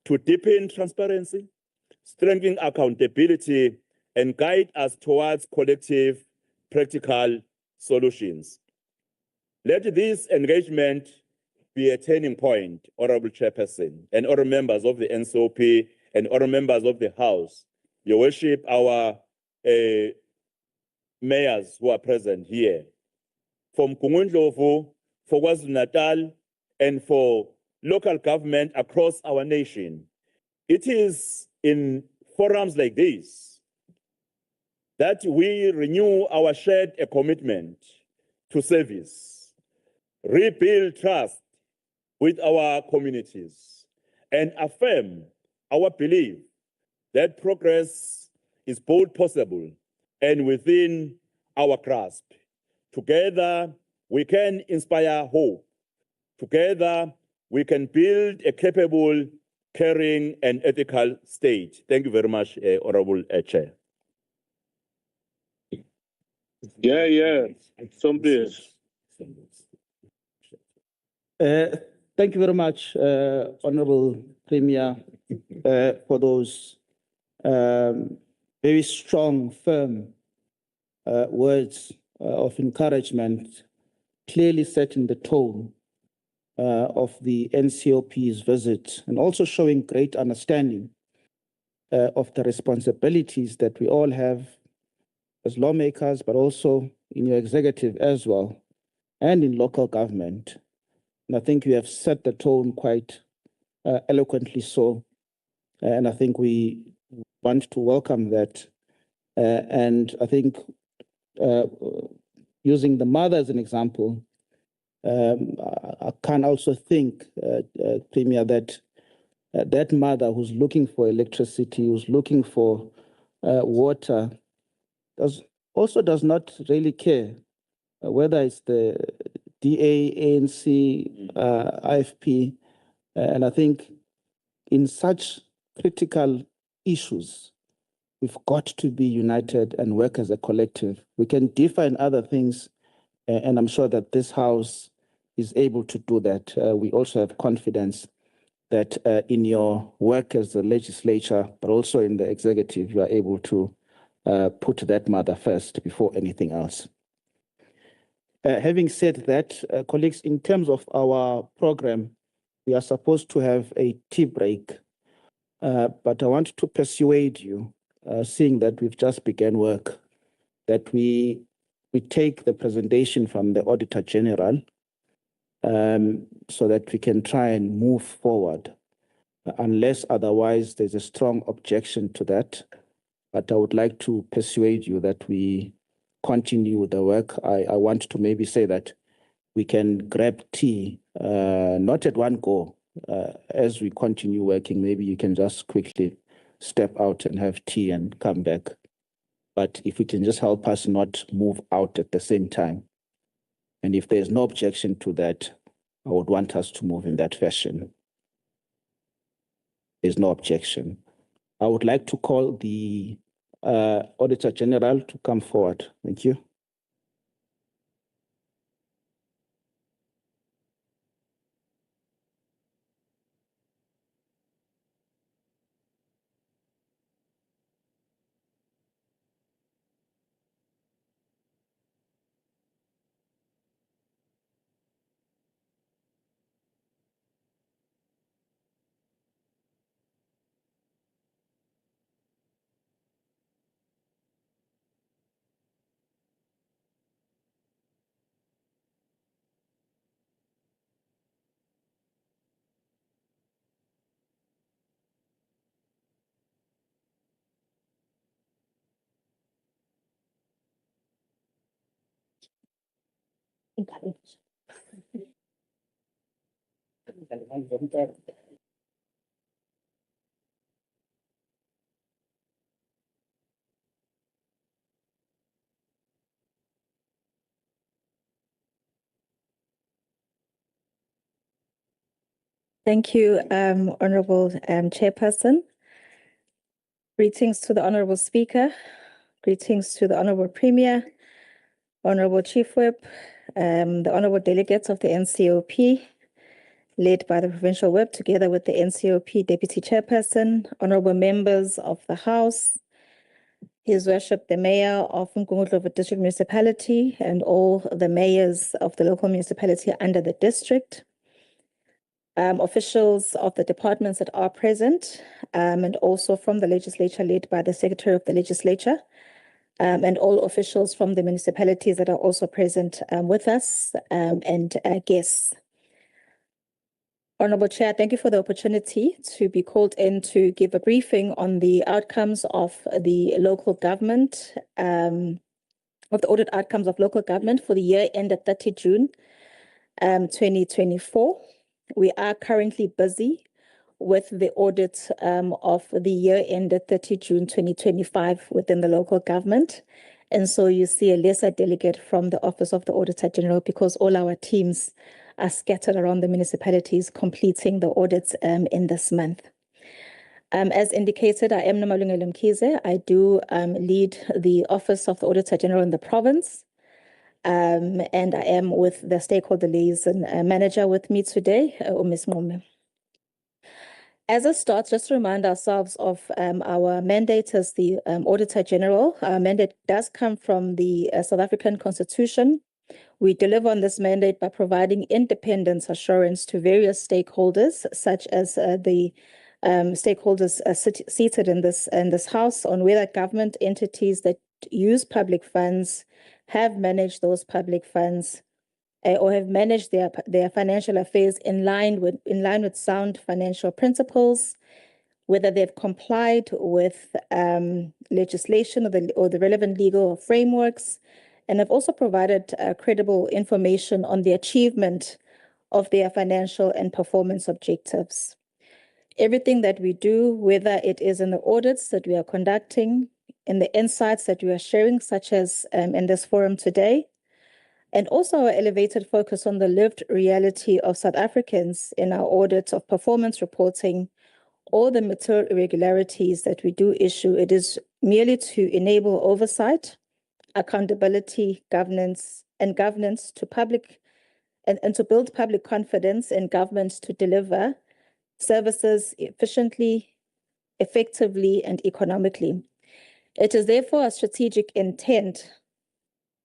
to deepen transparency, strengthen accountability, and guide us towards collective practical solutions. Let this engagement be a turning point, Honorable Chairperson, and other members of the NCOP and other members of the House. Your Worship, our mayors who are present here, from KwaZulu-Natal, for KwaZulu-Natal, and for local government across our nation. It is in forums like this that we renew our shared commitment to service, rebuild trust with our communities, and affirm our belief that progress is both possible and within our grasp. Together, we can inspire hope. Together, we can build a capable, caring, and ethical state. Thank you very much, Honorable Chair. Somebody. Thank you very much, Honorable Premier, for those very strong, firm words of encouragement, clearly setting the tone of the NCOP's visit, and also showing great understanding of the responsibilities that we all have as lawmakers, but also in your executive as well, and in local government. And I think you have set the tone quite eloquently so. And I think we want to welcome that. And I think using the mother as an example, I can also think, Premier, that that mother who's looking for electricity, who's looking for water, does not really care whether it's the DA, ANC, IFP. And I think in such critical issues, we've got to be united and work as a collective. We can differ in other things, and I'm sure that this House is able to do that. We also have confidence that in your work as the legislature, but also in the executive, you are able to put that mother first before anything else. Having said that, colleagues, in terms of our program, we are supposed to have a tea break, but I want to persuade you, seeing that we've just begun work, that we take the presentation from the Auditor-General so that we can try and move forward, unless otherwise there's a strong objection to that. But I would like to persuade you that we continue with the work. I want to maybe say that we can grab tea, not at one go. As we continue working, maybe you can just quickly step out and have tea and come back. But if we can just help us not move out at the same time. And if there's no objection to that, I would want us to move in that fashion. There's no objection. I would like to call the Auditor-General to come forward. Thank you. Thank you, Honorable Chairperson. Greetings to the Honorable Speaker. Greetings to the Honorable Premier, Honorable Chief Whip, the Honorable Delegates of the NCOP, led by the Provincial Whip, together with the NCOP Deputy Chairperson, honorable members of the House, His Worship the Mayor of Mgungundlovu District Municipality and all the mayors of the local municipality under the district, officials of the departments that are present, and also from the Legislature led by the Secretary of the Legislature, and all officials from the municipalities that are also present with us, and guests. Honorable Chair, thank you for the opportunity to be called in to give a briefing on the outcomes of the local government, of the audit outcomes of local government for the year ended 30 June 2024. We are currently busy with the audit of the year ended 30 June 2025 within the local government. And so you see a lesser delegate from the Office of the Auditor-General because all our teams are scattered around the municipalities completing the audits in this month. As indicated, I am Nomalungelo Mkhize. I do lead the Office of the Auditor-General in the province. And I am with the Stakeholder Liaison Manager with me today, Ms. Ngome. As a start, just to remind ourselves of our mandate as the Auditor-General. Our mandate does come from the South African Constitution. We deliver on this mandate by providing independence assurance to various stakeholders, such as the stakeholders seated in this House, on whether government entities that use public funds have managed those public funds or have managed their financial affairs in line with sound financial principles, whether they've complied with legislation or the relevant legal frameworks, and have also provided credible information on the achievement of their financial and performance objectives. Everything that we do, whether it is in the audits that we are conducting, in the insights that we are sharing, such as in this forum today, and also our elevated focus on the lived reality of South Africans in our audits of performance reporting, all the material irregularities that we do issue, it is merely to enable oversight, accountability, governance to public, and to build public confidence in governments to deliver services efficiently, effectively, and economically. It is therefore a strategic intent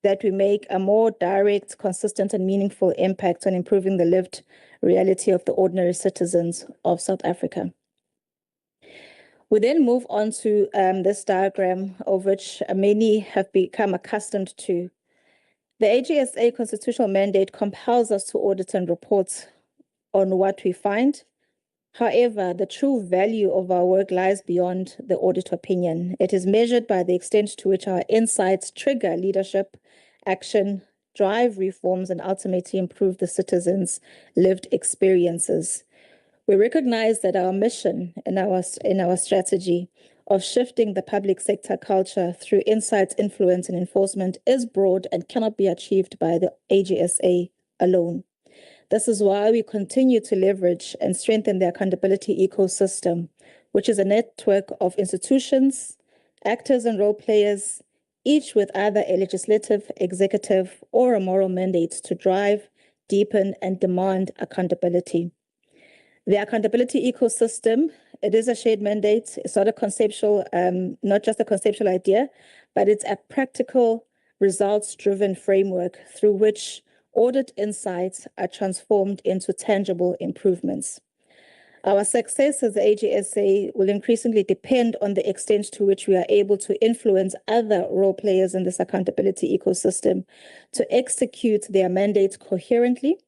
that we make a more direct, consistent, and meaningful impact on improving the lived reality of the ordinary citizens of South Africa. We then move on to this diagram, of which many have become accustomed to. The AGSA constitutional mandate compels us to audit and report on what we find. However, the true value of our work lies beyond the audit opinion. It is measured by the extent to which our insights trigger leadership, action, drive reforms, and ultimately improve the citizens' lived experiences. We recognize that our mission in our strategy of shifting the public sector culture through insights, influence, and enforcement is broad and cannot be achieved by the AGSA alone. This is why we continue to leverage and strengthen the accountability ecosystem, which is a network of institutions, actors, and role players, each with either a legislative, executive, or a moral mandate to drive, deepen, and demand accountability. The accountability ecosystem, it is a shared mandate. It's not a conceptual, not just a conceptual idea, but it's a practical, results-driven framework through which audit insights are transformed into tangible improvements. Our success as the AGSA will increasingly depend on the extent to which we are able to influence other role players in this accountability ecosystem to execute their mandates coherently,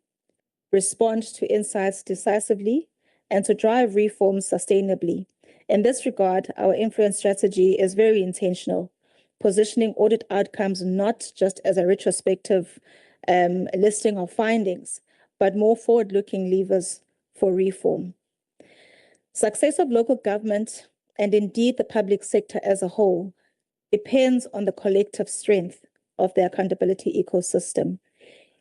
respond to insights decisively, and to drive reforms sustainably. In this regard, our influence strategy is very intentional, positioning audit outcomes not just as a retrospective listing of findings, but more forward-looking levers for reform. Success of local government, and indeed the public sector as a whole, depends on the collective strength of the accountability ecosystem.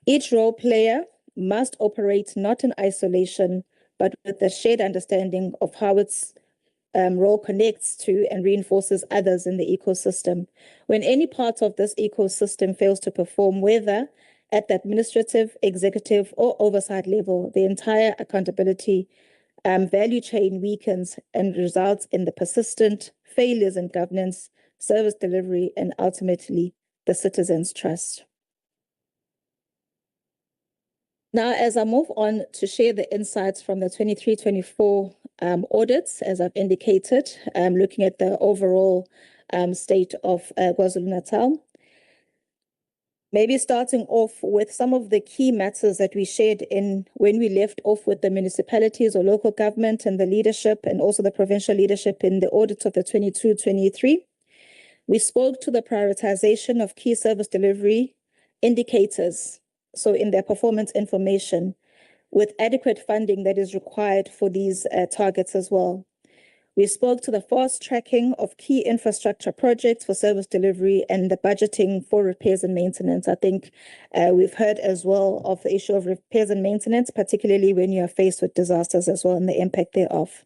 Each role player must operate not in isolation, but with a shared understanding of how its role connects to and reinforces others in the ecosystem. When any part of this ecosystem fails to perform, whether at the administrative, executive, or oversight level, the entire accountability value chain weakens and results in the persistent failures in governance, service delivery, and ultimately the citizens' trust. Now, as I move on to share the insights from the 23-24 audits, as I've indicated, looking at the overall state of KwaZulu-Natal, maybe starting off with some of the key matters that we shared in when we left off with the municipalities or local government and the leadership and also the provincial leadership in the audit of the 22-23. We spoke to the prioritization of key service delivery indicators, so in their performance information, with adequate funding that is required for these targets as well. We spoke to the fast tracking of key infrastructure projects for service delivery and the budgeting for repairs and maintenance. I think we've heard as well of the issue of repairs and maintenance, particularly when you are faced with disasters as well and the impact thereof.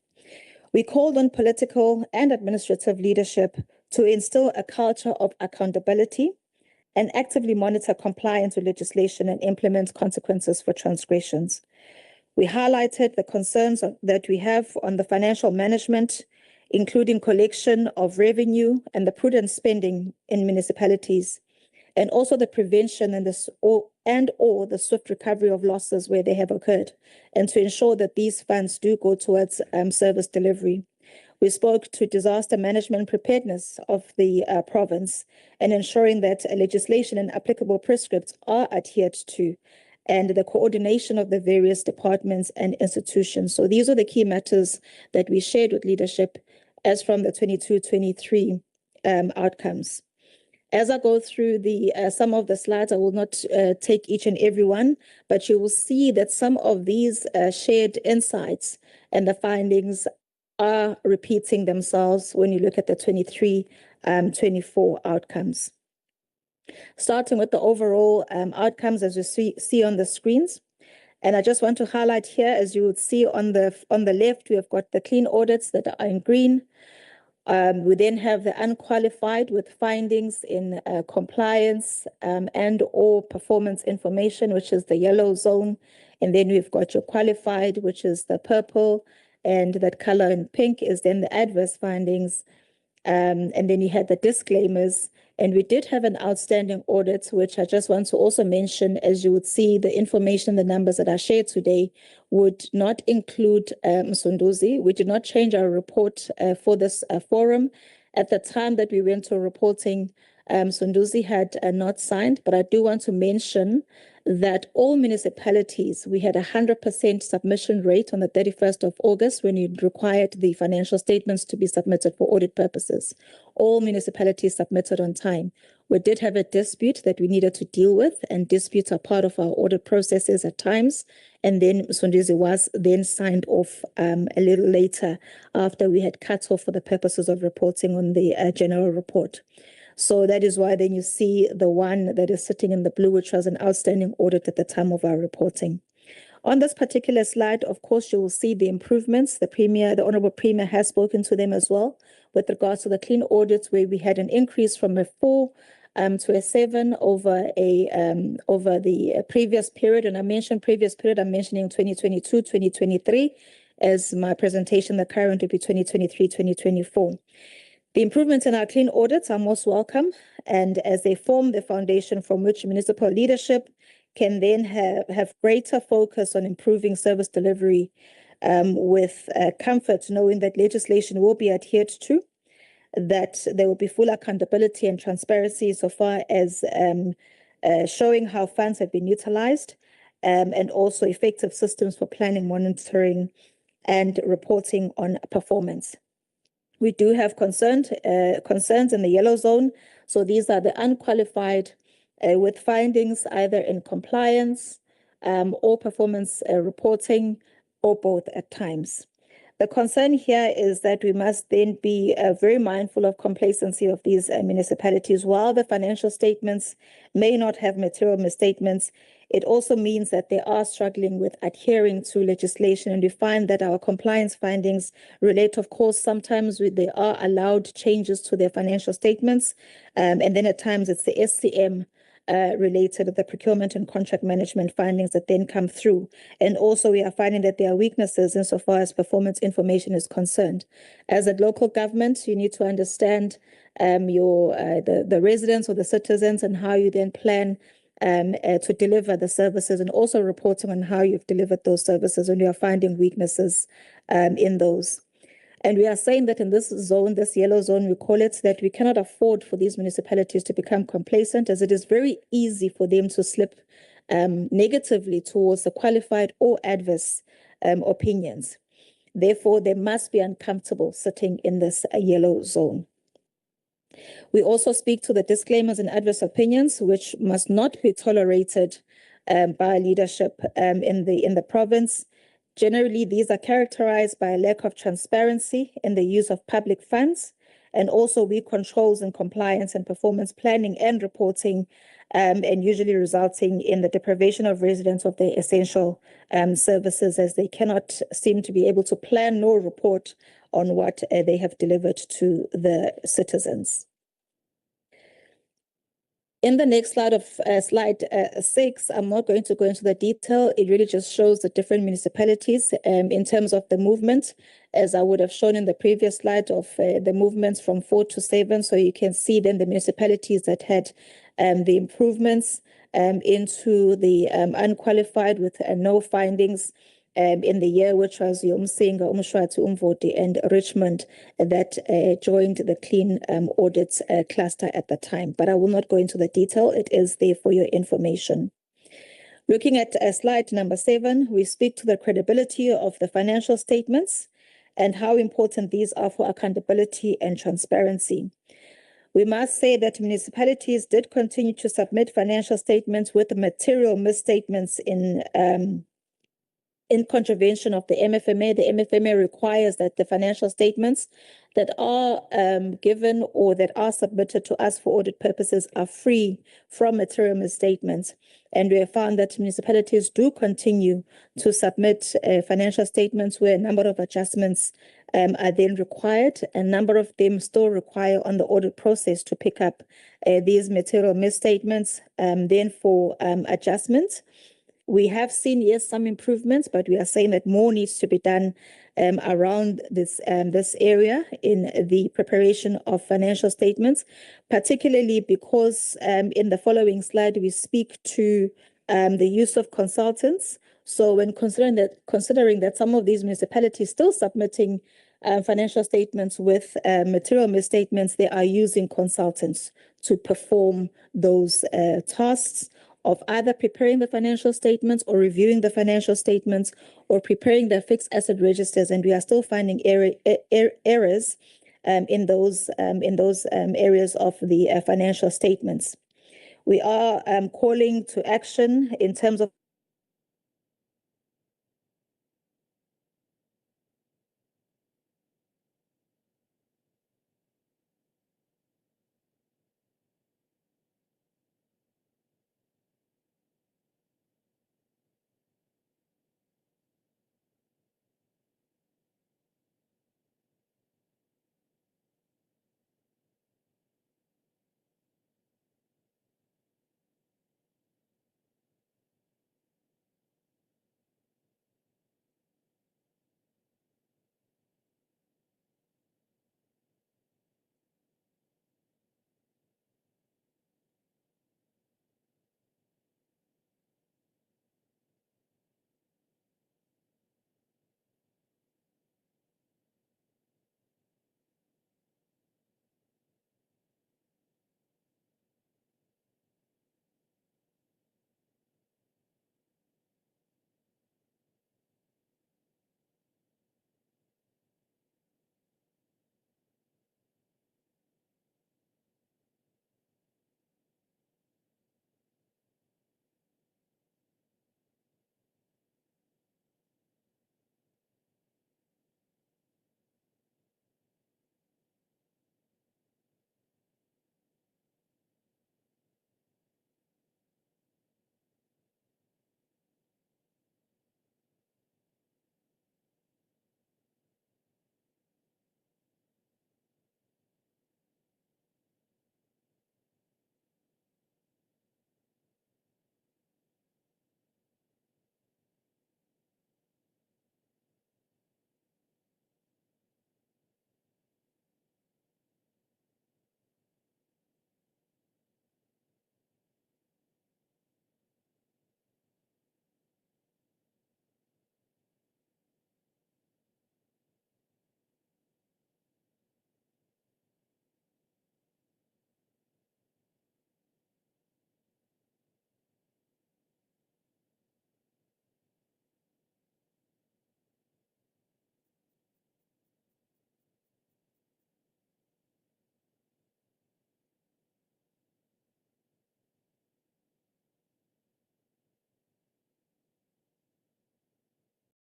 We called on political and administrative leadership to instill a culture of accountability and actively monitor compliance with legislation and implement consequences for transgressions. We highlighted the concerns that we have on the financial management, including collection of revenue and the prudent spending in municipalities, and also the prevention and the swift recovery of losses where they have occurred, and to ensure that these funds do go towards service delivery. We spoke to disaster management preparedness of the province and ensuring that legislation and applicable prescripts are adhered to, and the coordination of the various departments and institutions. So these are the key matters that we shared with leadership as from the 22-23 outcomes. As I go through some of the slides, I will not take each and every one, but you will see that some of these shared insights and the findings are repeating themselves when you look at the 23-24 outcomes. Starting with the overall outcomes as you see on the screens. And I just want to highlight here, as you would see on the left, we have got the clean audits that are in green. We then have the unqualified with findings in compliance and or performance information, which is the yellow zone. And then we've got your qualified, which is the purple, and that color in pink is then the adverse findings. And then you had the disclaimers. And we did have an outstanding audit, which I just want to also mention, as you would see, the information, the numbers that are shared today would not include Msunduzi. We did not change our report for this forum. At the time that we went to reporting, Msunduzi had not signed, but I do want to mention that all municipalities, we had 100% submission rate on the 31st of August when you required the financial statements to be submitted for audit purposes. All municipalities submitted on time. We did have a dispute that we needed to deal with, and disputes are part of our audit processes at times. And then Msunduzi was then signed off a little later after we had cut off for the purposes of reporting on the general report. So that is why then you see the one that is sitting in the blue, which was an outstanding audit at the time of our reporting. On this particular slide, of course, you will see the improvements. The Honourable Premier has spoken to them as well with regards to the clean audits, where we had an increase from a 4 to a 7 over the previous period. And I mentioned previous period, I'm mentioning 2022, 2023 as my presentation. The current will be 2023, 2024. The improvements in our clean audits are most welcome, and as they form the foundation from which municipal leadership can then have greater focus on improving service delivery with comfort, knowing that legislation will be adhered to, that there will be full accountability and transparency so far as showing how funds have been utilized, and also effective systems for planning, monitoring, and reporting on performance. We do have concerns in the yellow zone. So these are the unqualified with findings either in compliance or performance reporting, or both at times. The concern here is that we must then be very mindful of complacency of these municipalities. While the financial statements may not have material misstatements, it also means that they are struggling with adhering to legislation. And we find that our compliance findings relate, of course, sometimes they are allowed changes to their financial statements. And then at times it's the SCM related, the procurement and contract management findings that then come through. And also we are finding that there are weaknesses insofar as performance information is concerned. As a local government, you need to understand the residents or the citizens and how you then plan to deliver the services, and also reporting on how you've delivered those services when you are finding weaknesses in those. And we are saying that in this zone, this yellow zone, we call it, that we cannot afford for these municipalities to become complacent, as it is very easy for them to slip negatively towards the qualified or adverse opinions. Therefore, they must be uncomfortable sitting in this yellow zone. We also speak to the disclaimers and adverse opinions, which must not be tolerated by leadership in the province. Generally, these are characterized by a lack of transparency in the use of public funds, and also weak controls and compliance and performance planning and reporting, and usually resulting in the deprivation of residents of their essential services, as they cannot seem to be able to plan nor report on what they have delivered to the citizens. In the next slide of slide 6, I'm not going to go into the detail. It really just shows the different municipalities in terms of the movement, as I would have shown in the previous slide of the movements from 4 to 7. So you can see then the municipalities that had the improvements into the unqualified with no findings in the year, which was Umsinga, Umshwati, Umvoti, and Richmond, that joined the clean audits cluster at the time. But I will not go into the detail. It is there for your information. Looking at slide number 7, we speak to the credibility of the financial statements and how important these are for accountability and transparency. We must say that municipalities did continue to submit financial statements with material misstatements in contravention of the MFMA. The MFMA requires that the financial statements that are given or that are submitted to us for audit purposes are free from material misstatements. And we have found that municipalities do continue to submit financial statements where a number of adjustments are then required. A number of them still require on the audit process to pick up these material misstatements then for adjustments. We have seen, yes, some improvements, but we are saying that more needs to be done around this area in the preparation of financial statements, particularly because in the following slide, we speak to the use of consultants. So when considering that some of these municipalities still submitting financial statements with material misstatements, they are using consultants to perform those tasks of either preparing the financial statements or reviewing the financial statements or preparing the fixed asset registers. And we are still finding errors in those areas of the financial statements. We are calling to action in terms of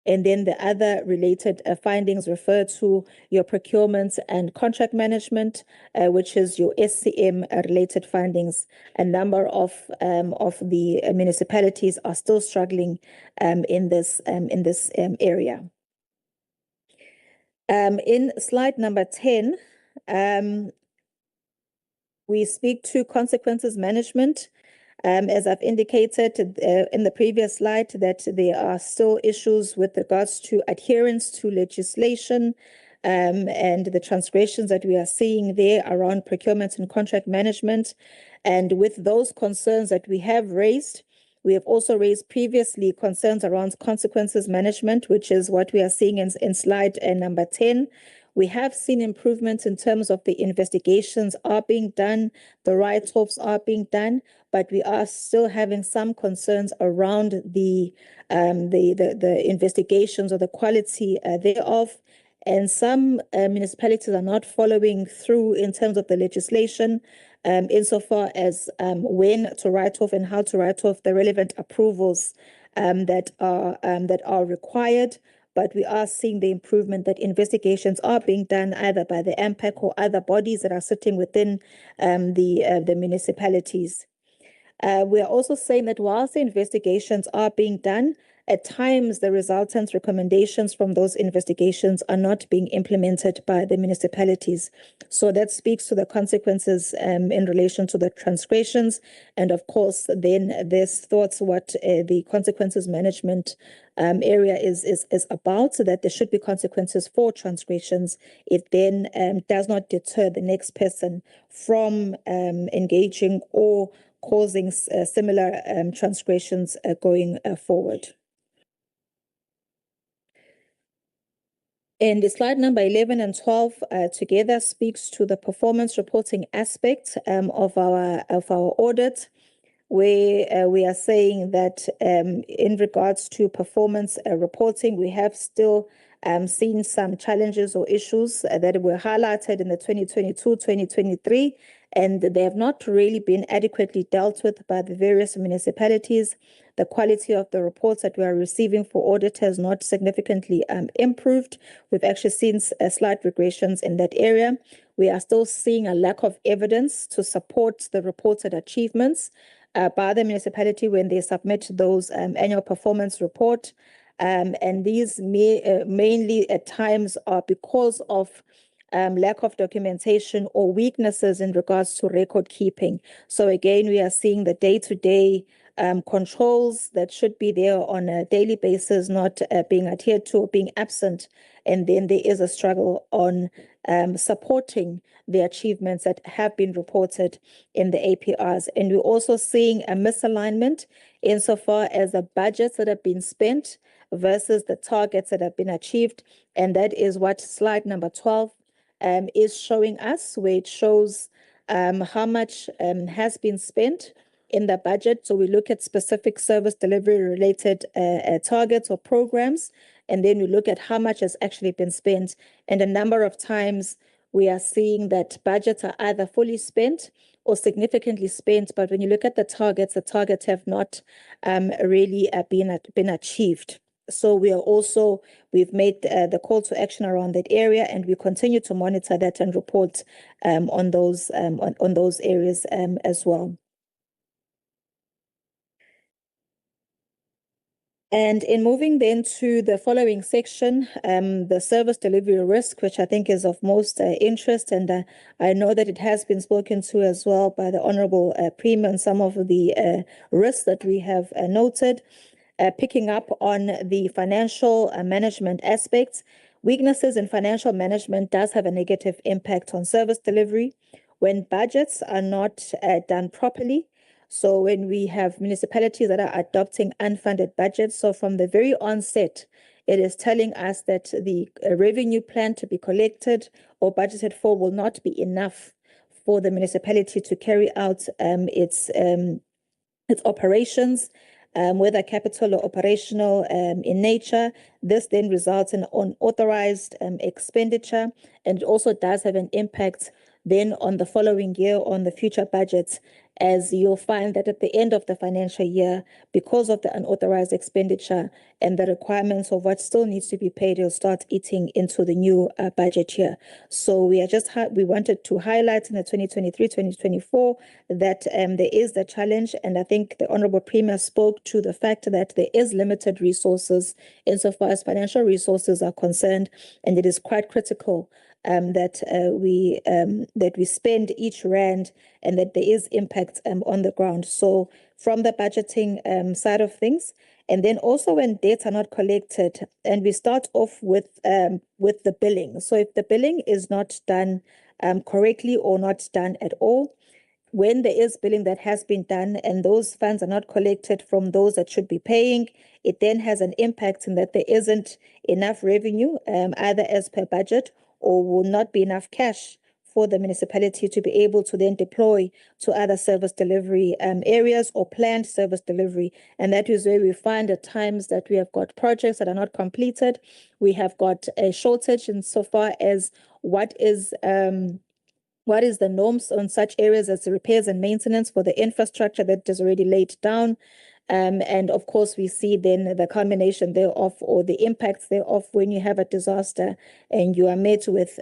And then the other related findings refer to your procurement and contract management, which is your SCM related findings. A number of the municipalities are still struggling in this area. In slide number 10, we speak to consequences management. As I've indicated in the previous slide, that there are still issues with regards to adherence to legislation and the transgressions that we are seeing there around procurement and contract management. And with those concerns that we have raised, we have also raised previously concerns around consequences management, which is what we are seeing in slide number 10. We have seen improvements in terms of the investigations are being done, the write-offs are being done, but we are still having some concerns around the investigations or the quality thereof. And some municipalities are not following through in terms of the legislation, insofar as when to write off and how to write off the relevant approvals that are required. But we are seeing the improvement that investigations are being done either by the MPAC or other bodies that are sitting within the municipalities. We are also saying that whilst the investigations are being done, at times the resultant recommendations from those investigations are not being implemented by the municipalities. So that speaks to the consequences in relation to the transgressions. And of course, then there's thoughts what the consequences management area is about, so that there should be consequences for transgressions. It then does not deter the next person from engaging or causing similar transgressions going forward. And the slide number 11 and 12 together speaks to the performance reporting aspect of our audit, where we are saying that in regards to performance reporting, we have still seen some challenges or issues that were highlighted in the 2022-2023, and they have not really been adequately dealt with by the various municipalities. The quality of the reports that we are receiving for audit has not significantly improved. We've actually seen slight regressions in that area. We are still seeing a lack of evidence to support the reported achievements by the municipality when they submit those annual performance report. And these mainly at times are because of lack of documentation or weaknesses in regards to record keeping. So again, we are seeing the day-to-day controls that should be there on a daily basis not being adhered to or being absent. And then there is a struggle on supporting the achievements that have been reported in the APRs. And we're also seeing a misalignment insofar as the budgets that have been spent versus the targets that have been achieved. And that is what slide number 12 is showing us, where it shows how much has been spent in the budget. So we look at specific service delivery related targets or programs, and then we look at how much has actually been spent. And a number of times we are seeing that budgets are either fully spent or significantly spent, but when you look at the targets have not really been achieved. So we've made the call to action around that area, and we continue to monitor that and report on those areas as well. And in moving then to the following section, the service delivery risk, which I think is of most interest, and I know that it has been spoken to as well by the Honourable Premier on some of the risks that we have noted. Picking up on the financial management aspects, weaknesses in financial management does have a negative impact on service delivery when budgets are not done properly. So when we have municipalities that are adopting unfunded budgets, so from the very onset, it is telling us that the revenue plan to be collected or budgeted for will not be enough for the municipality to carry out its operations, whether capital or operational in nature. This then results in unauthorized expenditure, and it also does have an impact then on the following year on the future budgets. as you'll find that at the end of the financial year, because of the unauthorized expenditure and the requirements of what still needs to be paid, you'll start eating into the new budget year. So we wanted to highlight in the 2023-2024 that there is the challenge, and I think the Honourable Premier spoke to the fact that there is limited resources insofar as financial resources are concerned, and it is quite critical that we spend each rand and that there is impact on the ground. So from the budgeting side of things, and then also when debts are not collected, and we start off with the billing. So if the billing is not done correctly or not done at all, when there is billing that has been done and those funds are not collected from those that should be paying, it then has an impact in that there isn't enough revenue, either as per budget or will not be enough cash for the municipality to be able to then deploy to other service delivery areas or planned service delivery. And that is where we find at times that we have got projects that are not completed. We have got a shortage insofar as what is the norms on such areas as repairs and maintenance for the infrastructure that is already laid down. And of course, we see then the culmination thereof or the impacts thereof when you have a disaster and you are met with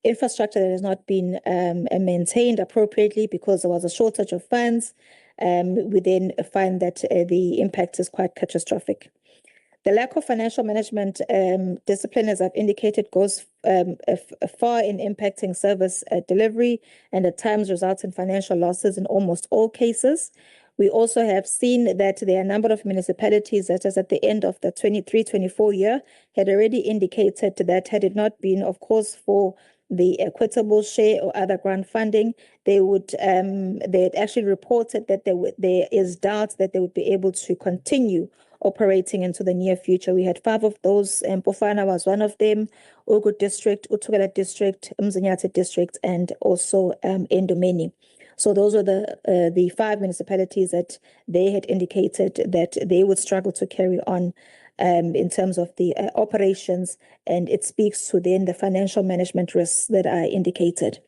infrastructure that has not been maintained appropriately because there was a shortage of funds. We then find that the impact is quite catastrophic. The lack of financial management discipline, as I've indicated, goes far in impacting service delivery and at times results in financial losses in almost all cases. We also have seen that there are a number of municipalities that is at the end of the 23-24 year had already indicated that had it not been, of course, for the equitable share or other grant funding, they had actually reported that there is doubt that they would be able to continue operating into the near future. We had 5 of those, and Pofana was one of them, Ogu District, Utugela District, Mzanyati District, and also Ndomeni. So those were the 5 municipalities that they had indicated that they would struggle to carry on in terms of the operations, and it speaks to then the financial management risks that I indicated.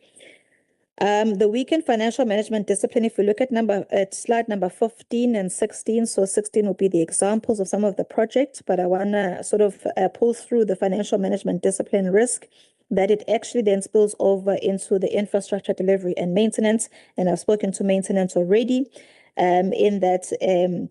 The weakened financial management discipline, if we look at slide number 15 and 16, so 16 will be the examples of some of the projects, but I want to sort of pull through the financial management discipline risk that it actually then spills over into the infrastructure delivery and maintenance, and I've spoken to maintenance already, in that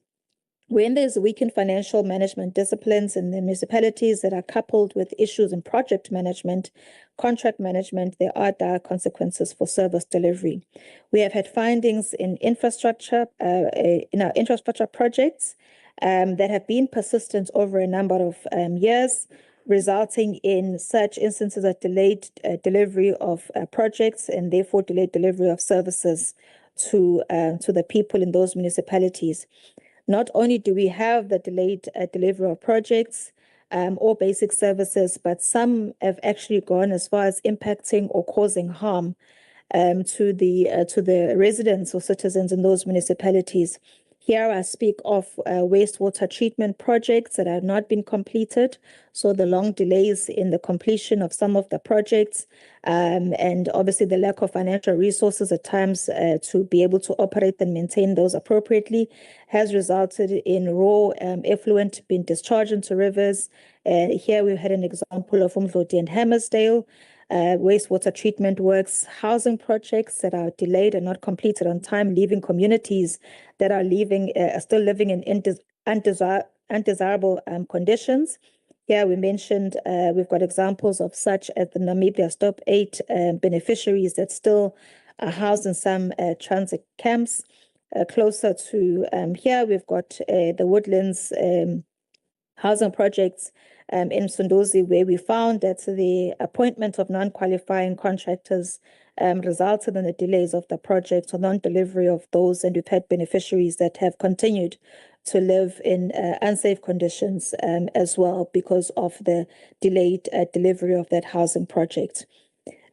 when there's weakened financial management disciplines in the municipalities that are coupled with issues in project management, contract management, there are dire consequences for service delivery. We have had findings in infrastructure, in our infrastructure projects that have been persistent over a number of years, resulting in such instances of delayed delivery of projects and therefore delayed delivery of services to the people in those municipalities. Not only do we have the delayed delivery of projects or basic services, but some have actually gone as far as impacting or causing harm to the residents or citizens in those municipalities. Here I speak of wastewater treatment projects that have not been completed, so the long delays in the completion of some of the projects, and obviously the lack of financial resources at times to be able to operate and maintain those appropriately has resulted in raw effluent being discharged into rivers. Here we've had an example of Umdloti and Hammersdale. Wastewater treatment works, housing projects that are delayed and not completed on time, leaving communities that are still living in undesirable conditions. Here we mentioned we've got examples of such as the Namibia Stop 8 beneficiaries that still are housed in some transit camps. Closer to here, we've got the Woodlands housing projects in Sundozi, where we found that the appointment of non-qualifying contractors resulted in the delays of the project or non-delivery of those, and we've had beneficiaries that have continued to live in unsafe conditions as well because of the delayed delivery of that housing project.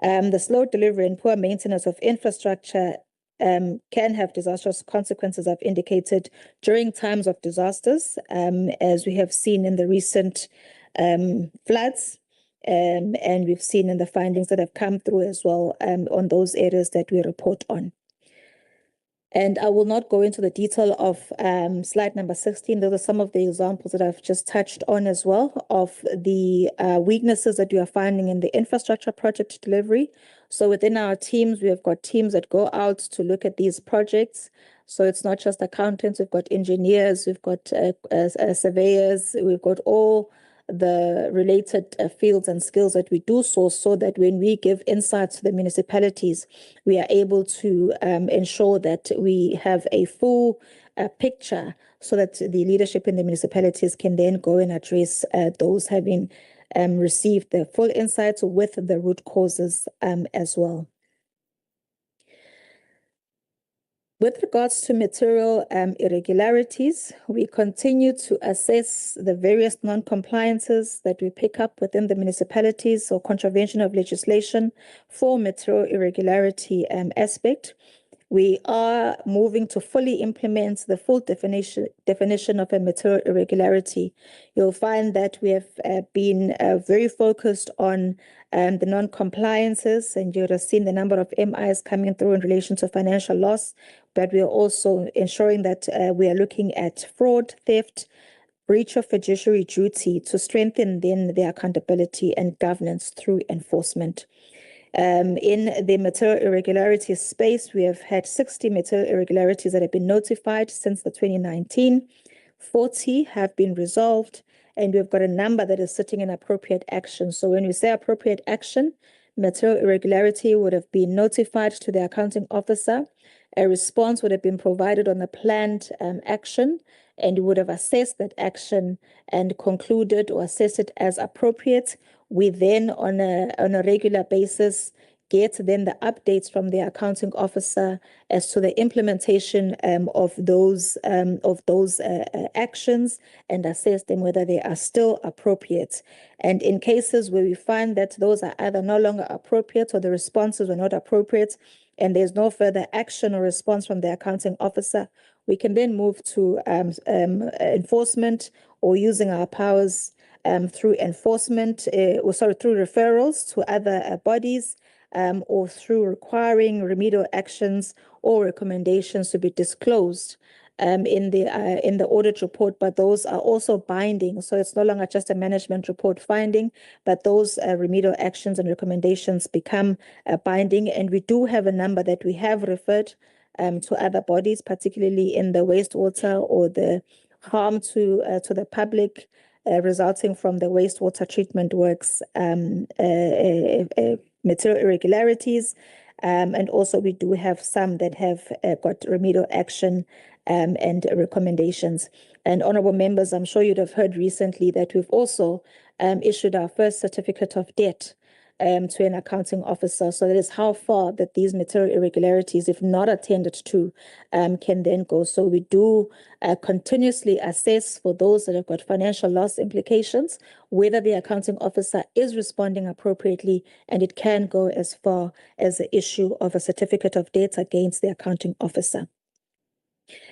The slow delivery and poor maintenance of infrastructure can have disastrous consequences, I've indicated, during times of disasters, as we have seen in the recent floods, and we've seen in the findings that have come through as well on those areas that we report on. And I will not go into the detail of slide number 16. Those are some of the examples that I've just touched on as well of the weaknesses that we are finding in the infrastructure project delivery. So within our teams, we have got teams that go out to look at these projects. So it's not just accountants, we've got engineers, we've got surveyors, we've got all the related fields and skills that we do so that when we give insights to the municipalities, we are able to ensure that we have a full picture so that the leadership in the municipalities can then go and address those having received the full insights with the root causes as well. With regards to material irregularities, we continue to assess the various non-compliances that we pick up within the municipalities or contravention of legislation for material irregularity aspect. We are moving to fully implement the full definition of a material irregularity. You'll find that we have been very focused on the non-compliances, and you would have seen the number of MIs coming through in relation to financial loss, but we are also ensuring that we are looking at fraud, theft, breach of fiduciary duty to strengthen then the accountability and governance through enforcement. In the material irregularities space, we have had 60 material irregularities that have been notified since the 2019. 40 have been resolved, and we've got a number that is sitting in appropriate action. So when we say appropriate action, material irregularity would have been notified to the accounting officer. A response would have been provided on the planned action, and we would have assessed that action and concluded or assessed it as appropriate. We then, on a regular basis, get then the updates from the accounting officer as to the implementation of those actions and assess them whether they are still appropriate. And in cases where we find that those are either no longer appropriate or the responses were not appropriate, and there's no further action or response from the accounting officer, we can then move to enforcement or using our powers through enforcement, through referrals to other bodies, or through requiring remedial actions or recommendations to be disclosed in the audit report, but those are also binding. So it's no longer just a management report finding, but those remedial actions and recommendations become binding. And we do have a number that we have referred to other bodies, particularly in the wastewater or the harm to the public resulting from the wastewater treatment works material irregularities. And also we do have some that have got remedial action and recommendations. And honorable members, I'm sure you'd have heard recently that we've also issued our first certificate of debt to an accounting officer. So that is how far that these material irregularities, if not attended to, can then go. So we do continuously assess for those that have got financial loss implications, whether the accounting officer is responding appropriately, and it can go as far as the issue of a certificate of debt against the accounting officer.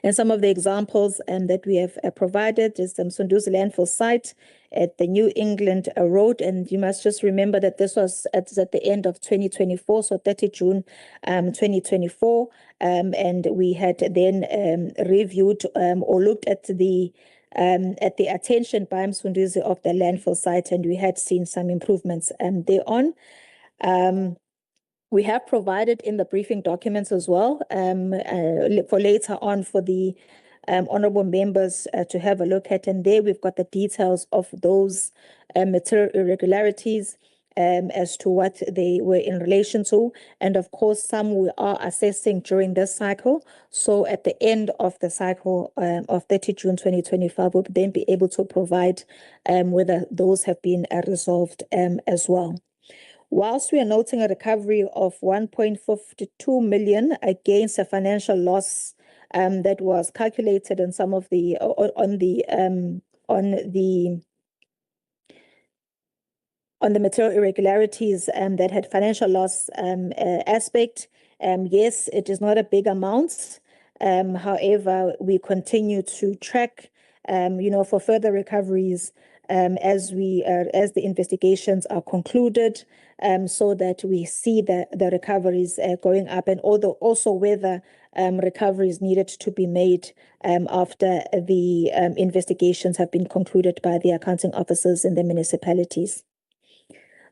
And some of the examples that we have provided is the Msunduzi landfill site at the New England Road. And you must just remember that this was at the end of 2024, so 30 June 2024. And we had then reviewed or looked at the attention by Msunduzi of the landfill site, and we had seen some improvements thereon. We have provided in the briefing documents as well for later on for the honorable members to have a look at. And there we've got the details of those material irregularities as to what they were in relation to. And of course, some we are assessing during this cycle. So at the end of the cycle of 30 June 2025, we'll then be able to provide whether those have been resolved as well. Whilst we are noting a recovery of 1.52 million against a financial loss that was calculated in some of the on the material irregularities that had financial loss aspect, yes, it is not a big amount. However, we continue to track, for further recoveries as the investigations are concluded, so that we see the recoveries going up, and also whether recoveries needed to be made after the investigations have been concluded by the accounting officers in the municipalities.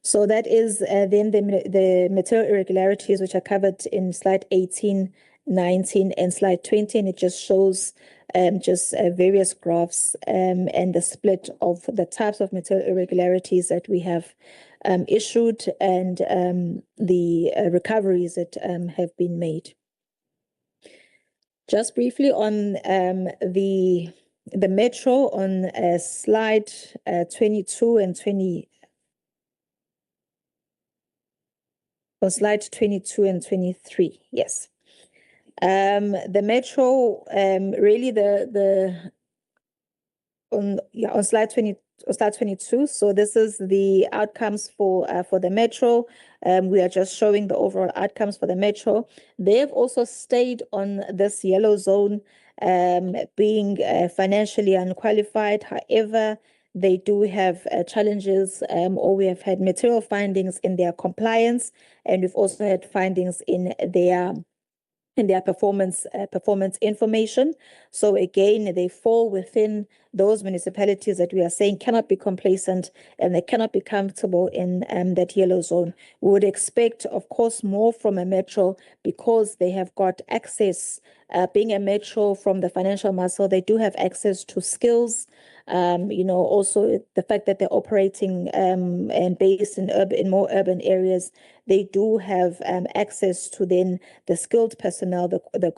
So that is then the material irregularities, which are covered in slide 18, 19, and slide 20, and it just shows various graphs and the split of the types of material irregularities that we have issued and the recoveries that have been made. Just briefly on the metro on slide 22 and 20. On slide 22 and 23, yes. The metro, really on slide 22. So this is the outcomes for the metro. We are just showing the overall outcomes for the metro. They have also stayed on this yellow zone, being financially unqualified. However, they do have challenges, or we have had material findings in their compliance, and we've also had findings in their performance information. So again, they fall within those municipalities that we are saying cannot be complacent and they cannot be comfortable in that yellow zone. We would expect, of course, more from a metro because they have got access, being a metro from the financial muscle, they do have access to skills. Also the fact that they're operating and based in more urban areas, they do have access to then the skilled personnel,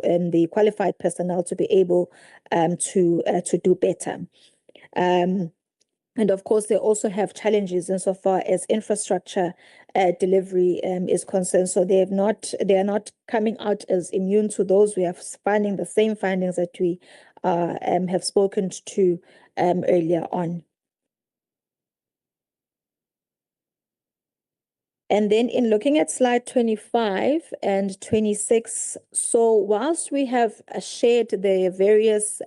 and the qualified personnel to be able to do better. And of course, they also have challenges insofar as infrastructure delivery is concerned. So they are not coming out as immune to those. We are finding the same findings that we have spoken to earlier on. And then in looking at slide 25 and 26, so whilst we have shared the various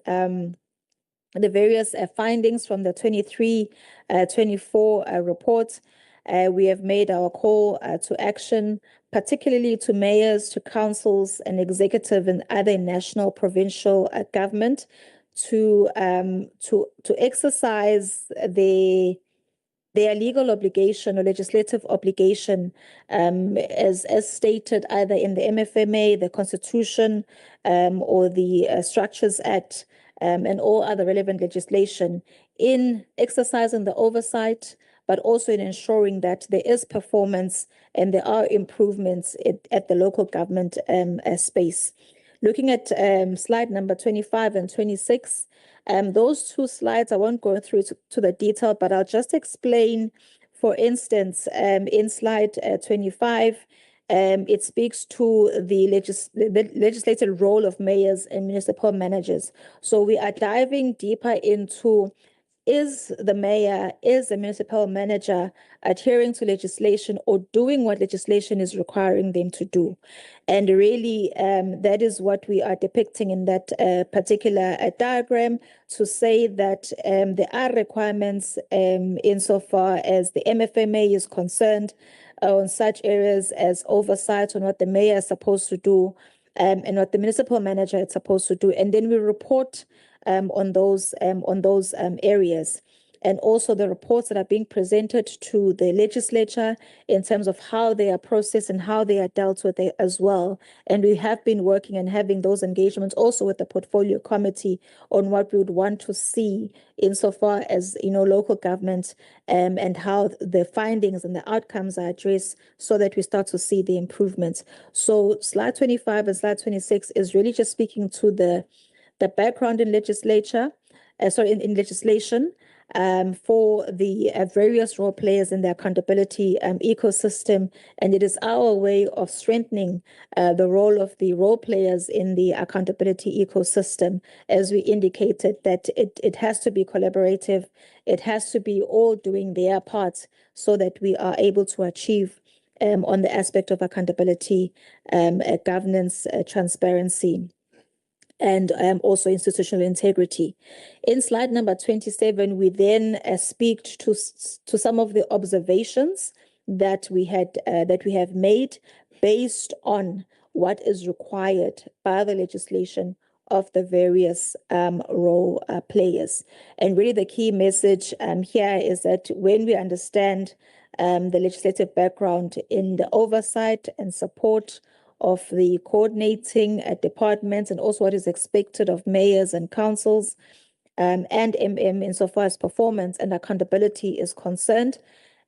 findings from the 23-24 report, we have made our call to action, particularly to mayors, to councils, and executive and other national, provincial government to exercise their legal obligation or legislative obligation as stated either in the MFMA, the Constitution, or the Structures Act, and all other relevant legislation in exercising the oversight, but also in ensuring that there is performance and there are improvements at the local government space. Looking at slide number 25 and 26, those two slides, I won't go through to the detail, but I'll just explain, for instance, in slide 25, it speaks to the legislative role of mayors and municipal managers. So we are diving deeper into, is the mayor, is the municipal manager adhering to legislation or doing what legislation is requiring them to do? And really, that is what we are depicting in that particular diagram, to say that there are requirements insofar as the MFMA is concerned on such areas as oversight on what the mayor is supposed to do and what the municipal manager is supposed to do. And then we report on those areas, and also the reports that are being presented to the legislature in terms of how they are processed and how they are dealt with as well. And we have been working and having those engagements also with the portfolio committee on what we would want to see insofar as local government and how the findings and the outcomes are addressed, so that we start to see the improvements. So slide 25 and slide 26 is really just speaking to the background in legislation for the various role players in the accountability ecosystem. And it is our way of strengthening the role of the role players in the accountability ecosystem, as we indicated that it has to be collaborative, it has to be all doing their part so that we are able to achieve on the aspect of accountability, governance, transparency, and also institutional integrity. In slide number 27, we then speak to some of the observations that we have made based on what is required by the legislation of the various role players. And really the key message here is that when we understand the legislative background in the oversight and support of the coordinating departments, and also what is expected of mayors and councils and insofar as performance and accountability is concerned,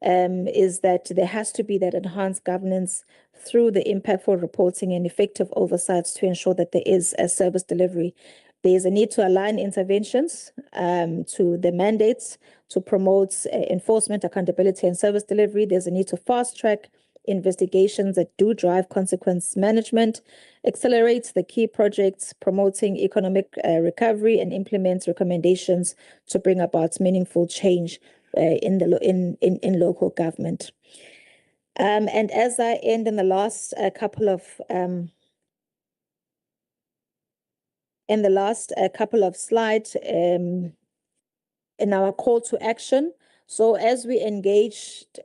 is that there has to be that enhanced governance through the impactful reporting and effective oversights to ensure that there is a service delivery. There is a need to align interventions to the mandates to promote enforcement, accountability, and service delivery. There's a need to fast track investigations that do drive consequence management, accelerate the key projects promoting economic recovery, and implement recommendations to bring about meaningful change in local government. And as I end in the last couple of slides in our call to action. So as we engaged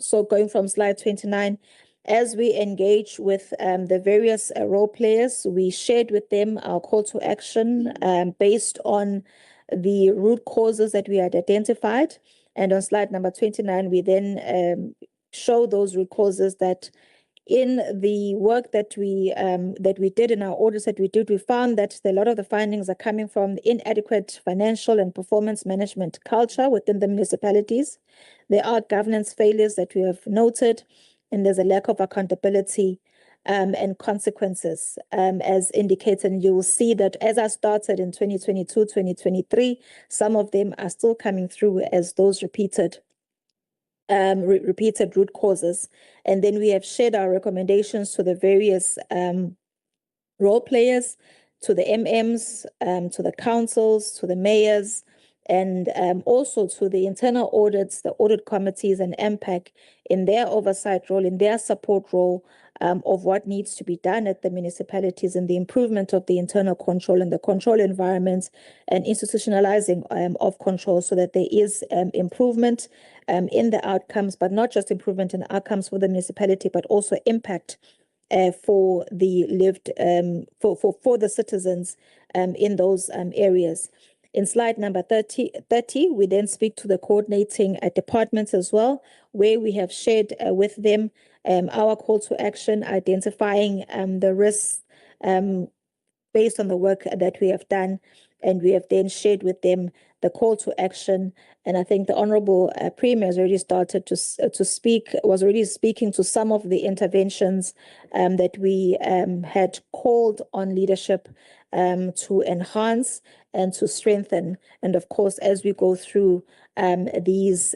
so going from slide 29, as we engage with the various role players, we shared with them our call to action based on the root causes that we had identified. And on slide number 29, we then show those root causes that in the work that we did in our audits that we did, we found that a lot of the findings are coming from the inadequate financial and performance management culture within the municipalities. There are governance failures that we have noted, and there's a lack of accountability and consequences as indicated. And you will see that as I started in 2022, 2023, some of them are still coming through as those repeated root causes. And then we have shared our recommendations to the various role players, to the MMs, to the councils, to the mayors, and also to the internal audits, the audit committees and MPAC in their oversight role, in their support role of what needs to be done at the municipalities and the improvement of the internal control and the control environments and institutionalizing of control so that there is improvement in the outcomes, but not just improvement in outcomes for the municipality, but also impact for the lived, for the citizens in those areas. In slide number 30, we then speak to the coordinating departments as well, where we have shared with them our call to action, identifying the risks based on the work that we have done. And we have then shared with them the call to action. And I think the Honorable Premier has already started to speak, was already speaking to some of the interventions that we had called on leadership to enhance and to strengthen. And of course, as we go through this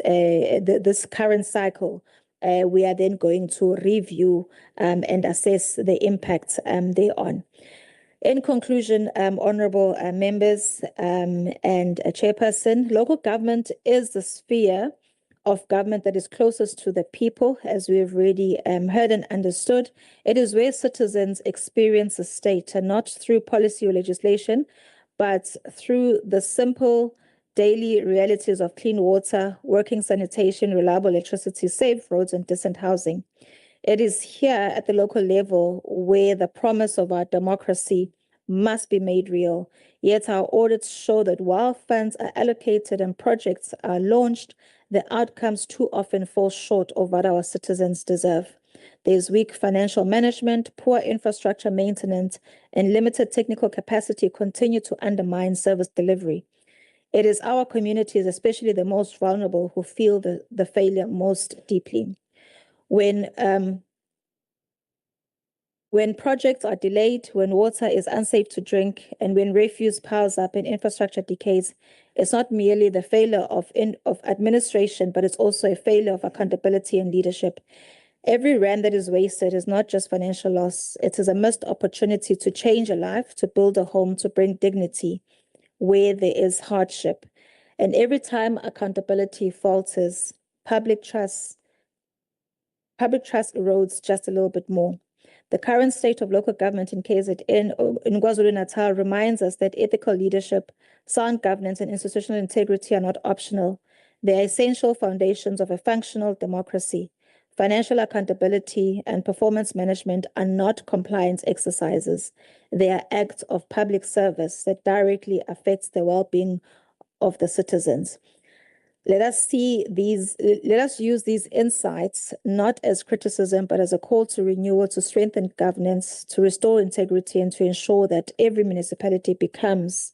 current cycle, we are then going to review and assess the impact thereon. In conclusion, honorable members and chairperson, local government is the sphere of government that is closest to the people, as we have already heard and understood. It is where citizens experience the state, and not through policy or legislation, but through the simple daily realities of clean water, working sanitation, reliable electricity, safe roads, and decent housing. It is here at the local level where the promise of our democracy must be made real. Yet our audits show that while funds are allocated and projects are launched, the outcomes too often fall short of what our citizens deserve. There's weak financial management, poor infrastructure maintenance, and limited technical capacity continue to undermine service delivery. It is our communities, especially the most vulnerable, who feel the failure most deeply. When projects are delayed, when water is unsafe to drink, and when refuse piles up and infrastructure decays, it's not merely the failure of administration, but it's also a failure of accountability and leadership. Every rand that is wasted is not just financial loss. It is a missed opportunity to change a life, to build a home, to bring dignity where there is hardship. And every time accountability falters, public trust erodes just a little bit more. The current state of local government in KZN, in KwaZulu-Natal, reminds us that ethical leadership, sound governance, and institutional integrity are not optional. They are essential foundations of a functional democracy. Financial accountability and performance management are not compliance exercises. They are acts of public service that directly affects the well-being of the citizens. Let us use these insights not as criticism, but as a call to renewal, to strengthen governance, to restore integrity, and to ensure that every municipality becomes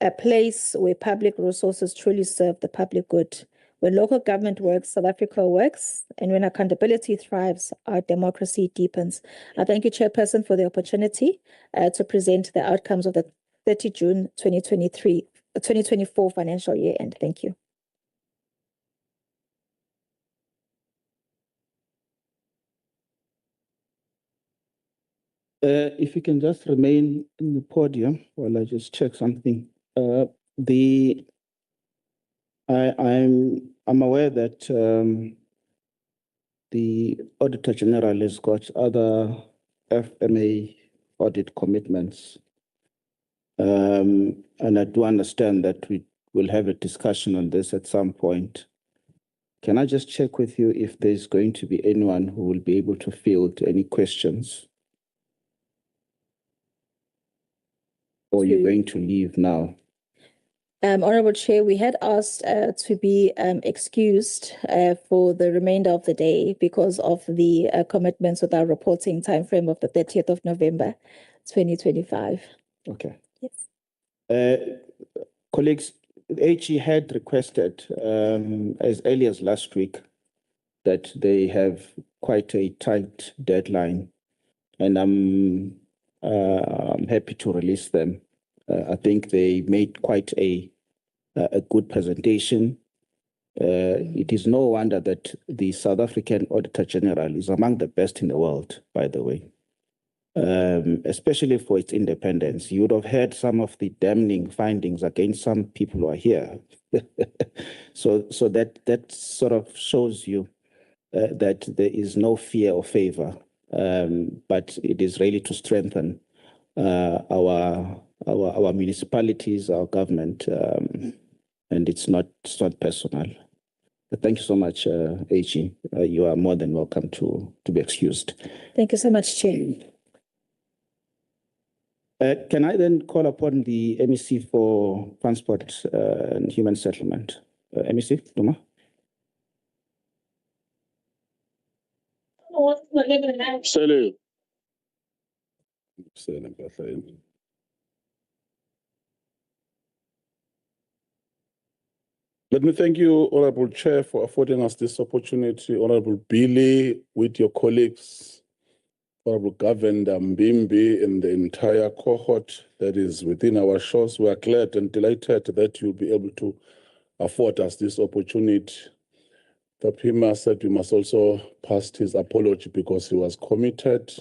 a place where public resources truly serve the public good. When local government works, South Africa works, and when accountability thrives, our democracy deepens. I thank you, Chairperson, for the opportunity to present the outcomes of the 30 June 2024 financial year end. Thank you. If you can just remain in the podium while I just check something. I'm aware that the Auditor General has got other FMA audit commitments. And I do understand that we will have a discussion on this at some point. Can I just check with you if there's going to be anyone who will be able to field any questions? Or you're going to leave now? Honorable Chair, we had asked to be excused for the remainder of the day because of the commitments with our reporting timeframe of the 30th of November, 2025. Okay. Yes. Colleagues, HE had requested as early as last week that they have quite a tight deadline, and I'm happy to release them. I think they made quite a good presentation. It is no wonder that the South African Auditor General is among the best in the world, by the way, especially for its independence. You would have heard some of the damning findings against some people who are here. So that sort of shows you that there is no fear or favor, but it is really to strengthen our municipalities, our government, and it's not personal. But thank you so much, AG. You are more than welcome to be excused. Thank you so much, Chair. Can I then call upon the MEC for Transport and Human Settlement? MEC, Duma? Salut. Let me thank you, Honorable Chair, for affording us this opportunity. Honorable Billy, with your colleagues, Honorable Governor Mbimbi, and the entire cohort that is within our shores, we are glad and delighted that you'll be able to afford us this opportunity. The Premier said we must also pass his apology because he was committed.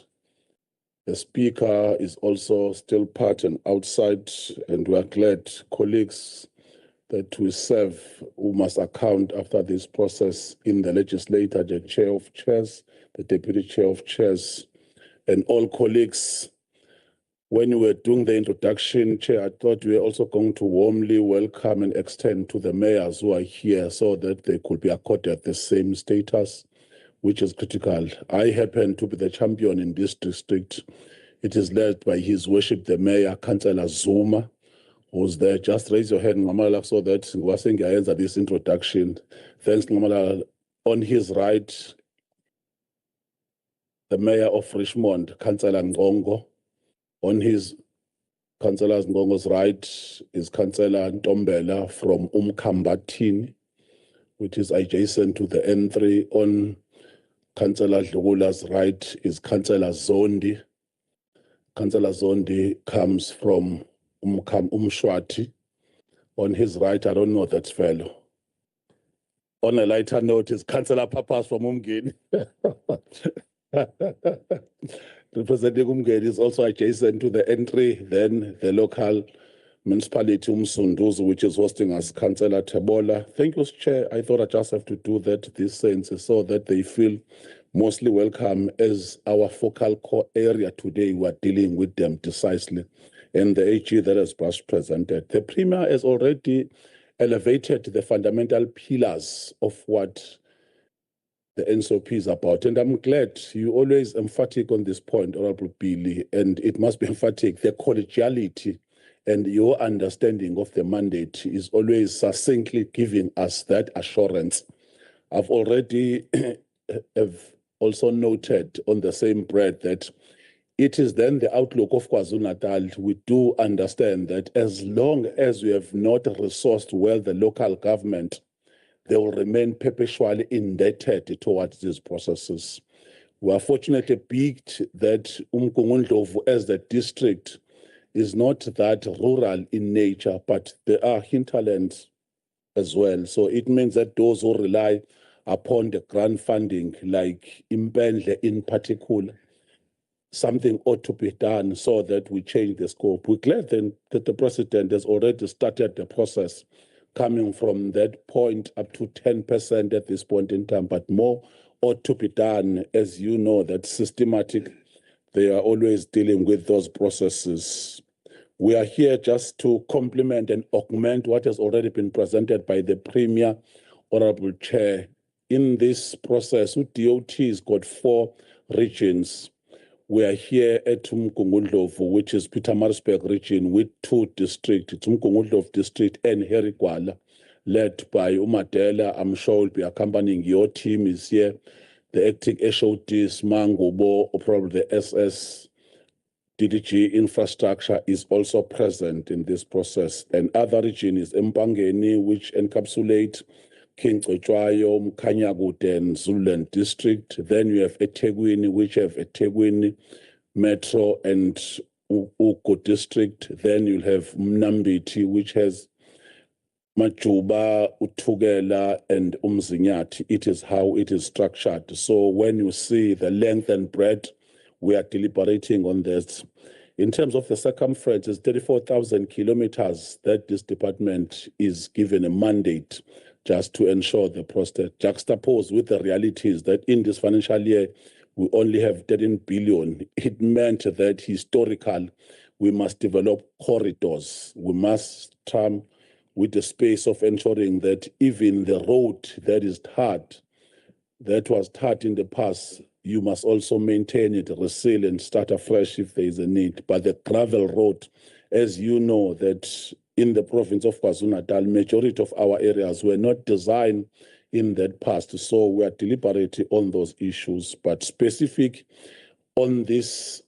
The Speaker is also still part and outside, and we are glad, colleagues, that we serve, who must account after this process in the Legislature, the Chair of Chairs, the Deputy Chair of Chairs, and all colleagues. When we were doing the introduction, Chair, I thought we were also going to warmly welcome and extend to the mayors who are here so that they could be accorded the same status, which is critical. I happen to be the champion in this district. It is led by His Worship the Mayor, Councillor Zuma, who's there. Just raise your hand, Ngamala, so that Wasenga answer this introduction. Thanks, Ngamala. On his right, the Mayor of Richmond, Councillor Ngongo. On his Councillor Ngongo's right is Councillor Ntombela from Umkambatini, which is adjacent to the N3. On Councillor Dlugula's right is Councillor Zondi. Councillor Zondi comes from Umshwati. On his right, I don't know that fellow. On a lighter note, is Councillor Papas from Umgeni. Representing Umgeni is also adjacent to the entry. Then the local municipality, Umsunduzi, which is hosting us, Councillor Tebola. Thank you, Chair. I thought I just have to do that this sense so that they feel mostly welcome as our focal core area today. We are dealing with them decisively. And the AG that has just presented. The Premier has already elevated the fundamental pillars of what the NCOP is about. And I'm glad you always emphatic on this point, Honorable Billy, and it must be emphatic. The collegiality and your understanding of the mandate is always succinctly giving us that assurance. I've already have also noted on the same breath that it is then the outlook of KwaZulu-Natal. We do understand that as long as we have not resourced well the local government, they will remain perpetually indebted towards these processes. We are fortunately picked that Umgungundlovu as the district is not that rural in nature, but there are hinterlands as well. So it means that those who rely upon the grant funding, like Impendle in particular, something ought to be done so that we change the scope. We're glad then that the president has already started the process coming from that point up to 10% at this point in time, but more ought to be done. As you know, that systematic, they are always dealing with those processes. We are here just to complement and augment what has already been presented by the Premier, Honorable Chair. In this process, DOT has got 4 regions. We are here at Umgungundlovu, which is Pietermaritzburg region, with 2 districts. It's Umgungundlovu district and Herigwala, led by Umadela. I'm sure will be accompanying your team is here. The acting HOD, Mangubo, or probably the SS DDG infrastructure is also present in this process. And other region is Mpangeni, which encapsulates King Cetshwayo, Mkhanyakude, and Zululand district. Then you have eThekwini, which have eThekwini Metro and Ugo district. Then you'll have Mnambiti, which has Majuba, Uthugela, and Umzinyathi. It is how it is structured. So when you see the length and breadth, we are deliberating on this. In terms of the circumference, it's 34,000 kilometers that this department is given a mandate just to ensure the process. Juxtaposed with the realities that in this financial year, we only have 13 billion. It meant that historical, we must develop corridors. We must try with the space of ensuring that even the road that is tarred, that was tarred in the past, you must also maintain it, resilient, start afresh if there is a need. But the gravel road, as you know, that in the province of KwaZulu-Natal, majority of our areas were not designed in that past. So we are deliberating on those issues, but specific on this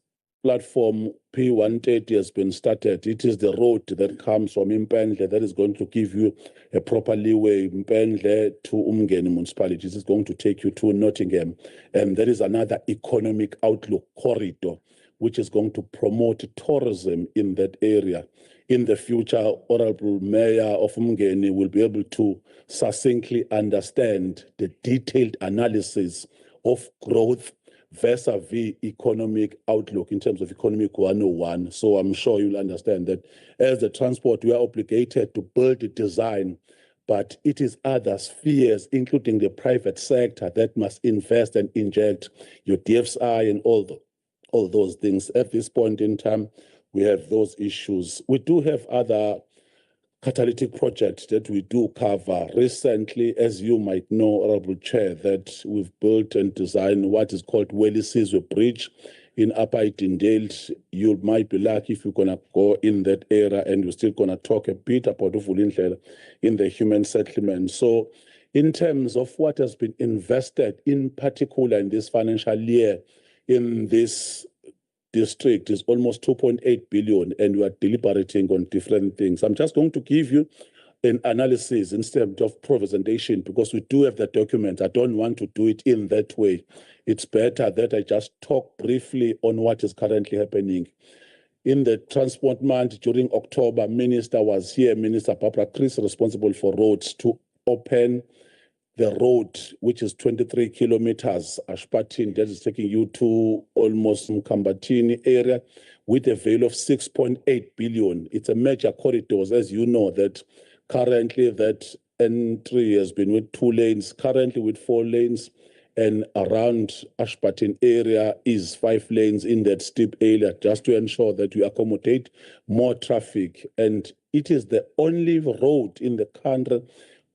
platform, P130 has been started. It is the road that comes from Impendle that is going to give you a proper leeway. Impendle to Umgeni municipalities is going to take you to Nottingham. And there is another economic outlook corridor, which is going to promote tourism in that area. In the future, Honorable Mayor of Umgeni will be able to succinctly understand the detailed analysis of growth vis-a-vis economic outlook in terms of economic 101. So I'm sure you'll understand that as the transport, we are obligated to build a design, but it is other spheres, including the private sector, that must invest and inject your DFSI and all those things. At this point in time, we have those issues. We do have other catalytic projects that we do cover. Recently, as you might know, Honorable Chair, that we've built and designed what is called Welisizwe Bridge in Upper Itindale. You might be lucky if you're going to go in that area, and you're still going to talk a bit about Uvulindlela in the human settlement. So in terms of what has been invested, in particular in this financial year, in this district is almost 2.8 billion, and we are deliberating on different things. I'm just going to give you an analysis instead of presentation because we do have the document. I don't want to do it in that way. It's better that I just talk briefly on what is currently happening. In the transport month during October, Minister was here, Minister Barbara Chris, responsible for roads, to open the road, which is 23 kilometers, Ashpatin, that is taking you to almost Mkambatini area with a value of 6.8 billion. It's a major corridor, as you know, that currently that entry has been with 2 lanes, currently with 4 lanes, and around Ashpatin area is 5 lanes in that steep area, just to ensure that we accommodate more traffic. And it is the only road in the country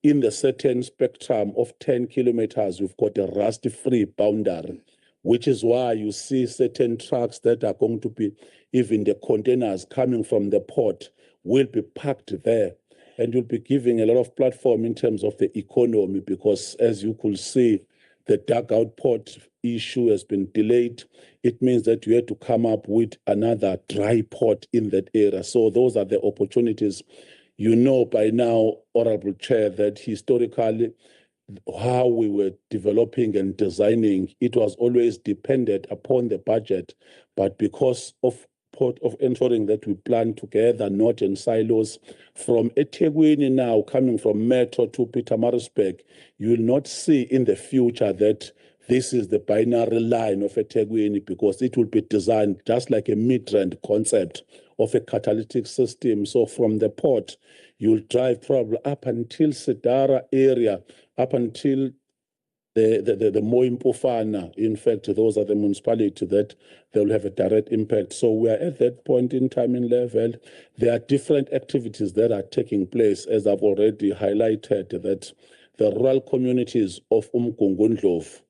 in the certain spectrum of 10 kilometers, we've got a rust-free boundary, which is why you see certain trucks that are going to be, even the containers coming from the port will be parked there. And you'll be giving a lot of platform in terms of the economy, because as you could see, the dugout port issue has been delayed. It means that you had to come up with another dry port in that area. So those are the opportunities. You know by now, Honorable Chair, that historically, how we were developing and designing, it was always dependent upon the budget. But because of ensuring that we plan together, not in silos, from eThekwini now, coming from Metro to Pietermaritzburg, you will not see in the future that this is the binary line of eThekwini, because it will be designed just like a mid-range concept of a catalytic system. So from the port, you'll drive probably up until Sidara area, up until the Moimpofana. In fact, those are the municipalities that they will have a direct impact. So we are at that point in time in level. There are different activities that are taking place, as I've already highlighted, that the rural communities of Umgungundlovu,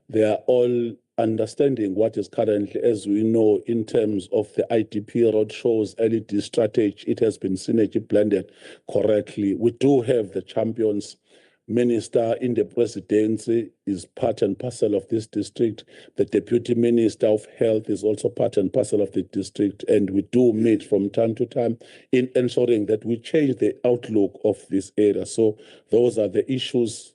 they are all understanding what is currently, as we know, in terms of the IDP roadshows, LED strategy. It has been synergy blended correctly. We do have the champions. Minister in the presidency is part and parcel of this district. The deputy minister of health is also part and parcel of the district. And we do meet from time to time in ensuring that we change the outlook of this area. So those are the issues.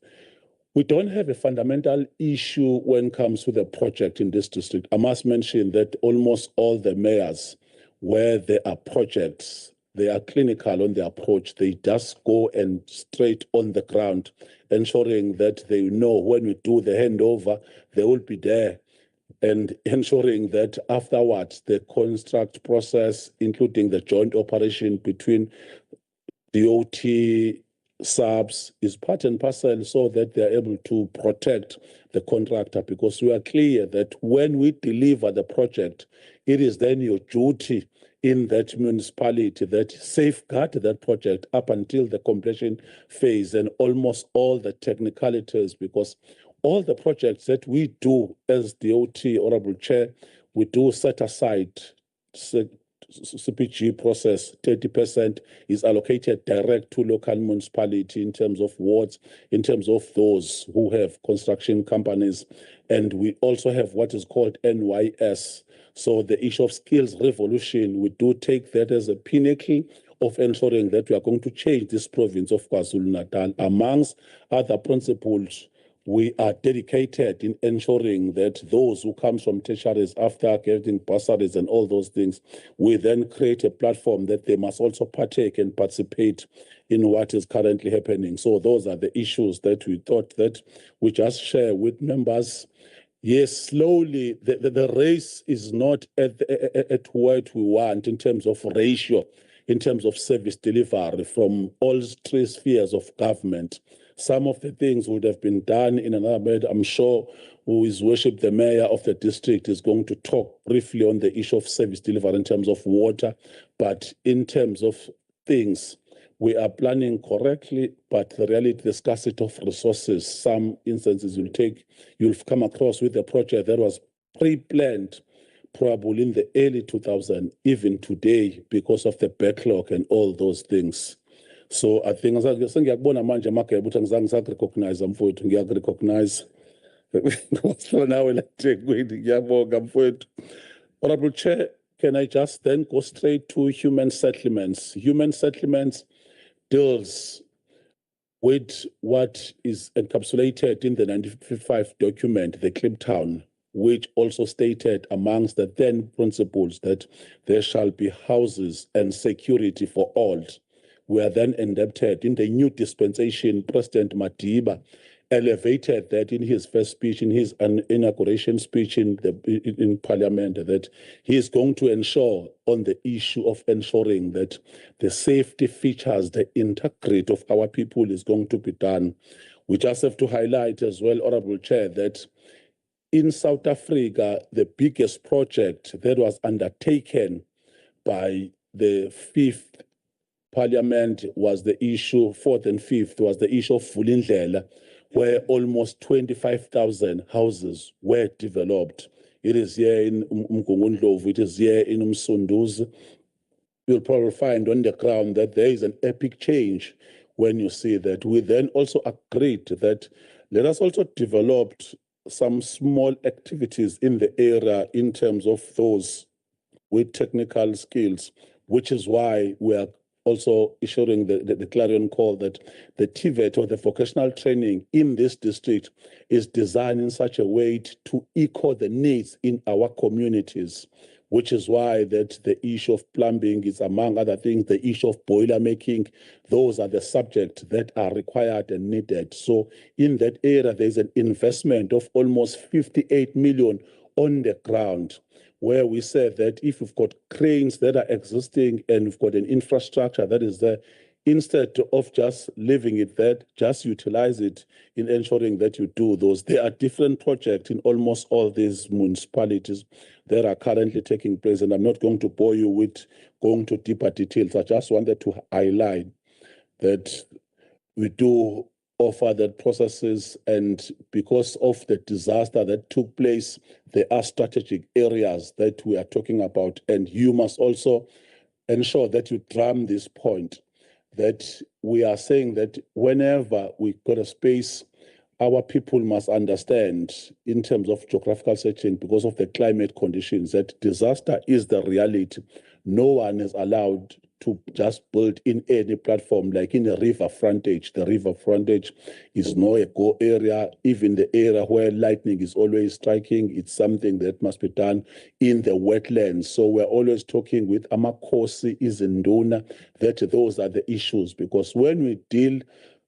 We don't have a fundamental issue when it comes to the project in this district. I must mention that almost all the mayors, where there are projects, they are clinical on their approach. They just go and straight on the ground, ensuring that they know when we do the handover, they will be there, and ensuring that afterwards the construct process, including the joint operation between DOT, subs, is part and parcel, so that they are able to protect the contractor, because we are clear that when we deliver the project, it is then your duty in that municipality that safeguard that project up until the completion phase and almost all the technicalities, because all the projects that we do as DOT, Honorable Chair, we do set aside CPG process. 30% is allocated direct to local municipality in terms of wards, in terms of those who have construction companies. And we also have what is called NYS. So the issue of skills revolution, we do take that as a pinnacle of ensuring that we are going to change this province of KwaZulu-Natal. Amongst other principles, we are dedicated in ensuring that those who come from tertiaries, after getting bursaries and all those things, we then create a platform that they must also partake and participate in what is currently happening. So those are the issues that we thought that we just share with members. Yes, slowly, the race is not at what we want in terms of ratio, in terms of service delivery from all three spheres of government. Some of the things would have been done in another bed. I'm sure who is worship the mayor of the district is going to talk briefly on the issue of service delivery in terms of water. But in terms of things, we are planning correctly, but the reality, the scarcity of resources, some instances you'll come across with a project that was pre-planned probably in the early 2000s, even today, because of the backlog and all those things. So I think sengiyakubona manje Makeba ukuthi angizange sakurecognize mfowethu, ngiyakurecognize nawe la eThekwini, ngiyabonga mfowethu. Honorable Chair, can I just then go straight to human settlements? Human settlements deals with what is encapsulated in the 1955 document, the Kliptown, which also stated amongst the then principles that there shall be houses and security for all. We are then indebted in the new dispensation. President Madiba elevated that in his first speech, in his inauguration speech in Parliament, that he is going to ensure on the issue of ensuring that the safety features, the integrity of our people is going to be done. We just have to highlight as well, Honorable Chair, that in South Africa, the biggest project that was undertaken by the 5th Parliament was the issue, 4th and 5th, was the issue of Vulindlela, where almost 25,000 houses were developed. It is here in Umgungundlovu, it is here in Umsunduzi. You'll probably find on the ground that there is an epic change when you see that. We then also agreed that let us also develop some small activities in the area in terms of those with technical skills, which is why we are also issuing the clarion call that the TVET or the vocational training in this district is designed in such a way to echo the needs in our communities, which is why that the issue of plumbing is, among other things, the issue of boiler making. Those are the subjects that are required and needed. So in that area, there's an investment of almost 58 million on the ground, where we said that if you've got cranes that are existing and you've got an infrastructure that is there, instead of just leaving it there, just utilize it in ensuring that you do those. There are different projects in almost all these municipalities that are currently taking place, and I'm not going to bore you with going to deeper details. I just wanted to highlight that we do offer that processes, and because of the disaster that took place, there are strategic areas that we are talking about, and you must also ensure that you drum this point, that we are saying that whenever we got a space, our people must understand in terms of geographical setting, because of the climate conditions, that disaster is the reality. No one is allowed to just build in any platform, like in a river frontage. The river frontage is no a go area, even the area where lightning is always striking. It's something that must be done in the wetlands. So we're always talking with Amakosi, Izinduna, that those are the issues, because when we deal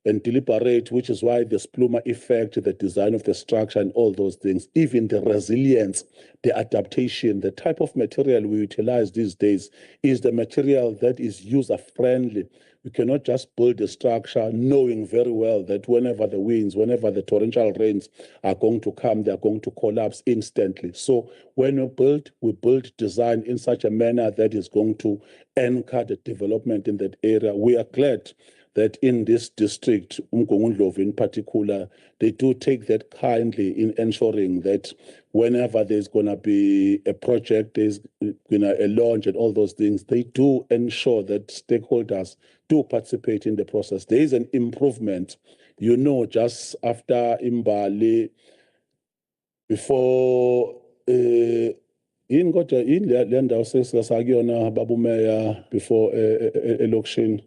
and deliberate, which is why the spluma effect, the design of the structure and all those things, even the resilience, the adaptation, the type of material we utilize these days is the material that is user-friendly. We cannot just build a structure knowing very well that whenever the winds, whenever the torrential rains are going to come, they're going to collapse instantly. So when we build design in such a manner that is going to anchor the development in that area. We are glad that in this district, Umgungundlovu in particular, they do take that kindly in ensuring that whenever there's going to be a project, there's a launch and all those things, they do ensure that stakeholders do participate in the process. There is an improvement. You know, just after Imbali, before in Lenda Sasagona Babumeya before election.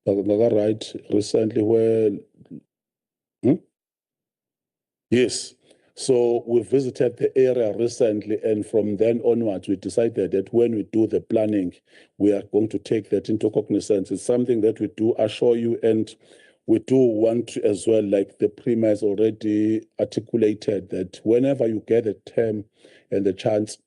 Right recently where yes, so we visited the area recently, and from then onwards we decided that when we do the planning, we are going to take that into cognizance. It's something that we do assure you, and we do want to as well, like the Premier has already articulated, that whenever you get a term and the chance,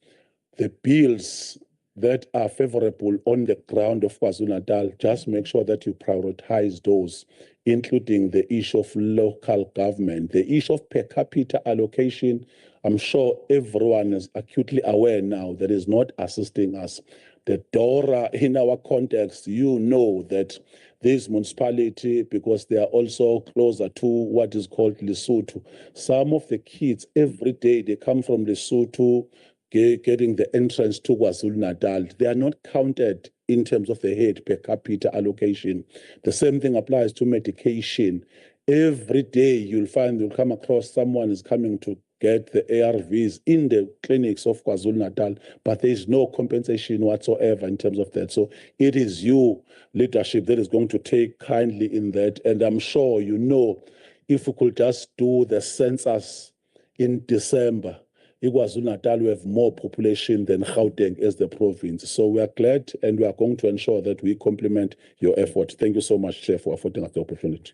the bills that are favorable on the ground of KwaZulu-Natal, just make sure that you prioritize those, including the issue of local government, the issue of per capita allocation. I'm sure everyone is acutely aware now that is not assisting us. The DORA in our context, you know that this municipality, because they are also closer to what is called Lesotho, some of the kids every day, they come from Lesotho, getting the entrance to KwaZulu-Natal. They are not counted in terms of the head per capita allocation. The same thing applies to medication. Every day you'll come across someone is coming to get the ARVs in the clinics of KwaZulu-Natal, but there is no compensation whatsoever in terms of that. So it is you, leadership, that is going to take kindly in that. And I'm sure you know, if we could just do the census in December, KwaZulu-Natal will have more population than Gauteng as the province. So we are glad, and we are going to ensure that we complement your effort. Thank you so much, Chair, for affording us the opportunity.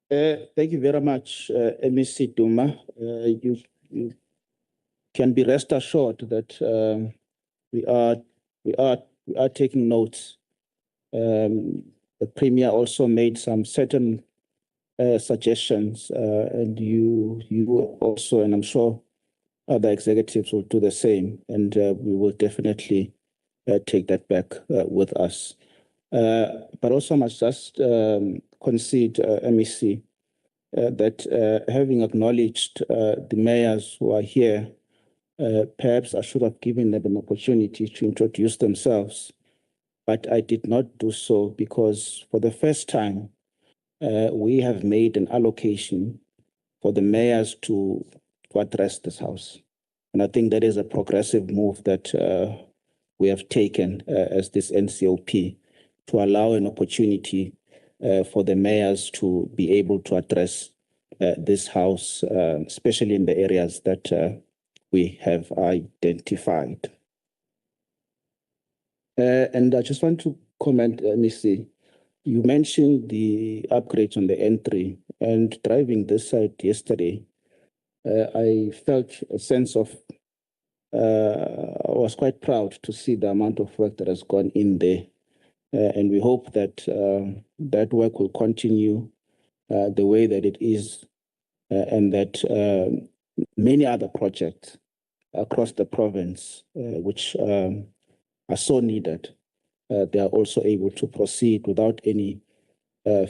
Thank you very much, MEC Duma. You can be rest assured that we are taking notes. The Premier also made some certain suggestions, and you also, and I'm sure other executives will do the same, and we will definitely take that back with us. But also I must just concede, MEC, that having acknowledged the mayors who are here, perhaps I should have given them an opportunity to introduce themselves, but I did not do so because for the first time, we have made an allocation for the mayors to address this House. And I think that is a progressive move that we have taken as this NCOP to allow an opportunity for the mayors to be able to address this House, especially in the areas that we have identified. And I just want to comment, Nisi, you mentioned the upgrades on the N3, and driving this side yesterday, I felt a sense of, I was quite proud to see the amount of work that has gone in there. And we hope that that work will continue the way that it is, and that many other projects across the province, which are so needed, they are also able to proceed without any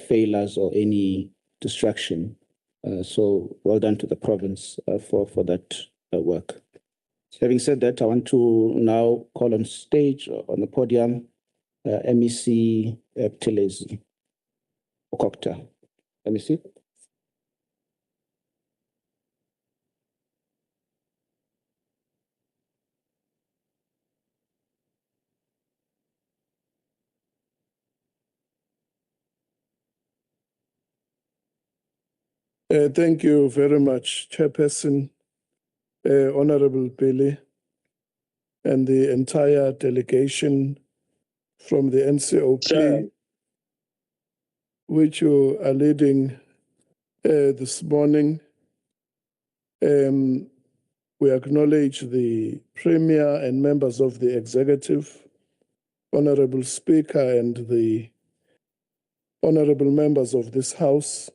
failures or any distraction. So well done to the province for that work. Having said that, I want to now call on stage on the podium MEC Buthelezi Okokta. MEC. Thank you very much, Chairperson, Honorable Billy, and the entire delegation from the NCOP, Chair. which you are leading this morning. We acknowledge the Premier and members of the Executive, Honorable Speaker, and the honorable members of this House.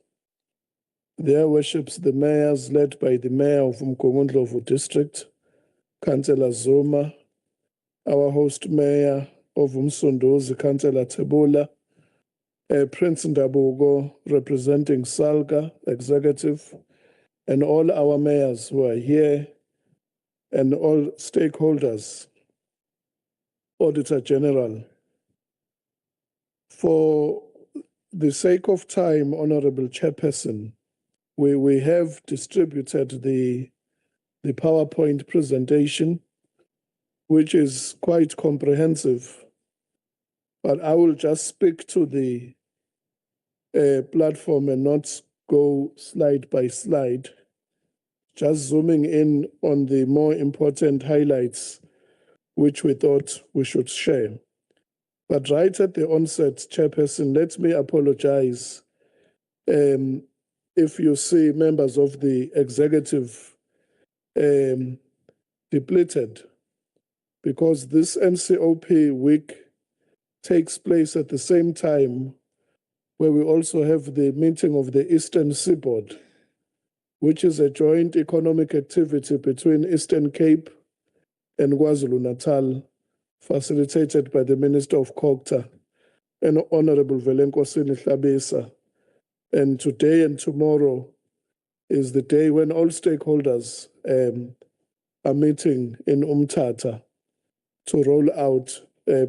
Their worships, the mayors led by the Mayor of Mkongondlovu District, Councillor Zuma, our host Mayor of Umsunduzi, Councillor Tebula, Prince Ndabugo representing Salga Executive, and all our mayors who are here, and all stakeholders, Auditor-General. For the sake of time, Honorable Chairperson, we have distributed the PowerPoint presentation, which is quite comprehensive, but I will just speak to the platform and not go slide by slide, just zooming in on the more important highlights which we thought we should share. But right at the onset, Chairperson, let me apologize if you see members of the executive depleted, because this NCOP week takes place at the same time where we also have the meeting of the Eastern Seaboard, which is a joint economic activity between Eastern Cape and KwaZulu-Natal, facilitated by the Minister of Culture and Honorable Velenkosini Hlabisa. And today and tomorrow is the day when all stakeholders are meeting in Umtata to roll out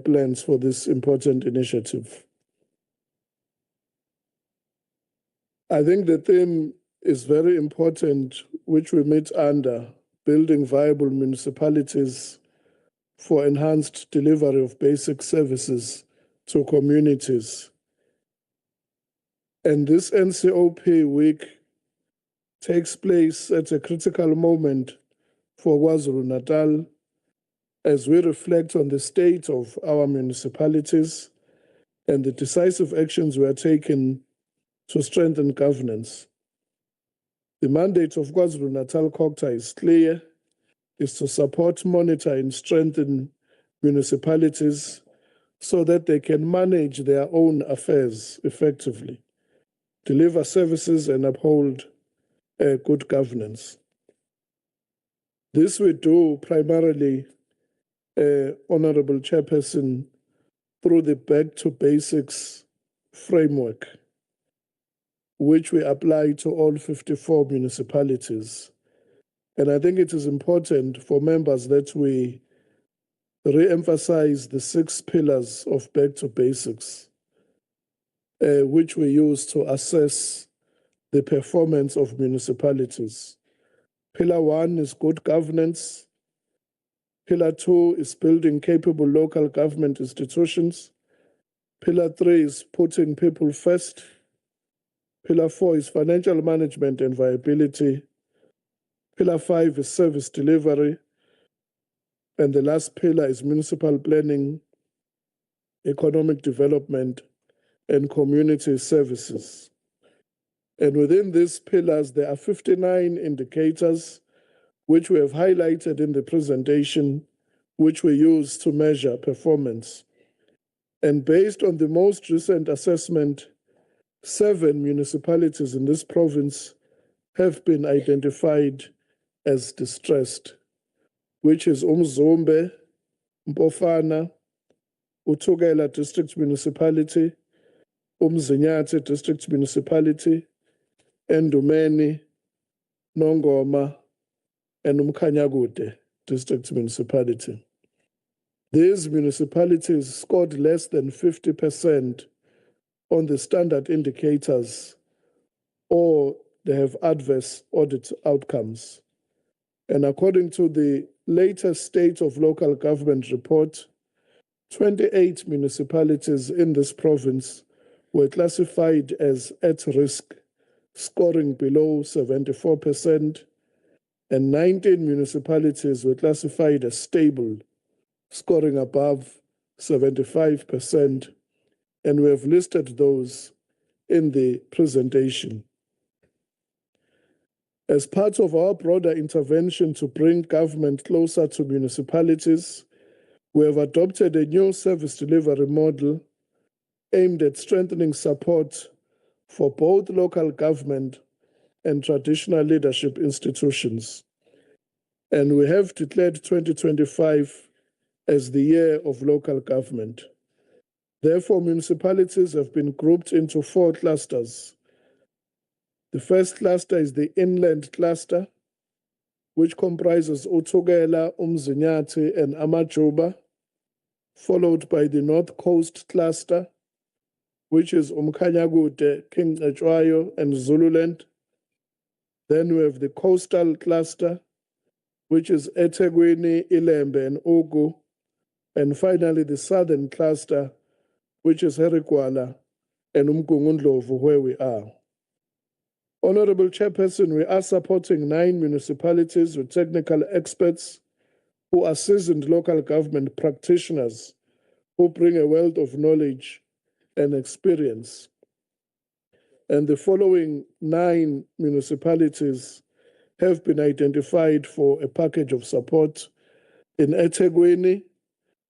plans for this important initiative. I think the theme is very important, which we meet under building viable municipalities for enhanced delivery of basic services to communities. And this NCOP week takes place at a critical moment for KwaZulu-Natal as we reflect on the state of our municipalities and the decisive actions we are taking to strengthen governance. The mandate of KwaZulu-Natal COGTA is clear, is to support, monitor, and strengthen municipalities so that they can manage their own affairs effectively, deliver services, and uphold good governance. This we do primarily, Honorable Chairperson, through the Back to Basics framework, which we apply to all 54 municipalities. And I think it is important for members that we re-emphasize the 6 pillars of Back to Basics, which we use to assess the performance of municipalities. Pillar 1 is good governance. Pillar 2 is building capable local government institutions. Pillar 3 is putting people first. Pillar 4 is financial management and viability. Pillar 5 is service delivery. And the last pillar is municipal planning, economic development, and community services. And within these pillars, there are 59 indicators which we have highlighted in the presentation, which we use to measure performance. And based on the most recent assessment, 7 municipalities in this province have been identified as distressed, which is Umzombe, Mpofana, Uthugela District Municipality, Umzinyati District Municipality, Endumeni, Nongoma, and Umkhanyakude District Municipality. These municipalities scored less than 50% on the standard indicators, or they have adverse audit outcomes. And according to the latest State of Local Government report, 28 municipalities in this province were classified as at risk, scoring below 74%, and 19 municipalities were classified as stable, scoring above 75%, and we have listed those in the presentation. As part of our broader intervention to bring government closer to municipalities, we have adopted a new service delivery model aimed at strengthening support for both local government and traditional leadership institutions. And we have declared 2025 as the year of local government. Therefore, municipalities have been grouped into 4 clusters. The first cluster is the inland cluster, which comprises Uthugela, Umzinyati, and Amajuba, followed by the North Coast cluster, which is Umkhanyakude, King Echwayo, and Zululand. Then we have the coastal cluster, which is eThekwini, Ilembe, and Ugu. And finally, the southern cluster, which is Herigwala and Umgungundlovu, where we are. Honorable Chairperson, we are supporting 9 municipalities with technical experts who are seasoned local government practitioners who bring a wealth of knowledge and experience. And the following 9 municipalities have been identified for a package of support. In eThekwini,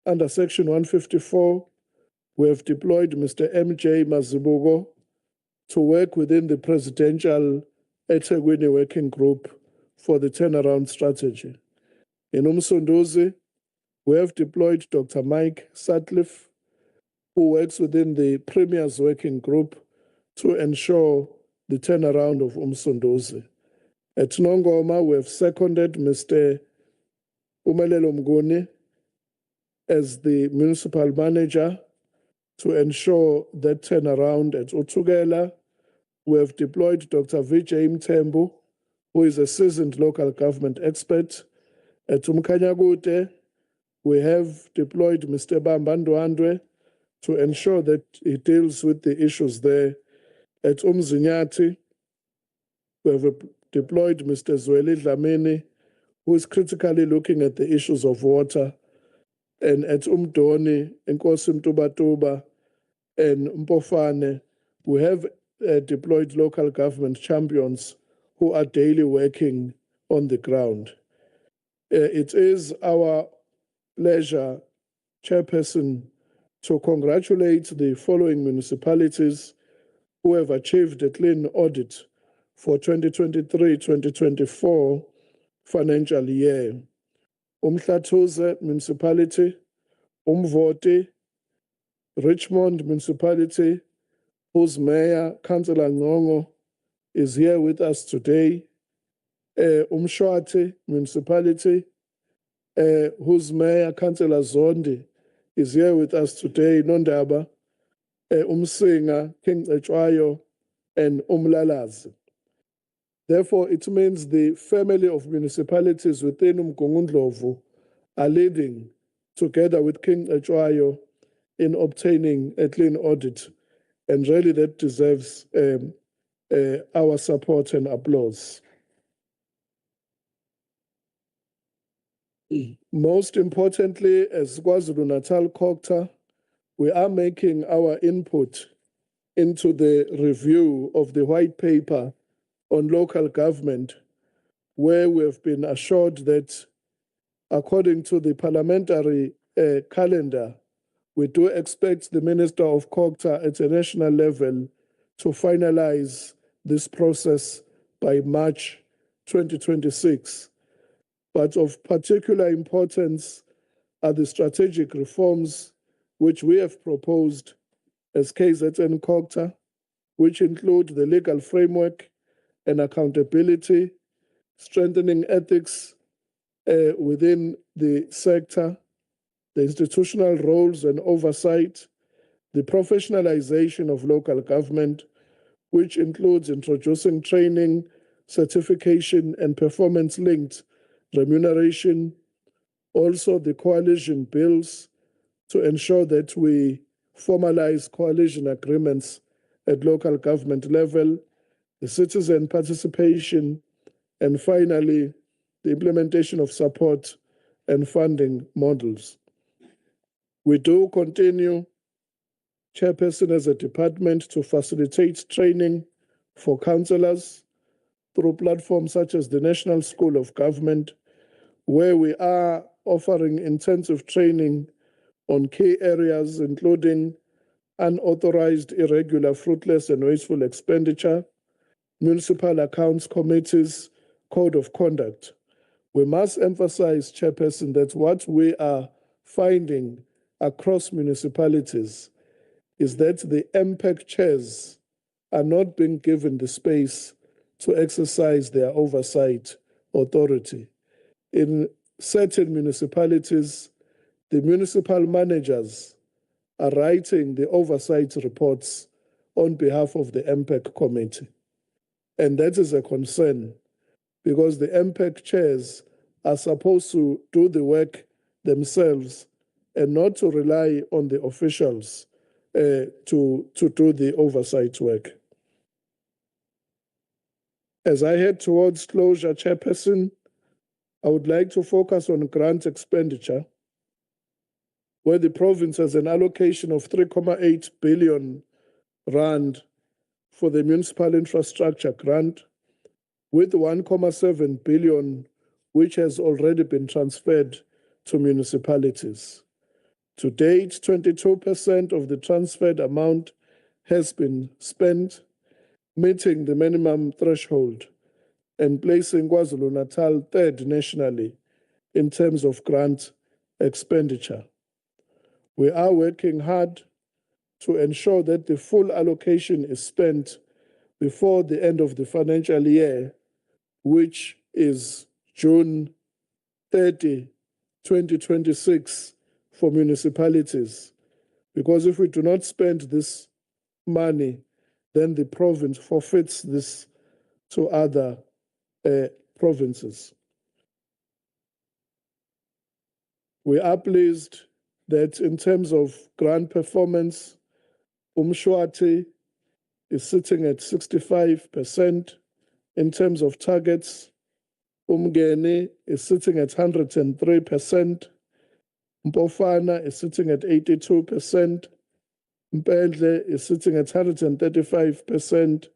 under Section 154, we have deployed Mr. MJ Mazibuko to work within the Presidential eThekwini Working Group for the turnaround strategy. In Umsunduzi, we have deployed Dr. Mike Sutcliffe, who works within the Premier's Working Group to ensure the turnaround of Umsunduzi. At Nongoma, we have seconded Mr. Umelelo Mnguni as the municipal manager to ensure that turnaround. At Uthugela, we have deployed Dr. Vijay Mthembu, who is a seasoned local government expert. At Umkhanyakude, we have deployed Mr. Bambandwandwe to ensure that he deals with the issues there. At Umzinyati, we have deployed Mr. Zweli Dlamini, who is critically looking at the issues of water. And at Umdoni, Nkosi Mtubatuba, and Mpofane, we have deployed local government champions who are daily working on the ground. It is our pleasure, Chairperson, to congratulate the following municipalities who have achieved a clean audit for 2023-2024 financial year. Umhlathuze Municipality, Umvoti, Richmond Municipality, whose mayor, Councillor Ngongo, is here with us today. Umshwati Municipality, whose mayor, Councillor Zondi, is here with us today. Nondaba, Umsinga, King Echwayo, and Umlalazi. Therefore, it means the family of municipalities within Umgungundlovu are leading together with King Echwayo in obtaining a clean audit. And really that deserves our support and applause. Most importantly, as KwaZulu-Natal COGTA, we are making our input into the review of the white paper on local government, where we have been assured that according to the parliamentary calendar, we do expect the Minister of COGTA at a national level to finalize this process by March 2026. But of particular importance are the strategic reforms which we have proposed as KZN COGTA, which include the legal framework and accountability, strengthening ethics within the sector, the institutional roles and oversight, the professionalization of local government, which includes introducing training, certification, and performance-linked remuneration, also the coalition bills to ensure that we formalize coalition agreements at local government level, the citizen participation, and finally, the implementation of support and funding models. We do continue, Chairperson, as a department to facilitate training for councillors through platforms such as the National School of Government, where we are offering intensive training on key areas, including unauthorized, irregular, fruitless, and wasteful expenditure, municipal accounts committees, code of conduct. We must emphasize, Chairperson, that what we are finding across municipalities is that the MPEC chairs are not being given the space to exercise their oversight authority. In certain municipalities, the municipal managers are writing the oversight reports on behalf of the MPEC committee. And that is a concern because the MPEC chairs are supposed to do the work themselves and not to rely on the officials to do the oversight work. As I head towards closure, Chairperson, I would like to focus on grant expenditure, where the province has an allocation of 3.8 billion rand for the municipal infrastructure grant, with 1.7 billion which has already been transferred to municipalities. To date, 22% of the transferred amount has been spent, meeting the minimum threshold and placing KwaZulu-Natal third nationally in terms of grant expenditure. We are working hard to ensure that the full allocation is spent before the end of the financial year, which is June 30, 2026 for municipalities. Because if we do not spend this money, then the province forfeits this to other provinces. We are pleased that in terms of grant performance, Umshwati is sitting at 65%. In terms of targets, Umgeni is sitting at 103%. Mpofana is sitting at 82%. Mpendle is sitting at 135%.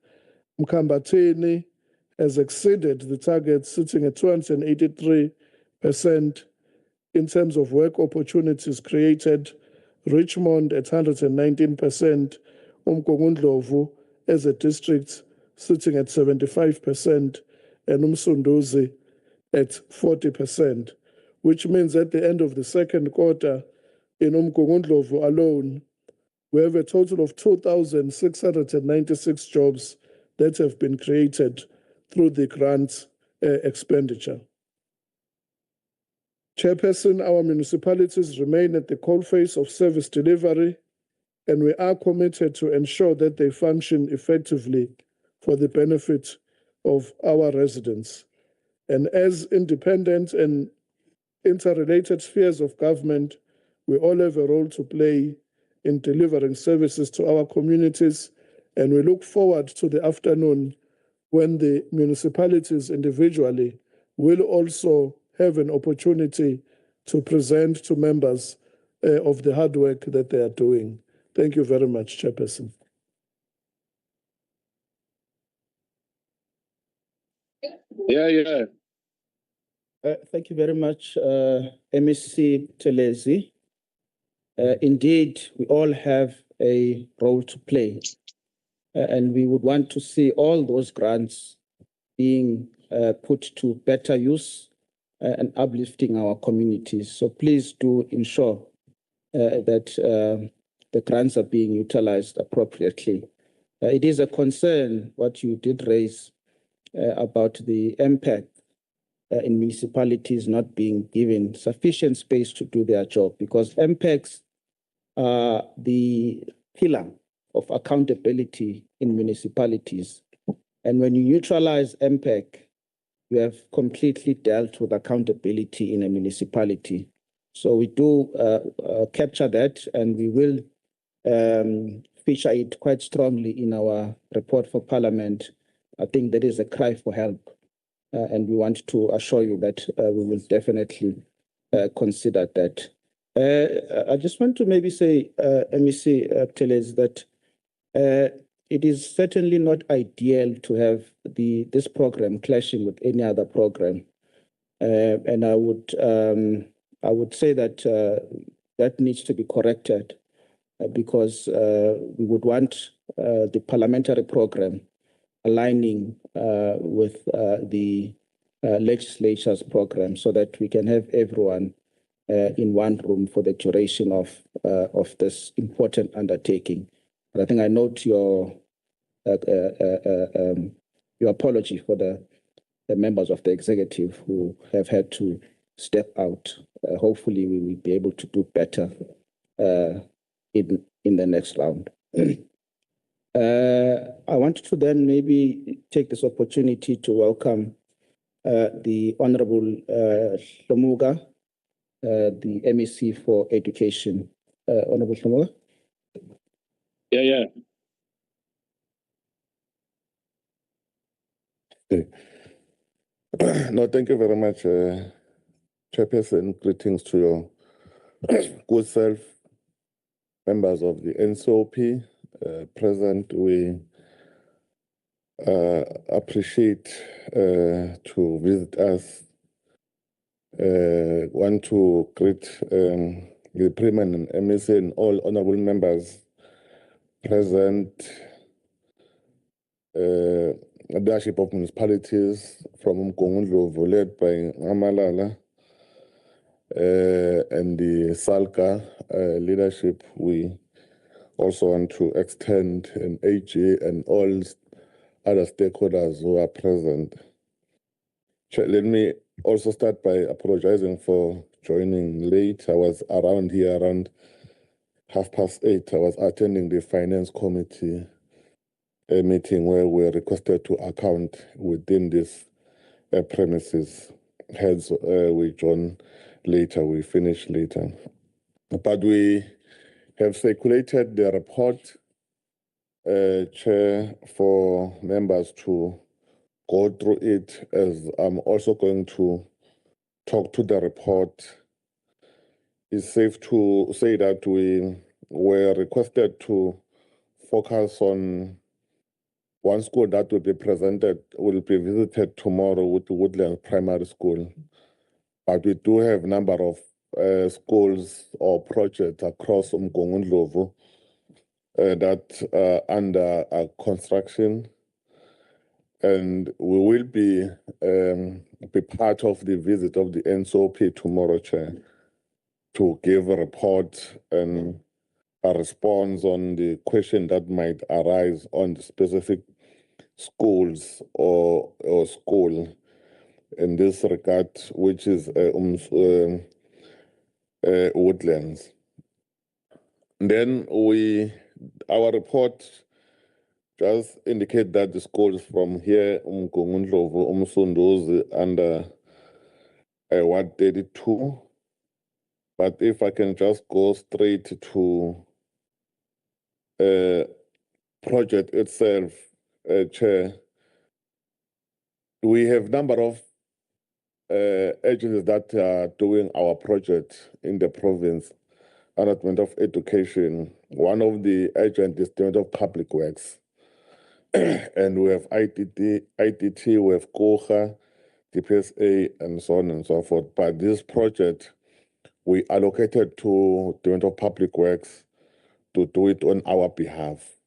Mkambatini has exceeded the target, sitting at 283%. In terms of work opportunities created, Richmond at 119%, Umgungundlovu as a district sitting at 75%, and Umsunduzi at 40%, which means at the end of the second quarter, in Umgungundlovu alone, we have a total of 2,696 jobs that have been created through the grant expenditure. Chairperson, our municipalities remain at the coalface of service delivery, and we are committed to ensure that they function effectively for the benefit of our residents. And as independent and interrelated spheres of government, we all have a role to play in delivering services to our communities, and we look forward to the afternoon when the municipalities individually will also have an opportunity to present to members of the hard work that they are doing. Thank you very much, Chairperson. Yeah. Thank you very much, MEC Telezi. Indeed, we all have a role to play, and we would want to see all those grants being put to better use and uplifting our communities. So please do ensure that the grants are being utilized appropriately. It is a concern what you did raise about the impact in municipalities not being given sufficient space to do their job, because MPECs are the pillar of accountability in municipalities. And when you neutralize MPEC, you have completely dealt with accountability in a municipality. So we do capture that, and we will feature it quite strongly in our report for Parliament. I think there is a cry for help, and we want to assure you that we will definitely consider that. I just want to maybe say, MEC Telezi, that it is certainly not ideal to have this program clashing with any other program, and I would say that that needs to be corrected, because we would want the parliamentary program aligning with the legislature's program, so that we can have everyone in one room for the duration of this important undertaking. But I think I note your apology for the members of the executive who have had to step out. Hopefully, we will be able to do better in the next round. I wanted to then maybe take this opportunity to welcome the Honorable Hlomuga, the MEC for Education. Honorable Hlomuga. Yeah. Okay. No, thank you very much, Chairperson. Greetings to your good self, members of the NCOP present. We appreciate to visit us. Want to greet the Premier and MEC and all honorable members present, leadership of municipalities from Umgungundlovu, led by Amalala, and the SALCA leadership. We also want to extend an AG and all other stakeholders who are present. Let me also start by apologizing for joining late. I was around here around 8:30. I was attending the Finance Committee meeting where we were requested to account within this premises. Hence, we joined later, we finished later. But we have circulated the report, Chair, for members to go through it, as I'm also going to talk to the report. It's safe to say that we were requested to focus on one school that will be visited tomorrow with Woodlands Primary School. But we do have a number of schools or projects across Umgungundlovu that are under construction. And we will be part of the visit of the NCOP tomorrow, Chair, to give a report and a response on the question that might arise on the specific schools or school in this regard, which is Woodlands. Then our report just indicate that the schools from here, Umgungundlovu, Umsunduzi, under Ward 32. But if I can just go straight to project itself, Chair, we have number of agencies that are doing our project in the province, Department of Education. One of the agents is Department of Public Works. And we have ITT, we have KOHA, DPSA, and so on and so forth. But this project, we allocated to Department of Public Works to do it on our behalf,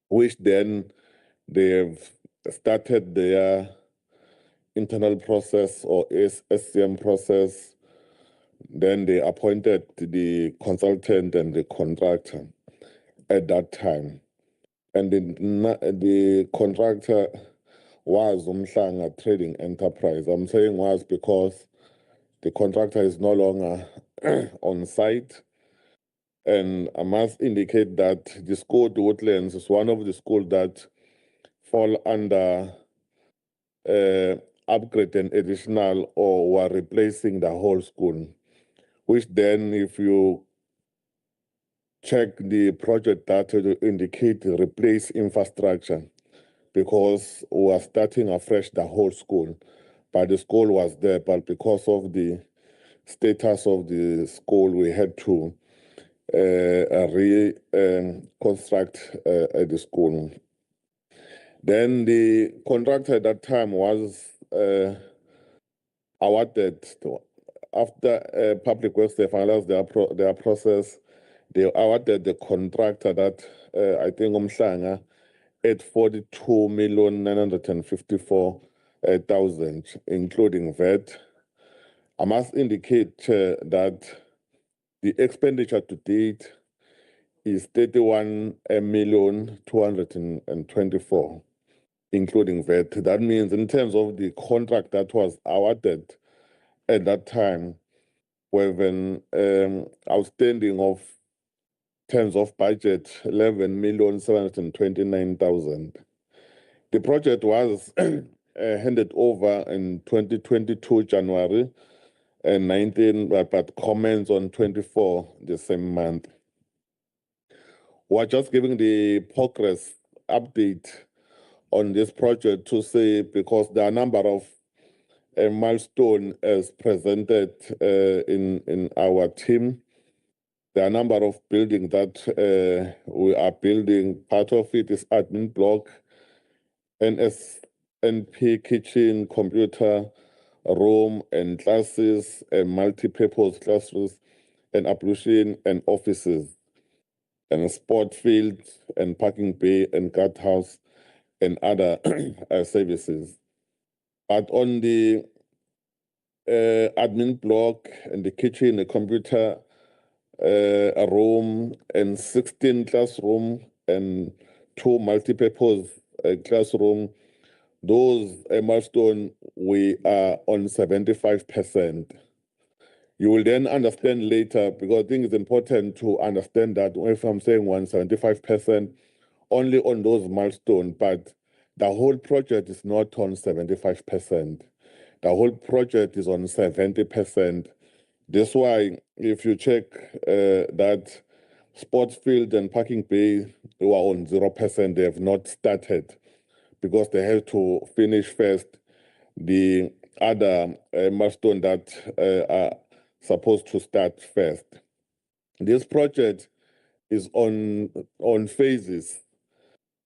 which then they have started their internal process or SCM process. Then they appointed the consultant and the contractor at that time. And the contractor was Umhlanga Trading Enterprise. I'm saying was because the contractor is no longer on site. And I must indicate that the school, the Woodlands, is one of the schools that fall under upgrade and additional or were replacing the whole school, which then if you check the project data to indicate replace infrastructure, because we are starting afresh the whole school. But the school was there, but because of the status of the school, we had to reconstruct the school. Then the contractor at that time was awarded after Public Works, they finalized their process. They awarded the contractor that I think Umhlanga at 42,954,000, including VAT. I must indicate that the expenditure to date is 31,224,000, including VAT. That means in terms of the contract that was awarded at that time, we have an outstanding of terms of budget 11,729,000. The project was handed over in 2022 January and 19, but comments on 24 the same month. We're just giving the progress update on this project to say, because there are a number of milestones as presented in our team. There are a number of buildings that we are building. Part of it is admin block, NP kitchen, computer room and classes, and multi-purpose classrooms, and ablution and offices, and sport field, and parking bay, and guardhouse, and other services. But on the admin block and the kitchen, the computer room, and 16 classroom and 2 multi-purpose classroom, those milestone we are on 75%. You will then understand later, because I think it's important to understand that if I'm saying 175%, only on those milestones, but the whole project is not on 75%. The whole project is on 70%. That's why if you check that sports field and parking bay, they were on 0%, they have not started because they have to finish first the other milestone that are supposed to start first. This project is on phases.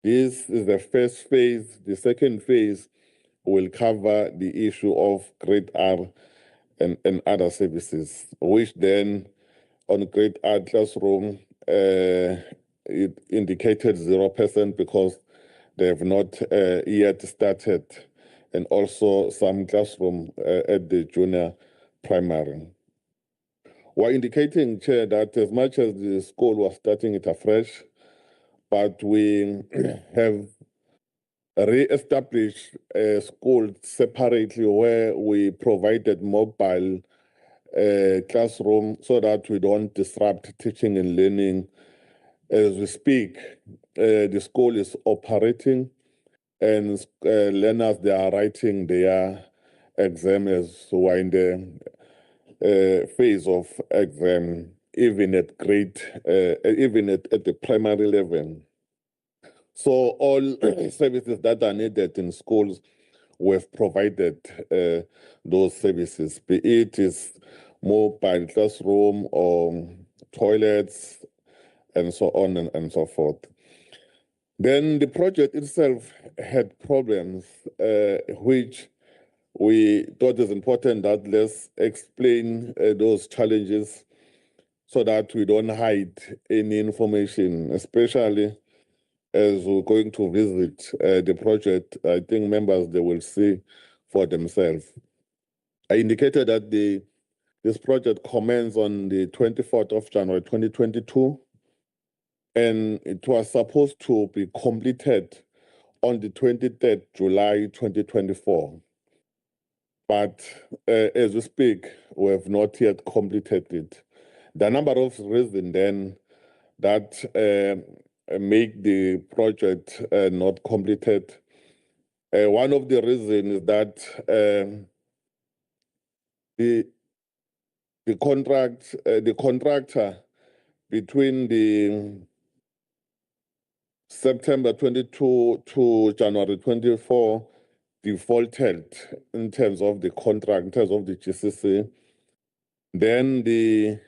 This is the first phase. The second phase will cover the issue of grade R and other services, which then on grade R classroom, it indicated 0% because they have not yet started and also some classroom at the junior primary. We're indicating, Chair, that as much as the school was starting it afresh, but we have re-established a school separately where we provided mobile classroom so that we don't disrupt teaching and learning. As we speak, the school is operating and learners, they are writing their exam as we're in the phase of exam, even at grade, even at the primary level. So all services that are needed in schools, we've provided those services, be it is mobile classroom or toilets and so on and so forth. Then the project itself had problems, which we thought is important that let's explain those challenges so that we don't hide any information, especially as we're going to visit the project. I think members, they will see for themselves. I indicated that this project commenced on the 24th of January 2022, and it was supposed to be completed on the 23rd July 2024. But as we speak, we have not yet completed it. There are a number of reasons then that make the project not completed. One of the reasons is that the contractor between the September 22 to January 24 defaulted in terms of the contract, in terms of the GCC. Then the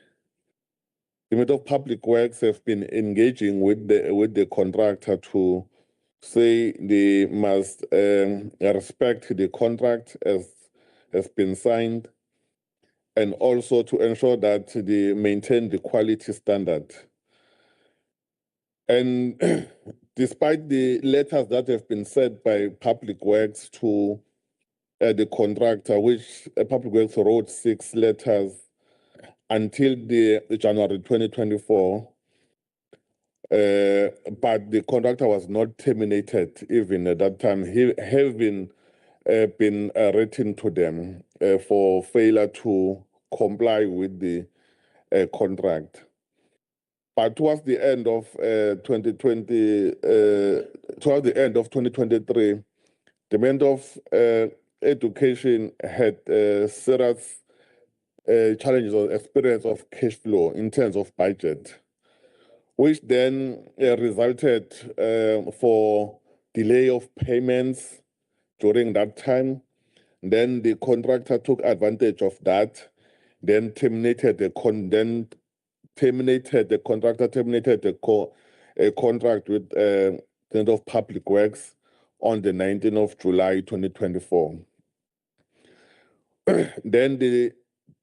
Ministry of Public Works have been engaging with the contractor to say they must respect the contract as has been signed, and also to ensure that they maintain the quality standard. And despite the letters that have been sent by Public Works to the contractor, which Public Works wrote 6 letters until the January 2024, but the contractor was not terminated even at that time. He have been written to them for failure to comply with the contract. But towards the end of 2023, the Ministry of Education had serious challenges or experience of cash flow in terms of budget, which then resulted for delay of payments during that time. Then the contractor took advantage of that, then terminated the contract with the Ministry of Public Works on the 19th of July 2024. Then the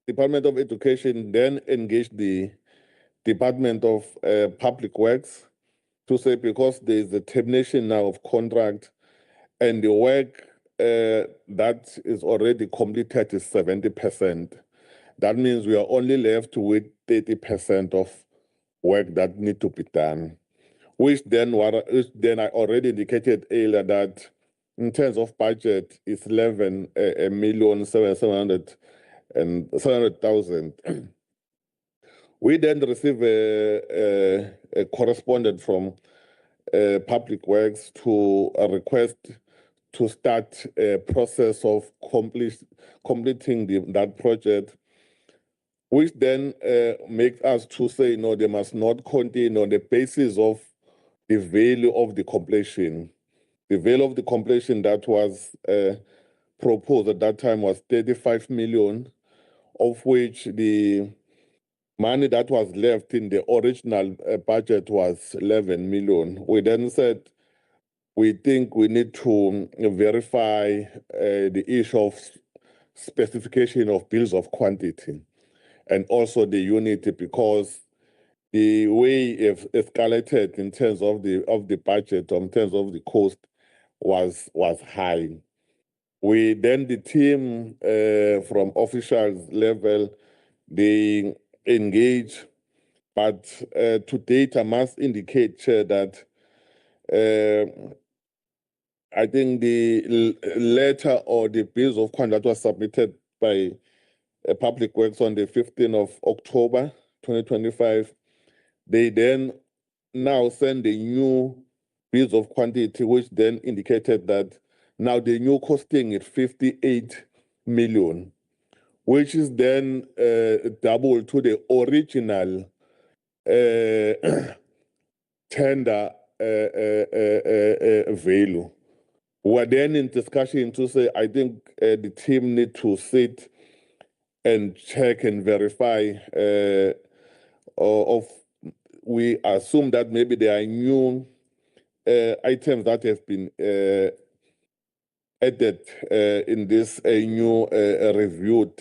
Department of Education then engaged the Department of Public Works to say, because there is a termination now of contract and the work that is already completed is 70%. That means we are only left with 30% of work that need to be done, which then I already indicated earlier that in terms of budget is 11,700,000. We then receive a correspondence from Public Works to request to start a process of completing that project, which then makes us to say, no, they must not continue on the basis of the value of the completion. The value of the completion that was proposed at that time was 35 million, of which the money that was left in the original budget was 11 million. We then said, we think we need to verify the issue of specification of bills of quantity and also the unity, because the way it escalated in terms of the budget, in terms of the cost, was high. the team from officials level, they engage, but to date, I must indicate, Chair, that I think the letter or the bills of conduct was submitted by Public Works on the 15th of October, 2025. They then now send the new bills of quantity, which then indicated that now the new costing is 58 million, which is then double to the original tender value. We're then in discussion to say, I think the team need to sit and check and verify we assume that maybe there are new items that have been added in this new reviewed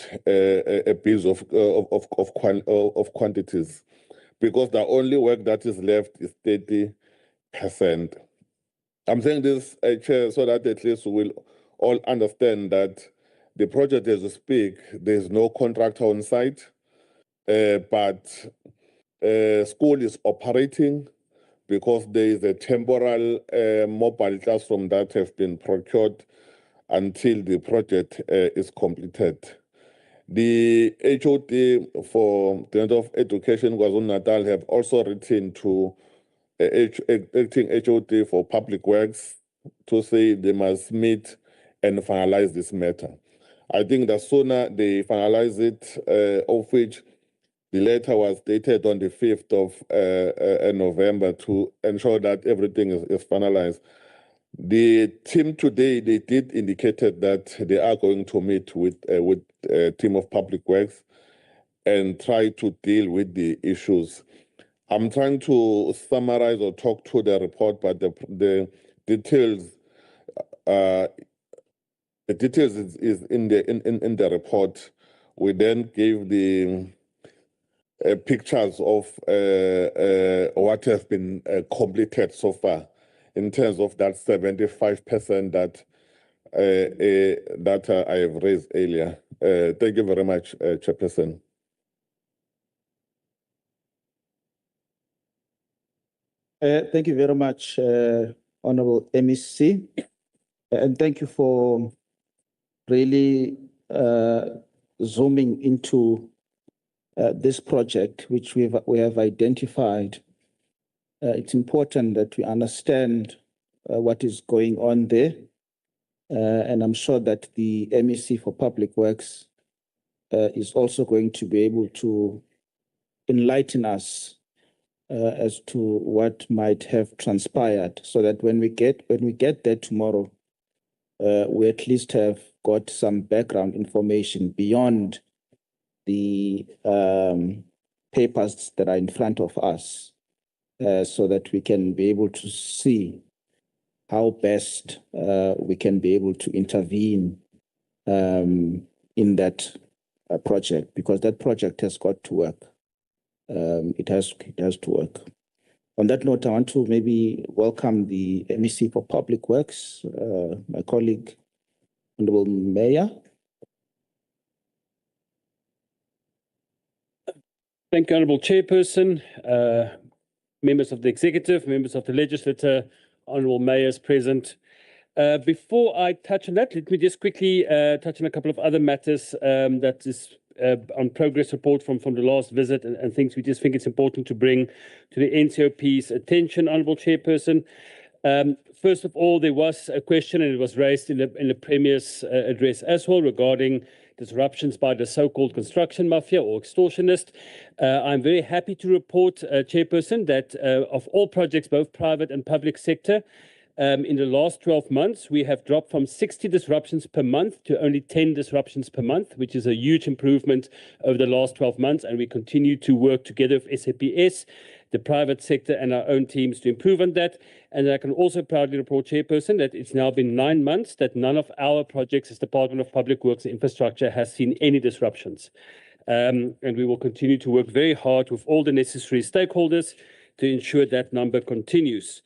bills of quantities, because the only work that is left is 30%. I'm saying this, Chair, so that at least we will all understand that the project as we speak, there's no contractor on site, but school is operating because there is a temporal mobile classroom that have been procured until the project is completed. The HOD for the Department of Education KwaZulu-Natal have also written to acting HOD for Public Works to say they must meet and finalize this matter. I think the sooner they finalize it, of which the letter was dated on the 5th of November to ensure that everything is finalized. The team today, they did indicated that they are going to meet with a team of Public Works and try to deal with the issues. I'm trying to summarize or talk to the report, but the details is in the report. We then gave the pictures of what has been completed so far in terms of that 75% that I have raised earlier. Thank you very much, Chairperson. Thank you very much, Honorable MEC, and thank you for really zooming into this project, which we have identified. It's important that we understand what is going on there, and I'm sure that the MEC for Public Works is also going to be able to enlighten us as to what might have transpired, so that when we get there tomorrow, we at least have got some background information beyond the papers that are in front of us, so that we can be able to see how best we can be able to intervene in that project, because that project has got to work. It has to work. On that note, I want to maybe welcome the MEC for Public Works, my colleague, Honorable Mayor. Thank you, Honourable Chairperson, members of the Executive, members of the Legislature, Honourable Mayors present. Before I touch on that, let me just quickly touch on a couple of other matters that is on progress report from the last visit and things we just think it's important to bring to the NCOP's attention, Honourable Chairperson. First of all, there was a question, and it was raised in the Premier's address as well, regarding disruptions by the so-called construction mafia or extortionist. I'm very happy to report, Chairperson, that of all projects, both private and public sector, in the last 12 months, we have dropped from 60 disruptions per month to only 10 disruptions per month, which is a huge improvement over the last 12 months. And we continue to work together with SAPS, the private sector, and our own teams to improve on that. And I can also proudly report, Chairperson, that it's now been 9 months that none of our projects as Department of Public Works and Infrastructure has seen any disruptions. And we will continue to work very hard with all the necessary stakeholders to ensure that number continues.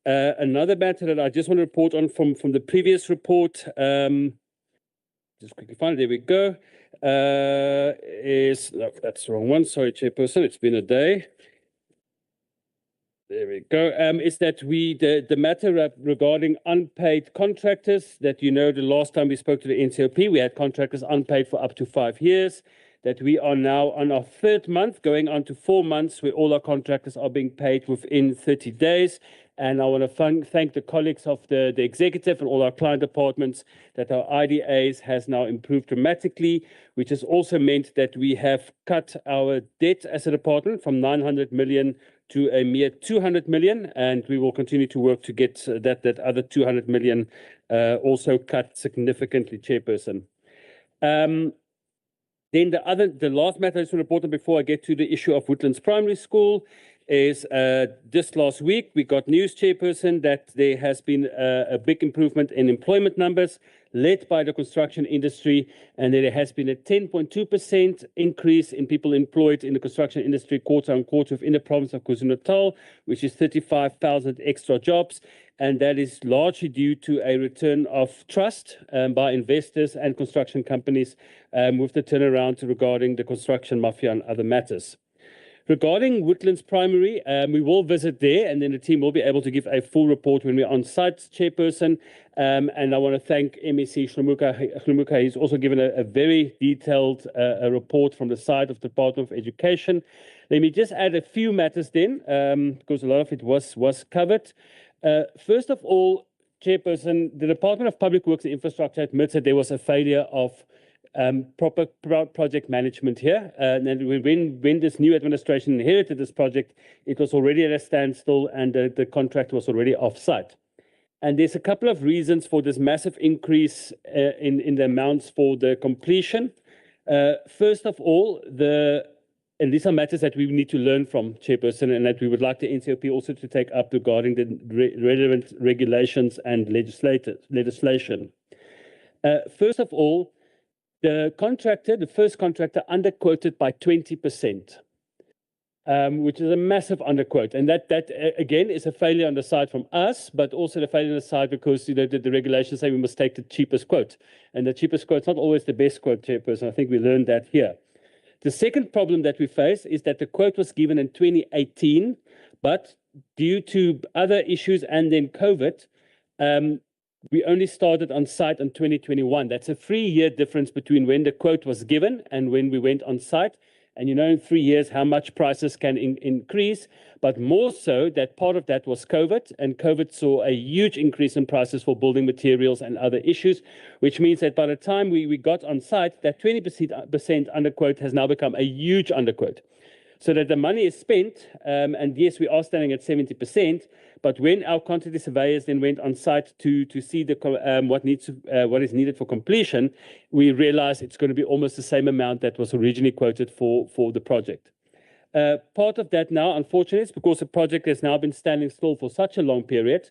Another matter that I just want to report on from the previous report, just quickly find it. There we go. No, that's the wrong one. Sorry, Chairperson. It's been a day. There we go. Is that the matter regarding unpaid contractors, that the last time we spoke to the NCOP, we had contractors unpaid for up to 5 years, that we are now on our 3rd month, going on to 4 months, where all our contractors are being paid within 30 days. And I want to thank the colleagues of the executive and all our client departments that our IDAs has now improved dramatically, which has also meant that we have cut our debt as a department from 900 million to a mere 200 million, and we will continue to work to get that other 200 million also cut significantly, Chairperson. Then the last matter I just want to report on before I get to the issue of Woodlands Primary School is just last week we got news, Chairperson, that there has been a big improvement in employment numbers led by the construction industry, and there has been a 10.2% increase in people employed in the construction industry quarter on quarter within the province of KwaZulu-Natal, which is 35,000 extra jobs. And that is largely due to a return of trust by investors and construction companies with the turnaround regarding the construction mafia and other matters. Regarding Woodlands Primary, we will visit there, and then the team will be able to give a full report when we're on site, Chairperson. And I want to thank MEC Hlumuka. He's also given a very detailed report from the side of the Department of Education. Let me just add a few matters then, because a lot of it was covered. First of all, Chairperson, the Department of Public Works and Infrastructure admits that there was a failure of proper project management here. And when this new administration inherited this project, it was already at a standstill and the contract was already off-site. And there's a couple of reasons for this massive increase in the amounts for the completion. First of all, and these are matters that we need to learn from, Chairperson, and that we would like the NCOP also to take up regarding the relevant regulations and legislation. First of all, the first contractor underquoted by 20%, which is a massive underquote. And that again is a failure on the side from us, but also the failure on the side because the regulations say we must take the cheapest quote. And the cheapest quote is not always the best quote, Chairperson. I think we learned that here. The second problem that we face is that the quote was given in 2018, but due to other issues and then COVID, we only started on site in 2021. That's a 3-year difference between when the quote was given and when we went on site. And in 3 years, how much prices can increase, but more so that part of that was COVID, and COVID saw a huge increase in prices for building materials and other issues, which means that by the time we got on site, that 20% underquote has now become a huge underquote. So that the money is spent, and yes, we are standing at 70%, but when our quantity surveyors then went on site to see what is needed for completion, we realized it's going to be almost the same amount that was originally quoted for the project. Part of that now, unfortunately, is because the project has now been standing still for such a long period.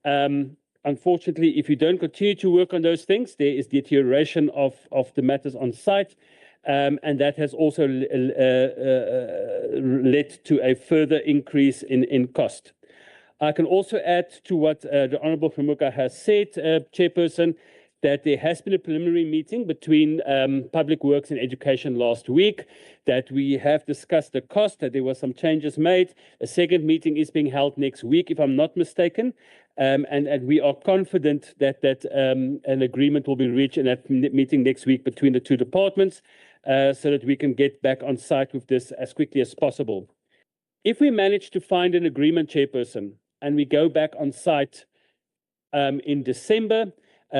Unfortunately, if you don't continue to work on those things, there is deterioration of the matters on site. And that has also led to a further increase in cost. I can also add to what the Honourable Hlumuka has said, Chairperson, that there has been a preliminary meeting between Public Works and Education last week, that we have discussed the cost, that there were some changes made. A second meeting is being held next week, if I'm not mistaken. And we are confident that an agreement will be reached in that meeting next week between the two departments, so that we can get back on site with this as quickly as possible. If we manage to find an agreement, Chairperson, and we go back on site in December,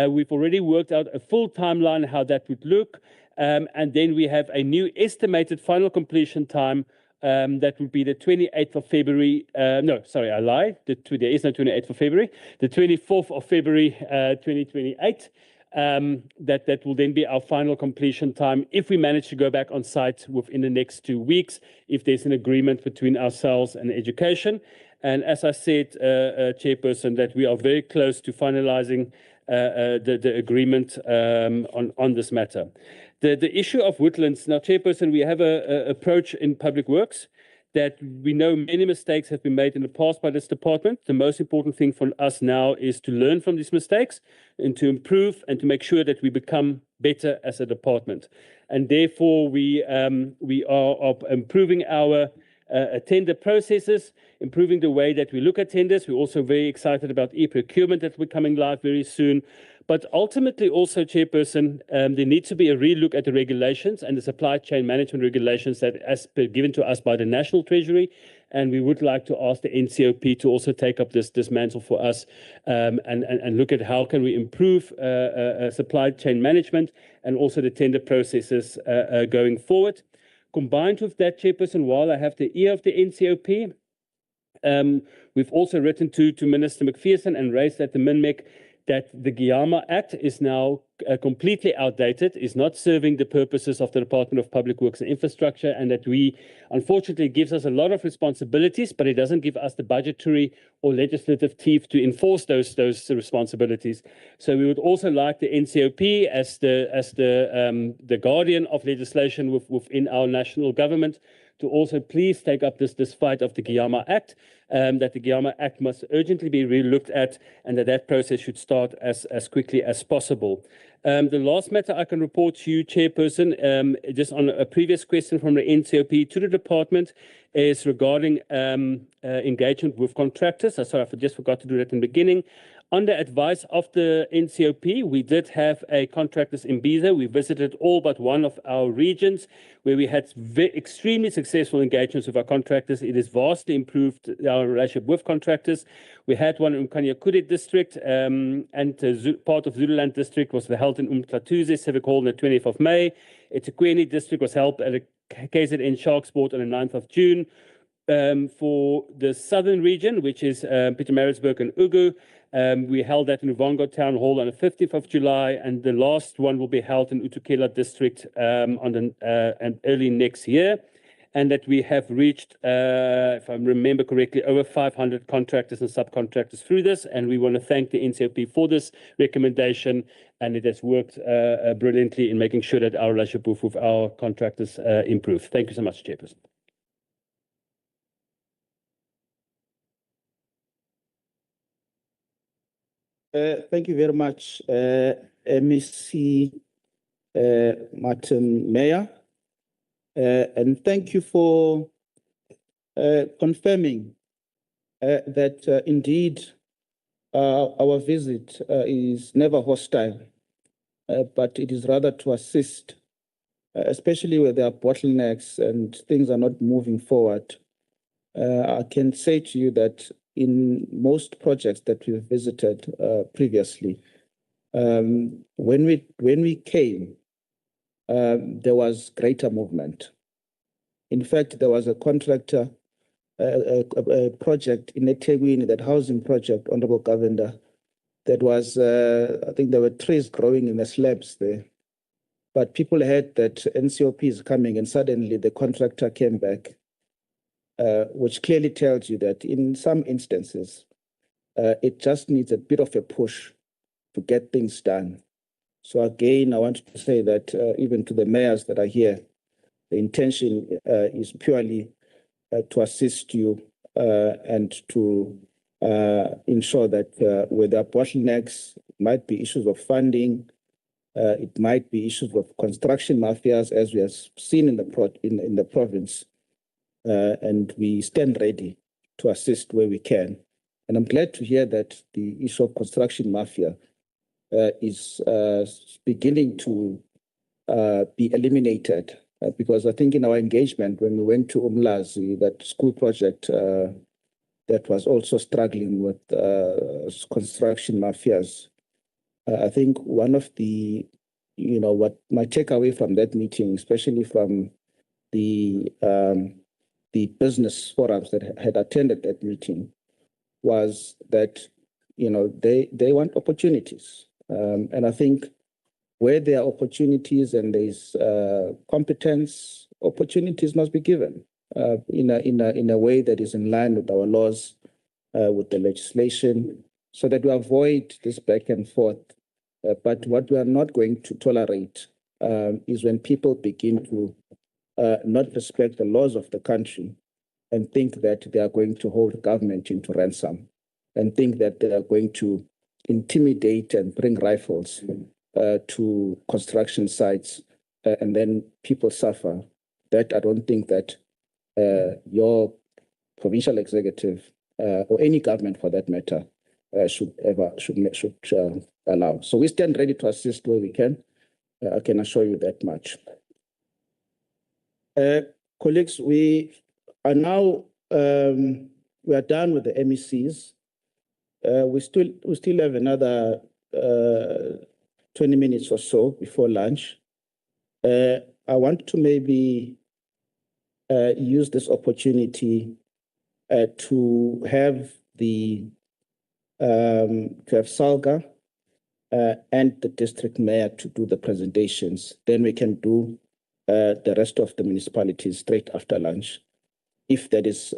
we've already worked out a full timeline how that would look, and then we have a new estimated final completion time that would be the 28th of February. No, sorry, I lied. There is no 28th of February. The 24th of February, 2028. That will then be our final completion time if we manage to go back on site within the next 2 weeks, if there's an agreement between ourselves and education. And as I said, Chairperson, that we are very close to finalizing the agreement on this matter. The issue of woodlands, now, Chairperson, we have an approach in Public Works that we know many mistakes have been made in the past by this department. The most important thing for us now is to learn from these mistakes and to improve and to make sure that we become better as a department. And therefore, we are improving our tender processes, improving the way that we look at tenders. We're also very excited about e-procurement that will be coming live very soon. But ultimately also, Chairperson, there needs to be a relook at the regulations and the supply chain management regulations that as per given to us by the National Treasury. And we would like to ask the NCOP to also take up this mantle for us and look at how can we improve supply chain management and also the tender processes going forward. Combined with that, Chairperson, while I have the ear of the NCOP, we've also written to Minister McPherson and raised at the MINMEC that the GIAMA Act is now completely outdated, is not serving the purposes of the Department of Public Works and Infrastructure, and that unfortunately, gives us a lot of responsibilities, but it doesn't give us the budgetary or legislative teeth to enforce those responsibilities. So we would also like the NCOP as the guardian of legislation within our national government to also please take up this fight of the GIAMA Act, that the GIAMA Act must urgently be re-looked at, and that process should start as quickly as possible. The last matter I can report to you, Chairperson, just on a previous question from the NCOP to the department, is regarding engagement with contractors. Sorry, I just forgot to do that in the beginning. Under advice of the NCOP, we did have a contractors in Imbizo. We visited all but one of our regions where we had extremely successful engagements with our contractors. It has vastly improved our relationship with contractors. We had one in Kanyakude district, and part of Zululand district was held in Umhlatuze Civic Hall on the 20th of May. eThekwini district was held at a KZN Shark Sport on the 9th of June. For the southern region, which is Pietermaritzburg and Ugu, we held that in Uvongo Town Hall on the 15th of July, and the last one will be held in Utukela district and early next year. And that we have reached, if I remember correctly, over 500 contractors and subcontractors through this. And we want to thank the NCOP for this recommendation, and it has worked brilliantly in making sure that our relationship with our contractors improves. Thank you so much, Chairperson. Thank you very much, MEC Martin Meyer. And thank you for confirming that indeed our visit is never hostile, but it is rather to assist, especially where there are bottlenecks and things are not moving forward. I can say to you that in most projects that we've visited previously, when we came, there was greater movement. In fact, there was a contractor, a project in eThekwini, that housing project, Honorable Governor, that was, I think there were trees growing in the slabs there. But people heard that NCOP is coming, and suddenly the contractor came back, which clearly tells you that in some instances, it just needs a bit of a push to get things done. So again, I want to say that even to the mayors that are here, the intention is purely to assist you and to ensure that where there are bottlenecks, it might be issues of funding, it might be issues of construction mafias, as we have seen in the province, and we stand ready to assist where we can. And I'm glad to hear that the issue of construction mafia is beginning to be eliminated, because I think in our engagement when we went to Umlazi, that school project that was also struggling with construction mafias, I think one of the, what my takeaway from that meeting, especially from the business forums that had attended that meeting, was that they want opportunities. And I think where there are opportunities and there's competence, opportunities must be given in a way that is in line with our laws, with the legislation, so that we avoid this back and forth. But what we are not going to tolerate is when people begin to not respect the laws of the country and think that they are going to hold government into ransom, and think that they are going to intimidate and bring rifles to construction sites, and then people suffer. That I don't think that your provincial executive or any government for that matter should allow. So we stand ready to assist where we can. I can assure you that much. Colleagues, we are now we are done with the MECs. We still have another 20 minutes or so before lunch. I want to maybe use this opportunity to have Salga and the district mayor to do the presentations. Then we can do the rest of the municipalities straight after lunch, if that is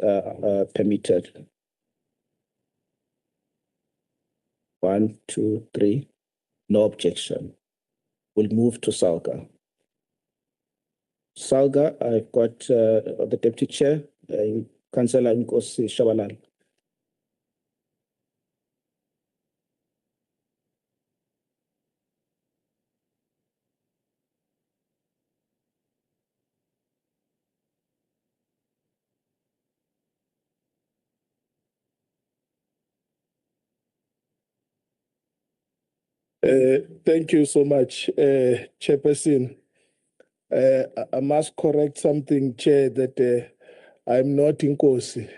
permitted. 1, 2, 3. No objection. We'll move to Salga. Salga, I've got the deputy chair, Councillor Nkosi Shabalala. Thank you so much, Chairperson. I must correct something, Chair, that I'm not Nkosi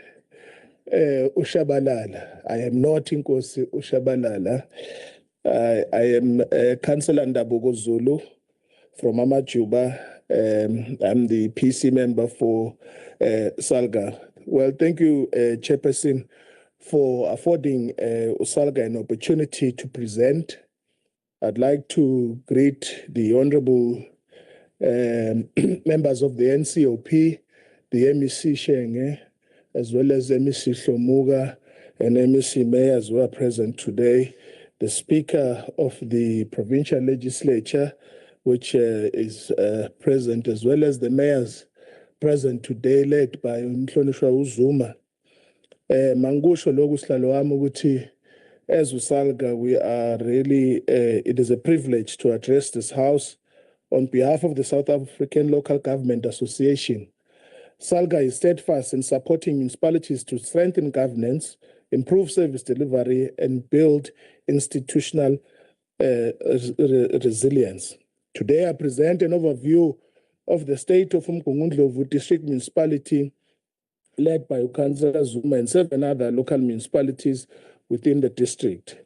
Ushabalala. I am not Nkosi Ushabalala. I am Councillor Ndabuko Zulu from Amajuba. I'm the PC member for Salga. Well, thank you, Chairperson, for affording Salga an opportunity to present. I'd like to greet the honorable members of the NCOP, the MEC Shenge, as well as MEC Shomuga and MEC Mayor as well present today, the Speaker of the Provincial Legislature, which is present, as well as the mayors present today, led by Mhlonishwa Uzuma. Mangusho loku sihlalo wami ukuthi as uSalga, we are really, it is a privilege to address this House on behalf of the South African Local Government Association. Salga is steadfast in supporting municipalities to strengthen governance, improve service delivery, and build institutional resilience. Today, I present an overview of the state of Umgungundlovu District Municipality, led by Councillor Zuma and 7 other local municipalities within the district.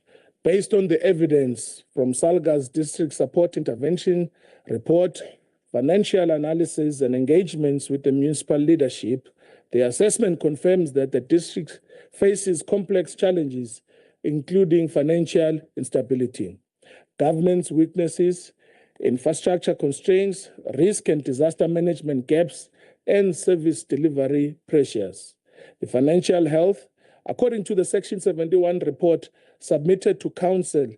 Based on the evidence from Salga's district support intervention report, financial analysis, and engagements with the municipal leadership, the assessment confirms that the district faces complex challenges, including financial instability, governance weaknesses, infrastructure constraints, risk and disaster management gaps, and service delivery pressures. The financial health, according to the Section 71 report submitted to Council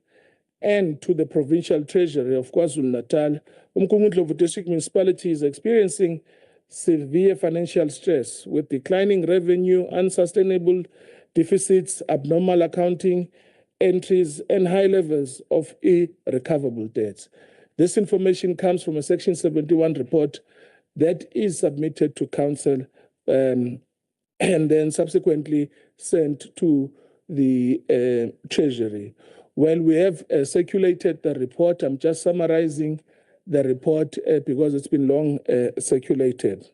and to the Provincial Treasury of KwaZulu-Natal, Umgungundlovu District Municipality is experiencing severe financial stress with declining revenue, unsustainable deficits, abnormal accounting entries, and high levels of irrecoverable debts. This information comes from a Section 71 report that is submitted to Council and then subsequently sent to the Treasury. Well, we have circulated the report. I'm just summarizing the report because it's been long circulated.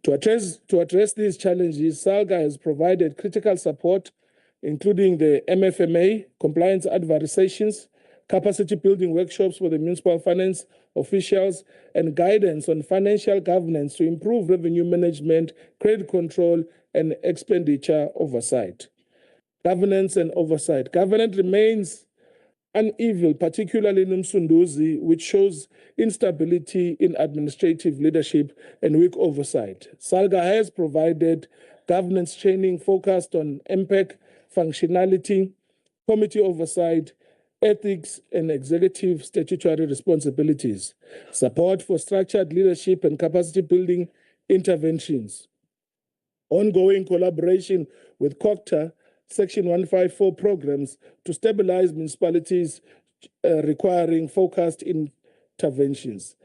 To address these challenges, Salga has provided critical support, including the MFMA, compliance advisories, capacity building workshops for the municipal finance officials, and guidance on financial governance to improve revenue management, credit control, and expenditure oversight. Governance and oversight. Governance remains uneven, particularly in Umsunduzi, which shows instability in administrative leadership and weak oversight. Salga has provided governance training focused on MPEC functionality, committee oversight, ethics, and executive statutory responsibilities, support for structured leadership and capacity building interventions, ongoing collaboration with COCTA Section 154 programs to stabilize municipalities requiring focused interventions.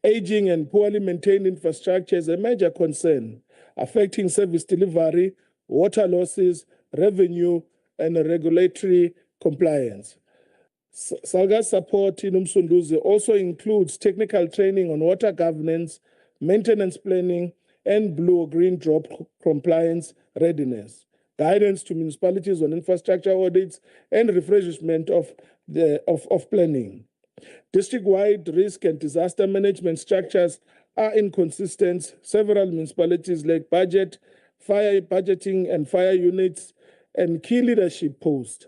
Aging and poorly maintained infrastructure is a major concern, affecting service delivery, water losses, revenue, and regulatory compliance. SALGA's support in Umsunduzi also includes technical training on water governance, maintenance planning, and blue or green drop compliance readiness, guidance to municipalities on infrastructure audits, and refreshment of planning. District-wide risk and disaster management structures are inconsistent. Several municipalities lack fire budgeting and fire units, and key leadership posts.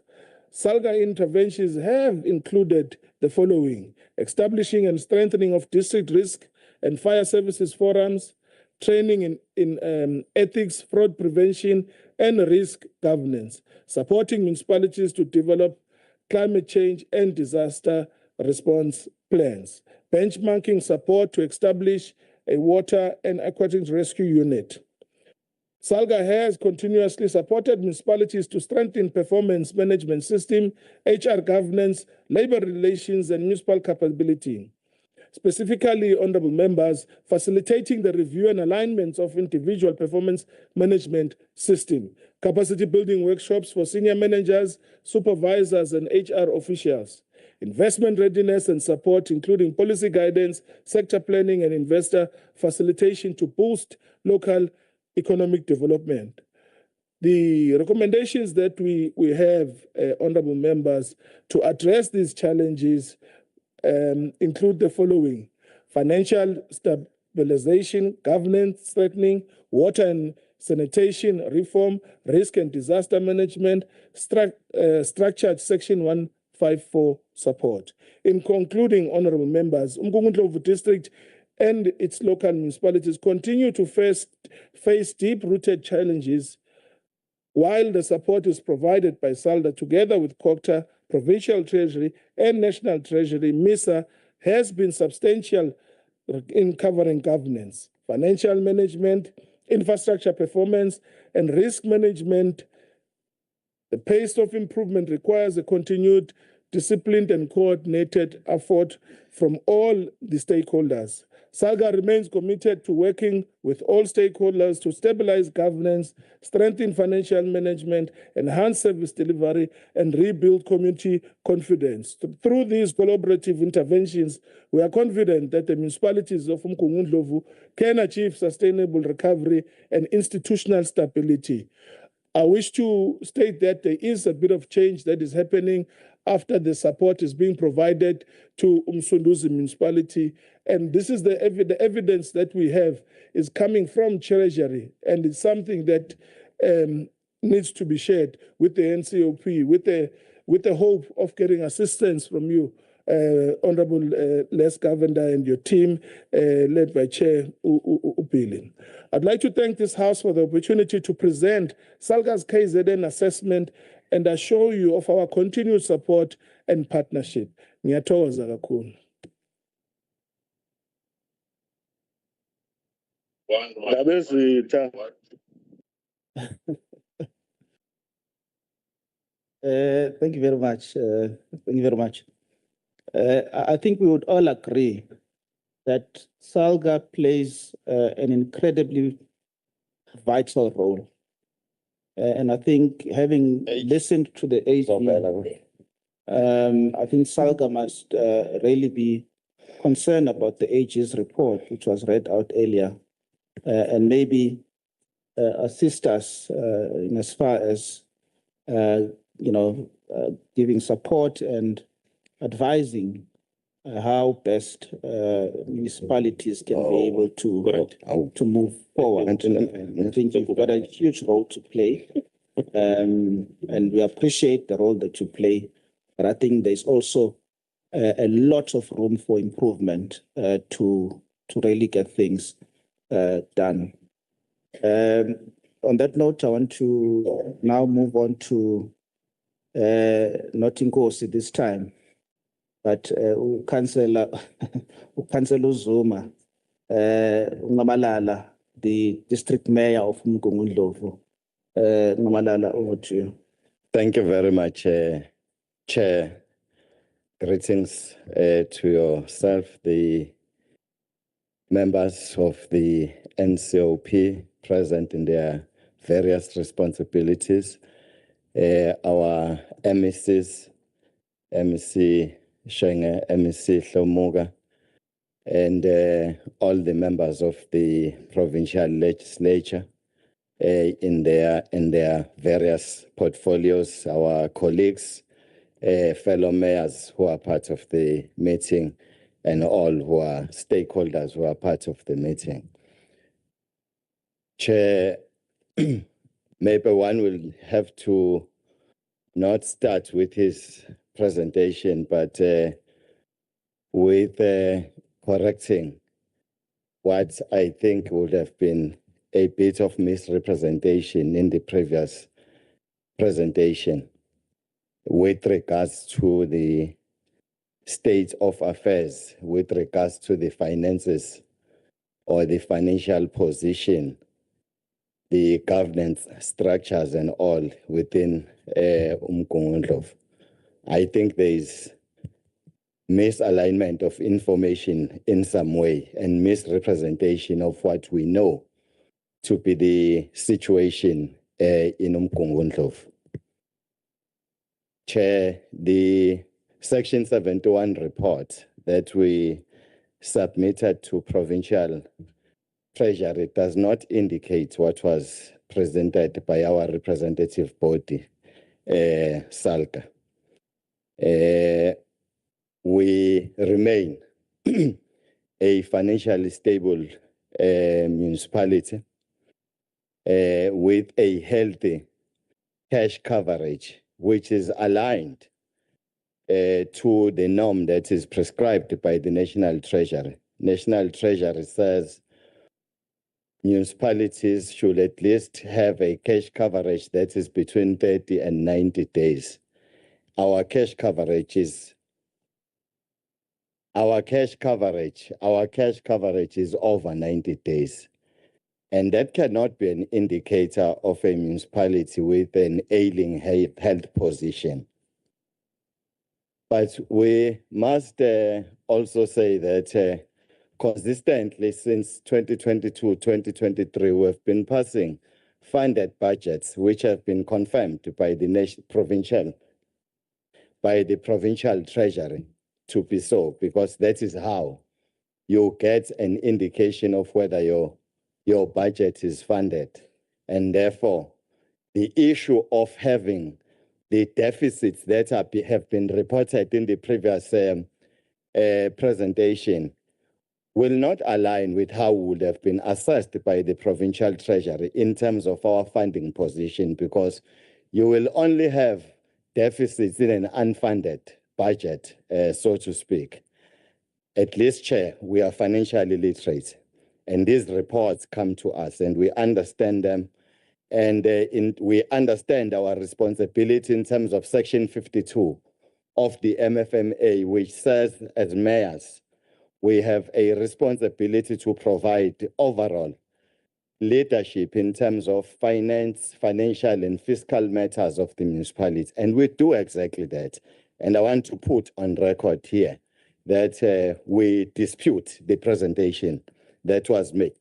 SALGA interventions have included the following: establishing and strengthening of district risk and fire services forums, training in ethics, fraud prevention, and risk governance, supporting municipalities to develop climate change and disaster response plans, benchmarking support to establish a water and aquatic rescue unit. SALGA has continuously supported municipalities to strengthen performance management system, HR governance, labor relations, and municipal capability. Specifically, honorable members, facilitating the review and alignment of individual performance management system, capacity building workshops for senior managers, supervisors, and HR officials, investment readiness and support, including policy guidance, sector planning, and investor facilitation to boost local economic development. The recommendations that we have, honorable members, to address these challenges include the following: financial stabilization, governance strengthening, water and sanitation reform, risk and disaster management, structured Section 154 support. In concluding, honorable members, Umgungundlovu District and its local municipalities continue to face deep-rooted challenges. While the support is provided by SALGA together with COCTA, Provincial Treasury, and National Treasury, MISA has been substantial in covering governance, financial management, infrastructure performance, and risk management. The pace of improvement requires a continued, disciplined, and coordinated effort from all the stakeholders. SALGA remains committed to working with all stakeholders to stabilize governance, strengthen financial management, enhance service delivery, and rebuild community confidence. Through these collaborative interventions, we are confident that the municipalities of Umgungundlovu can achieve sustainable recovery and institutional stability. I wish to state that there is a bit of change that is happening after the support is being provided to Umsunduzi municipality. And this is the evidence that we have is coming from Treasury, and it's something that needs to be shared with the NCOP, with the hope of getting assistance from you, Honorable Les Governor and your team, led by Chair Upili. I'd like to thank this House for the opportunity to present SALGA's KZN assessment and assure you of our continued support and partnership. Ngiyathokoza kakhulu. Thank you very much. Thank you very much. I think we would all agree that SALGA plays an incredibly vital role. And I think having listened to the AG, I think SALGA must really be concerned about the AG's report, which was read out earlier, and maybe assist us in as far as giving support and advising how best municipalities can be able to move forward. I think you've got a huge role to play, and we appreciate the role that you play. But I think there's also a lot of room for improvement to really get things done. On that note, I want to now move on to not Nkosi this time, but Councillor Zuma, Ngamalala, the district mayor of Umgungundlovu. Ngamalala, over to you. Thank you very much, Chair. Greetings to yourself, the members of the NCOP present in their various responsibilities, our MECs, MEC Shenge, MEC Hlomuga, and all the members of the Provincial Legislature in their various portfolios, our colleagues, fellow mayors who are part of the meeting, and all who are stakeholders who are part of the meeting. Chair, maybe one will have to not start with his presentation, but with correcting what I think would have been a bit of misrepresentation in the previous presentation with regards to the state of affairs, with regards to the finances or the financial position, the governance structures and all within Umgungundlovu. I think there is misalignment of information in some way and misrepresentation of what we know to be the situation in Umgungundlovu. Chair, the Section 71 report that we submitted to Provincial Treasury does not indicate what was presented by our representative body, SALCA. We remain a financially stable municipality with a healthy cash coverage, which is aligned to the norm that is prescribed by the National Treasury. National Treasury says municipalities should at least have a cash coverage that is between 30 and 90 days. Our cash coverage is over 90 days. And that cannot be an indicator of a municipality with an ailing health position. But we must also say that consistently since 2022-2023, we have been passing funded budgets which have been confirmed by the provincial treasury to be so, because that is how you get an indication of whether your budget is funded. And therefore, the issue of having the deficits that have been reported in the previous presentation will not align with how we would have been assessed by the provincial treasury in terms of our funding position, because you will only have deficits in an unfunded budget, so to speak. At least, Chair, we are financially literate, and these reports come to us and we understand them. And we understand our responsibility in terms of Section 52 of the MFMA, which says as mayors, we have a responsibility to provide overall leadership in terms of financial and fiscal matters of the municipalities. And we do exactly that. And I want to put on record here that we dispute the presentation that was made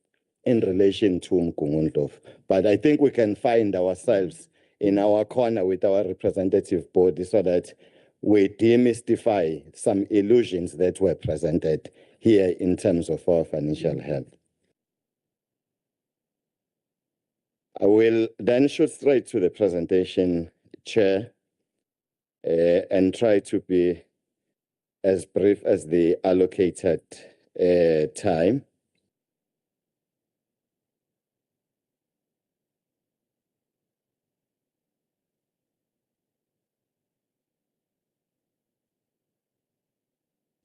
in relation to Umgungundlovu. But I think we can find ourselves in our corner with our representative body so that we demystify some illusions that were presented here in terms of our financial health. I will then shoot straight to the presentation, Chair, and try to be as brief as the allocated time.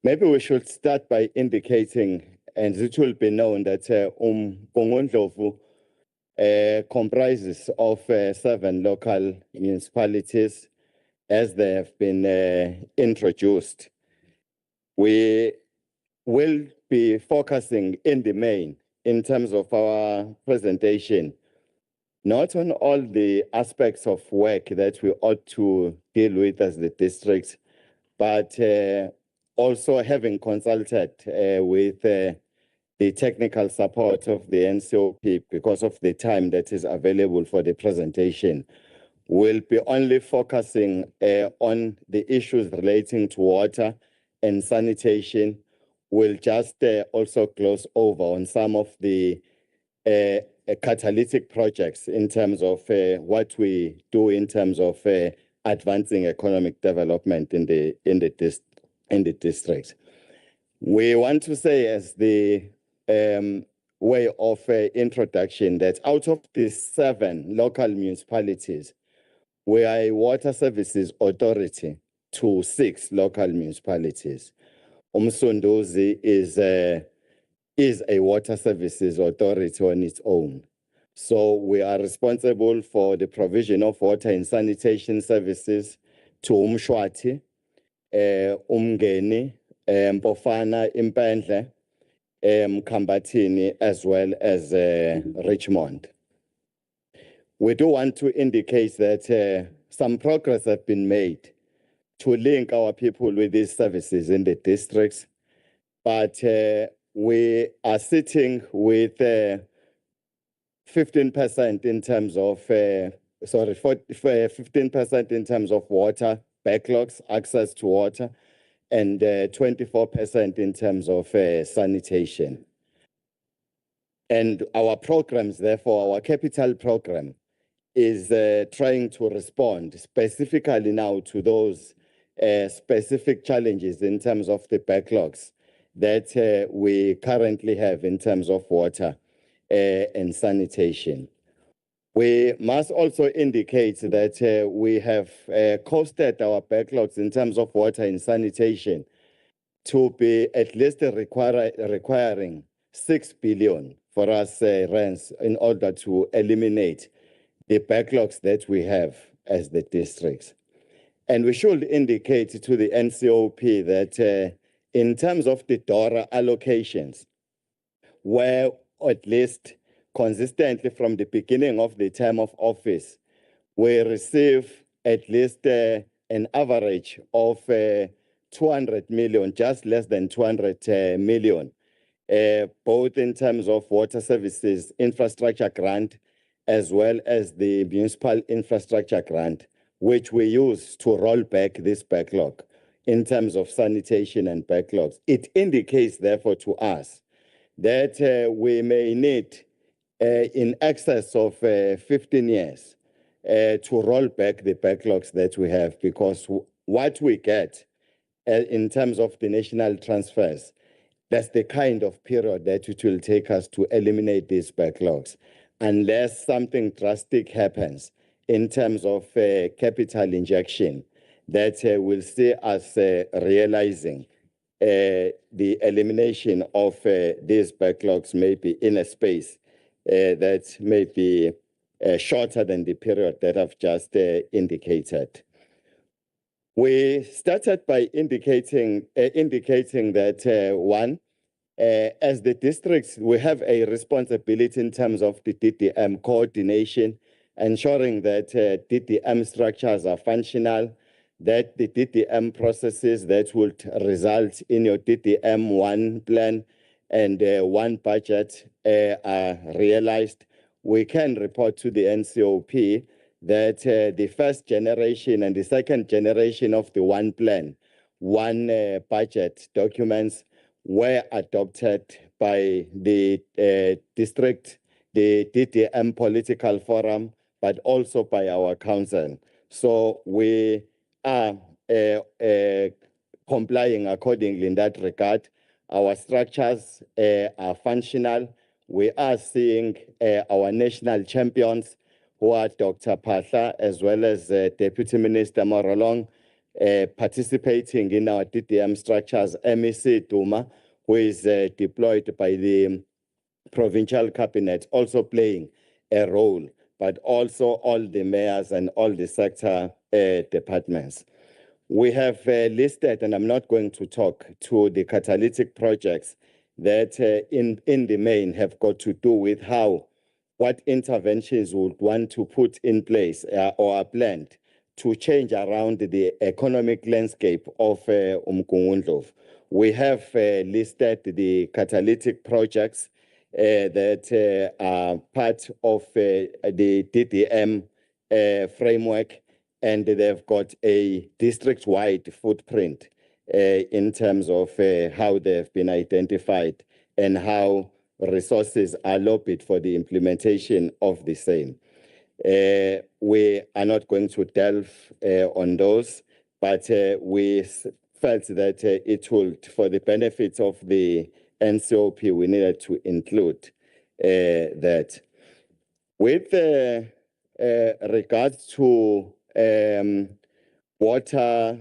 Maybe we should start by indicating, and it will be known that Umgungundlovu comprises of 7 local municipalities as they have been introduced. We will be focusing in the main in terms of our presentation, not on all the aspects of work that we ought to deal with as the districts, but also having consulted with the technical support of the NCOP because of the time that is available for the presentation, we'll be only focusing on the issues relating to water and sanitation. We'll just also close over on some of the catalytic projects in terms of what we do in terms of advancing economic development in the district. We want to say as the way of introduction that out of the 7 local municipalities, we are a water services authority to 6 local municipalities. Umsunduzi is a water services authority on its own. So we are responsible for the provision of water and sanitation services to Umshwati, Umgeni, Mpofana, Impendle, Kambatini, as well as Richmond. We do want to indicate that some progress has been made to link our people with these services in the districts, but we are sitting with 15% in terms of 15% in terms of water backlogs, access to water, and 24% in terms of sanitation. And our programs, therefore, our capital program is trying to respond specifically now to those specific challenges in terms of the backlogs that we currently have in terms of water and sanitation. We must also indicate that we have costed our backlogs in terms of water and sanitation to be at least requiring 6 billion for us rands in order to eliminate the backlogs that we have as the districts. And we should indicate to the NCOP that in terms of the DORA allocations, where at least consistently from the beginning of the term of office, we receive at least an average of 200 million, just less than 200 million, both in terms of water services infrastructure grant, as well as the municipal infrastructure grant, which we use to roll back this backlog in terms of sanitation and backlogs. It indicates, therefore, to us that we may need in excess of 15 years to roll back the backlogs that we have, because what we get in terms of the national transfers, that's the kind of period that it will take us to eliminate these backlogs, unless something drastic happens in terms of capital injection that will see us realizing the elimination of these backlogs maybe in a space that may be shorter than the period that I've just indicated. We started by indicating that one, as the districts, we have a responsibility in terms of the DDM coordination, ensuring that DDM structures are functional, that the DDM processes that would result in your DDM 1 plan and 1 budget are realized. We can report to the NCOP that the first generation and the second generation of the 1 plan, 1 budget documents were adopted by the district, the DDM political forum, but also by our council. So we are complying accordingly in that regard. Our structures are functional. We are seeing our national champions, who are Dr. Pasha, as well as Deputy Minister Morolong, participating in our DDM structures, MEC Duma, who is deployed by the provincial cabinet, also playing a role, but also all the mayors and all the sector departments. We have listed, and I'm not going to talk to the catalytic projects that in the main have got to do with what interventions we would want to put in place or are planned to change around the economic landscape of Umgungundlovu. We have listed the catalytic projects that are part of the DDM framework, and they've got a district-wide footprint in terms of how they've been identified and how resources are lobbied for the implementation of the same. We are not going to delve on those, but we felt that it would, for the benefits of the NCOP, we needed to include that. With regards to water,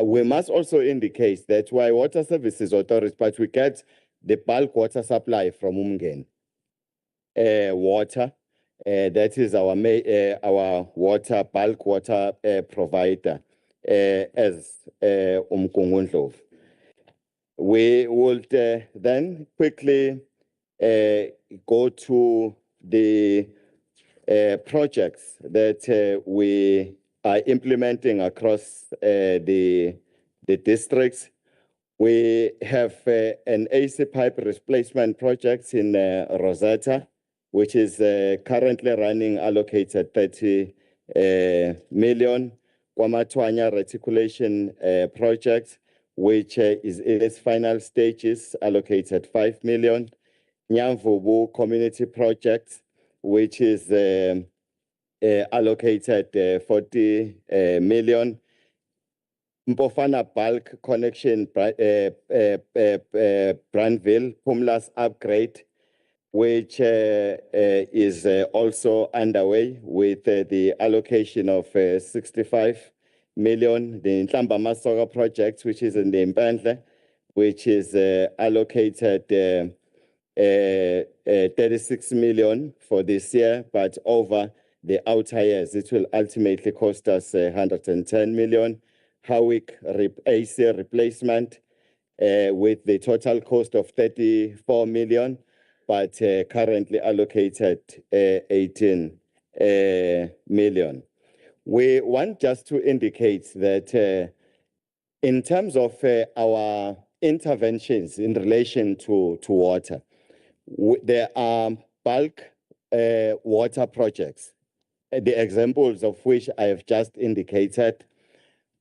we must also indicate that why water services authorities, but we get the bulk water supply from Umgen water. That is our water, bulk water provider as Umgungundlovu. We would then quickly go to the projects that we are implementing across the districts. We have an AC pipe replacement project in Rosetta, which is currently running allocated 30 million. Kwamatwanya reticulation project, which is in its final stages, allocated 5 million. Nyamvubu community project, which is allocated 40 million. Mpofana bulk connection, Brandville, Pumlas upgrade, which is also underway with the allocation of 65 million. The Ntlamba Masoga project, which is in the Impandle, which is allocated 36 million for this year, but over the outer years, it will ultimately cost us 110 million. Howick AC replacement with the total cost of 34 million, but currently allocated 18 million. We want just to indicate that in terms of our interventions in relation to water, there are bulk water projects, the examples of which I have just indicated,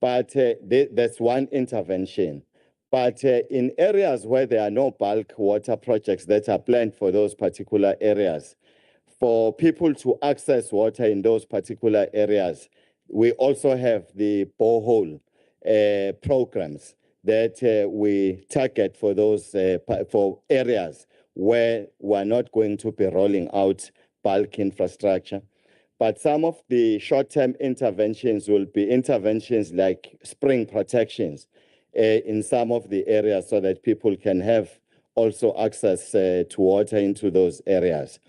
but that's one intervention. But in areas where there are no bulk water projects that are planned for those particular areas, for people to access water in those particular areas, we also have the borehole programs that we target for those for areas where we're not going to be rolling out bulk infrastructure. But some of the short-term interventions will be interventions like spring protections in some of the areas so that people can have also access to water into those areas.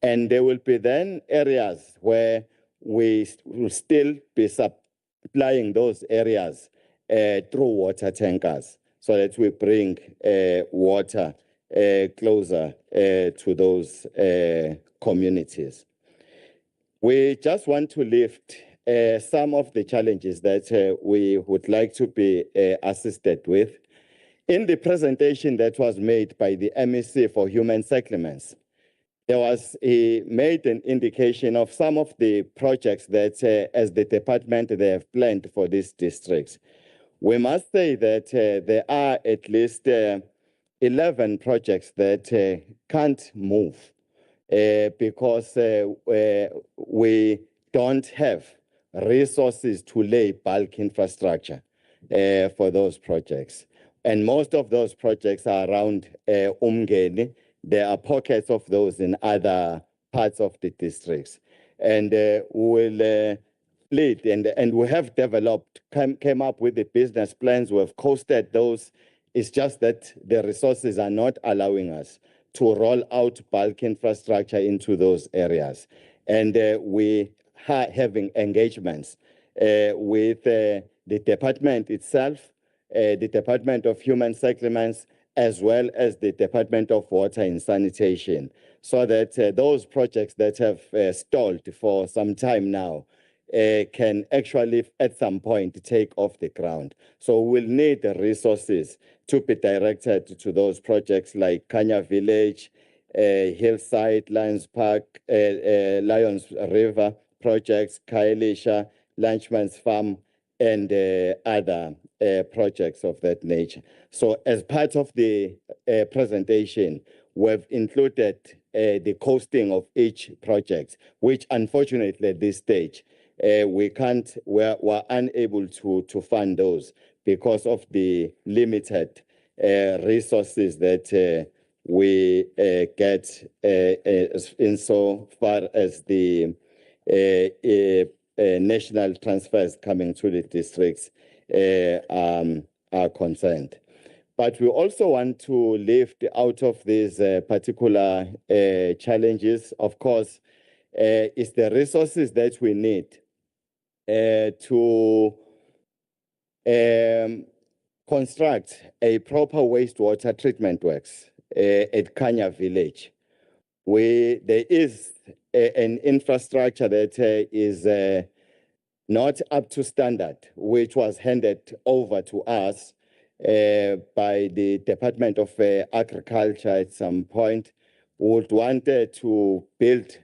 And there will be then areas where we will still be supplying those areas through water tankers so that we bring water closer to those communities. We just want to lift some of the challenges that we would like to be assisted with. In the presentation that was made by the MEC for Human Settlements, there was made an indication of some of the projects that as the department they have planned for these districts. We must say that there are at least 11 projects that can't move because we don't have resources to lay bulk infrastructure for those projects. And most of those projects are around Umgeni. There are pockets of those in other parts of the districts. And we'll lead, and we have developed, came up with the business plans, we have costed those. It's just that the resources are not allowing us to roll out bulk infrastructure into those areas. And we are having engagements with the department itself, the Department of Human Settlements, as well as the Department of Water and Sanitation, so that those projects that have stalled for some time now can actually at some point take off the ground. So we'll need the resources to be directed to those projects like Kanya Village, Hillside, Lions Park, Lions River projects, Khayelitsha, Lunchman's Farm, and other projects of that nature. So as part of the presentation, we've included the costing of each project, which unfortunately at this stage, we're unable to fund those because of the limited resources that we get in so far as the national transfers coming to the districts are concerned. But we also want to lift out of these particular challenges, of course, is the resources that we need to construct a proper wastewater treatment works at Kanya Village. There is an infrastructure that is not up to standard, which was handed over to us by the Department of Agriculture at some point. Would want to build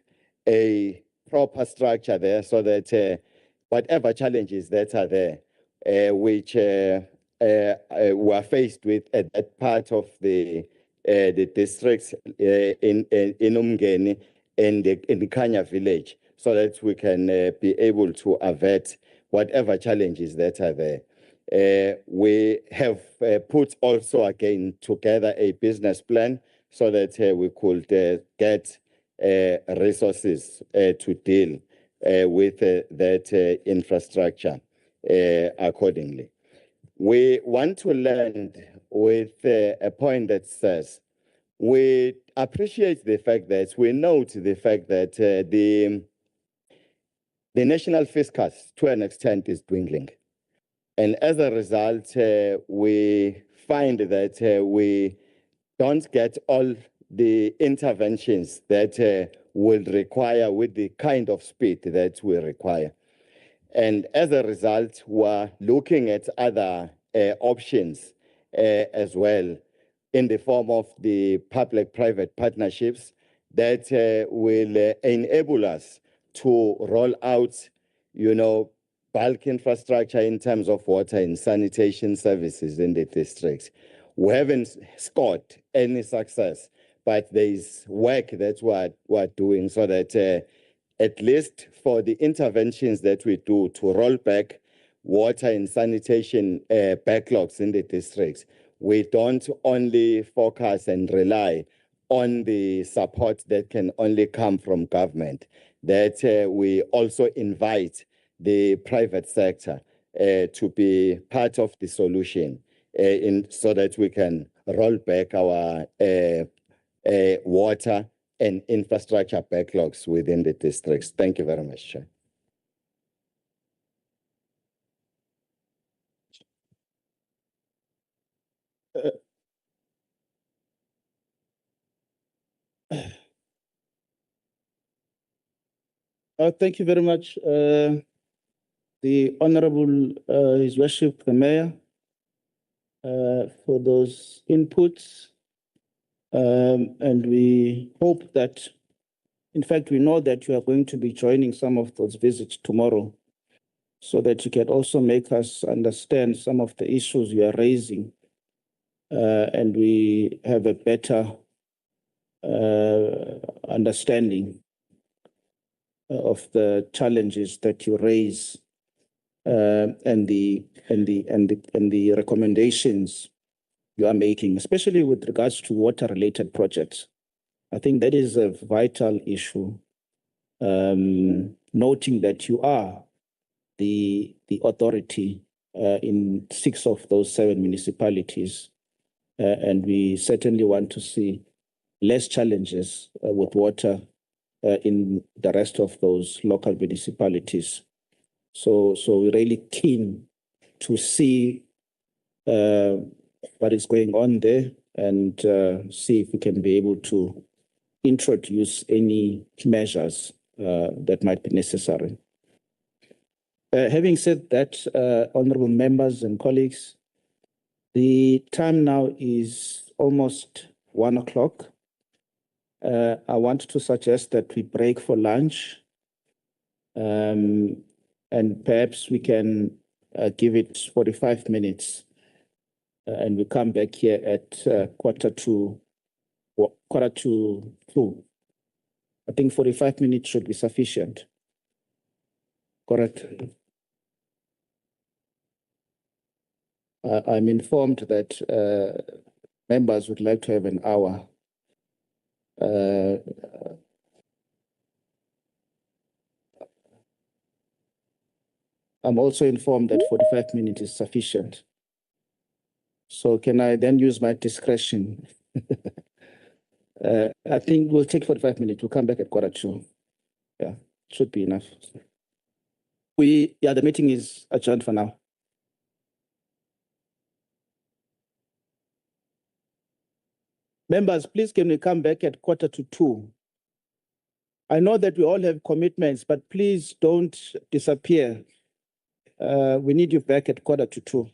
a proper structure there so that whatever challenges that are there, which were faced with at that part of the districts in Umgeni and in the Kanya Village, so that we can be able to avert whatever challenges that are there. We have put also again together a business plan so that we could get resources to deal with that infrastructure accordingly. We want to land with a point that says we appreciate the fact that we note the fact that the national fiscus to an extent is dwindling. And as a result, we find that we don't get all the interventions that will require with the kind of speed that we require. And as a result, we're looking at other options as well in the form of the public-private partnerships that will enable us to roll out, bulk infrastructure in terms of water and sanitation services in the districts. We haven't scored any success, but there is work that we're doing so that at least for the interventions that we do to roll back water and sanitation backlogs in the districts, we don't only focus and rely on the support that can only come from government, that we invite the private sector to be part of the solution so that we can roll back our water and infrastructure backlogs within the districts. Thank you very much, Chair. Thank you very much, the Honorable His Worship the Mayor, for those inputs. And we hope that, in fact, we know that you are going to be joining some of those visits tomorrow, so that you can also make us understand some of the issues you are raising, and we have a better understanding of the challenges that you raise, and the recommendations you are making, especially with regards to water-related projects. I think that is a vital issue, noting that you are the authority in 6 of those 7 municipalities, and we certainly want to see less challenges with water in the rest of those local municipalities. So we're really keen to see what is going on there and see if we can be able to introduce any measures that might be necessary. Having said that, honorable members and colleagues, the time now is almost 1 o'clock. I want to suggest that we break for lunch, and perhaps we can give it 45 minutes, and we come back here at quarter to 2. I think 45 minutes should be sufficient. Correct. I'm informed that members would like to have an hour. I'm also informed that 45 minutes is sufficient. So can I then use my discretion? I think we'll take 45 minutes. We'll come back at quarter to. Yeah, should be enough. The meeting is adjourned for now. Members, please can we come back at quarter to 2? I know that we all have commitments, but please don't disappear. We need you back at quarter to 2.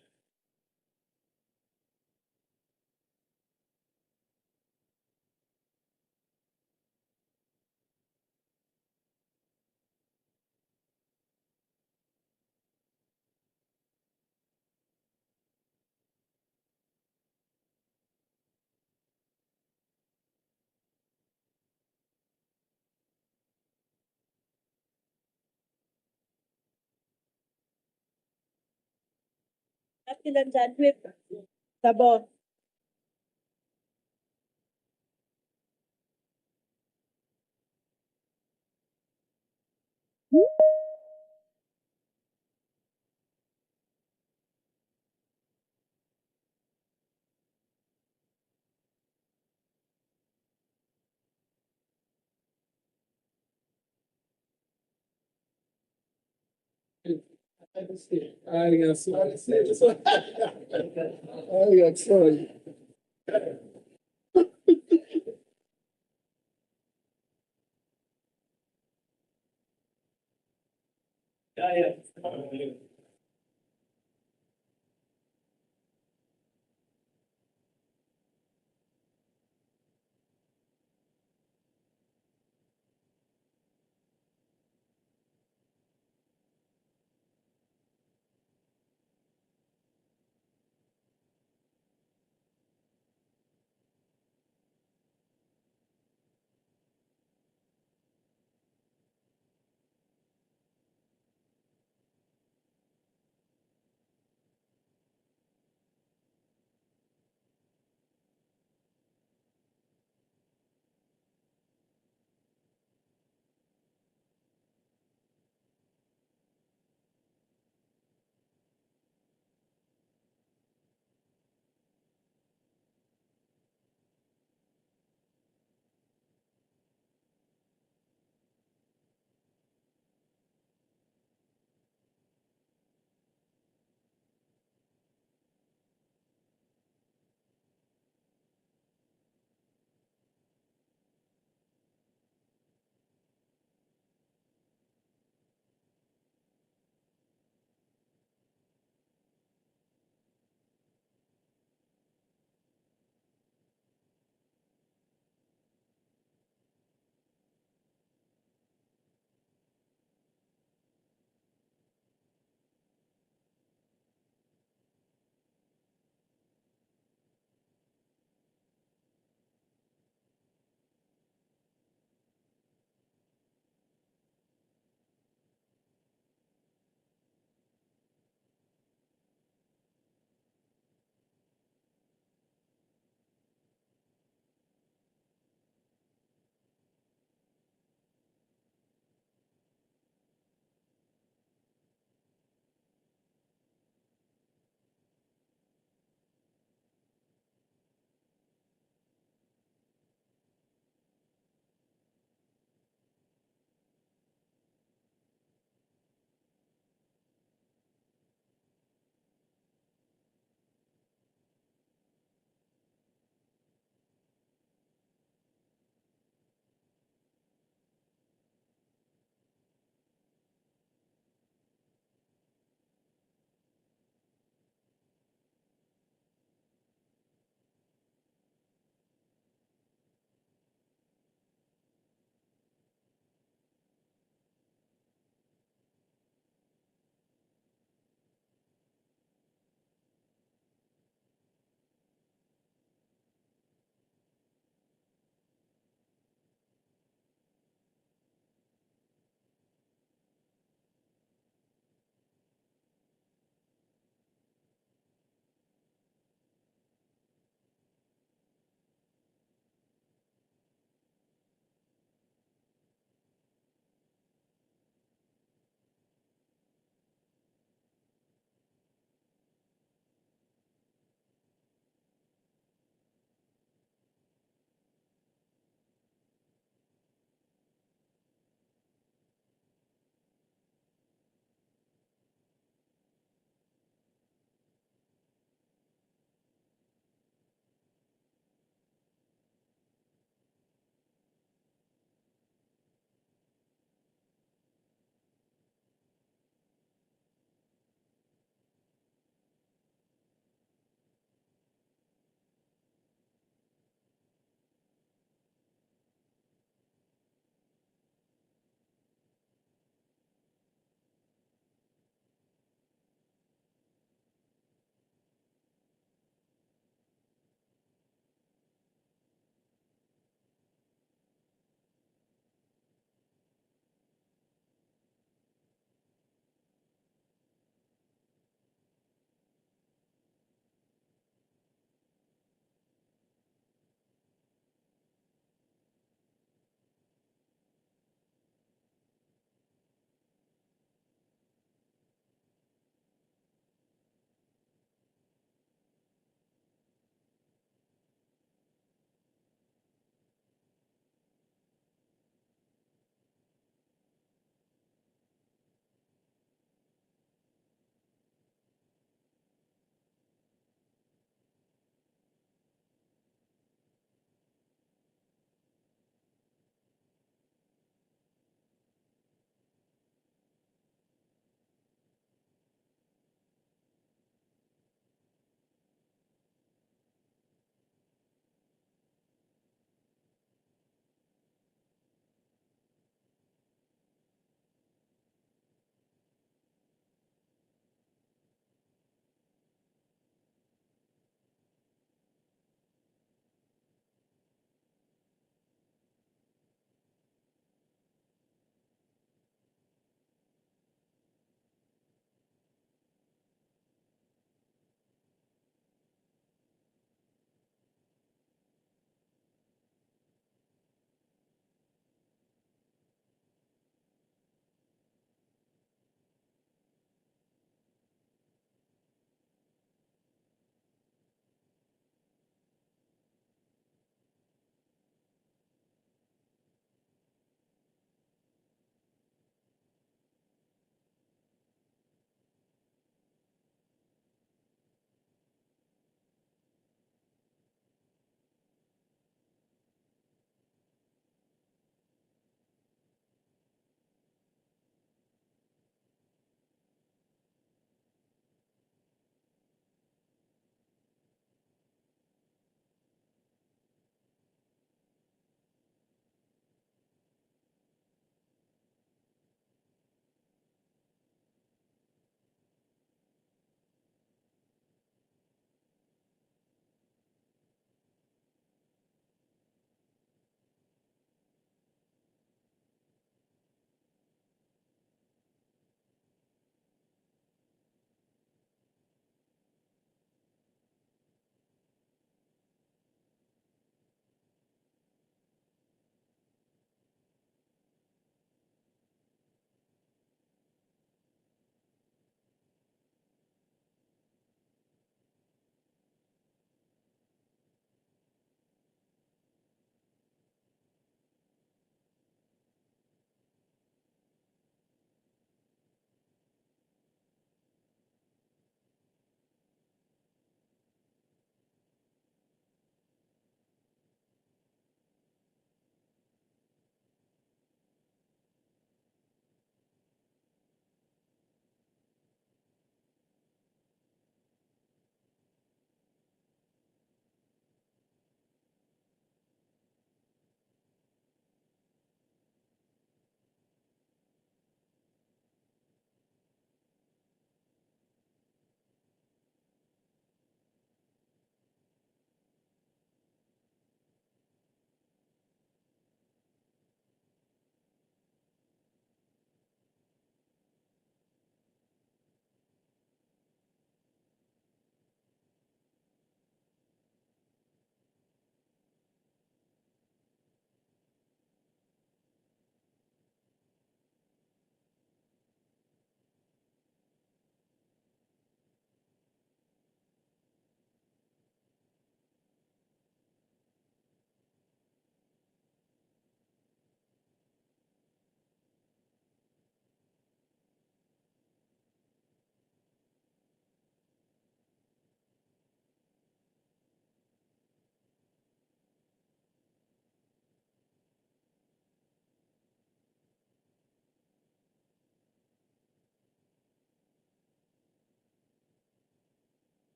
Sorry.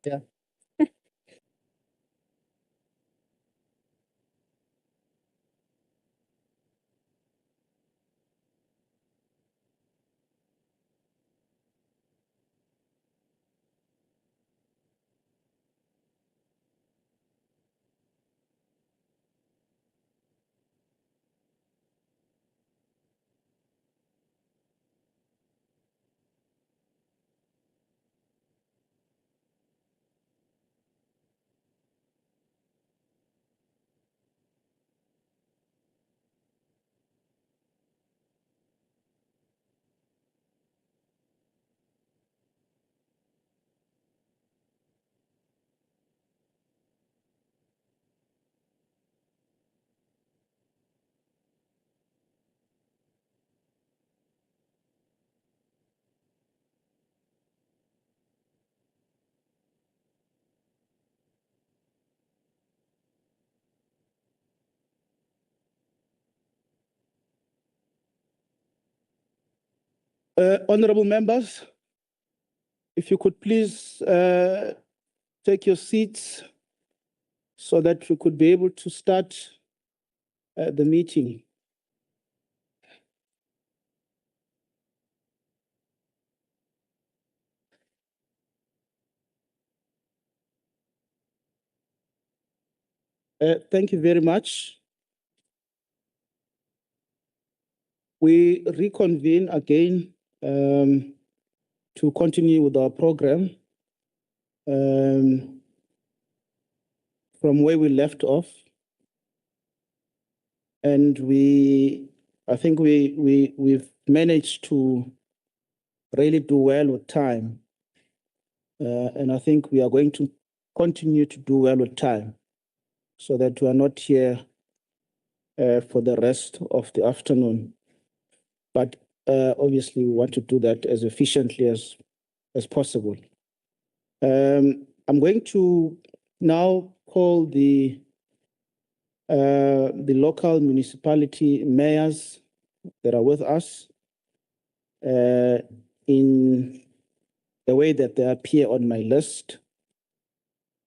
Yeah. Honorable members, if you could please take your seats so that we could be able to start the meeting. Thank you very much. We reconvene again to continue with our program from where we left off. And I think we've managed to really do well with time. And I think we are going to continue to do well with time so that we are not here for the rest of the afternoon. But obviously, we want to do that as efficiently as possible. I'm going to now call the local municipality mayors that are with us in the way that they appear on my list.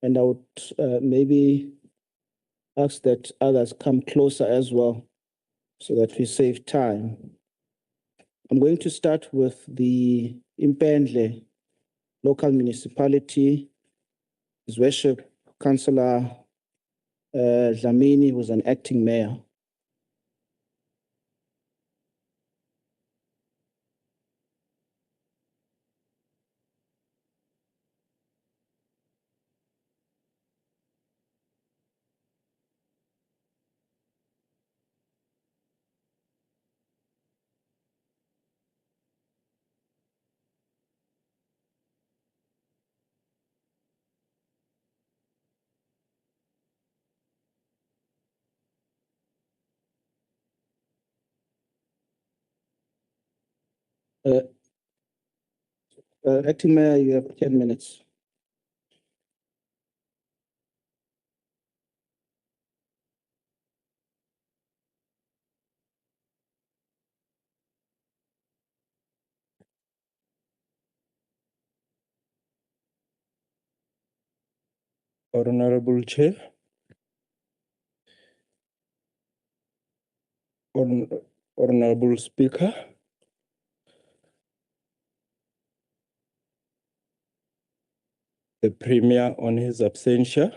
And I would maybe ask that others come closer as well so that we save time. I'm going to start with the Impendle local municipality. His Worship Councillor Dlamini, who's an acting mayor. Acting Mayor, you have 10 minutes. Honorable Chair, Honorable Speaker, the Premier on his absentia.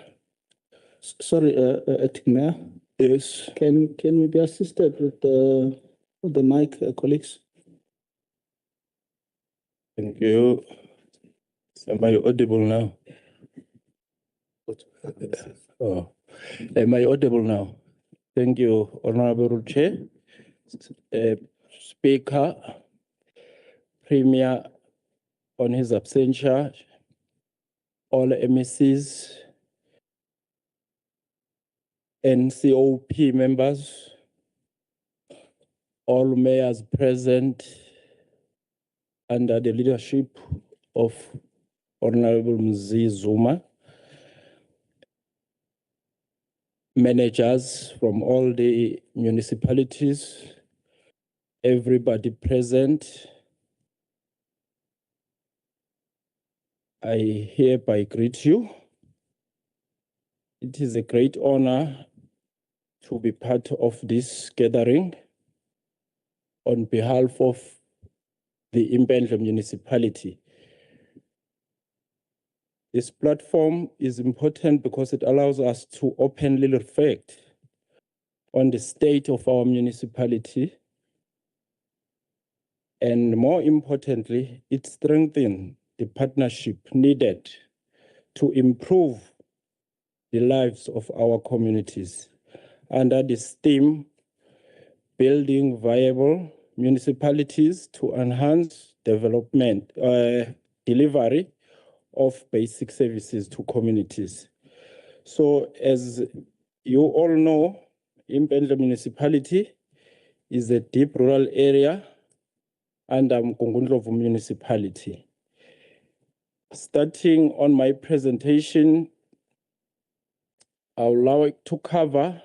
Sorry, Acting Mayor. Yes. Can we be assisted with the mic, colleagues? Thank you. Am I audible now? Oh, am I audible now? Thank you, Honorable Chair. Speaker, Premier on his absentia, all MECs, NCOP members, all mayors present under the leadership of Honorable Mzi Zuma, managers from all the municipalities, everybody present. I hereby greet you. It is a great honor to be part of this gathering on behalf of the Impendle municipality. This platform is important because it allows us to openly reflect on the state of our municipality, and more importantly, it strengthens the partnership needed to improve the lives of our communities. Under this theme, building viable municipalities to enhance development, delivery of basic services to communities. So as you all know, Impendle municipality is a deep rural area under Mkungundlovu municipality. Starting on my presentation, I would like to cover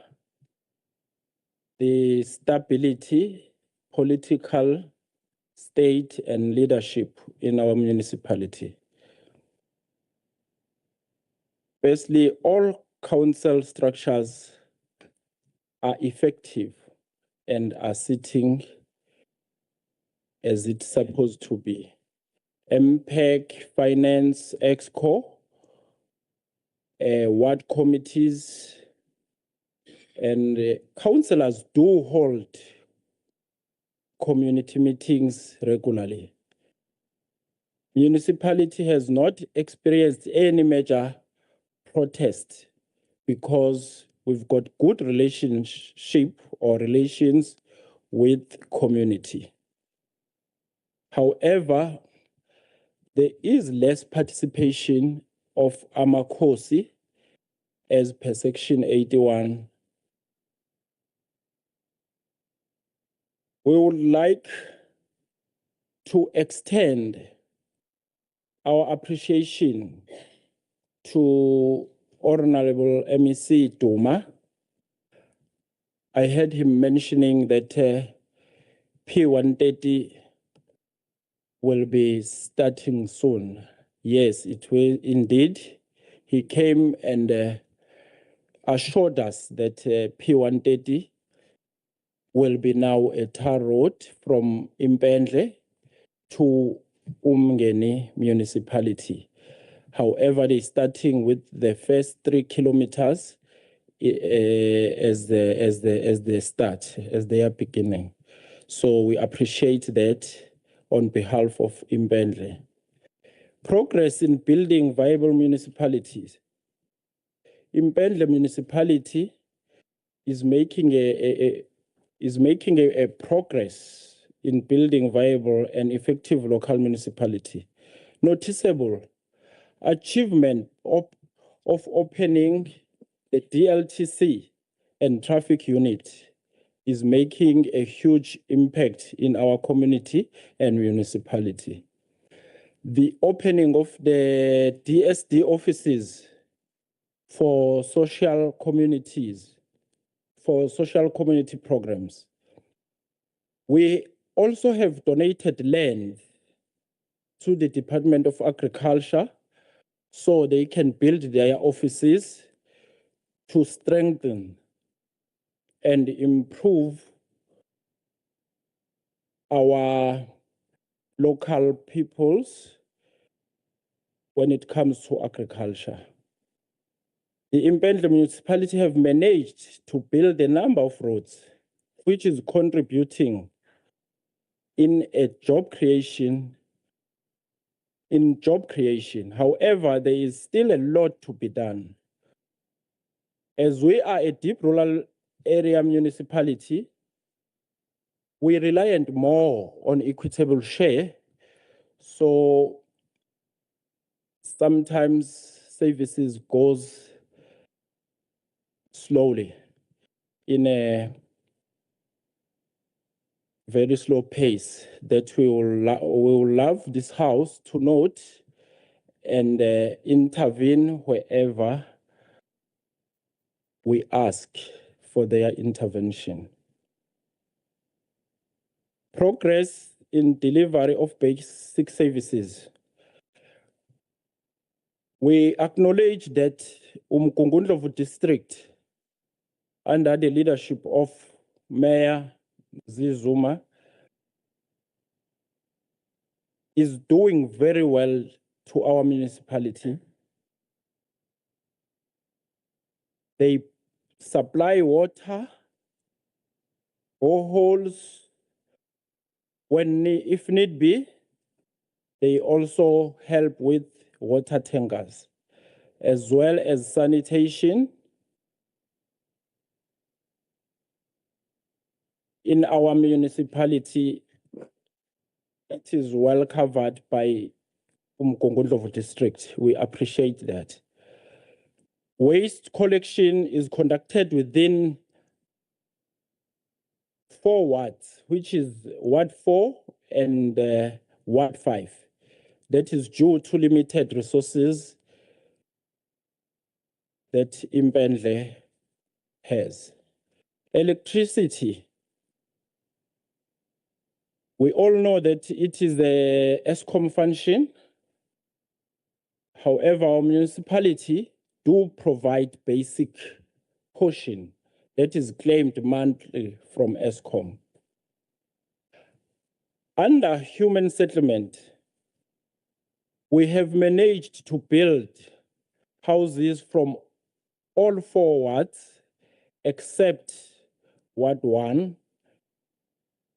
the stability, political state and leadership in our municipality. Firstly, all council structures are effective and are sitting as it's supposed to be. MPEC, Finance, EXCO, ward committees, and councillors do hold community meetings regularly. Municipality has not experienced any major protest because we've got good relationship or relations with community. However, there is less participation of Amakosi as per Section 81. We would like to extend our appreciation to Honorable MEC Duma. I heard him mentioning that P130 will be starting soon. Yes, it will indeed. He came and assured us that P130 will be now a tar road from Impendle to Umngeni municipality. However, they're starting with the first 3 kilometers as the start, as they are beginning. So we appreciate that on behalf of Impendle. Progress in building viable municipalities. Impendle municipality is making a progress in building viable and effective local municipality. Noticeable achievement of opening the DLTC and traffic unit is making a huge impact in our community and municipality. The opening of the DSD offices for social communities, for social community programs. We also have donated land to the Department of Agriculture so they can build their offices to strengthen and improve our local peoples when it comes to agriculture. The Impendle municipality have managed to build a number of roads, which is contributing in job creation. However, there is still a lot to be done. As we are a deep rural area municipality, we reliant more on equitable share. So sometimes services goes slowly in a very slow pace that we will love this house to note and intervene wherever we ask for their intervention. Progress in delivery of basic services. We acknowledge that Umgungundlovu district, under the leadership of Mayor Zizuma, is doing very well to our municipality. They supply water, boreholes, if need be. They also help with water tankers, as well as sanitation. In our municipality, it is well covered by Umgungundlovu district. We appreciate that. Waste collection is conducted within 4 wards, which is Ward 4 and Ward 5. That is due to limited resources that Impendle has. Electricity. We all know that it is the ESCOM function. However, our municipality do provide basic portion that is claimed monthly from ESCOM. Under human settlement, we have managed to build houses from all 4 wards except Ward 1,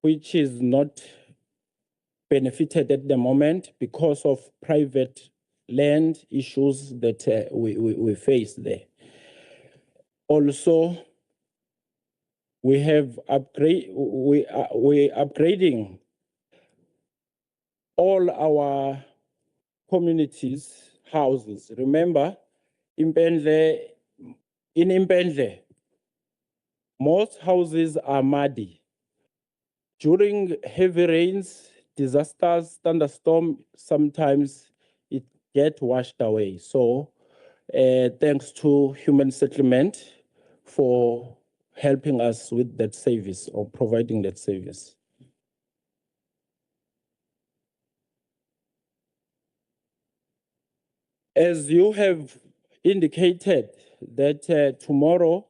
which is not benefited at the moment because of private land issues that we face there. Also, we have we're upgrading all our communities' houses. Remember, in Impendle, most houses are muddy. During heavy rains, disasters, thunderstorm, sometimes it gets washed away. So thanks to human settlement for helping us with that service or providing that service. As you have indicated that tomorrow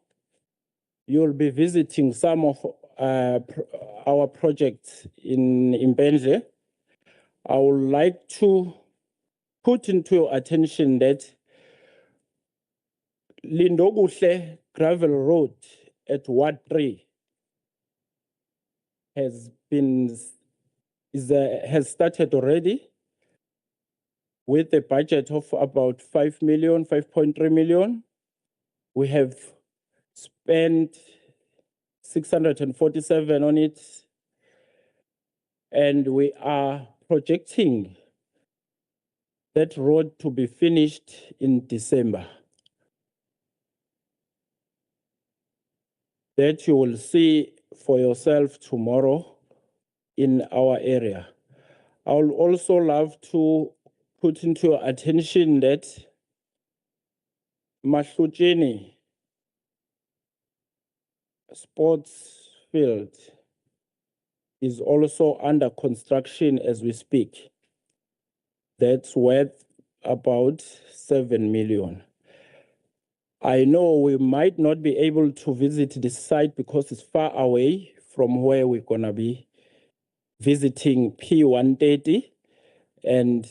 you'll be visiting some of our projects in Impendle, I would like to put into your attention that Lindoguhle Gravel Road at Ward 3 has started already with a budget of about 5 million, 5.3 million. We have spent 647 on it, and we are projecting that road to be finished in December. That you will see for yourself tomorrow in our area. I would also love to put into your attention that Mahlutjeni sports field is also under construction as we speak. That's worth about 7 million. I know we might not be able to visit this site because it's far away from where we're gonna be visiting P130 and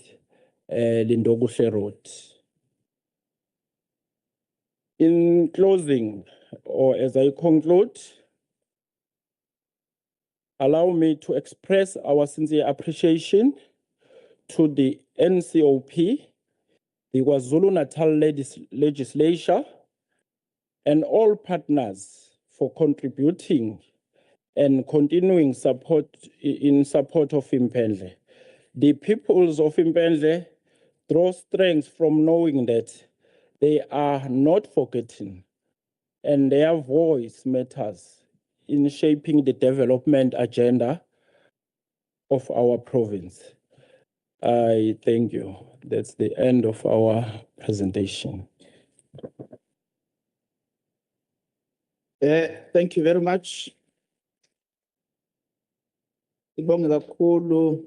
Lindoguhle Road. In closing, or as I conclude, allow me to express our sincere appreciation to the NCOP, the KwaZulu-Natal Legislature, and all partners for contributing and continuing support in support of Impendle. The peoples of Impendle draw strength from knowing that they are not forgotten and their voice matters in shaping the development agenda of our province. I thank you. That's the end of our presentation. Thank you very much. Ngibonge kakhulu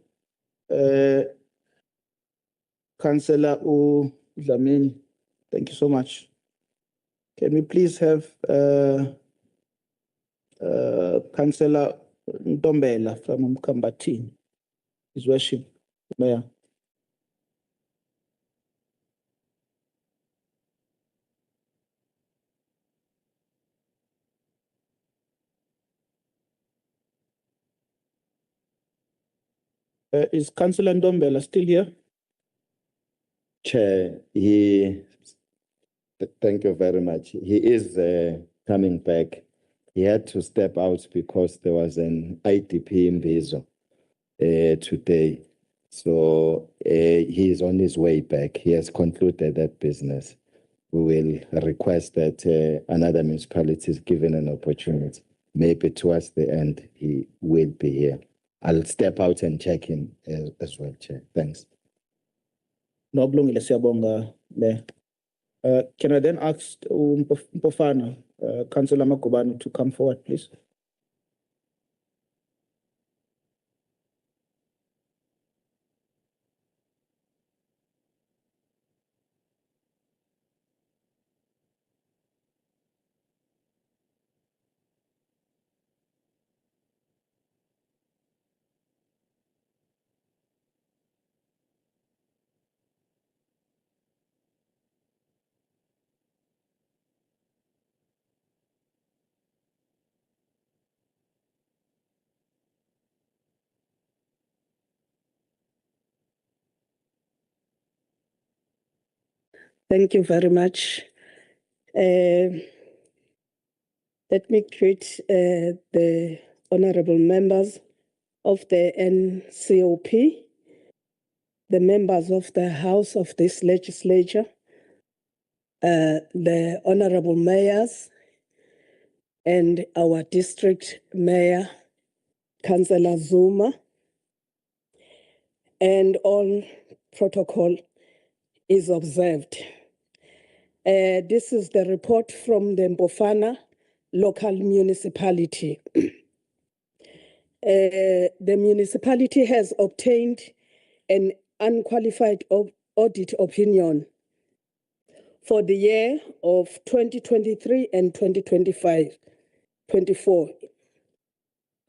Councillor Dlamini, thank you so much. Can we please have Councillor Ntombela from Mkambatini, His Worship, Mayor. Is Councillor Ntombela still here? Chair, thank you very much. He is coming back. He had to step out because there was an IDP in Bezo today. So he is on his way back. He has concluded that business. We will request that another municipality is given an opportunity. Maybe towards the end, he will be here. I'll step out and check in as well, Chair. Thanks. No, Blungile siyabonga, Mayor. Can I then ask Mpofana, Councillor Makubane, to come forward, please? Thank you very much. Let me greet the honorable members of the NCOP, the members of the House of this Legislature, the honorable mayors, and our district mayor, Councillor Zuma, and all protocol is observed. This is the report from the Mpofana local municipality. The municipality has obtained an unqualified audit opinion for the year of 2023 and 2024.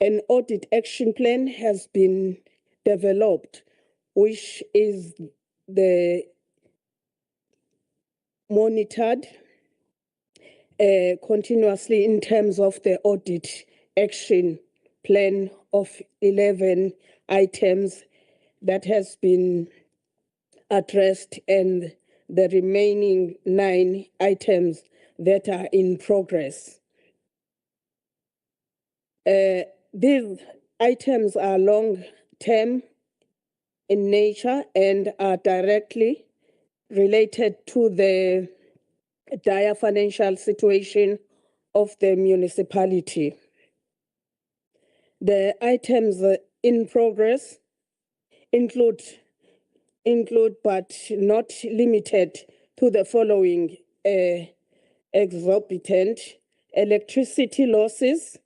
An audit action plan has been developed, which is the monitored continuously in terms of the audit action plan of 11 items that has been addressed and the remaining 9 items that are in progress. These items are long-term in nature and are directly related to the dire financial situation of the municipality. The items in progress include but not limited to the following: exorbitant electricity losses,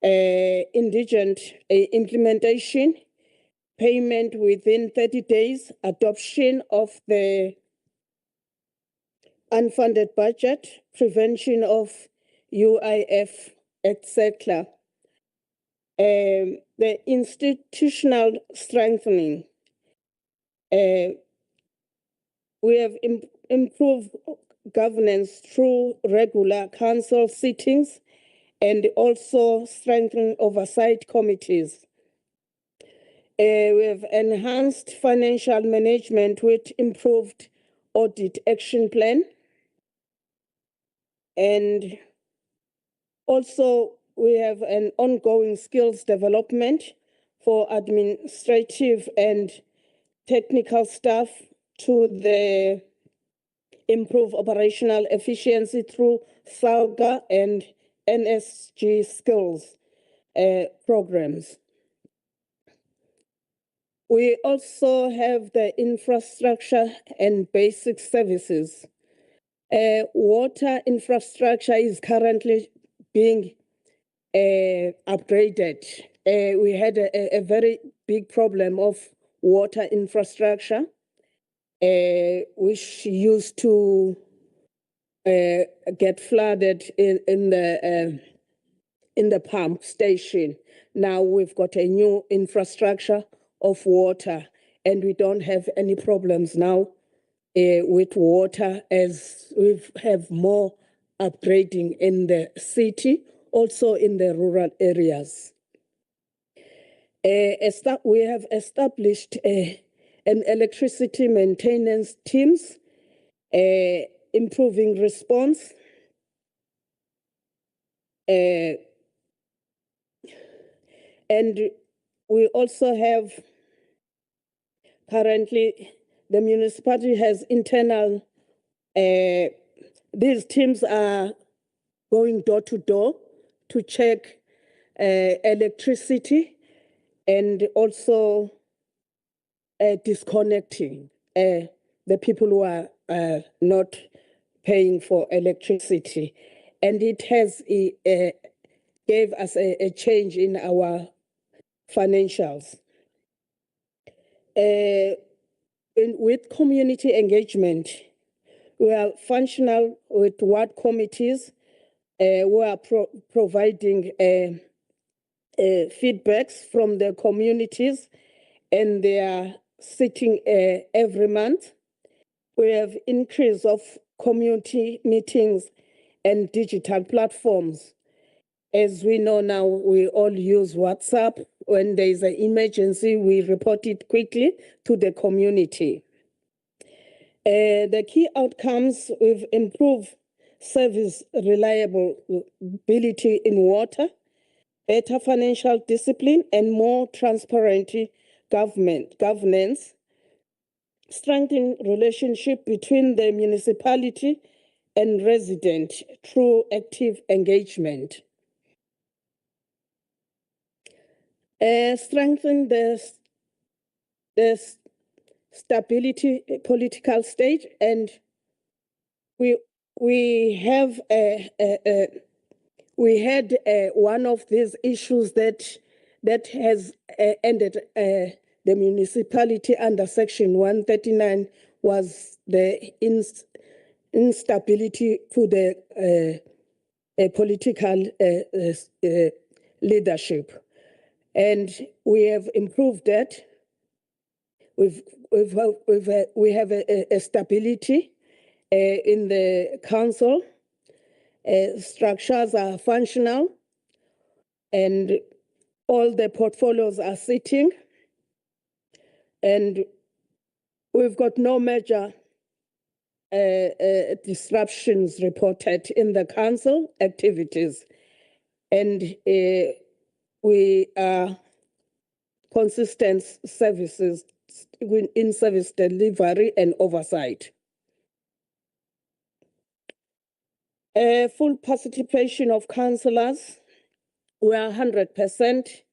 indigent implementation, payment within 30 days, adoption of the unfunded budget, prevention of UIF, etc. The institutional strengthening. We have improved governance through regular council sittings and also strengthened oversight committees. We have enhanced financial management with improved audit action plan. And also we have an ongoing skills development for administrative and technical staff to improve operational efficiency through SALGA and NSG skills programs. We also have the infrastructure and basic services. Water infrastructure is currently being upgraded. We had a very big problem of water infrastructure, which used to get flooded in the pump station. Now we've got a new infrastructure of water, and we don't have any problems now with water, as we have more upgrading in the city, also in the rural areas. We have established an electricity maintenance teams, improving response, and we also have currently, the municipality has internal, these teams are going door to door to check electricity and also disconnecting the people who are not paying for electricity. And it has gave us a change in our financials. With community engagement, we are functional with ward committees. We are providing feedbacks from the communities, and they are sitting every month. We have increase of community meetings and digital platforms. As we know now, we all use WhatsApp. When there is an emergency, we report it quickly to the community. The key outcomes, we've improved service reliability in water, better financial discipline, and more transparent governance, strengthen relationship between the municipality and resident through active engagement. Strengthen the stability political stage, and we had one of these issues that has ended the municipality under Section 139 was the instability to the political leadership. And we have improved that. We have a stability in the council. Structures are functional, and all the portfolios are sitting. And we've got no major disruptions reported in the council activities. And we are consistent services in service delivery and oversight. Full participation of councillors. We are 100%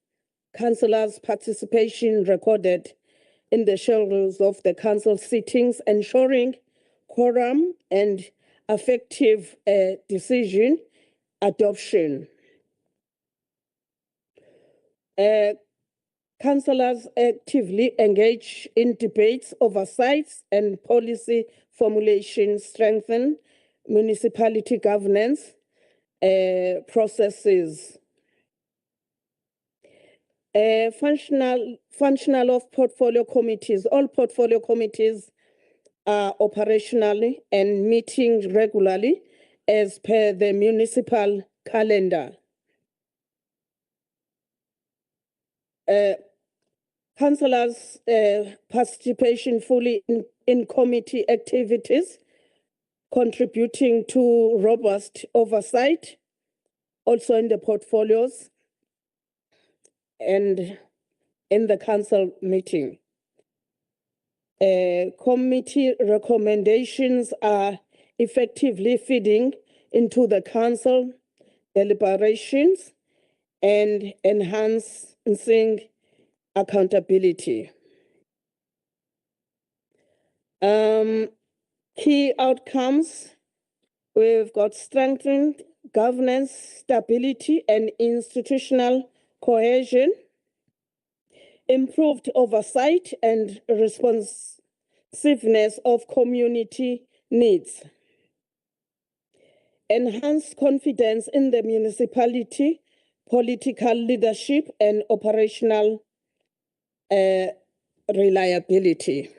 councillors' participation recorded in the schedules of the council sittings, ensuring quorum and effective decision adoption. Councillors actively engage in debates, oversights, and policy formulation, strengthen municipality governance processes. Functional of portfolio committees. All portfolio committees are operational and meeting regularly as per the municipal calendar. Councillors' participation fully in committee activities, contributing to robust oversight, also in the portfolios and in the council meeting. Committee recommendations are effectively feeding into the council deliberations and enhancing accountability. Key outcomes, we've got strengthened governance, stability, and institutional cohesion, improved oversight and responsiveness of community needs, enhance confidence in the municipality, political leadership, and operational reliability.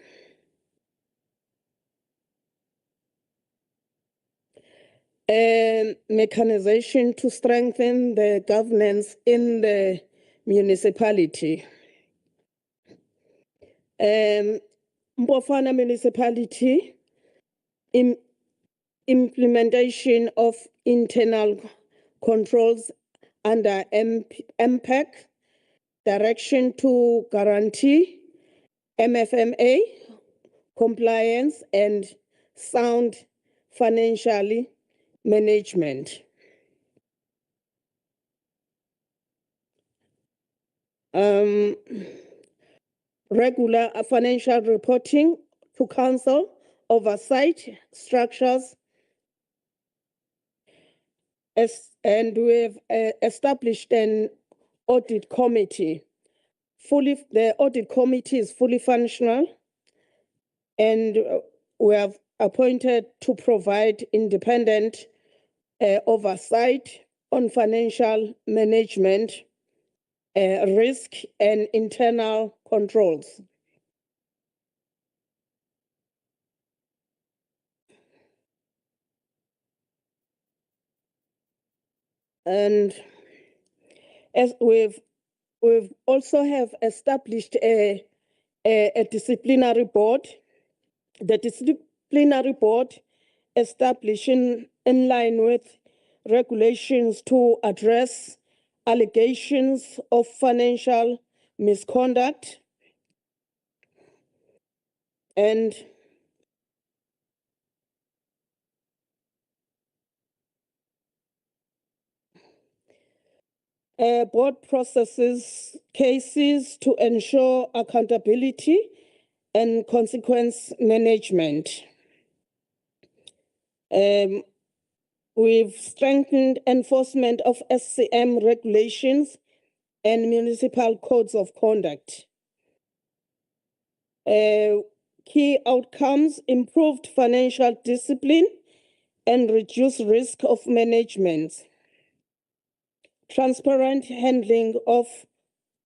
Mechanization to strengthen the governance in the municipality. Mbofana municipality, implementation of internal controls under MPEC, direction to guarantee MFMA compliance and sound financially management. Regular financial reporting to council, oversight structures, and we've established an audit committee. The audit committee is fully functional, and we have appointed to provide independent oversight on financial management, risk, and internal controls. And as we've also have established a disciplinary board. The disciplinary board established in line with regulations to address allegations of financial misconduct and board processes cases to ensure accountability and consequence management. We've strengthened enforcement of SCM regulations and municipal codes of conduct. Key outcomes: improved financial discipline and reduced risk of management. Transparent handling of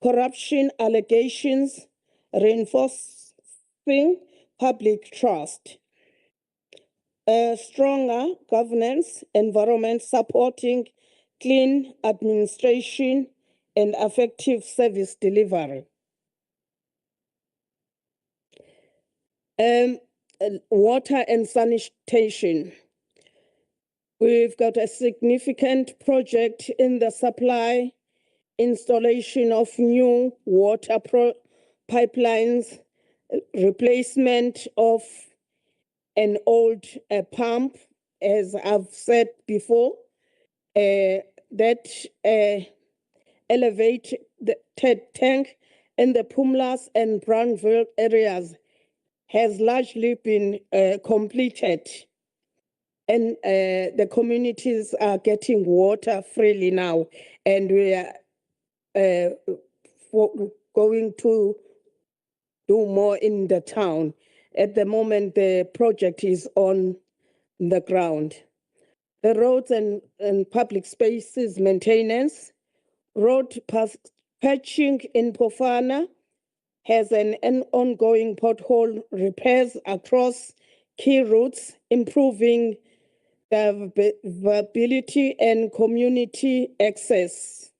corruption allegations, reinforcing public trust. Stronger governance environment supporting clean administration and effective service delivery. Water and sanitation. We've got a significant project in the supply, installation of new water pipelines, replacement of an old pump, as I've said before, that elevated tank in the Pumlas and Brownville areas has largely been completed. And the communities are getting water freely now, and we are going to do more in the town. At the moment, the project is on the ground. The roads and public spaces maintenance, road patching in Pofana has an ongoing pothole repairs across key routes, improving the viability and community access.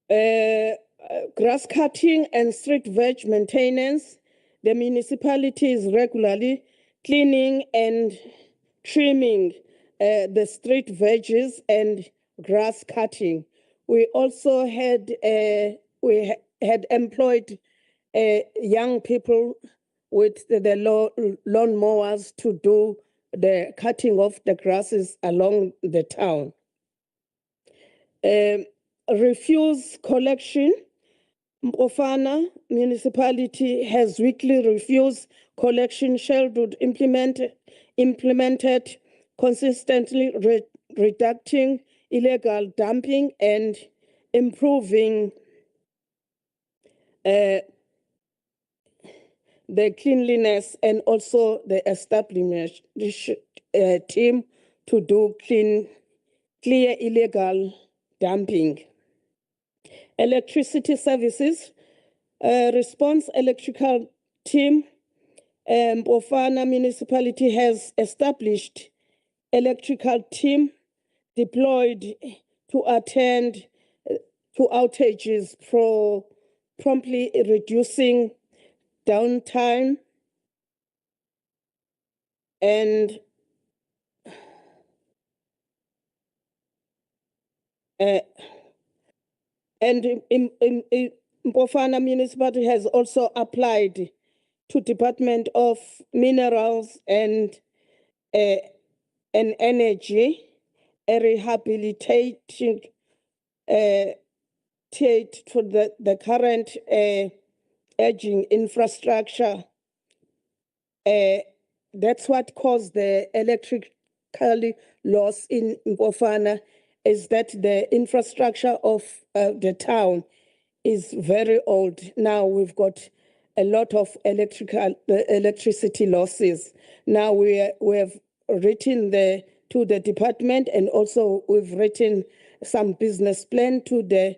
Grass cutting and street veg maintenance. The municipality is regularly cleaning and trimming the street veggies and grass cutting. We also had employed young people with the lawn mowers to do the cutting of the grasses along the town. Refuse collection. Mbofana municipality has weekly refuse collection scheduled implemented consistently reducing illegal dumping and improving the cleanliness and also the establishment team to do clear illegal dumping. Electricity services, response electrical team, Bofana municipality has established electrical team deployed to attend to outages, promptly reducing downtime and Bofana municipality has also applied to Department of Minerals and Energy a rehabilitating for the current aging infrastructure. That's what caused the electrical loss in Bofana, is that the infrastructure of the town is very old. Now we've got a lot of electricity losses. Now we have written to the department, and also we've written some business plan to the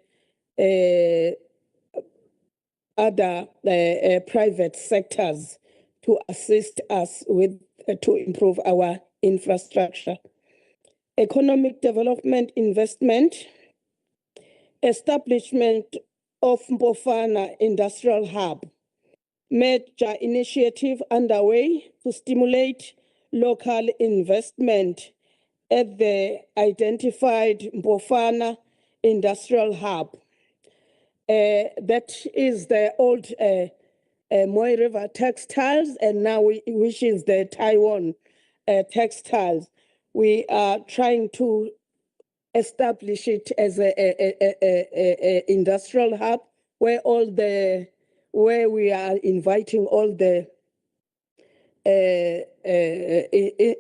other private sectors to assist us with to improve our infrastructure. Economic development investment, establishment of Bofana Industrial Hub, major initiative underway to stimulate local investment at the identified Bofana Industrial Hub. That is the old Moy River Textiles, and now which is the Taiwan Textiles. We are trying to establish it as a industrial hub where we are inviting all the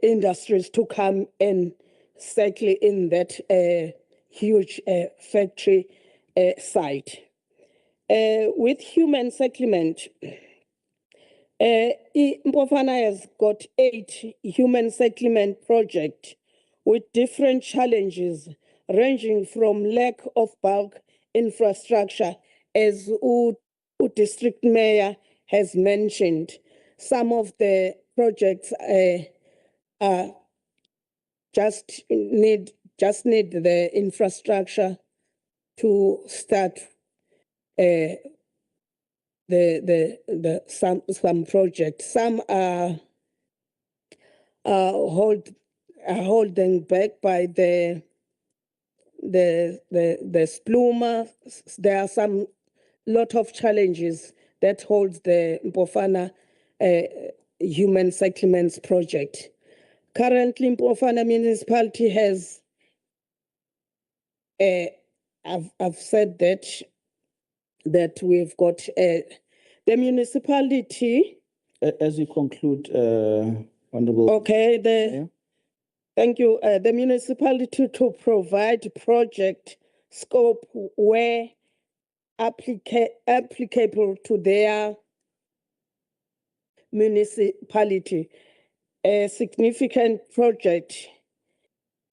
industries to come and settle in that huge factory site. With human settlement, Bofana has got 8 human settlement projects with different challenges ranging from lack of bulk infrastructure, as district mayor has mentioned. Some of the projects just need the infrastructure to start. Some projects, some are holding back by the spluma. There are some lot of challenges that holds the Bofana human settlements project. Currently, Bofana municipality has I've said that we've got the municipality. As you conclude, Honorable. Okay, Yeah. Thank you. The municipality to provide project scope where applicable to their municipality. A significant project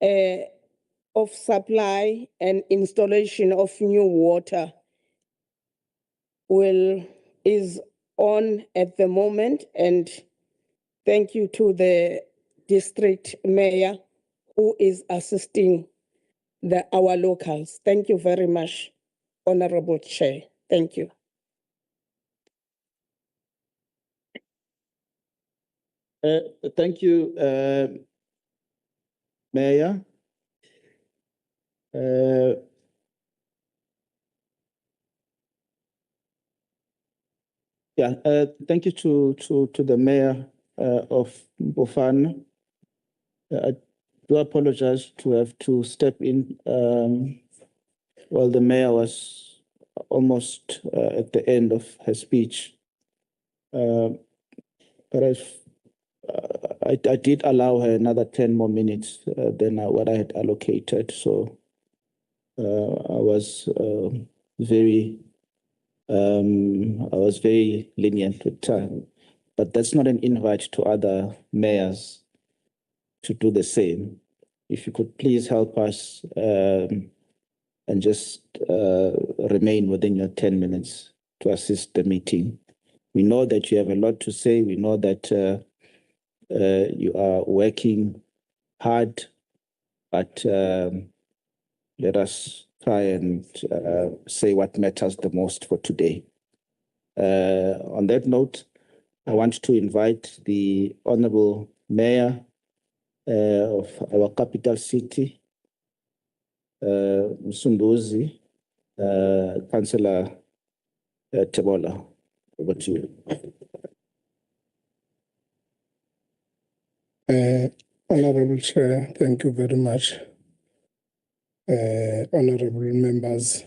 of supply and installation of new water is on at the moment, and thank you to the district mayor who is assisting our locals. Thank you very much, Honorable Chair. Thank you. Thank you, Mayor. Thank you to the mayor of Bofana. I do apologize to have to step in while the mayor was almost at the end of her speech. But I did allow her another 10 more minutes than what I had allocated. So I was very lenient with time. but that's not an invite to other mayors to do the same. If you could please help us and just remain within your 10 minutes to assist the meeting. We know that you have a lot to say. We know that you are working hard, but let us try and say what matters the most for today. On that note, I want to invite the Honorable Mayor of our capital city, Msunduzi, Councillor Tebola. Over to you. Honorable Chair, thank you very much. Honorable members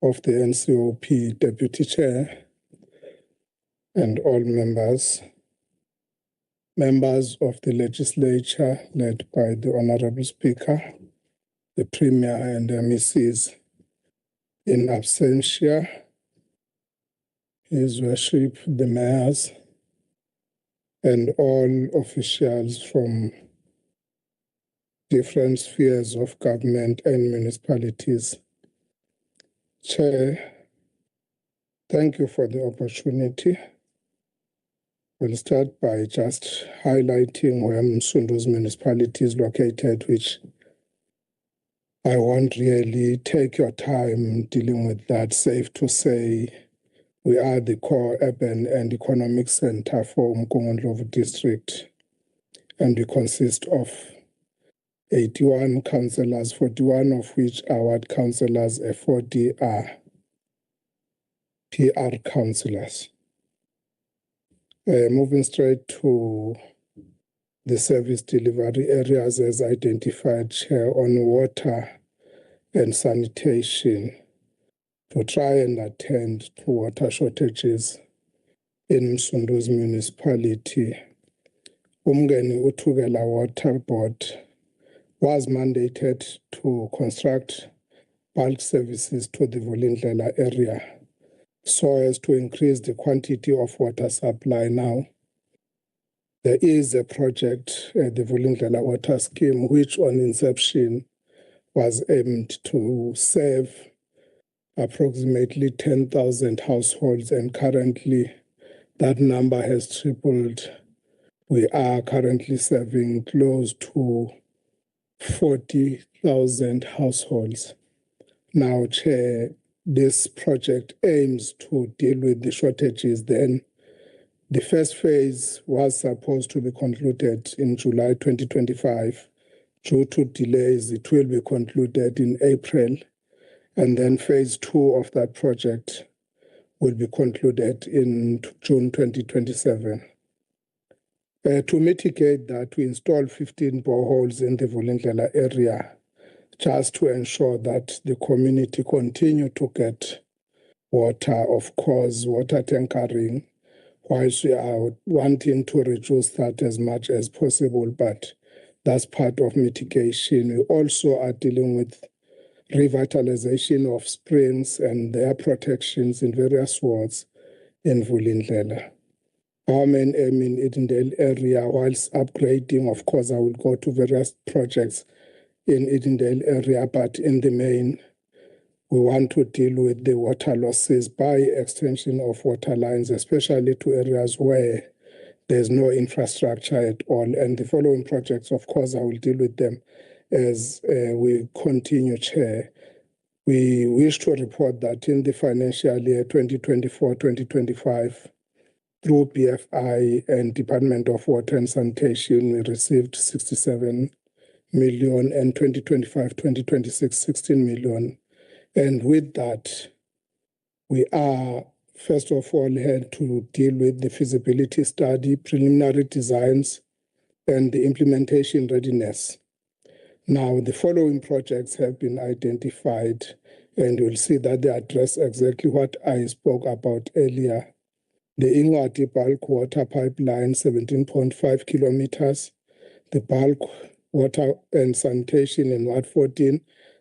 of the NCOP Deputy Chair and all members of the Legislature led by the Honorable Speaker, the Premier and MECs in absentia, His Worship, the mayors, and all officials from different spheres of government and municipalities. Chair, thank you for the opportunity. We'll start by just highlighting where Msundu's municipality is located, which I won't really take your time dealing with that. Safe to say, we are the core urban and economic center for Mkongondlovu district, and we consist of 81 councillors, 41 of which are ward councillors, 40 are PR councillors. Moving straight to the service delivery areas as identified, Chair, on water and sanitation, to try and attend to water shortages in Msundu's municipality. Umngeni Uthukela Water Board was mandated to construct bulk services to the Vulindlela area so as to increase the quantity of water supply. Now, there is a project, the Vulindlela Water Scheme, which on inception was aimed to serve approximately 10,000 households, and currently that number has tripled. We are currently serving close to 40,000 households. Now, Chair, this project aims to deal with the shortages. Then the first phase was supposed to be concluded in July 2025. Due to delays, it will be concluded in April. And then phase 2 of that project will be concluded in June 2027. To mitigate that, we installed 15 boreholes in the Vulindlela area just to ensure that the community continue to get water, of course, water tankering, whilst we are wanting to reduce that as much as possible, but that's part of mitigation. We also are dealing with revitalization of springs and their protections in various wards in Vulindlela. Our main aim in Edendale area, whilst upgrading, of course, I will go to various projects in Edendale area, but in the main, we want to deal with the water losses by extension of water lines, especially to areas where there's no infrastructure at all. And the following projects, of course, I will deal with them as we continue, Chair. We wish to report that in the financial year 2024-2025, through BFI and Department of Water and Sanitation, we received 67 million, and 2025-2026, 16 million. And with that, we are, first of all, had to deal with the feasibility study, preliminary designs, and the implementation readiness. Now, the following projects have been identified, and you'll see that they address exactly what I spoke about earlier. The Ingwati bulk water pipeline, 17.5 kilometers, the bulk water and sanitation in Ward 14,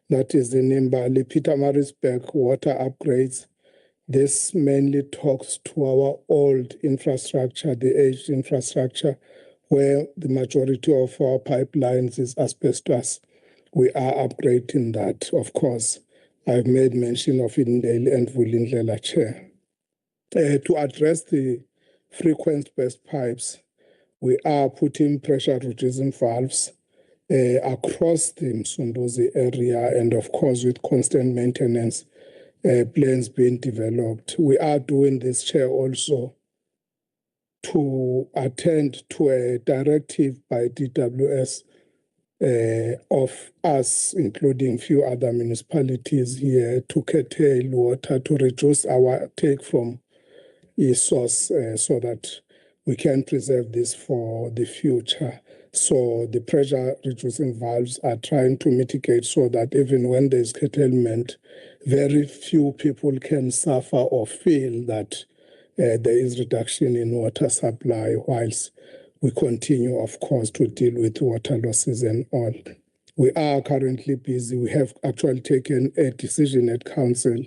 that is the Nimbali Pietermaritzburg water upgrades, This mainly talks to our old infrastructure, the aged infrastructure, where the majority of our pipelines is asbestos. We are upgrading that, of course. I've made mention of Indale and Vulindlela Chair. To address the frequent burst pipes, we are putting pressure reducing valves across the Msunduzi area, and of course with constant maintenance plans being developed. We are doing this, Chair, also to attend to a directive by DWS of us, including few other municipalities here, to curtail water, to reduce our take from a source so that we can preserve this for the future. So the pressure reducing valves are trying to mitigate so that even when there's curtailment, very few people can suffer or feel that there is reduction in water supply, whilst we continue, of course, to deal with water losses and all. We are currently busy. We have actually taken a decision at council,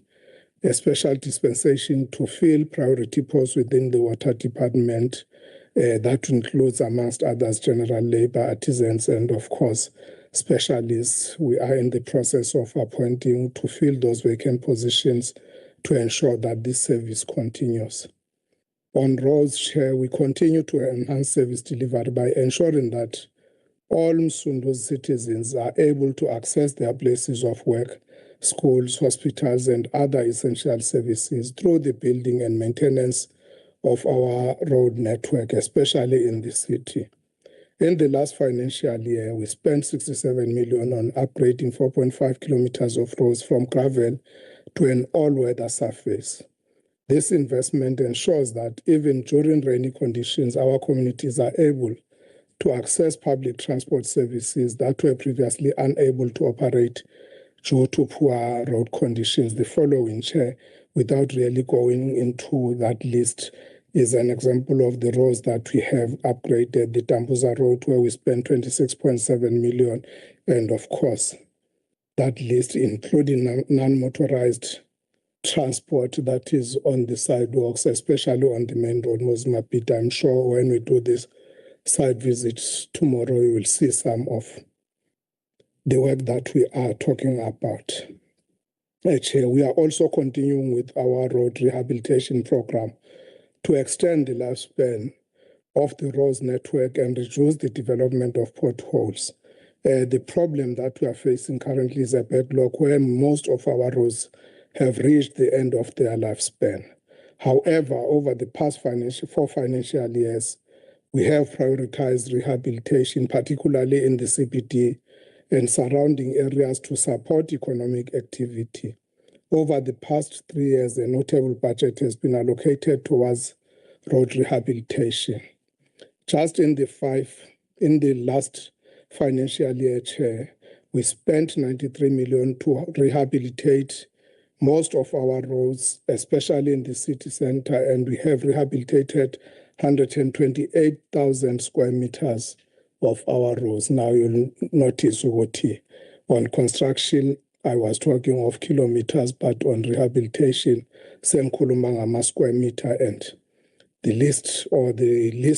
a special dispensation to fill priority posts within the water department. That includes, amongst others, general labor, artisans, and of course, specialists. We are in the process of appointing to fill those vacant positions to ensure that this service continues. On roads, Chair, we continue to enhance service delivery by ensuring that all Msunduzi citizens are able to access their places of work, schools, hospitals, and other essential services through the building and maintenance of our road network, especially in the city. In the last financial year, we spent 67 million on upgrading 4.5 kilometers of roads from gravel to an all-weather surface. This investment ensures that even during rainy conditions, our communities are able to access public transport services that were previously unable to operate due to poor road conditions. The following, Chair, without really going into that list, is an example of the roads that we have upgraded. The Tambuza Road, where we spent 26.7 million, and of course, that list including non-motorized transport that is on the sidewalks, especially on the main road, Mozambique. I'm sure when we do this site visits tomorrow, you will see some of the work that we are talking about. Chair, we are also continuing with our road rehabilitation program to extend the lifespan of the roads network and reduce the development of potholes. The problem that we are facing currently is a backlog where most of our roads have reached the end of their lifespan. However, over the past 4 financial years, we have prioritized rehabilitation, particularly in the CBD and surrounding areas, to support economic activity. Over the past 3 years, a notable budget has been allocated towards road rehabilitation. Just in the last financial year, Chair, we spent 93 million to rehabilitate most of our roads, especially in the city center, and we have rehabilitated 128,000 square meters of our roads. Now you'll notice on construction, I was talking of kilometers, but on rehabilitation, same kulumanga square meter, and the list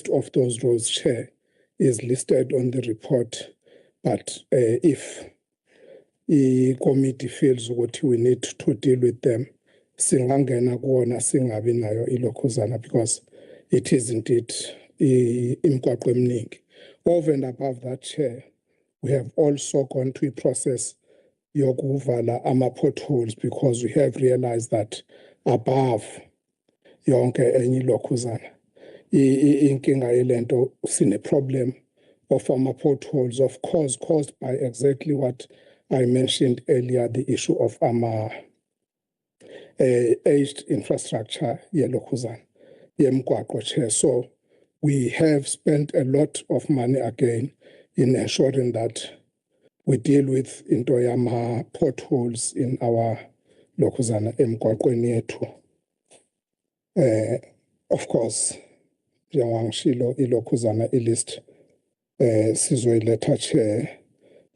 of those roads, Chair, is listed on the report. But if the committee feels what we need to deal with them, singangena kuona singabi nayo ilokhuzana, because it is indeed imigwaqo eminingi. Over and above that, Chair, we have also gone to a process yokuvala ama potholes, because we have realized that above yonke enye ilokhuzana inkinga yelento sine problem of ama potholes, of course caused by exactly what I mentioned earlier, the issue of aged infrastructure yelokhuzana yemgwaqo, Chair. So we have spent a lot of money again in ensuring that we deal with into yama potholes in our lokhuzana emgwaqweni yethu. Of course, njengangishilo ilokhuzana ilist sizoyiletha, Chair.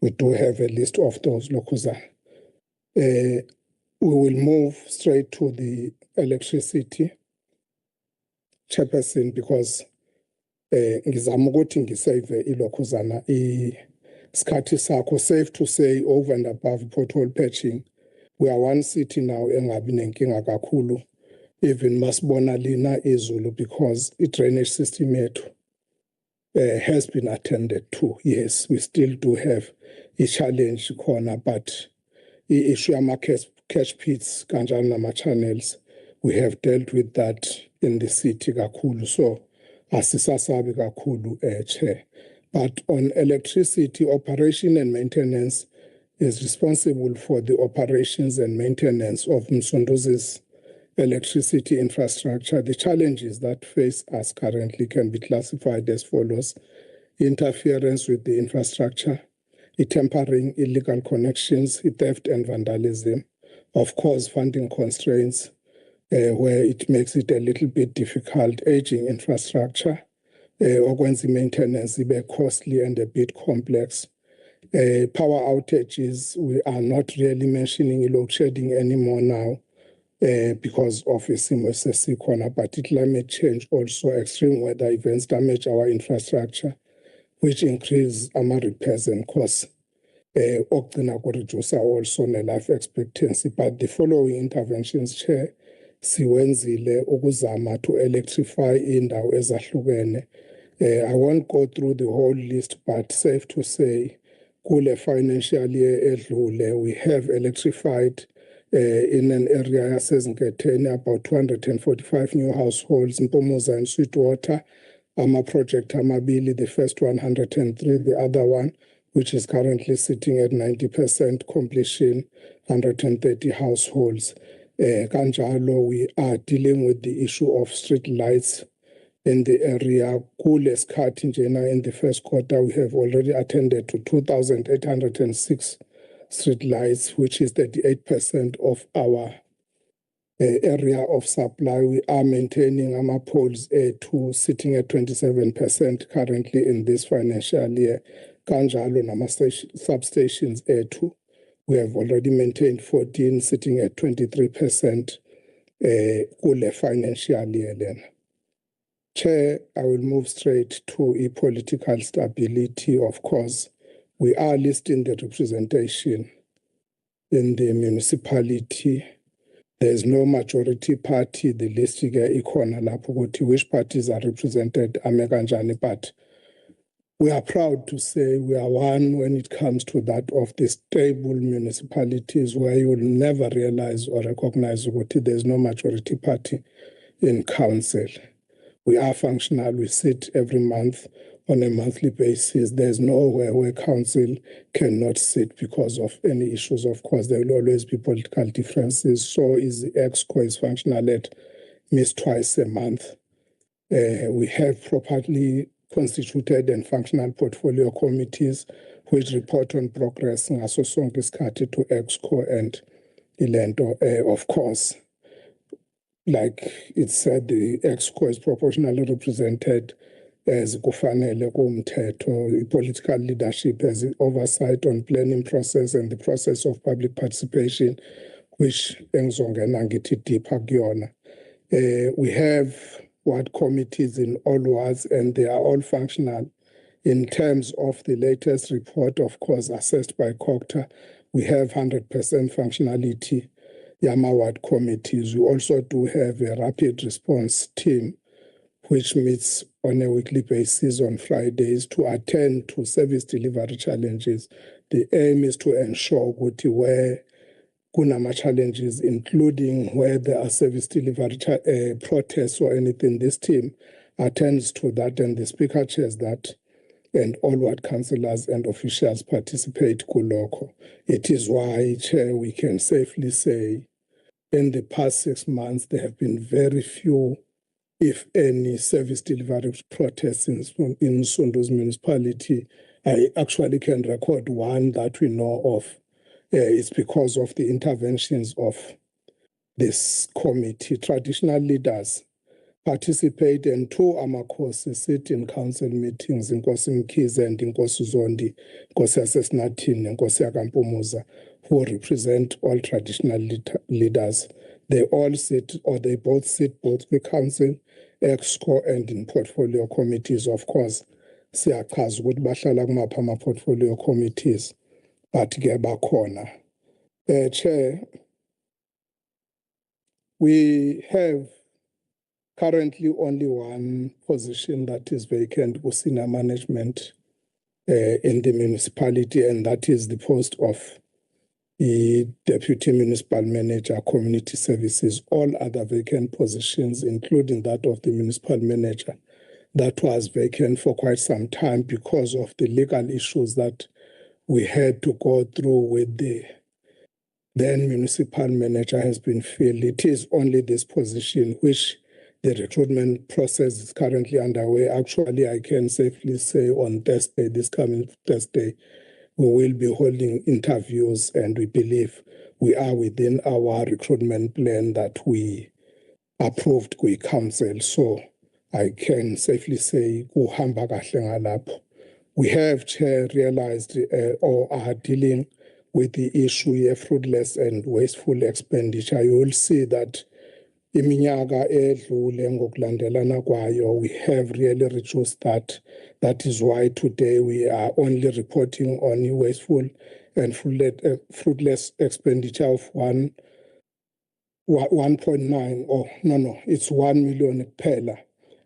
We do have a list of those lokhuzana. We will move straight to the electricity chairperson, because ngizama ukuthi ngisave ilokhuzana isikhathi sakho. Safe to say, over and above pothole patching, we are one city now engabi nenkinga kakhulu, even masibona lina izulu, because the drainage system yethu has been attended to. Yes, we still do have a challenge corner, but the issue of catch pits, kanjani nama channels, we have dealt with that in the city kakhulu. So asisasabi kakhulu Chair. But on electricity operation and maintenance is responsible for the operations and maintenance of Msunduzi's electricity infrastructure. The challenges that face us currently can be classified as follows: interference with the infrastructure, tampering, illegal connections, theft and vandalism, of course funding constraints, where it makes it a little bit difficult, aging infrastructure, okwenza maintenance ibe costly and a bit complex. Power outages, we are not really mentioning load shedding anymore now, because of isimo esesikhona, but climate change also, extreme weather events damage our infrastructure, which increase our repairs and costs. Okugcina kureduce also ne-life expectancy. But the following interventions, Chair, siwenzile ukuzama to electrify indawo ezahlukene. I won't go through the whole list, but safe to say, kule financial year edlule, we have electrified in an area yasezinketheni about 245 new households in Mpumalanga and Sweetwater. Project amabili, the first 103, the other one, which is currently sitting at 90% completion, 130 households. Kanjalo, we are dealing with the issue of street lights in the area. Kule skhathi njena, in the first quarter, we have already attended to 2,806 street lights, which is 38% of our area of supply. We are maintaining our poles A2 sitting at 27% currently in this financial year. Kanjalo nama substations A2, we have already maintained 14, sitting at 23% kule financial year then. Chair, I will move straight to political stability. Of course, we are listing the representation in the municipality. There is no majority party. The list ikhona lapho ukuthi which parties are represented ame kanjani, but we are proud to say we are one when it comes to that of the stable municipalities, where you will never realize or recognize ukuthi there is no majority party in council. We are functional. We sit every month on a monthly basis. There's nowhere where council cannot sit because of any issues. Of course, there will always be political differences. So is the EXCO is functional at least twice a month. We have properly constituted and functional portfolio committees which report on progress ngaso sonke isikhathi to EXCO and ilento. Of course, like it said, the EXCO is proportionally represented as kufanele kumthetho. Political leadership has oversight on planning process and the process of public participation, which engizongena ngithi deeper kuyona. We have ward committees in all wards, and they are all functional. In terms of the latest report, of course, assessed by COCTA, we have 100% functionality. Yama ward committees. We also do have a rapid response team which meets on a weekly basis on Fridays to attend to service delivery challenges. The aim is to ensure that where kunama challenges, including where there are service delivery protests or anything, this team attends to that, and the speaker chairs that, and all ward councillors and officials participate kuloko. It is why, Chair, we can safely say in the past 6 months there have been very few, if any, service delivery protests in Msunduzi municipality. I actually can record one that we know of. It's because of the interventions of this committee. Traditional leaders participate, and two amakhosi sit in council meetings, Nkosi Mkhize and Nkosi Zondi, Nkosi yaseSnathini, Nkosi yakaMpumuza, who represent all traditional leaders. They all sit, or they both sit both with council, EXCO, and in portfolio committees. Of course, siyachaza ukuthi bahlala kumaphi ama-portfolio committees, but ke bakhona. Chair, we have currently only one position that is vacant with senior management in the municipality, and that is the post of the Deputy Municipal Manager, Community Services. All other vacant positions, including that of the Municipal Manager, that was vacant for quite some time because of the legal issues that we had to go through with the then Municipal Manager has been filled. It is only this position which the recruitment process is currently underway. Actually, I can safely say on Thursday, this coming Thursday, we will be holding interviews, and we believe we are within our recruitment plan that we approved with council. So I can safely say kuhamba kahle ngalapho. We have, Chair, realized or are dealing with the issue of fruitless and wasteful expenditure. You will see that iminyaka edlule ngokulandelana kwayo, we have really reduced that. That is why today we are only reporting on wasteful and fruitless expenditure of 1.9, or no, it's 1 million kuphela,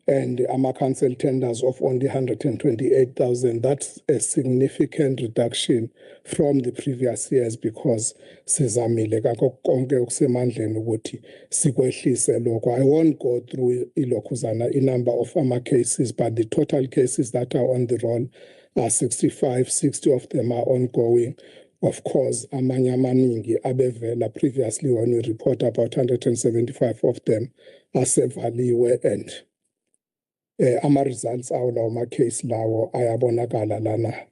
and our council tenders of only 128,000. That's a significant reduction from the previous years because sizamile kako konke okusemandleni ukuthi sikwehlise lokho. I won't go through ilokhuzana a number of our cases, but the total cases that are on the roll are 65, 60 of them are ongoing. Of course, amanye amaningi abevela previously when we report about 175 of them asevaliwe, and ama-results awo lawo ma-case lawo ayabonakala lana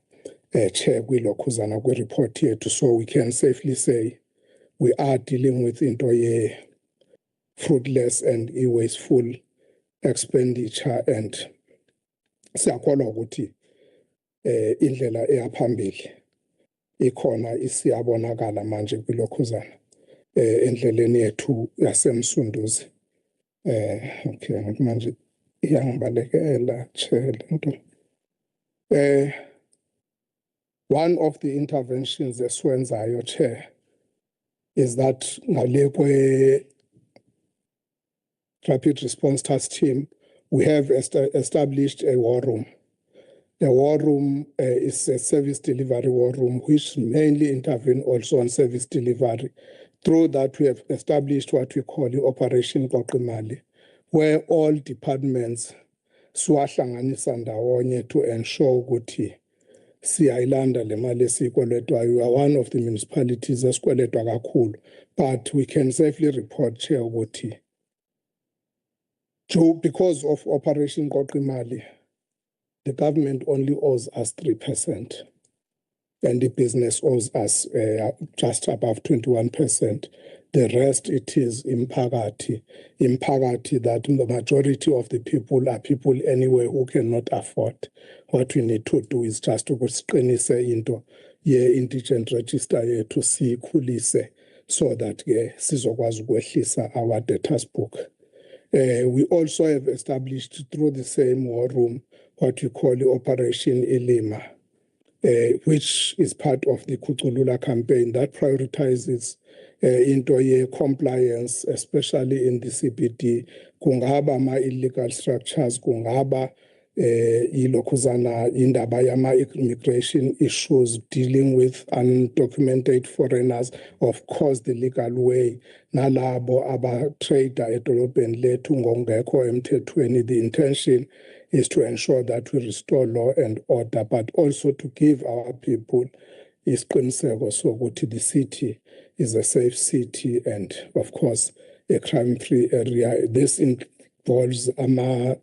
Chair kwilokhuzana kwi-report yethu. So we can safely say we are dealing with into fruitless and wasteful expenditure, and siyakholwa ukuthi indlela eyaphambili ikhona isiyabonakala manje kwilokhuzana endleleni yethu yasemsunduzi. Okay, manje iyangibalekela Chair lento. One of the interventions esiwenzayo Chair is that ngale kwe Rapid Response Task Team, we have established a war room. The war room is a service delivery war room, which mainly intervene also on service delivery. Through that, we have established what we call the Operation Koqimali, where all departments swahlanganisa ndawonye to ensure ukuthi siyayilanda le mali esiyikweletwayo. We are one of the municipalities esikweletwa kakhulu, but we can safely report Chair ukuthi because of Operation Koqimali, the government only owes us 3%, and the business owes us just above 21%. The rest, it is imphakathi that the majority of the people are people anyway who cannot afford. What we need to do is just to siqinise into indigent register yethu siyikhulise so that sizokwazi ukwehlisa our debtors book. We also have established through the same war room what we call the Operation Ilima, which is part of the Kuculula campaign that prioritizes into compliance, especially in the CBD. Kungaba ma illegal structures, kungaba ilokhuzana indaba yama immigration issues, dealing with undocumented foreigners, of course the legal way, nalabo aba trader edolobheni lethu ngongekho emthethweni. The intention is to ensure that we restore law and order, but also to give our people isiqiniseko sokuthi the city is a safe city and, of course, a crime-free area. This involves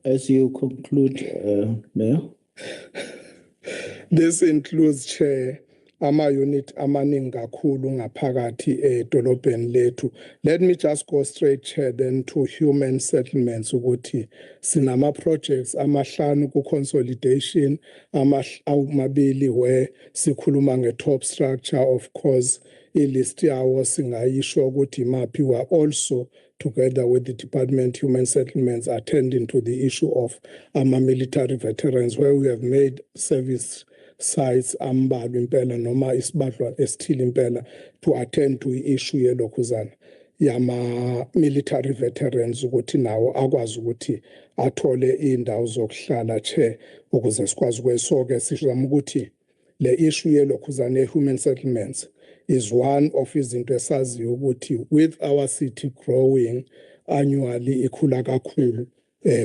As you conclude, Mayor. This includes, Chair, ama-unit amaningi kakhulu ngaphakathi edolobheni lethu. Let me just go straight, Chair, then to human settlements ukuthi sinama projects amahlanu ku-consolidation, amabili where sikhuluma nge-top structure, of course, i-list yawo singayisho ukuthi imaphi. We are also together with the Department of Human Settlements attending to the issue of military veterans, where we have made service sites ambalwa impela noma isibadlwa esithile impela to attend to i-issue yelokhuzana yama military veterans ukuthi nawo akwazi ukuthi athole indawo zokuhlala ukuze sikwazi kwesoke sizama ukuthi le issue yelokhuzana ye-human settlements is one of izinto esaziyo ukuthi with our city growing annually ikhula kakhulu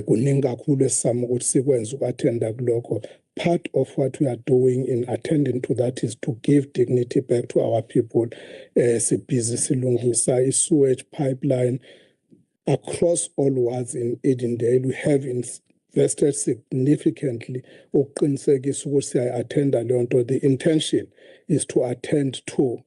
kuningi kakhulu esizama ukuthi sikwenze uku-attenda kulokho. Part of what we are doing in attending to that is to give dignity back to our people. Sibhizi silungisa i-sewage pipeline across all wards in Edendale. We have invested significantly ukuqinisekisa ukuthi siya-attenda leyo nto. The intention is to attend to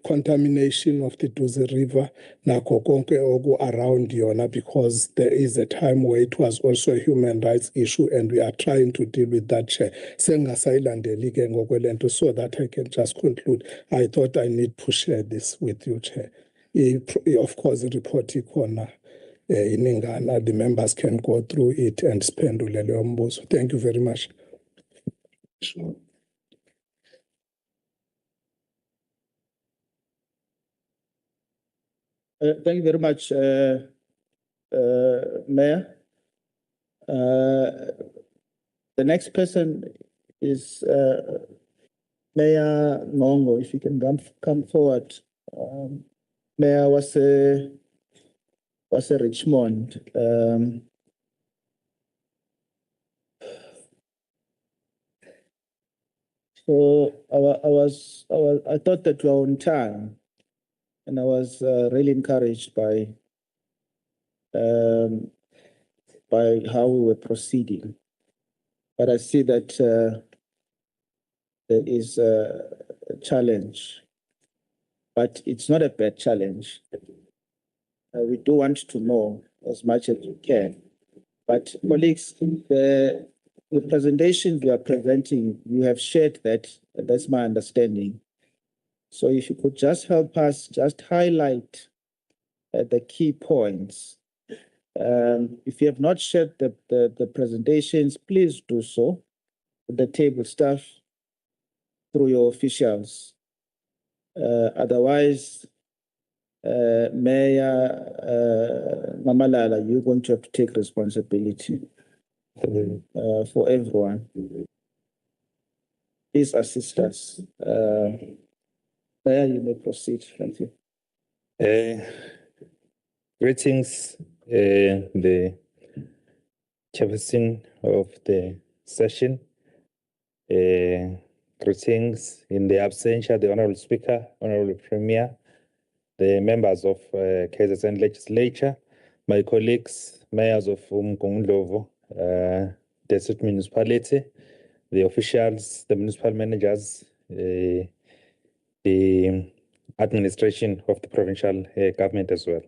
contamination of the Duze River nakho konke around yona, because there is a time where it was also a human rights issue and we are trying to deal with that. Sengasayilandeli ke ngokwelento. So that I can just conclude, I thought I need to share this with you, Chair. Of course, the report ikhona iningana, the members can go through it and spendule leyo mbuzo. Thank you very much. Sure. Thank you very much, Mayor. The next person is Mayor Ngongo. If you can come forward. Mayor was a Richmond. So I thought that we were on time. And I was really encouraged by how we were proceeding. But I see that there is a challenge, but it's not a bad challenge. We do want to know as much as we can. But colleagues, the presentation we are presenting, you have shared that, that's my understanding. So if you could just help us just highlight the key points. If you have not shared the presentations, please do so with the table staff through your officials. Otherwise, Mayor Mamalala, you're going to have to take responsibility for everyone. Please assist us. Mayor, you may proceed. Thank you. Greetings, the chairperson of the session. Greetings in the absentia, the Honorable Speaker, Honorable Premier, the members of KZN Legislature, my colleagues, mayors of Umgungundlovu, District Municipality, the officials, the municipal managers, the administration of the provincial government as well.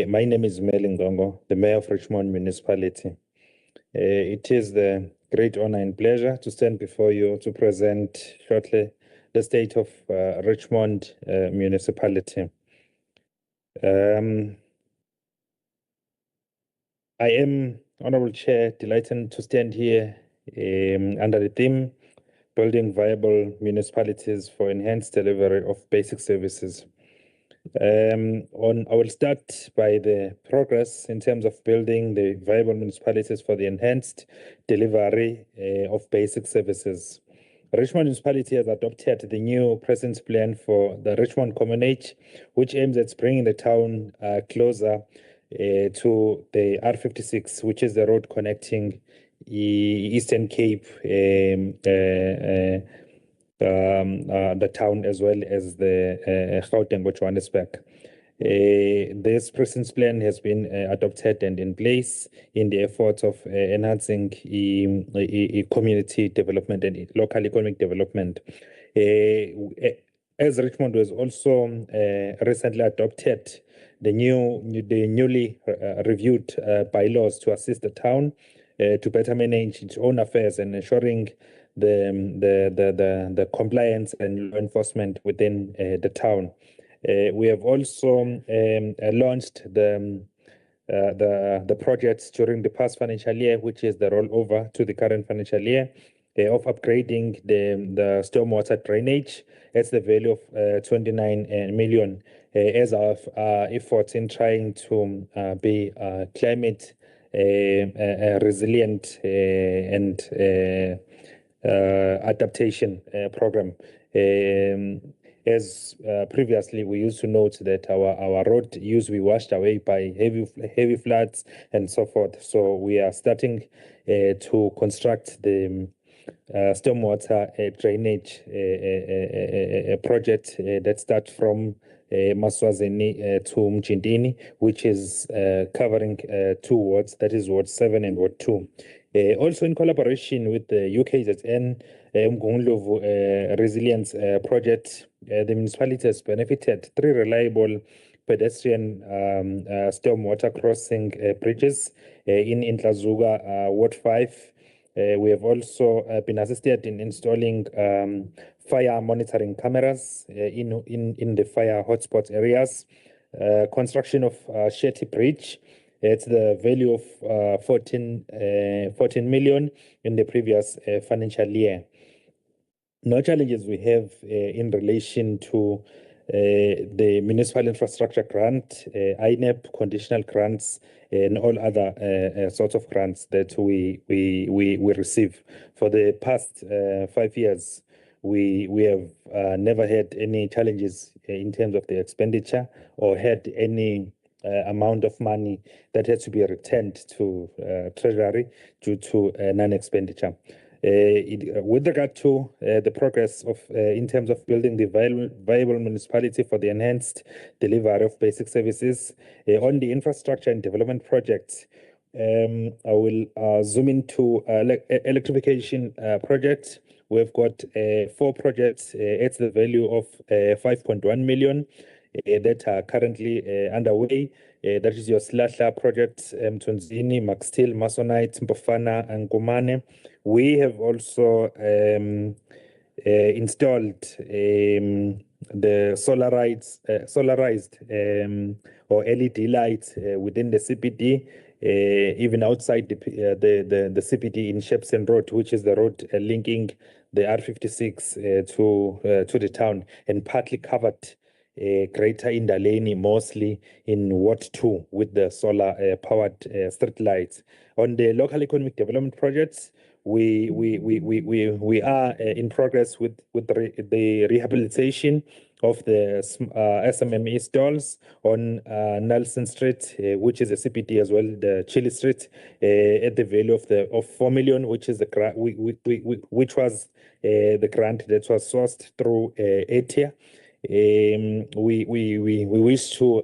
My name is Meli Ngongo, the Mayor of Richmond Municipality. It is the great honor and pleasure to stand before you to present shortly the state of Richmond Municipality. I am, Honorable Chair, delighted to stand here under the theme Building Viable Municipalities for Enhanced Delivery of Basic Services. I will start by the progress in terms of building the viable municipalities for the enhanced delivery of basic services. Richmond Municipality has adopted the new presence plan for the Richmond Communage, which aims at bringing the town closer to the R56, which is the road connecting Eastern Cape, the town, as well as the Gauteng, Johannesburg. This presence plan has been adopted and in place in the efforts of enhancing community development and local economic development. As Richmond was also recently adopted the newly reviewed bylaws to assist the town to better manage its own affairs and ensuring the compliance and law enforcement within the town. We have also launched the projects during the past financial year, which is the rollover to the current financial year, of upgrading the stormwater drainage at the value of 29 million as our efforts in trying to be climate resilient and adaptation program. As previously, we used to note that our road used to be washed away by heavy floods and so forth. So we are starting to construct the stormwater drainage project that starts from Maswazeni to Mchindini, which is covering 2 wards, that is Ward 7 and Ward 2. Also in collaboration with the KZN Resilience Project, the municipality has benefited 3 reliable pedestrian stormwater crossing bridges in Intlazuga, Ward 5. We have also been assisted in installing fire monitoring cameras in the fire hotspot areas. Construction of Shetty Bridge at the value of 14 million in the previous financial year. No challenges we have in relation to the municipal infrastructure grant, INEP conditional grants, and all other sorts of grants that we receive. For the past 5 years, we have never had any challenges in terms of the expenditure or had any amount of money that had to be returned to Treasury due to non-expenditure. With regard to the progress of in terms of building the viable municipality for the enhanced delivery of basic services on the infrastructure and development projects, I will zoom into electrification projects. We've got 4 projects at the value of 5.1 million that are currently underway. That is your Slahla project, Mtunzini, Maxtil, Masonite, Mpofana, and Kumane. We have also installed the solarized or LED lights within the CPD, even outside the CPD in Shepson Road, which is the road linking the R56 to the town, and partly covered Greater Indaleni, mostly in Ward 2 with the solar powered street lights. On the local economic development projects, we are in progress with the rehabilitation of the SMME stalls on Nelson Street, which is a CPD as well, the Chile Street, at the value of 4 million, which is the which was the grant that was sourced through ATIA. We wish to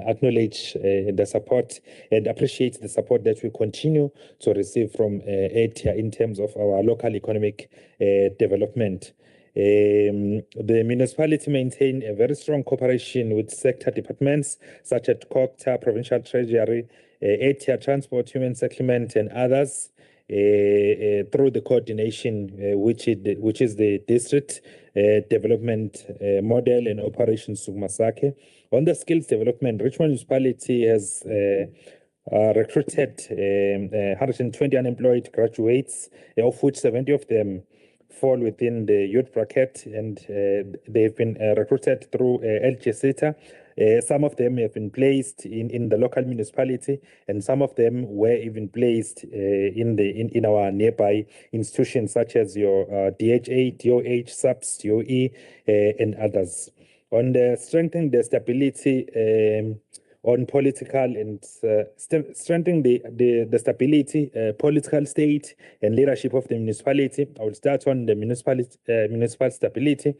acknowledge the support and appreciate the support that we continue to receive from ATIA in terms of our local economic development. The municipality maintain a very strong cooperation with sector departments such as COCTA, Provincial Treasury, ATIA Transport, Human Settlement, and others through the coordination which is the district development model and operations Sukumasake. On the skills development, Richmond Municipality has recruited 120 unemployed graduates, of which 70 of them fall within the youth bracket, and they've been recruited through LGSITA. Some of them have been placed in the local municipality, and some of them were even placed in our nearby institutions such as your DHA, DOH, SAPS, DOE, and others. On the strengthening the stability on political and strengthening the stability, political state and leadership of the municipality. I will start on the municipal stability.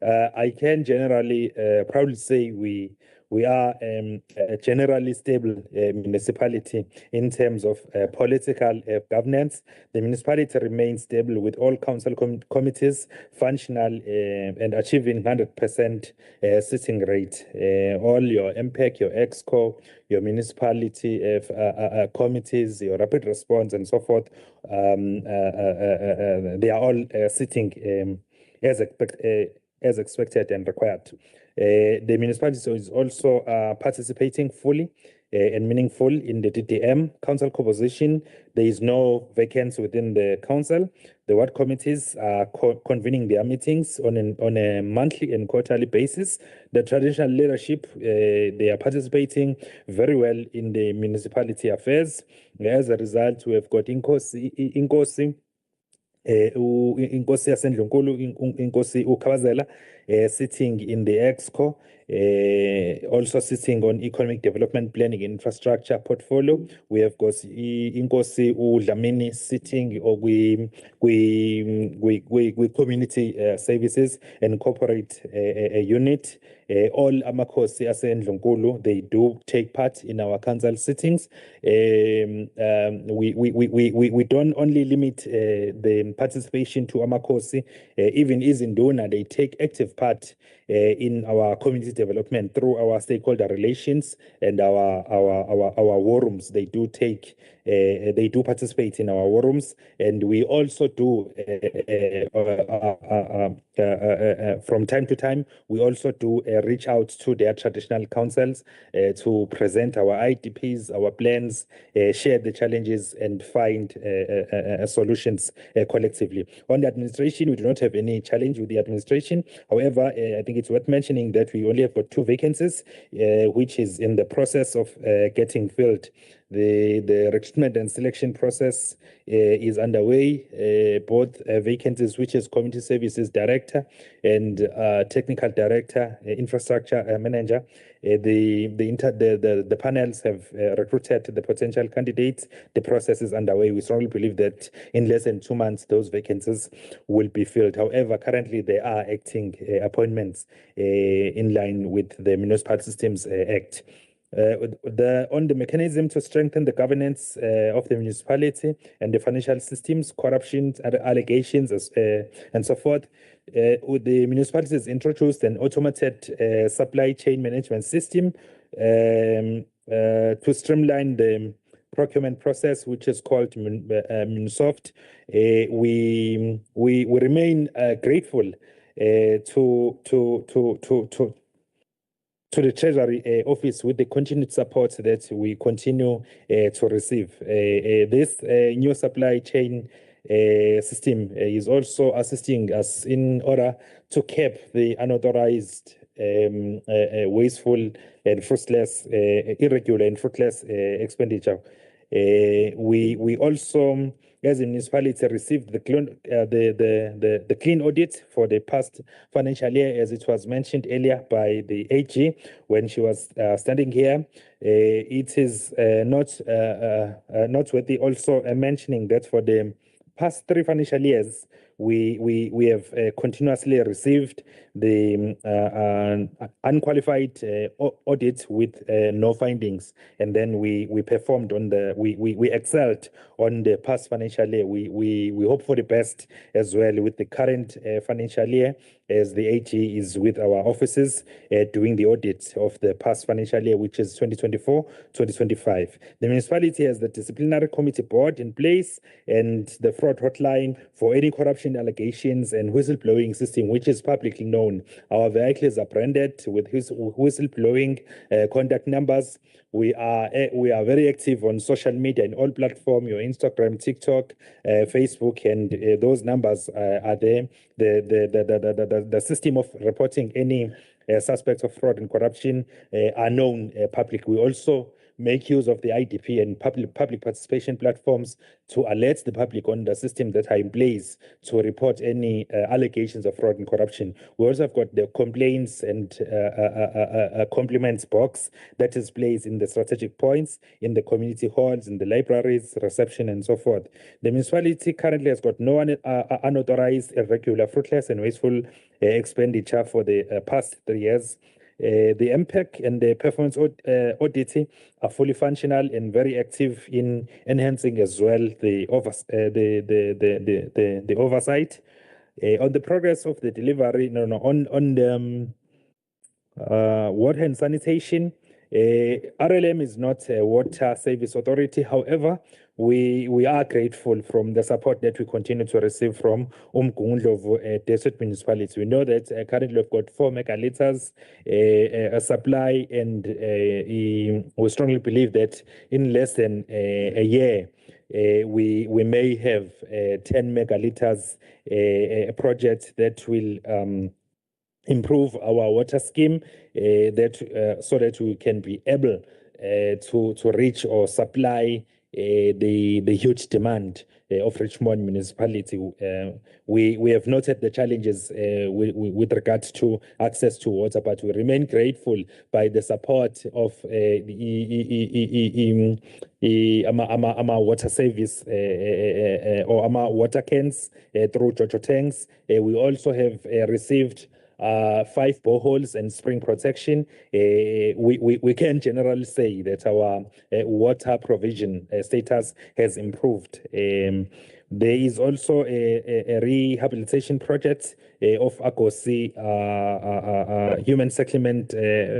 I can generally proudly say we we are a generally stable municipality in terms of political governance. The municipality remains stable with all council committees functional and achieving 100% sitting rate. All your MPEC, your EXCO, your municipality committees, your rapid response and so forth, they are all sitting as expected and required. The municipality is also participating fully and meaningful in the DDM council composition. There is no vacancy within the council. The ward committees are convening their meetings on a monthly and quarterly basis. The traditional leadership, they are participating very well in the municipality affairs. As a result, we have got Inkosi yaseNdlunkulu, Inkosi uKhawazela, sitting in the EXCO, also sitting on economic development planning and infrastructure portfolio. We have got Inkosi uDlamini sitting with community services and corporate unit. All amakhosi yaseNdlunkulu, they do take part in our council sittings. We don't only limit the participation to amakhosi, even izinduna, they take active part in our community development through our stakeholder relations and our war rooms. They do participate in our war rooms, and we also do from time to time, we also do reach out to their traditional councils to present our IDPs, our plans, share the challenges, and find solutions collectively. On the administration, we do not have any challenge with the administration. However, I think it's worth mentioning that we only have got 2 vacancies, which is in the process of getting filled. The recruitment and selection process is underway. Both vacancies, which is community services director and technical director, infrastructure manager. The panels have recruited the potential candidates. The process is underway. We strongly believe that in less than 2 months, those vacancies will be filled. However, currently there are acting appointments in line with the Municipal Systems Act. On the mechanism to strengthen the governance of the municipality and the financial systems, corruption allegations, and so forth, the municipality has introduced an automated supply chain management system to streamline the procurement process, which is called MUNISOFT. We remain grateful to the Treasury Office with the continued support that we continue to receive. This new supply chain system is also assisting us in order to cap the unauthorized, wasteful and fruitless, irregular and fruitless expenditure. We also, as a municipality, received the clean audit for the past financial year, as it was mentioned earlier by the AG when she was standing here. It is noteworthy also mentioning that for the past 3 financial years, we have continuously received the unqualified audit with no findings, and then we performed on we excelled on the past financial year. We hope for the best as well with the current financial year, as the AG is with our offices doing the audit of the past financial year, which is 2024-2025. The municipality has the disciplinary committee board in place and the fraud hotline for any corruption allegations and whistleblowing system, which is publicly known. Our vehicles are branded with whistleblowing contact numbers. We are very active on social media in all platforms, your Instagram, TikTok, Facebook, and those numbers are there. The system of reporting any suspects of fraud and corruption are known public. We also make use of the IDP and public participation platforms to alert the public on the systems that are in place to report any allegations of fraud and corruption. We also have got the complaints and compliments box that is placed in the strategic points, in the community halls, in the libraries, reception, and so forth. The municipality currently has got no unauthorized, irregular, fruitless, and wasteful expenditure for the past 3 years. The MPEC and the performance audit are fully functional and very active in enhancing as well the oversight. On the progress of the delivery, on the water and sanitation, RLM is not a water service authority. However, we are grateful from the support that we continue to receive from Umgungundlovu district municipality. We know that currently we've got 4 megaliters supply, and we strongly believe that in less than a year, we may have 10 megaliters project that will improve our water scheme, so that we can be able to reach or supply the huge demand of Richmond municipality. We have noted the challenges with regards to access to water, but we remain grateful by the support of our water service or our water cans through Jojo tanks. We also have received 5 boreholes and spring protection. We can generally say that our water provision status has improved. There is also a rehabilitation project of Agosi human settlement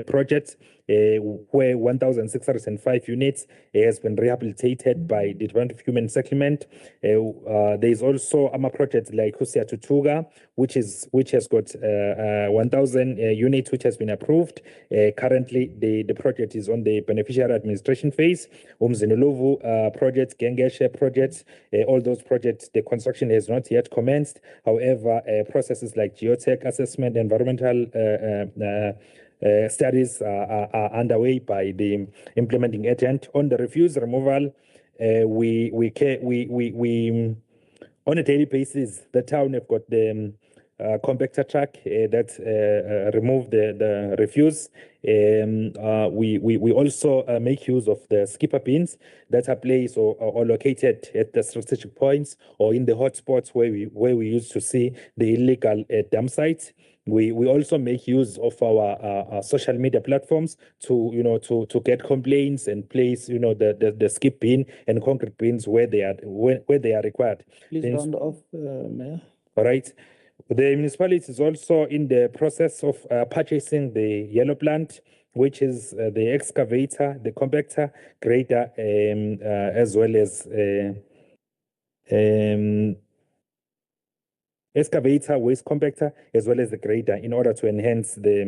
project, where 1,605 units has been rehabilitated by the Department of Human Settlement. There is also a project like Husia Tutuga, which has got 1,000 units, which has been approved. Currently, the project is on the beneficiary administration phase. Umzinolovu project, Gengeshe projects, all those projects, the construction has not yet commenced. However, processes like geotech assessment, environmental studies are underway by the implementing agent. On the refuse removal, we on a daily basis, the town have got the compactor truck that remove the refuse. We also make use of the skipper bins that are placed or located at the strategic points or in the hotspots where we used to see the illegal dump sites. We also make use of our social media platforms to get complaints and place the skip bin and concrete bins where they are required. Please round off, Mayor. All right. The municipality is also in the process of purchasing the yellow plant, which is the excavator, the compactor, grader, as well as excavator, waste compactor, as well as the grader, in order to enhance the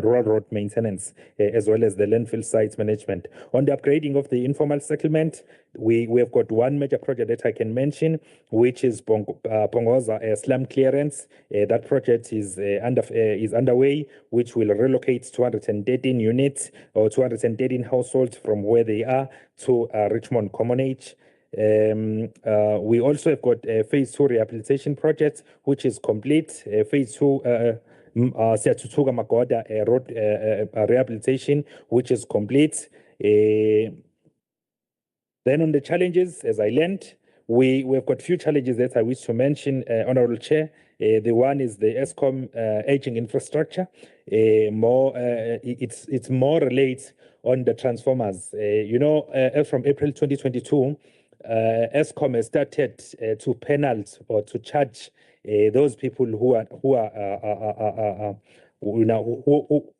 rural road maintenance, as well as the landfill sites management. On the upgrading of the informal settlement, we have got one major project that I can mention, which is Pongoza slum clearance. That project is underway, which will relocate 213 units or 213 households from where they are to Richmond Common Age. We also have got a phase 2 rehabilitation project, which is complete. Phase 2 Siatutuga Magoda road rehabilitation, which is complete. Then on the challenges, as I learned, we've got few challenges that I wish to mention, Honorable Chair. The one is the ESCOM aging infrastructure. It's more related on the transformers. From April 2022, ESCOM has started to penalize or to charge those people who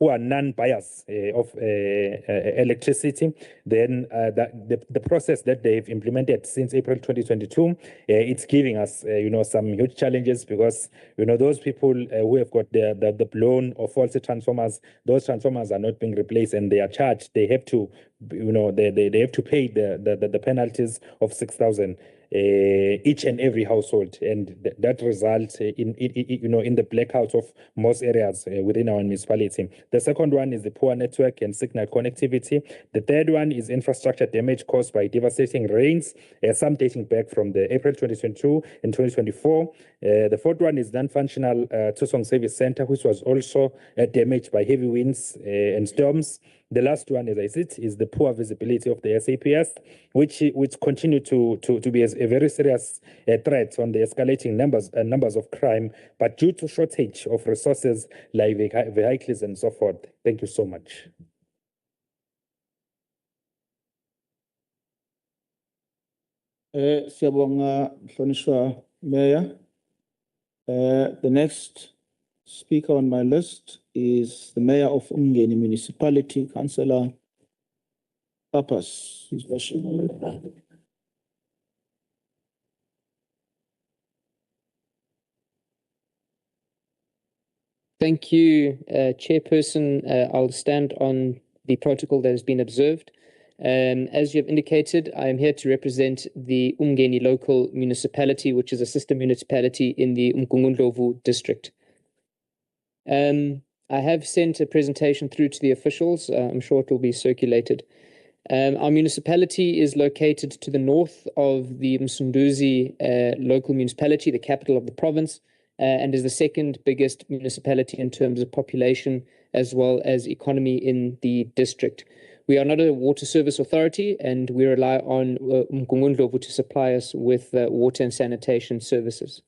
are non-buyers of electricity. Then the process that they've implemented since April 2022, it's giving us some huge challenges, because those people who have got the blown or faulty transformers, those transformers are not being replaced and they are charged. They have to they have to pay the penalties of 6,000 each and every household, and that results in the blackout of most areas within our municipality. The second one is the poor network and signal connectivity. The third one is infrastructure damage caused by devastating rains, some dating back from the April 2022 and 2024. The fourth one is non-functional Tusong Service Center, which was also damaged by heavy winds and storms. The last one, as I said, is the poor visibility of the SAPS, which continue to be a very serious threat on the escalating numbers of crime, but due to shortage of resources like vehicles and so forth. Thank you so much. Siyabonga Mhlonishwa Mayor. The next speaker on my list is the Mayor of Umgeni Municipality, Councillor Papas. His worship. Thank you, Chairperson. I'll stand on the protocol that has been observed. As you have indicated, I am here to represent the Umgeni local municipality, which is a sister municipality in the Umgungundlovu district. I have sent a presentation through to the officials. I'm sure it will be circulated. Our municipality is located to the north of the Msunduzi local municipality, the capital of the province, and is the second biggest municipality in terms of population as well as economy in the district. We are not a water service authority, and we rely on Umgungundlovu to supply us with water and sanitation services.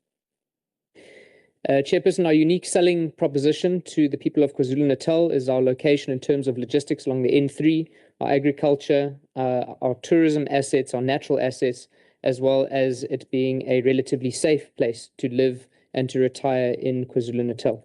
Chairperson, our unique selling proposition to the people of KwaZulu-Natal is our location in terms of logistics along the N3, our agriculture, our tourism assets, our natural assets, as well as it being a relatively safe place to live and to retire in KwaZulu-Natal.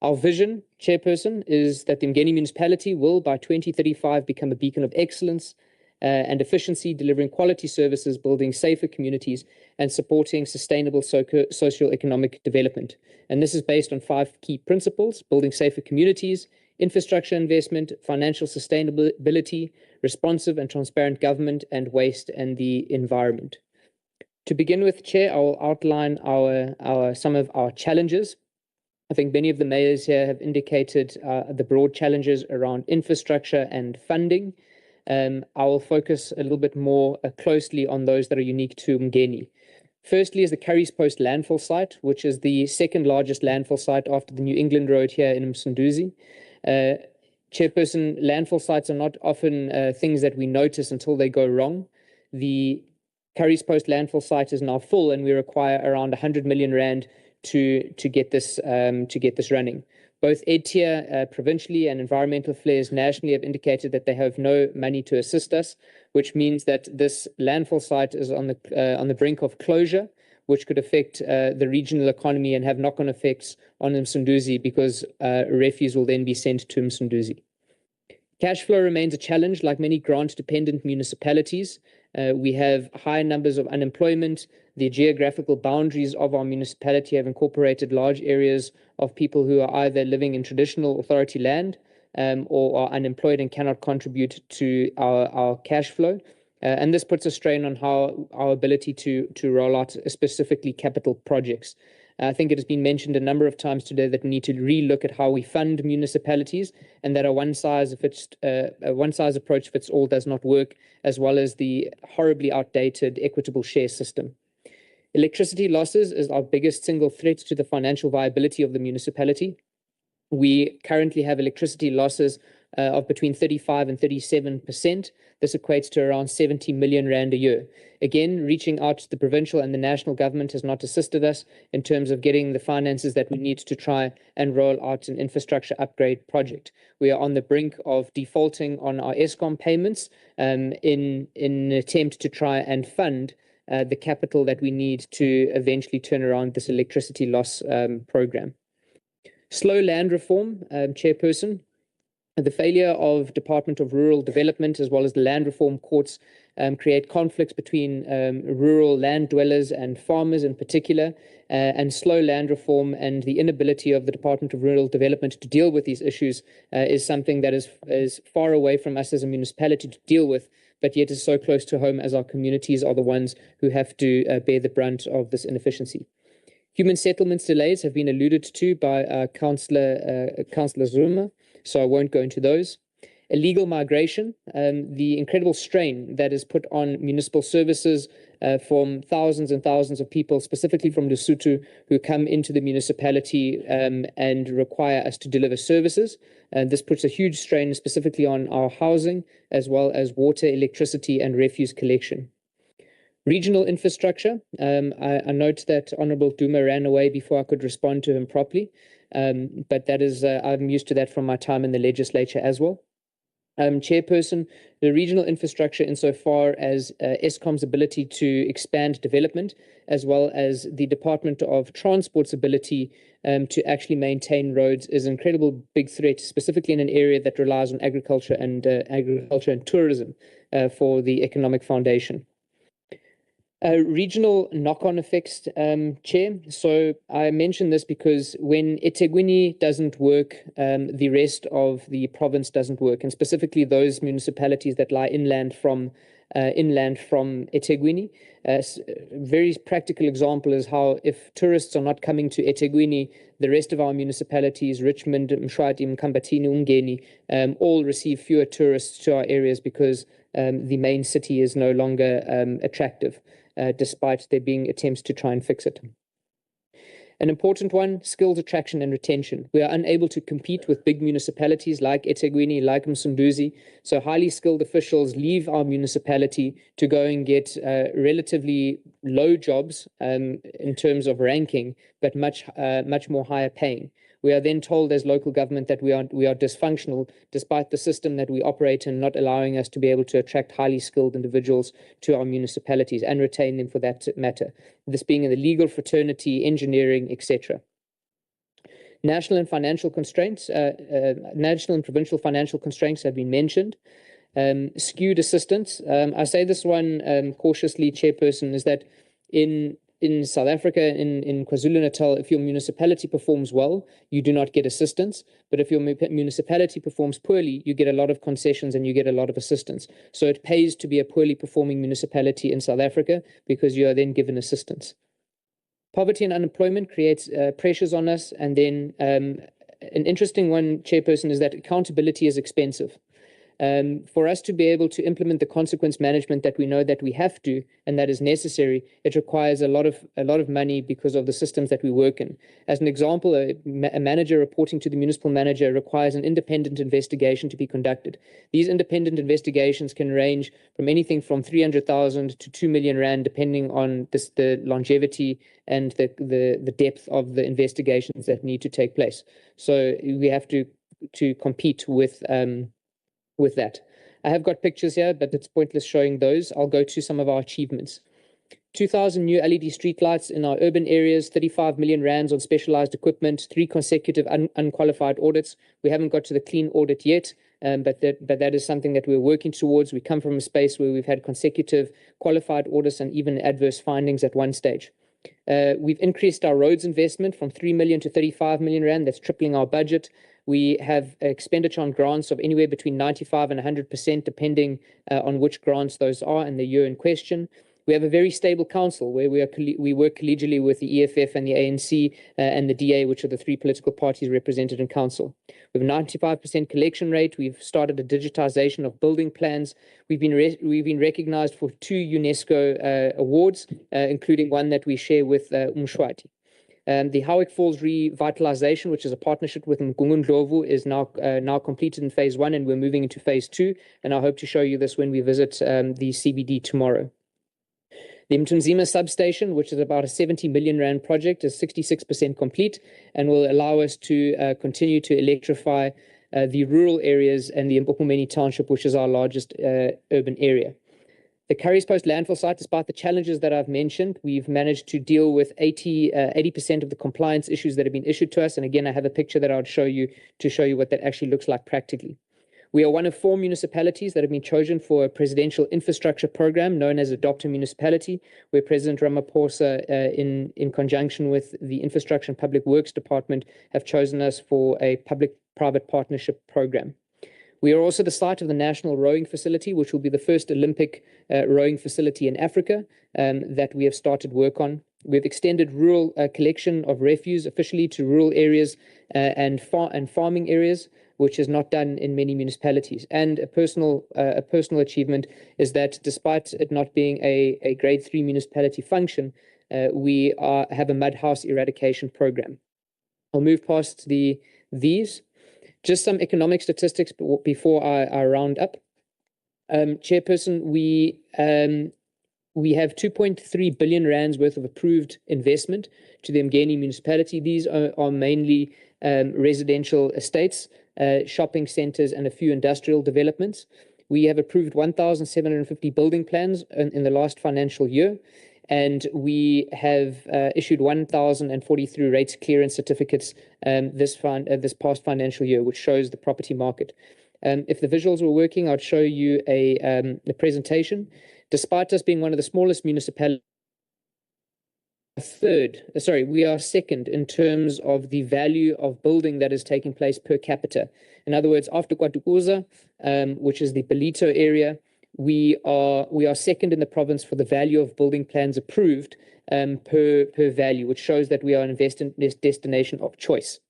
Our vision, Chairperson, is that the Umgeni municipality will, by 2035, become a beacon of excellence and efficiency, delivering quality services, building safer communities, and supporting sustainable socio-economic development. And this is based on 5 key principles: building safer communities, infrastructure investment, financial sustainability, responsive and transparent government, and waste and the environment. To begin with, Chair, I will outline some of our challenges. I think many of the mayors here have indicated the broad challenges around infrastructure and funding. I will focus a little bit more closely on those that are unique to Umgeni. Firstly is the Curries Post landfill site, which is the second largest landfill site after the New England Road here in Msunduzi. Chairperson, landfill sites are not often things that we notice until they go wrong. The Curries Post landfill site is now full, and we require around 100 million rand to get this running. Both EDTIA provincially and environmental flares nationally have indicated that they have no money to assist us, which means that this landfill site is on the brink of closure, which could affect the regional economy and have knock-on effects on Msunduzi, because refuse will then be sent to Msunduzi. Cash flow remains a challenge, like many grant-dependent municipalities. We have high numbers of unemployment. The geographical boundaries of our municipality have incorporated large areas of people who are either living in traditional authority land or are unemployed and cannot contribute to our cash flow. And this puts a strain on our ability to roll out specifically capital projects. I think it has been mentioned a number of times today that we need to relook at how we fund municipalities, and that a one-size approach fits all does not work, as well as the horribly outdated equitable share system. Electricity losses is our biggest single threat to the financial viability of the municipality. We currently have electricity losses of between 35 and 37%. This equates to around 70 million rand a year. Again, reaching out to the provincial and the national government has not assisted us in terms of getting the finances that we need to try and roll out an infrastructure upgrade project. We are on the brink of defaulting on our ESCOM payments in an attempt to try and fund the capital that we need to eventually turn around this electricity loss program. Slow land reform, Chairperson. The failure of Department of Rural Development as well as the land reform courts create conflicts between rural land dwellers and farmers in particular, and slow land reform and the inability of the Department of Rural Development to deal with these issues is something that is far away from us as a municipality to deal with, but yet is so close to home, as our communities are the ones who have to bear the brunt of this inefficiency. Human settlements delays have been alluded to by Councillor Zuma, so I won't go into those. Illegal migration, the incredible strain that is put on municipal services from thousands and thousands of people, specifically from Lesotho, who come into the municipality and require us to deliver services. And this puts a huge strain specifically on our housing, as well as water, electricity, and refuse collection. Regional infrastructure. I note that Honourable Duma ran away before I could respond to him properly, but that is, I'm used to that from my time in the legislature as well. Chairperson, the regional infrastructure insofar as ESCOM's ability to expand development, as well as the Department of Transport's ability to actually maintain roads, is an incredible big threat, specifically in an area that relies on agriculture and tourism for the economic foundation. Regional knock-on effects, Chair. So I mention this because when eThekwini doesn't work, the rest of the province doesn't work, and specifically those municipalities that lie inland from eThekwini. A very practical example is how if tourists are not coming to eThekwini, the rest of our municipalities, Richmond, Mshwati, Mkambatini, Umgeni, all receive fewer tourists to our areas because the main city is no longer attractive. Despite there being attempts to try and fix it. An important one, skills attraction and retention. We are unable to compete with big municipalities like eThekwini, like Msunduzi, so highly skilled officials leave our municipality to go and get relatively low jobs in terms of ranking, but much more higher paying. We are then told as local government that we are dysfunctional, despite the system that we operate in not allowing us to be able to attract highly skilled individuals to our municipalities and retain them for that matter. This being in the legal fraternity, engineering, etc. National and financial constraints, national and provincial financial constraints have been mentioned. Skewed assistance. I say this one cautiously, Chairperson, is that in South Africa, in KwaZulu-Natal, if your municipality performs well, you do not get assistance. But if your municipality performs poorly, you get a lot of concessions and you get a lot of assistance. So it pays to be a poorly performing municipality in South Africa because you are then given assistance. Poverty and unemployment creates pressures on us. And then an interesting one, Chairperson, is that accountability is expensive. For us to be able to implement the consequence management that we know that we have to and that is necessary, it requires a lot of money because of the systems that we work in. As an example, a manager reporting to the municipal manager requires an independent investigation to be conducted. These independent investigations can range from anything from 300,000 to 2 million rand, depending on the longevity and the depth of the investigations that need to take place. So we have to compete with that. I have got pictures here, but it's pointless showing those. I'll go to some of our achievements. 2,000 new LED streetlights in our urban areas, 35 million rands on specialized equipment, 3 consecutive unqualified audits. We haven't got to the clean audit yet, but that is something that we're working towards. We come from a space where we've had consecutive qualified audits and even adverse findings at one stage. We've increased our roads investment from 3 million to 35 million rand. That's tripling our budget. We have expenditure on grants of anywhere between 95 and 100%, depending on which grants those are and the year in question. We have a very stable council where we work collegially with the EFF and the ANC and the DA, which are the 3 political parties represented in council. We have a 95% collection rate. We've started a digitization of building plans. We've been recognized for 2 UNESCO awards, including one that we share with Mshwati. The Howick Falls revitalization, which is a partnership with Mgungu, is now completed in phase 1, and we're moving into phase 2. And I hope to show you this when we visit the CBD tomorrow. The Mtunzima substation, which is about a 70 million rand project, is 66% complete and will allow us to continue to electrify the rural areas and the Mpokumeni township, which is our largest urban area. The Curries Post landfill site, despite the challenges that I've mentioned, we've managed to deal with 80% of the compliance issues that have been issued to us. And again, I have a picture that I would show you to show you what that actually looks like practically. We are one of 4 municipalities that have been chosen for a presidential infrastructure program known as Adopt a Municipality, where President Ramaphosa, in conjunction with the Infrastructure and Public Works Department, have chosen us for a public-private partnership program. We are also the site of the National Rowing Facility, which will be the first Olympic rowing facility in Africa that we have started work on. We've extended rural collection of refuse officially to rural areas and farming areas. which is not done in many municipalities. And a personal achievement is that despite it not being a grade 3 municipality function, we have a mud house eradication program. I'll move past these. Just some economic statistics before I round up. Chairperson, we have 2.3 billion rands worth of approved investment to the Mgeni municipality. These are mainly residential estates, shopping centres, and a few industrial developments. We have approved 1,750 building plans in the last financial year, and we have issued 1,043 rates clearance certificates this past financial year, which shows the property market. If the visuals were working, I'd show you a presentation. Despite us being one of the smallest municipalities, we are second in terms of the value of building that is taking place per capita. In other words, after KwaZulu-Natal, which is the Belito area, we are second in the province for the value of building plans approved per value, which shows that we are an investment destination of choice.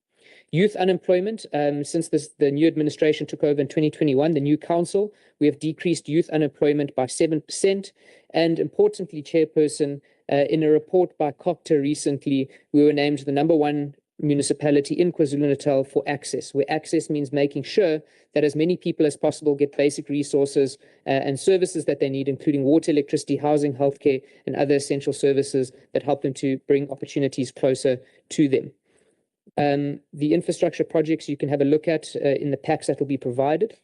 Youth unemployment, since the new administration took over in 2021, the new council, we have decreased youth unemployment by 7%. And importantly, Chairperson, in a report by COCTA recently, we were named the #1 municipality in KwaZulu-Natal for access, where access means making sure that as many people as possible get basic resources and services that they need, including water, electricity, housing, healthcare, and other essential services that help them to bring opportunities closer to them. The infrastructure projects you can have a look at in the packs that will be provided.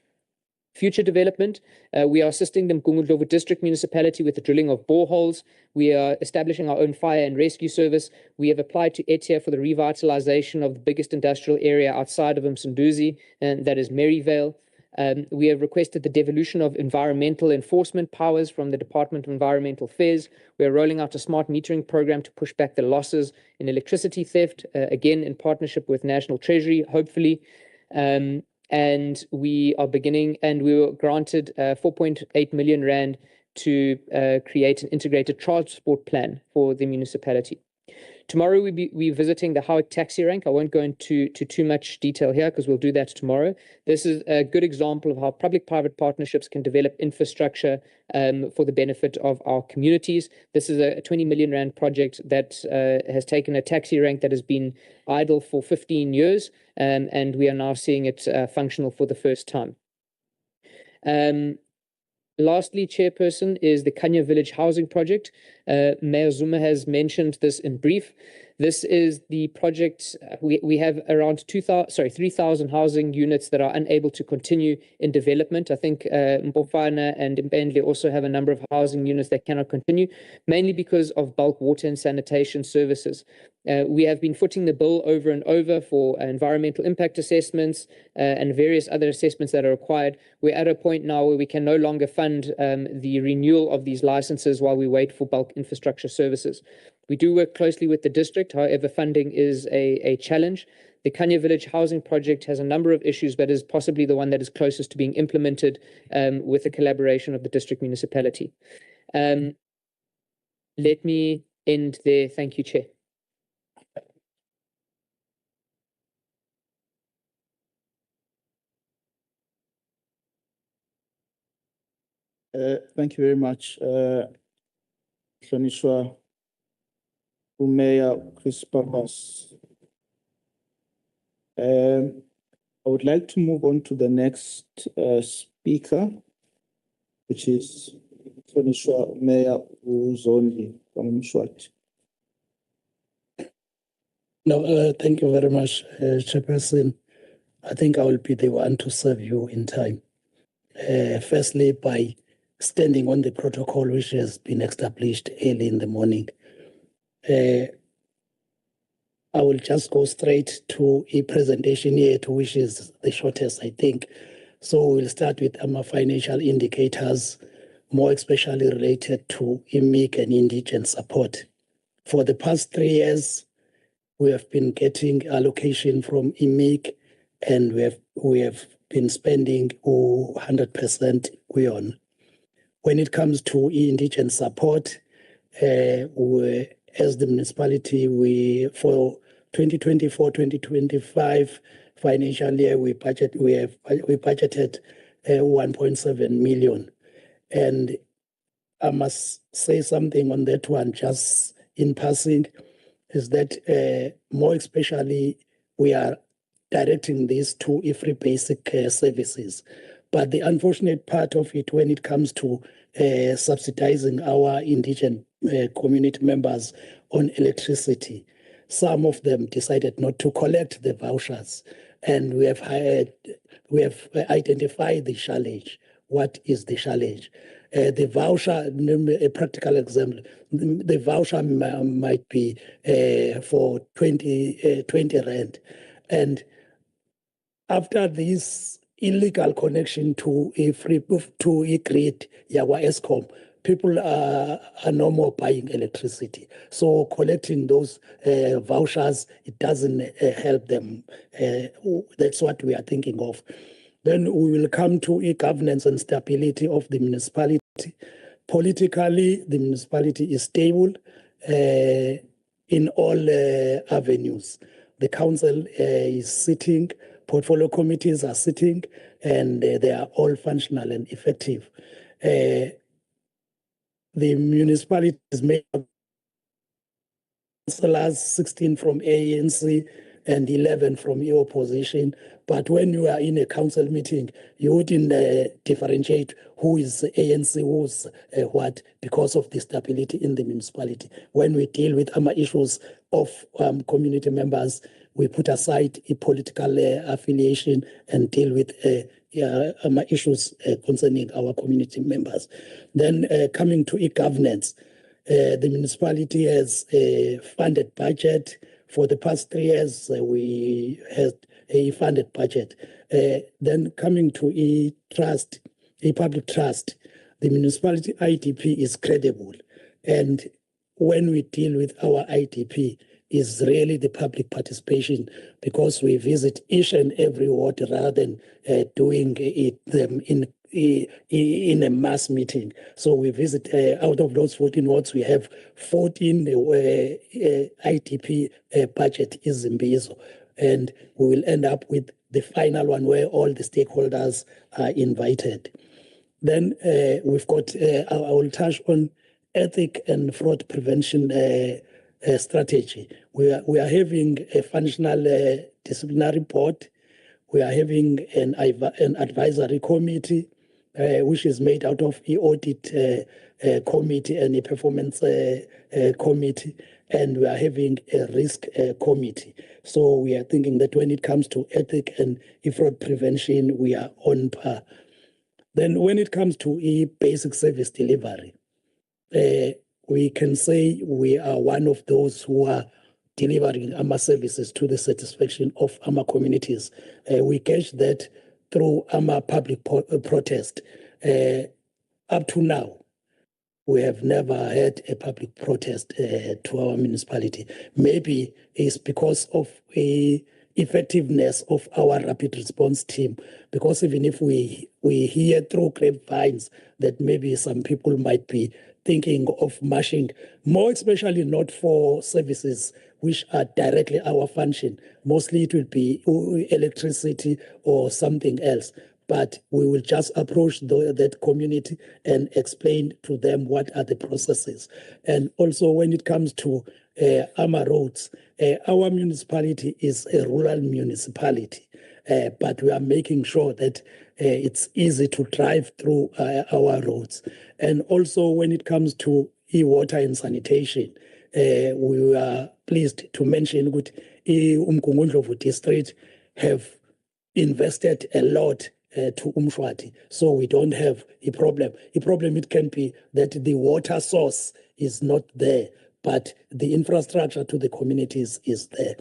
Future development, we are assisting the Mgungundlovu District Municipality with the drilling of boreholes. We are establishing our own fire and rescue service. We have applied to ETIA for the revitalization of the biggest industrial area outside of Msunduzi, and that is Maryvale. We have requested the devolution of environmental enforcement powers from the Department of Environmental Affairs. We are rolling out a smart metering program to push back the losses in electricity theft, again in partnership with National Treasury, hopefully. And we are beginning, and we were granted 4.8 million rand to create an integrated transport plan for the municipality. Tomorrow we'll be visiting the Howick taxi rank. I won't go into too much detail here because we'll do that tomorrow. This is a good example of how public-private partnerships can develop infrastructure for the benefit of our communities. This is a 20 million rand project that has taken a taxi rank that has been idle for 15 years, and we are now seeing it functional for the first time. Lastly, Chairperson, is the Kanya Village Housing Project. Mayor Zuma has mentioned this in brief. This is the project. We have around 3,000 housing units that are unable to continue in development. I think Mbofana and Mbendle also have a number of housing units that cannot continue, mainly because of bulk water and sanitation services. We have been footing the bill over and over for environmental impact assessments and various other assessments that are required. We're at a point now where we can no longer fund the renewal of these licenses while we wait for bulk infrastructure services. We do work closely with the district, however, funding is a challenge. The Kanya Village Housing Project has a number of issues, but is possibly the one that is closest to being implemented with the collaboration of the district municipality. Let me end there. Thank you, Chair. Thank you very much, Hlonishwa Mayor Chris Pappas. I would like to move on to the next speaker, which is Hlonishwa Mayor Uzoni from Mswati. No, thank you very much, Chairperson. I think I will be the one to serve you in time. Firstly, by standing on the protocol which has been established early in the morning. I will just go straight to a presentation here, which is the shortest, I think. So we'll start with our financial indicators, more especially related to MECS and indigent support. For the past 3 years, we have been getting allocation from MECS, and we have been spending 100% on. When it comes to indigent support, as the municipality, for 2024-2025 financial year, we budgeted 1.7 million. And I must say something on that one, just in passing, is that more especially we are directing this to IFRI basic services. But the unfortunate part of it, when it comes to subsidizing our indigent community members on electricity, some of them decided not to collect the vouchers, and we have identified the challenge. What is the challenge? The voucher, a practical example, the voucher might be for 20 rand, and after this illegal connection to a grid, Yawa ESCOM, people are no more buying electricity. So collecting those vouchers, it doesn't help them. That's what we are thinking of. Then we will come to e-governance and stability of the municipality. Politically, the municipality is stable in all avenues. The council is sitting, portfolio committees are sitting, and they are all functional and effective. The municipality is made of councillors, 16 from ANC and 11 from the opposition. But when you are in a council meeting, you wouldn't differentiate who is ANC, who's what, because of the stability in the municipality. When we deal with issues of community members, we put aside a political affiliation and deal with issues concerning our community members. Then coming to e-governance, the municipality has a funded budget. For the past 3 years, we had a funded budget. Then coming to e-trust, e-public trust, the municipality IDP is credible. And when we deal with our IDP, is really the public participation, because we visit each and every ward rather than doing it in a mass meeting. So we visit, out of those 14 wards, we have 14 IDP budget is in Mbizo. And we will end up with the final one where all the stakeholders are invited. Then we've got, I will touch on ethic and fraud prevention strategy. We are having a functional disciplinary board. We are having an advisory committee, which is made out of the audit committee and a performance committee, and we are having a risk committee. So we are thinking that when it comes to ethic and fraud prevention, we are on par. Then when it comes to basic service delivery, we can say we are one of those who are delivering our services to the satisfaction of our communities. We catch that through our public protest. Up to now, we have never had a public protest to our municipality. Maybe it's because of the effectiveness of our rapid response team, because even if we hear through grapevines that maybe some people might be thinking of marching, more especially not for services which are directly our function. Mostly it will be electricity or something else. But we will just approach that community and explain to them what are the processes. And also when it comes to our roads, our municipality is a rural municipality, but we are making sure that it's easy to drive through our roads. And also when it comes to water and sanitation, we are pleased to mention that Umgungundlovu district have invested a lot to Umshwati, so we don't have a problem. A problem it can be that the water source is not there, but the infrastructure to the communities is there.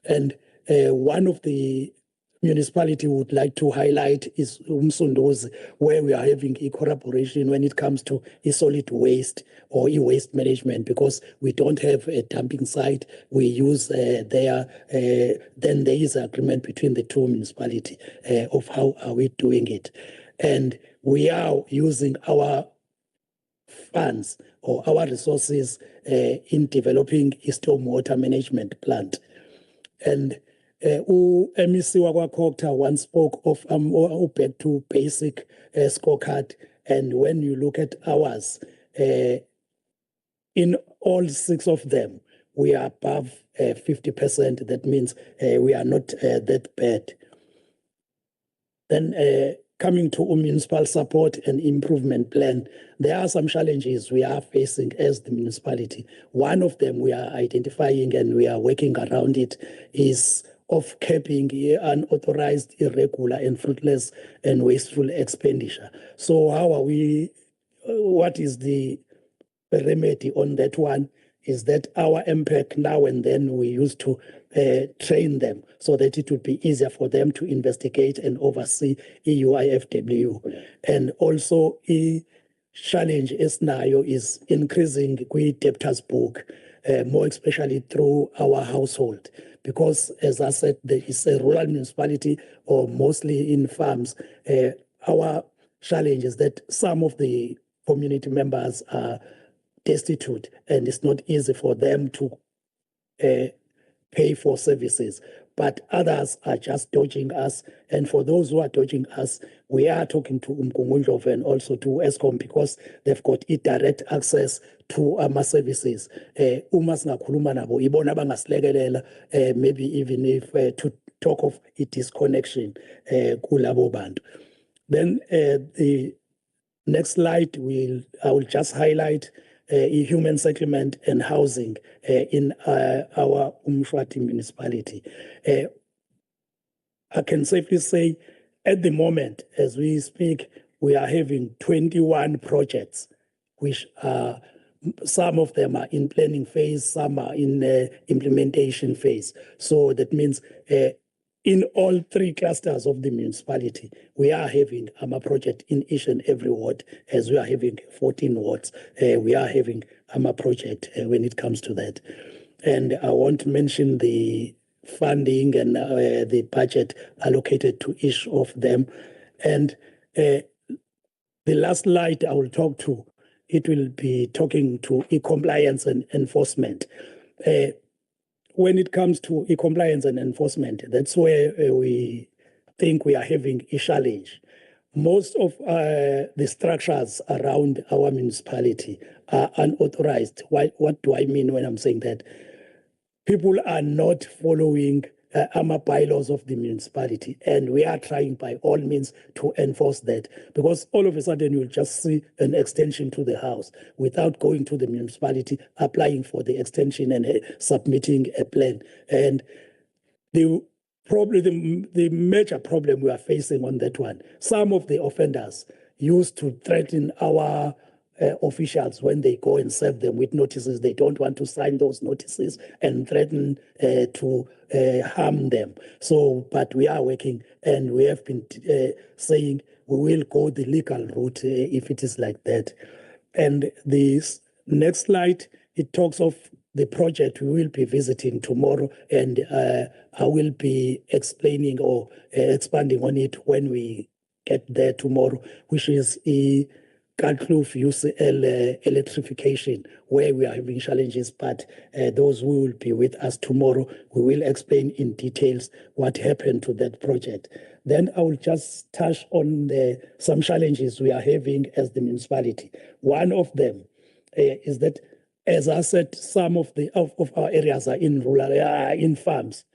And one of the municipality would like to highlight is Umsundozi, where we are having a collaboration when it comes to solid waste or waste management, because we don't have a dumping site. We use then there is an agreement between the two municipalities of how are we doing it. And we are using our funds or our resources in developing a stormwater management plant. And MEC wakwa-COGTA once spoke of back to basic scorecard. And when you look at ours, in all 6 of them, we are above 50%. That means we are not that bad. Then coming to municipal support and improvement plan, there are some challenges we are facing as the municipality. One of them we are identifying and we are working around it is of capping unauthorized, irregular, and fruitless and wasteful expenditure. So how are we, what is the remedy on that one? Is that our impact now and then we used to train them so that it would be easier for them to investigate and oversee EUIFW. And also a challenge is increasing debtors book, more especially through our household. Because as I said, there is a rural municipality or mostly in farms. Our challenge is that some of the community members are destitute and it's not easy for them to pay for services, but others are just dodging us. And for those who are dodging us, we are talking to Umgungundlovu and also to ESCOM because they've got direct access to our services. Uma singakhuluma nabo ibona abangasilekelela, maybe even if to talk of a disconnection kulabo bantu. Then the next slide I will just highlight human settlement and housing in our Umshwati municipality. I can safely say at the moment, as we speak, we are having 21 projects, which are, some of them are in planning phase, some are in implementation phase. So that means in all 3 clusters of the municipality, we are having a project in each and every ward, as we are having 14 wards. We are having a project when it comes to that. And I want to mention the funding and the budget allocated to each of them. And the last slide I will talk to, it will be talking to e-compliance and enforcement. When it comes to e-compliance and enforcement, that's where we think we are having a challenge. Most of the structures around our municipality are unauthorized. What do I mean when I'm saying that? People are not following bylaws of the municipality, and we are trying by all means to enforce that, because all of a sudden you'll just see an extension to the house without going to the municipality, applying for the extension and submitting a plan. And the major problem we are facing on that one, some of the offenders used to threaten our officials when they go and serve them with notices. They don't want to sign those notices and threaten to harm them. So, but we are working and we have been saying we will go the legal route if it is like that. And this next slide, it talks of the project we will be visiting tomorrow, and I will be explaining or expanding on it when we get there tomorrow, which is a Kalkloof UCL electrification, where we are having challenges, but those who will be with us tomorrow, we will explain in details what happened to that project. Then I will just touch on some challenges we are having as the municipality. One of them is that, as I said, some of our areas are in rural, in farms,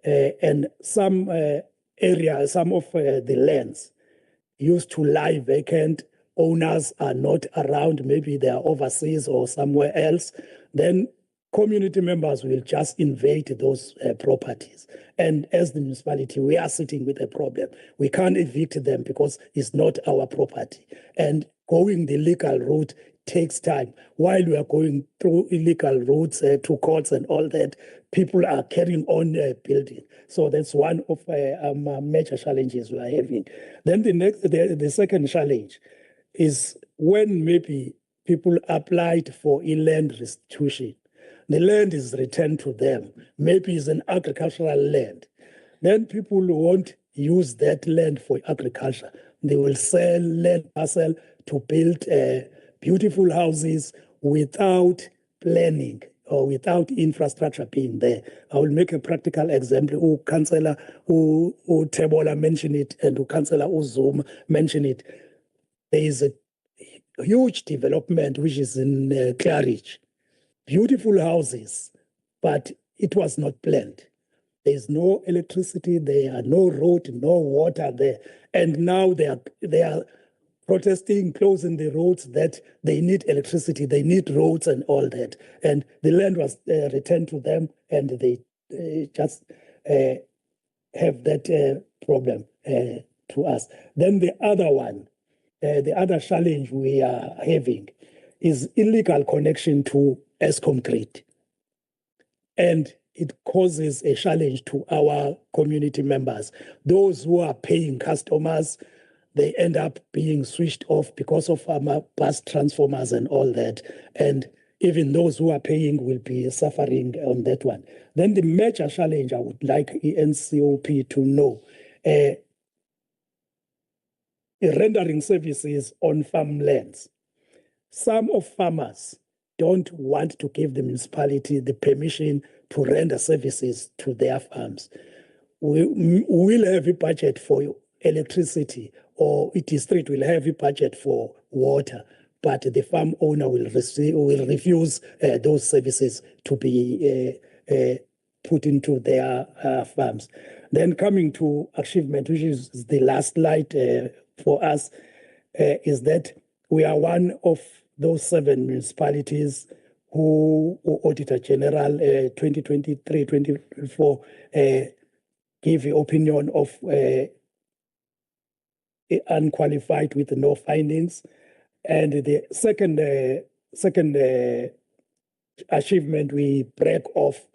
and some areas, some of the lands used to lie vacant. Owners are not around, maybe they are overseas or somewhere else, then community members will just invade those properties. And as the municipality, we are sitting with a problem. We can't evict them because it's not our property. And going the legal route takes time. While we are going through illegal routes to courts and all that, people are carrying on building. So that's one of major challenges we are having. Then the second challenge is when maybe people applied for a land restitution. The land is returned to them. Maybe it's an agricultural land. Then people won't use that land for agriculture. They will sell land parcel to build beautiful houses without planning or without infrastructure being there. I will make a practical example. Councillor Tebola mentioned it, and Councillor Uzuma mentioned it. There is a huge development which is in Claridge. Beautiful houses, but it was not planned. There's no electricity, there are no road, no water there. And now they are protesting, closing the roads, that they need electricity, they need roads and all that. And the land was returned to them, and they just have that problem to us. Then the other one, the other challenge we are having is illegal connection to Eskom grid. And it causes a challenge to our community members. Those who are paying customers, they end up being switched off because of bus transformers and all that. And even those who are paying will be suffering on that one. Then the major challenge I would like NCOP to know, rendering services on farmlands. Some of farmers don't want to give the municipality the permission to render services to their farms. We will have a budget for electricity, or a district will have a budget for water, but the farm owner will refuse those services to be put into their farms. Then coming to achievement, which is the last slide for us, is that we are one of those 7 municipalities who Auditor-General 2023-2024 give the opinion of unqualified with no findings. And the second achievement we break off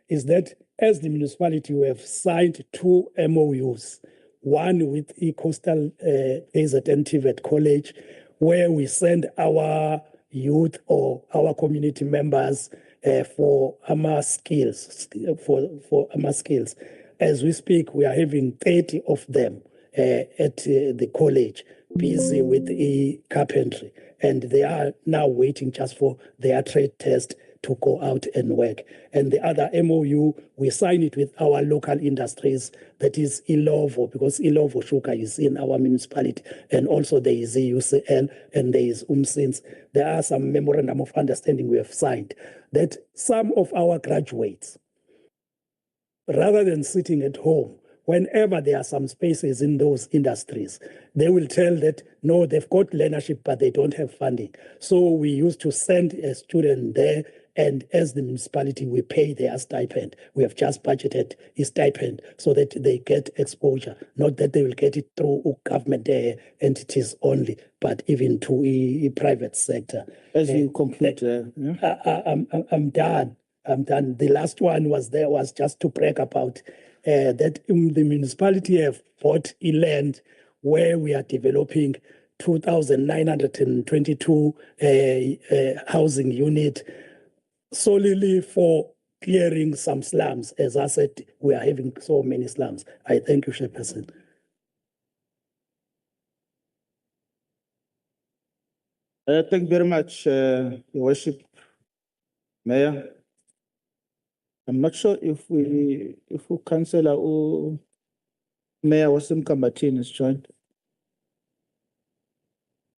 is that as the municipality, we have signed 2 MOUs, one with Coastal KZN TVET College, where we send our youth or our community members for AMA skills, for AMA skills. As we speak, we are having 30 of them at the college, busy with carpentry, and they are now waiting just for their trade test to go out and work. And the other MOU, we sign it with our local industries, that is Ilovo, because Ilovo Sugar is in our municipality, and also there is UCL and there is UMSINS. There are some memorandum of understanding we have signed that some of our graduates, rather than sitting at home, whenever there are some spaces in those industries, they will tell that, no, they've got learnership, but they don't have funding. So we used to send a student there, and as the municipality, we pay their stipend. We have just budgeted a stipend so that they get exposure, not that they will get it through government entities only, but even to a private sector. As you conclude, I'm done. The last one was just to brag about that the municipality have bought a land where we are developing 2,922 housing unit solely for clearing some slums. As I said, we are having so many slums. I thank you, Chairperson. Thank you very much, Your Worship, Mayor. I'm not sure if Councillor or Mayor Wasim Kambatin is joined.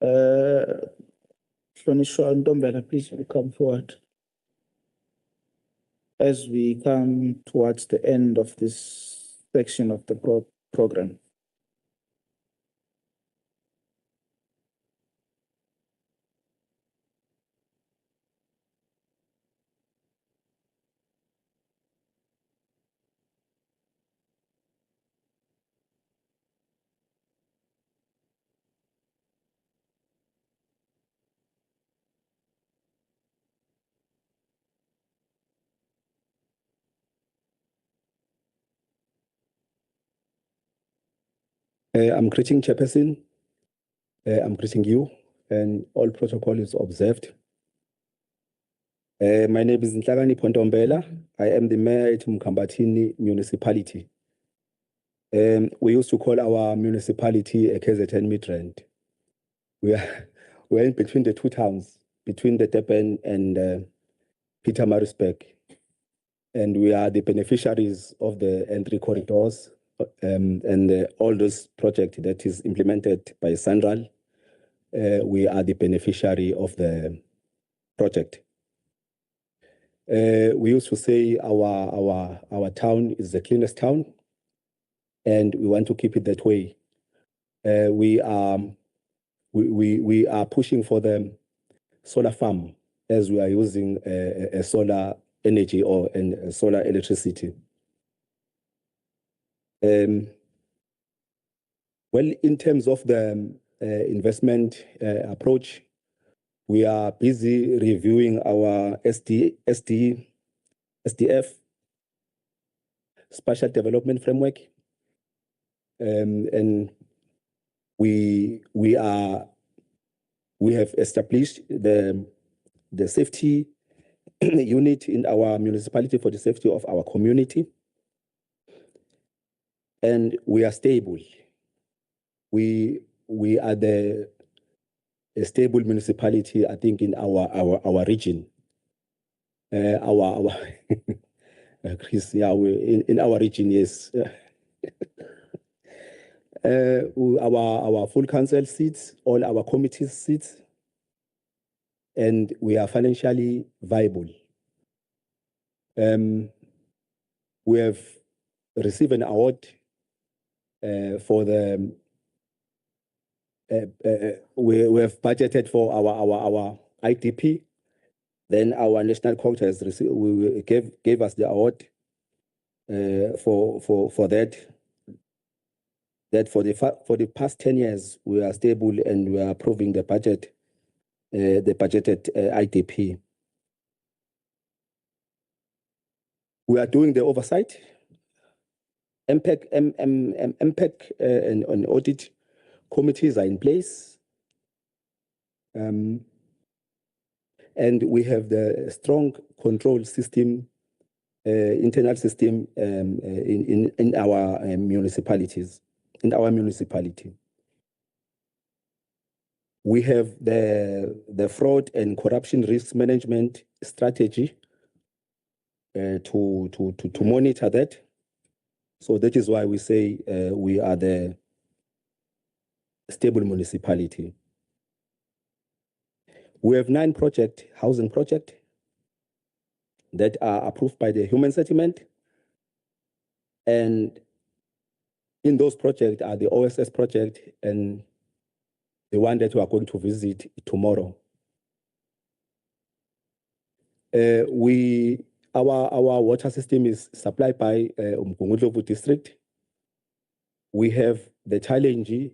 Shonishwa Ndombela, please come forward as we come towards the end of this section of the program. I'm greeting Chairperson. I'm greeting you, and all protocol is observed. My name is Nhlakani Pontombela. I am the mayor at Mkambatini municipality. We used to call our municipality a KZN Midrand. We're in between the 2 towns, between the Durban and Pietermaritzburg. And we are the beneficiaries of the N3 corridors and all those projects that is implemented by Sanral. We are the beneficiary of the project. We used to say our town is the cleanest town, and we want to keep it that way. We are pushing for the solar farm as we are using a solar energy or solar electricity. Well, in terms of the investment approach, we are busy reviewing our SDF, Spatial Development Framework, and we have established the safety unit in our municipality for the safety of our community, and we are stable. We are a stable municipality, I think, in our region. Chris, yeah, in our region, yes. Our full council seats, all our committee seats, and we are financially viable. We have received an award for the. We have budgeted for our IDP. Then our national court has received. We gave us the award for that. That for the past 10 years we are stable and we are approving the budget, the budgeted IDP. We are doing the oversight. MPEC and audit committees are in place. And we have the strong control system, internal system in our municipalities, in our municipality. We have the fraud and corruption risk management strategy to monitor that. So that is why we say we are the stable municipality. We have 9 housing projects that are approved by the Human Settlement. And in those projects are the OSS project and the one that we are going to visit tomorrow. Our water system is supplied by Umgungundlovu district. We have the challenge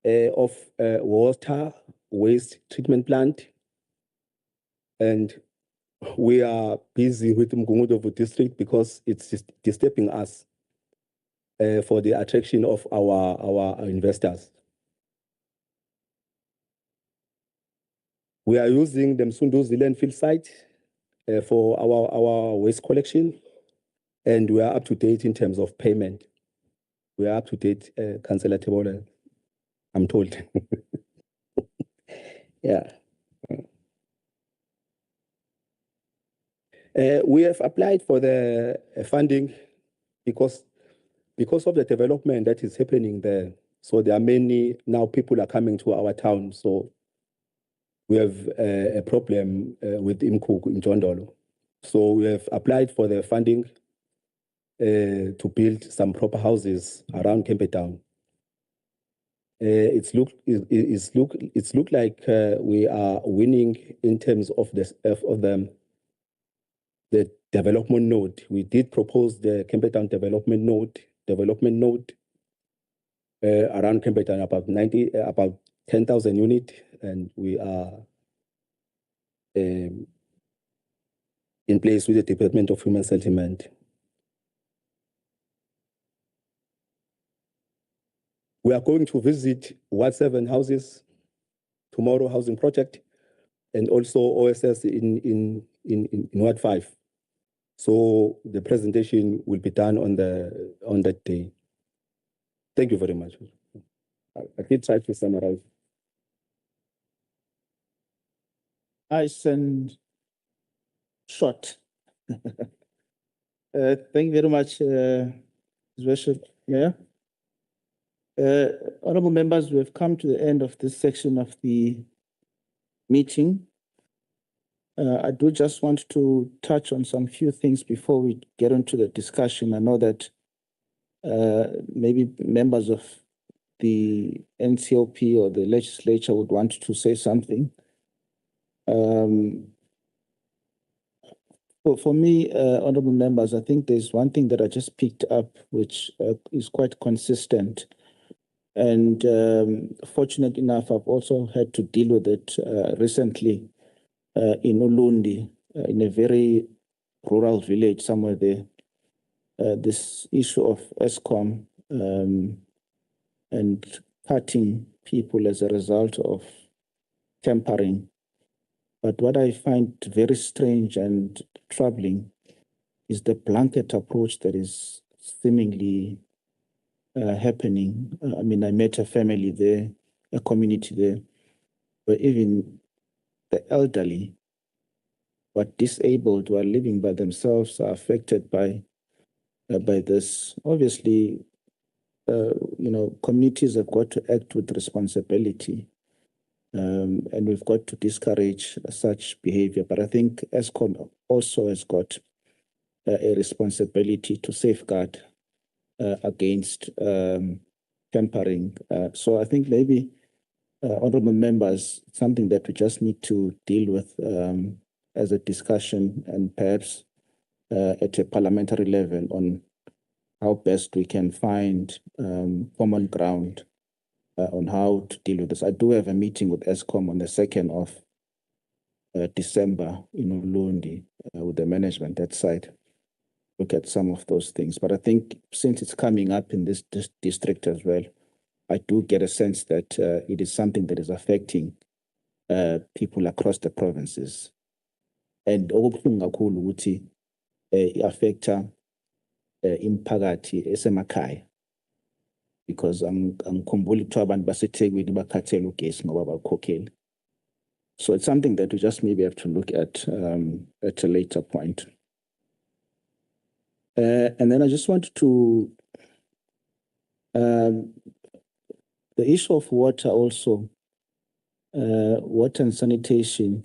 of water waste treatment plant, and we are busy with Umgungundlovu district because it's disturbing us for the attraction of our investors. We are using the Msunduzi landfill site for our waste collection, and we are up to date in terms of payment. We are up to date, Councillor Tebola, I'm told. Yeah. We have applied for the funding because of the development that is happening there. So there are many now people are coming to our town. So we have a problem with Imkuku in Jondolo. So we have applied for the funding to build some proper houses around Kempe Town. It's look like we are winning in terms of the development node. We did propose the Kempe Town development node around Kempe Town, about 10,000 units, and we are in place with the Department of Human Settlement. We are going to visit Ward 7 houses tomorrow, housing project, and also OSS in Ward 5. So the presentation will be done on that day. Thank you very much. I did try to summarize. I send short. Thank you very much, His Worship, Mayor. Honorable members, we have come to the end of this section of the meeting. I do just want to touch on some few things before we get into the discussion. I know that maybe members of the NCOP or the legislature would want to say something. For me, honorable members, I think there's one thing that I just picked up, which is quite consistent. And fortunate enough, I've also had to deal with it recently in Ulundi, in a very rural village somewhere there. This issue of ESCOM and cutting people as a result of tampering. But what I find very strange and troubling is the blanket approach that is seemingly happening. I mean, I met a family there, a community there, where even the elderly, but disabled, who are living by themselves, are affected by this. Obviously, communities have got to act with responsibility, and we've got to discourage such behavior. But I think ESCOM also has got a responsibility to safeguard against tampering. So I think maybe, honorable members, something that we just need to deal with as a discussion, and perhaps at a parliamentary level, on how best we can find common ground on how to deal with this. I do have a meeting with ESCOM on the 2nd of December in Ulundi with the management that side. Look at some of those things. But I think since it's coming up in this district as well, I do get a sense that it is something that is affecting people across the provinces. And okubuhlungu kakhulu ukuthi affecta imphakathi esemakhaya, because angikhumbuli kuthiwa abantu baseThekwini bakhathele ugesi ngoba bakhokheli. So it's something that we just maybe have to look at a later point. And then I just want to, the issue of water also, water and sanitation,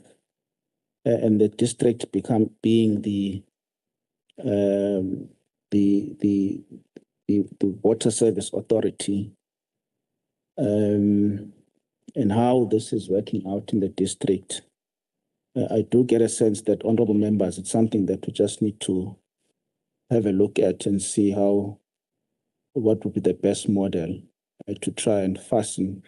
and the district being the water service authority, and how this is working out in the district. I do get a sense that, honorable members, it's something that we just need to have a look at and see what would be the best model to try and fasten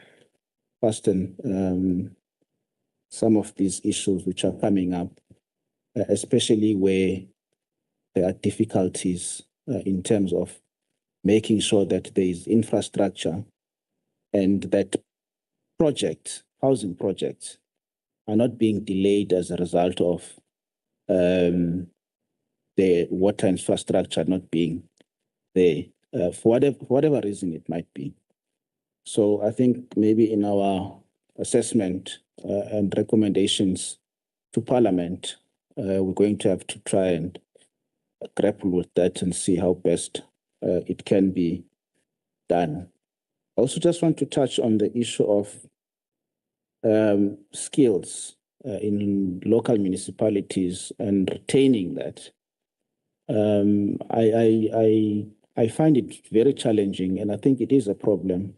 some of these issues which are coming up, especially where there are difficulties in terms of making sure that there is infrastructure and that housing projects are not being delayed as a result of the water infrastructure not being there, for whatever reason it might be. So I think maybe in our assessment and recommendations to Parliament, we're going to have to try and grapple with that and see how best it can be done. I also just want to touch on the issue of skills in local municipalities and retaining that. I find it very challenging, and I think it is a problem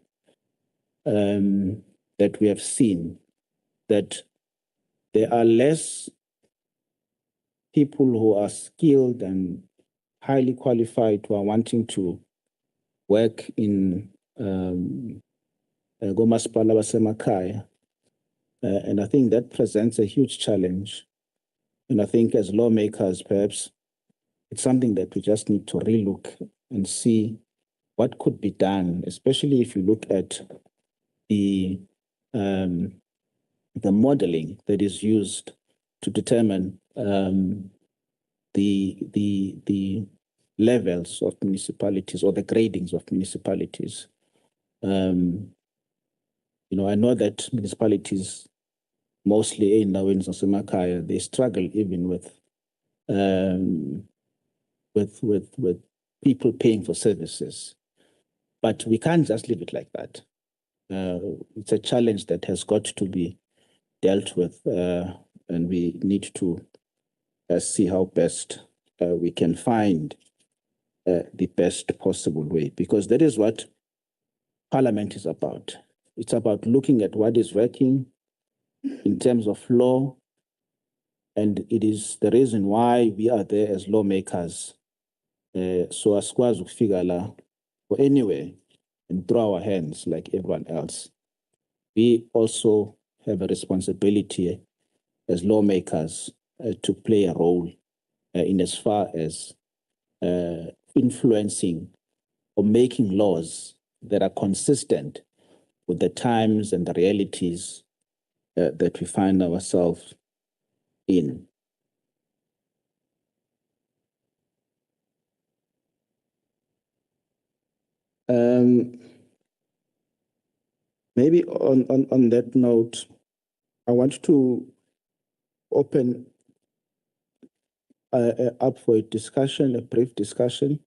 that we have seen, that there are less people who are skilled and highly qualified who are wanting to work in Gomasipala basemakhaya. And I think that presents a huge challenge. And I think as lawmakers, perhaps it's something that we just need to relook and see what could be done, especially if you look at the modeling that is used to determine the levels of municipalities or the gradings of municipalities. I know that municipalities, mostly in Nawin Zasemakaya, they struggle even with with people paying for services. But we can't just leave it like that. It's a challenge that has got to be dealt with, and we need to see how best we can find the best possible way, because that is what Parliament is about. It's about looking at what is working in terms of law, and it is the reason why we are there as lawmakers. So as ukufika la or anywhere and throw our hands like everyone else. We also have a responsibility as lawmakers to play a role in as far as influencing or making laws that are consistent with the times and the realities that we find ourselves in. Maybe on that note, I want to open up for a discussion, a brief discussion,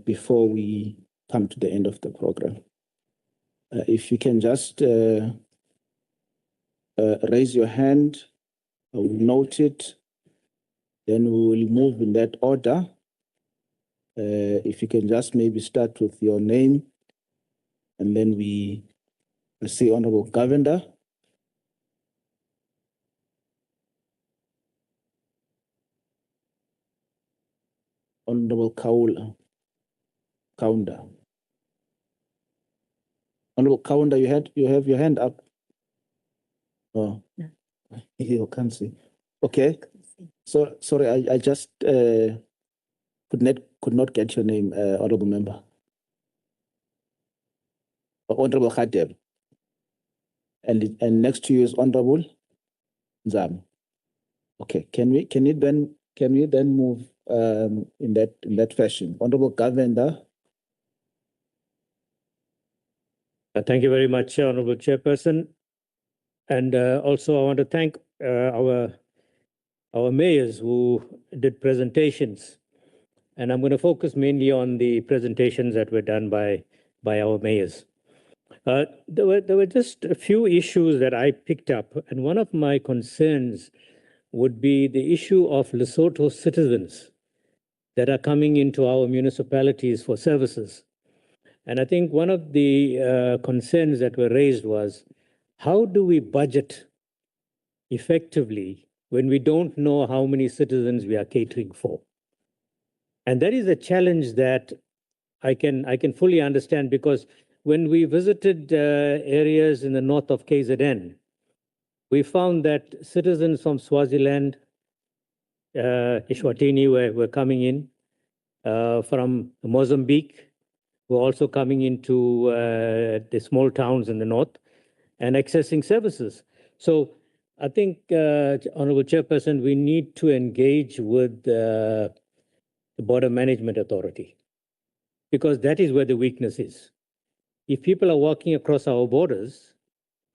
before we come to the end of the program. If you can just raise your hand, I will note it, then we will move in that order. If you can just maybe start with your name, and then we see Honorable Governor. Honorable Kaunda. Honorable Kaunda, you have your hand up. Oh, you can't see. Okay. So sorry, I just could not get your name, Honorable Member. Honorable Khadeb. And next to you is Honorable Nzam. Okay. Can we then move in that fashion? Honorable Governor. Thank you very much, Honorable Chairperson. And also I want to thank our mayors who did presentations. And I'm going to focus mainly on the presentations that were done by our mayors. There were just a few issues that I picked up, and one of my concerns would be the issue of Lesotho citizens that are coming into our municipalities for services. And I think one of the concerns that were raised was, how do we budget effectively when we don't know how many citizens we are catering for? And that is a challenge that I can fully understand, because when we visited areas in the north of KZN, we found that citizens from Swaziland, Eswatini were coming in, from Mozambique were also coming into the small towns in the north and accessing services. So I think, Honorable Chairperson, we need to engage with the Border Management Authority, because that is where the weakness is. If people are walking across our borders,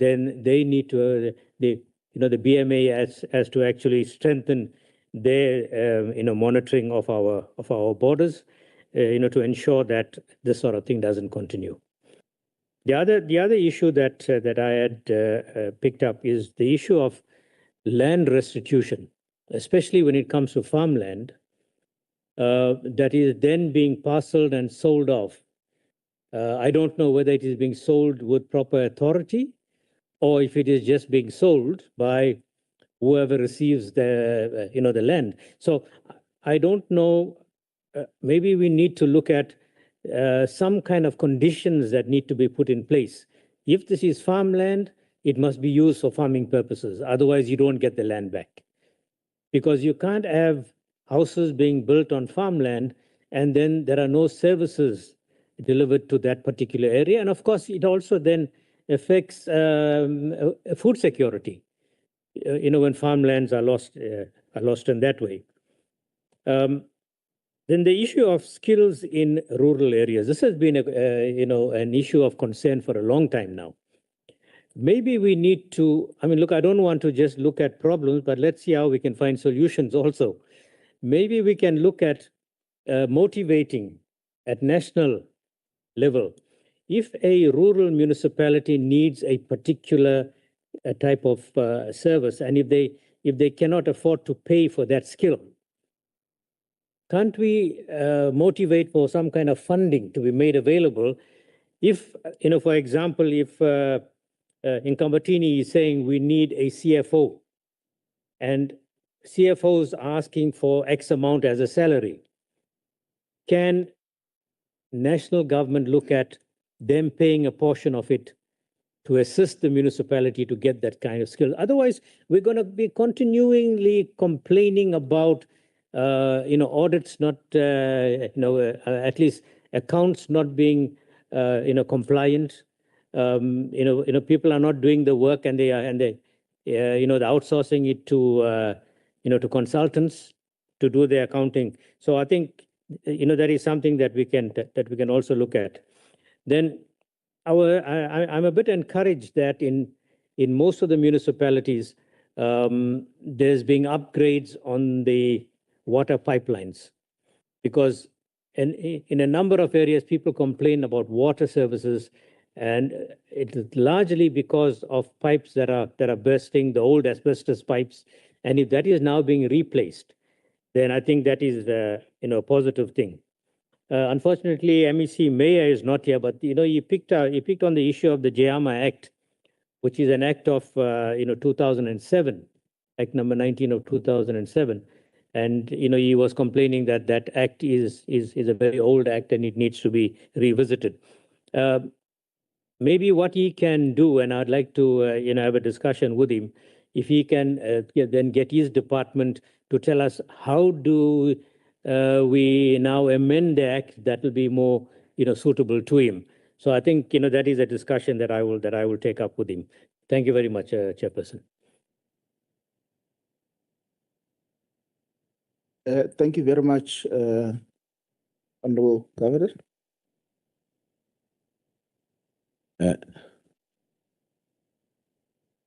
then they need to, the BMA has to actually strengthen their, monitoring of our borders, to ensure that this sort of thing doesn't continue. The other issue that I had picked up is the issue of land restitution, especially when it comes to farmland that is then being parceled and sold off. I don't know whether it is being sold with proper authority or if it is just being sold by whoever receives the land. So I don't know. Maybe we need to look at some kind of conditions that need to be put in place. If this is farmland, it must be used for farming purposes. Otherwise, you don't get the land back. Because you can't have houses being built on farmland and then there are no services delivered to that particular area. And of course, it also then affects food security, when farmlands are lost in that way. Then the issue of skills in rural areas. This has been an issue of concern for a long time now. maybe we need to, I mean, look, I don't want to just look at problems, but let's see how we can find solutions also. Maybe we can look at motivating at national level. If a rural municipality needs a particular type of service, and if they cannot afford to pay for that skill, can't we motivate for some kind of funding to be made available? If, for example, if in Kambatini is saying we need a CFO, and CFOs asking for X amount as a salary, can national government look at them paying a portion of it to assist the municipality to get that kind of skill? Otherwise, we're going to be continually complaining about, audits not, at least accounts not being, compliant. People are not doing the work, and they're outsourcing it to consultants to do the accounting. So I think, that is something that we can also look at. Then I'm a bit encouraged that in most of the municipalities, there's been upgrades on the water pipelines, because in a number of areas, people complain about water services, and it's largely because of pipes that are bursting, the old asbestos pipes. And if that is now being replaced, then I think that is a positive thing. Unfortunately, MEC Mayor is not here, but he picked on the issue of the JAMA Act, which is an act of 2007, Act number 19 of 2007, and he was complaining that that act is a very old act and it needs to be revisited. Maybe what he can do, and I'd like to have a discussion with him, if he can then get his department to tell us how do we now amend the act that will be more suitable to him. So I think that is a discussion that I will take up with him. Thank you very much, Chairperson. Thank you very much, Honorable Governor.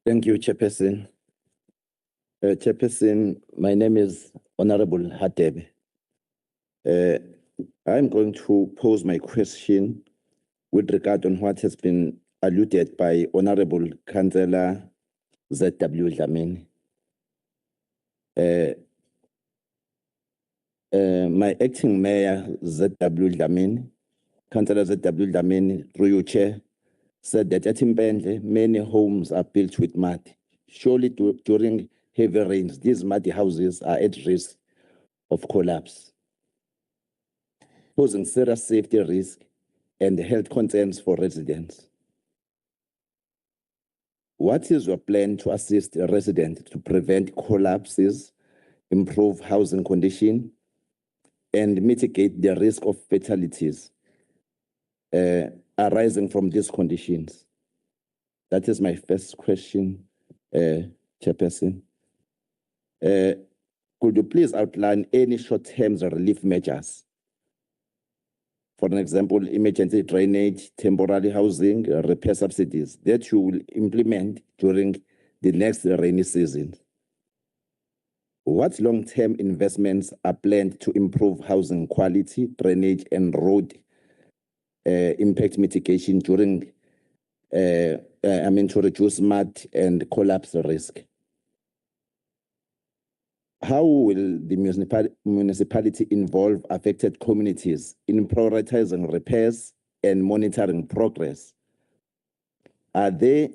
Thank you, Chairperson. Chairperson, my name is Honorable Hatebe. I'm going to pose my question with regard on what has been alluded by Honorable Councillor Z.W. Dlamini. My acting mayor, Z.W. Dlamini, Councillor Z.W. Dlamini, through your chair, said that at Mbendle, many homes are built with mud. Surely during heavy rains, these muddy houses are at risk of collapse, posing serious safety risk and health concerns for residents. What is your plan to assist residents to prevent collapses, improve housing condition, and mitigate the risk of fatalities arising from these conditions? That is my first question, Chairperson. Could you please outline any short-term relief measures? For an example, emergency drainage, temporary housing, repair subsidies that you will implement during the next rainy season. What long-term investments are planned to improve housing quality, drainage, and road impact mitigation during, to reduce mud and collapse risk? How will the municipality involve affected communities in prioritizing repairs and monitoring progress? Are there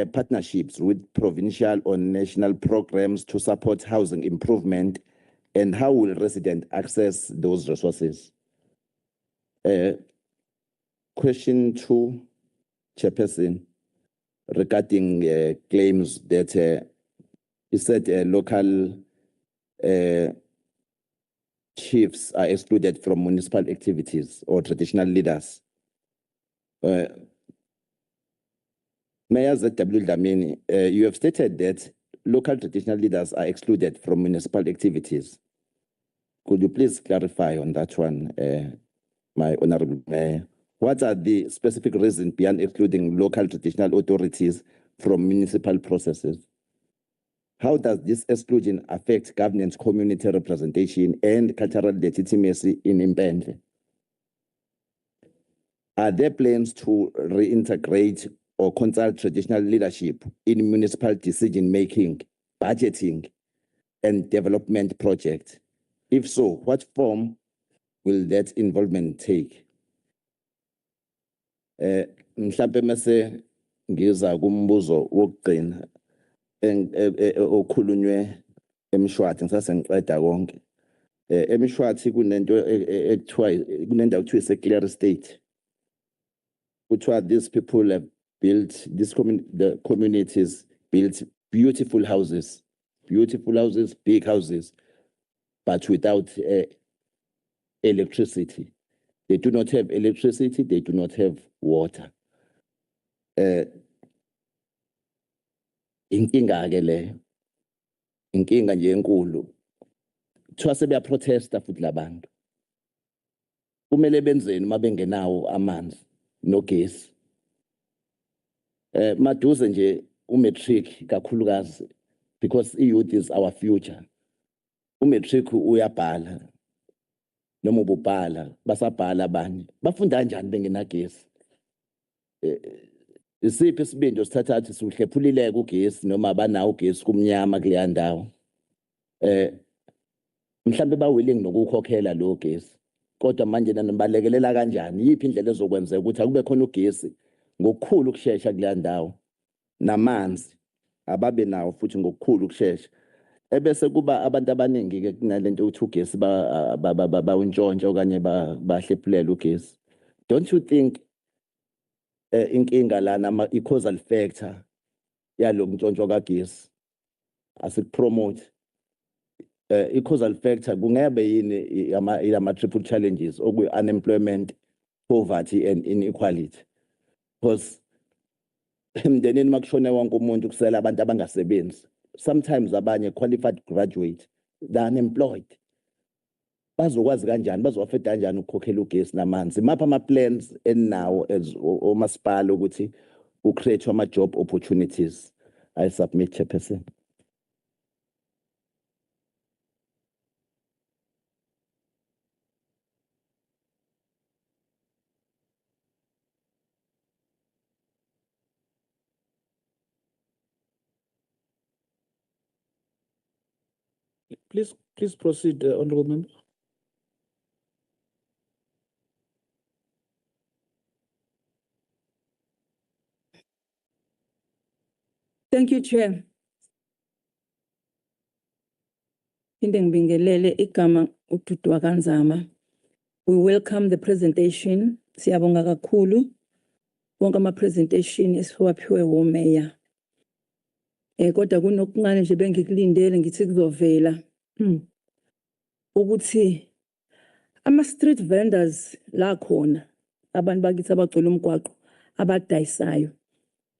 partnerships with provincial or national programs to support housing improvement, and how will residents access those resources? Question 2, Chairperson, regarding claims that you said local chiefs are excluded from municipal activities or traditional leaders. Mayor Z.W. Dlamini, you have stated that local traditional leaders are excluded from municipal activities. Could you please clarify on that one, my Honorable Mayor? What are the specific reasons beyond excluding local traditional authorities from municipal processes? How does this exclusion affect governance, community representation, and cultural legitimacy in Mbendle? Are there plans to reintegrate or consult traditional leadership in municipal decision-making, budgeting, and development projects? If so, what form will that involvement take? Mhlampe mase ngiza kumbuzo wokugcina okhulunywe eMshwathi ngisase ngiqeda konke. eMshwathi kunento ekuthiwa kunendawo ekuthiwa ise-clear state. Kuthiwa these people have built, the communities built beautiful houses, big houses, but without electricity. They do not have electricity, they do not have water. Inkinga ke le, inkinga nje enkulu. Kuthiwa sebeyaprotesta futhi labantu. Kumele benzeni uma bengenawo amanzi nogesi. Maduze nje umatric kakhulukazi, because youth is our future. Umatric uyabhala noma ububhala basabhala abanye bafunda kanjani bengenagesi. Isiphi isibindi sithathathi sihlephulileke ugesi noma abanawo ugesi kumnyama kuleya ndawo. Mhlambe ba willing nokukhokhela lo gesi, kodwa manje nanibalekelela kanjani? Yiphi indlela ezokwenzeka ukuthi akube khona ugesi ngokukhulu ukusheshsha kuleya ndawo, namanzi ababe nawo futhi ngokukhulu ukusheshsha. Ebese kuba abantu abaningi ke kunalento ukuthi ugesi bawuntshontsha okanye bahlephulela ugesi. Don't you think inkinga lana i-causal factor yalo ntshontsho kagesi asikupromote? I-causal factor kungebe yini ama triple challenges oku unemployment, poverty and inequality? Because emndenini makushone wonke umuntu kusela abantu abangasebenzi. Sometimes abanye qualified graduate, they're unemployed. Bazokwazi kanjani, bazowafeda kanjani ukukhokhela ugesi namanzi? Mapha ama-plans enawo as omasipala ukuthi ucreate ama-job opportunities? I submit, Chairperson. Please proceed, Honorable Member. Thank you, Chair. Ngibingelele igama uDudu Kanzama. We welcome the presentation. Siyabonga kakhulu. Wonke ama-presentation esiwaphiwe womeya. Kodwa kunokuncane nje bengikulindele ngithi kuzovela. Ukuthi ama-street vendors la khona, abantu bakithi abagcwele umgwaqo, abadayisayo.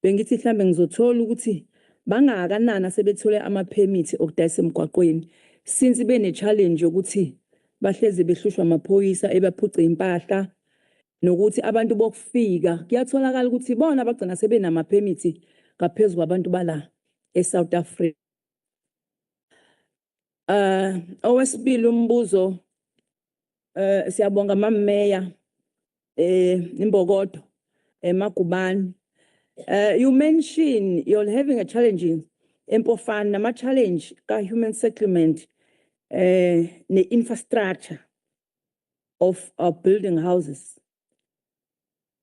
Bengithi mhlambe ngizothola ukuthi bangakanani sebethole ama-permit okudayisa emgwaqweni, since bene-challenge yokuthi bahlezi behlushwa amaphoyisa ebaphuca impahla, nokuthi abantu bokufika kuyatholakala ukuthi bona abagcina sebenama-permit ngaphezu kwabantu bala eSouth Africa. Owesibili umbuzo, siyabonga mameya Imbokodo Magubane. You mentioned you're having a challenge in Empofana, nama challenge ka human settlement ne infrastructure of building houses.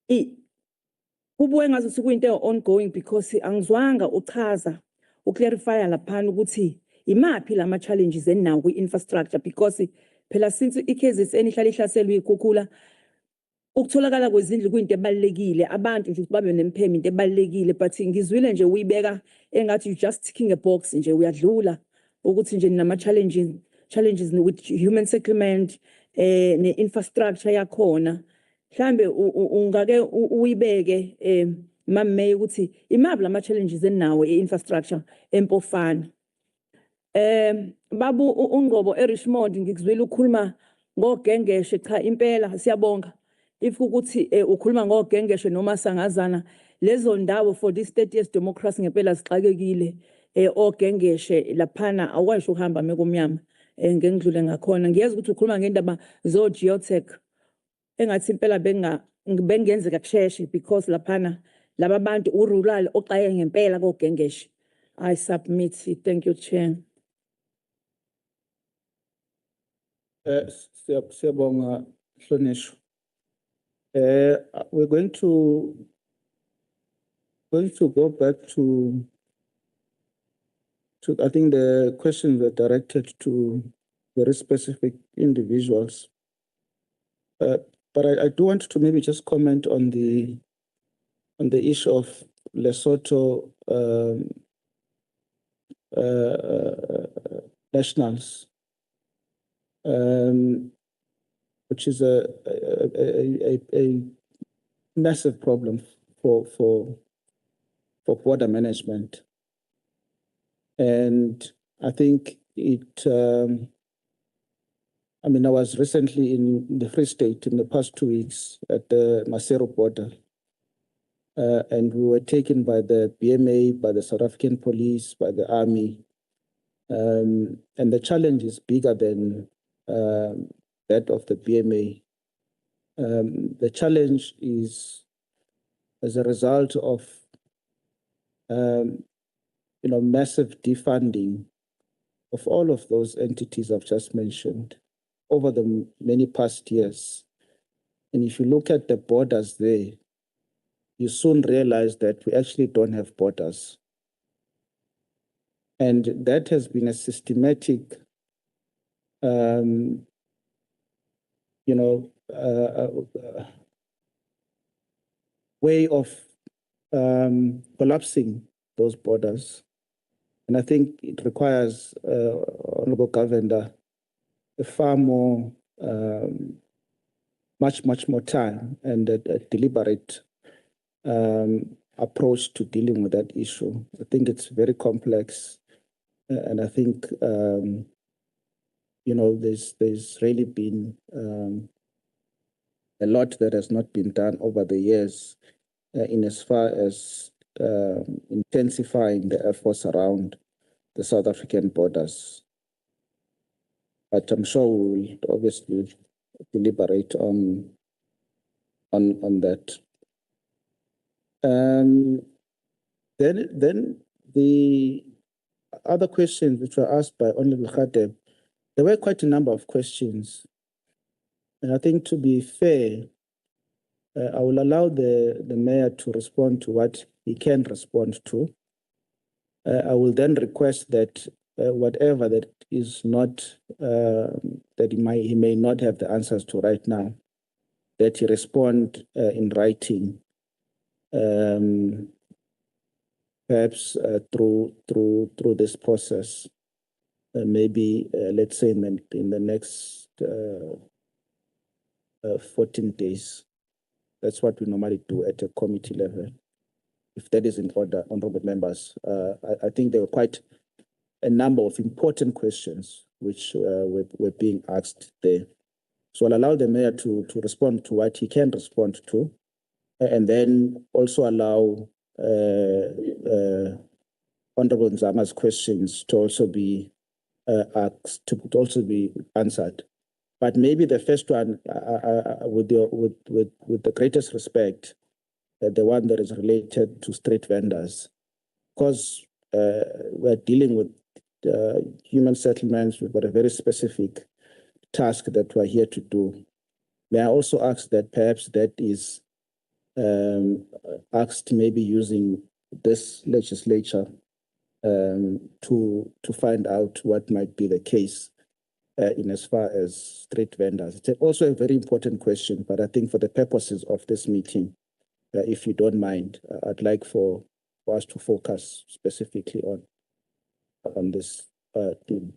Kubuye ngazuthi kuyinto ongoing because angizwanga uchaza uclarify laphana ukuthi imaphi lama challenges enawo kwi-infrastructure, because phela since i-KZN ihlala ihlaselwe ikhukhula, ukutholakala kwezindlu kuyinto ebalekile, abantu nje babe nempermit ebalekile, but ngizwile nje uyibeka engathi you just ticking a box nje uyadlula ukuthi nje nama challenges with human settlement ne-infrastructure yakhona. Mhlambe ungake uyibeke mameya ukuthi imaphi lama challenges enawo e-infrastructure Empofana. Babu uNgqobo eRichmond ngikuzwile ukukhuluma ngogengeshe, cha impela siyabonga if ukuthi ukhuluma ngogengeshe noma sangazana lezo ndawo for this 30 years democracy ngempela sixakekile ogengeshe laphana awasho uhamba mekumnyama ngengidlule ngakhona ngiyazi ukuthi ukhuluma ngendaba zo geotech engathi impela bengenzeka kusheshe because laphana laba bantu urural oxaye ngempela kogengeshe. I submit. Thank you, Chair. Siyabonga Hlonishwa. We're going to go back to I think the questions were directed to very specific individuals. But I do want to maybe just comment on the issue of Lesotho nationals, which is a massive problem for border management. And I think it, I mean, I was recently in the Free State in the past 2 weeks at the Masero border. And we were taken by the BMA, by the South African police, by the army. And the challenge is bigger than that of the BMA. The challenge is as a result of massive defunding of all of those entities I've just mentioned over the many past years. And if you look at the borders there, you soon realize that we actually don't have borders. And that has been a systematic, way of collapsing those borders. And I think it requires, Honorable Governor, a far more, much more time and a deliberate approach to dealing with that issue. I think it's very complex, and I think there's really been a lot that has not been done over the years in as far as intensifying the efforts around the South African borders. But I'm sure we will obviously deliberate on that. Then the other questions which were asked by Honorable Khatib, there were quite a number of questions. And I think to be fair, I will allow the mayor to respond to what he can respond to. I will then request that whatever that is not, that he may not have the answers to right now, that he respond in writing, perhaps through this process, maybe let's say in the next 14 days. That's what we normally do at a committee level. If that is in order, honorable members, I think there were quite a number of important questions which were being asked there. So I'll allow the mayor to respond to what he can respond to, and then also allow Honorable Nzama's questions to also be asked, to also be answered. But maybe the first one, with the greatest respect, the one that is related to street vendors, because we're dealing with human settlements. We've got a very specific task that we're here to do. May I also ask that perhaps that is asked maybe using this legislature to find out what might be the case in as far as street vendors. It's also a very important question, but I think for the purposes of this meeting, if you don't mind, I'd like for us to focus specifically on this theme.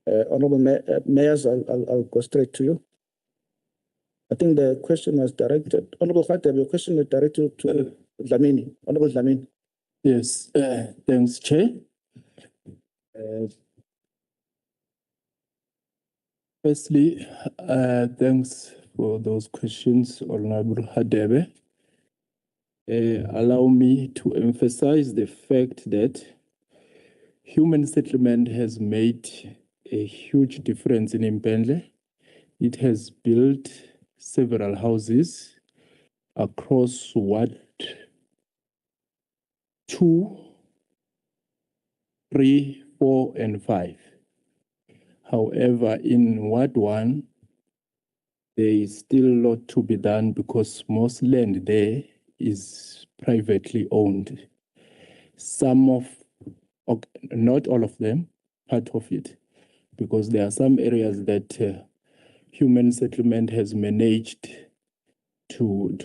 Honorable Mayors, I'll go straight to you. I think the question was directed. Honorable Khatib, your question was directed to Dlamini. Honorable Dlamini. Yes, thanks, Chair. Firstly, thanks for those questions, Honorable Hadebe. Allow me to emphasize the fact that human settlement has made a huge difference in Impendle. It has built several houses across Ward 2, 3, 4, and 5. However, in Ward 1, there is still a lot to be done because most land there is privately owned. Not all of them, part of it, because there are some areas that human settlement has managed to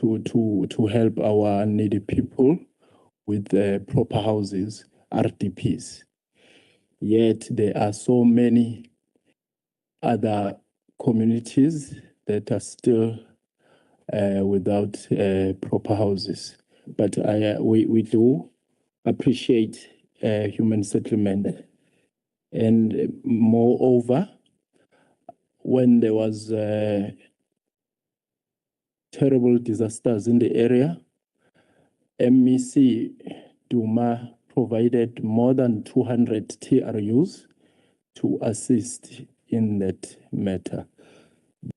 help our needy people with proper houses, RDPs. Yet there are so many other communities that are still without proper houses. But we do appreciate human settlement. And moreover, when there was terrible disasters in the area, MEC Duma provided more than 200 TRUs to assist in that matter.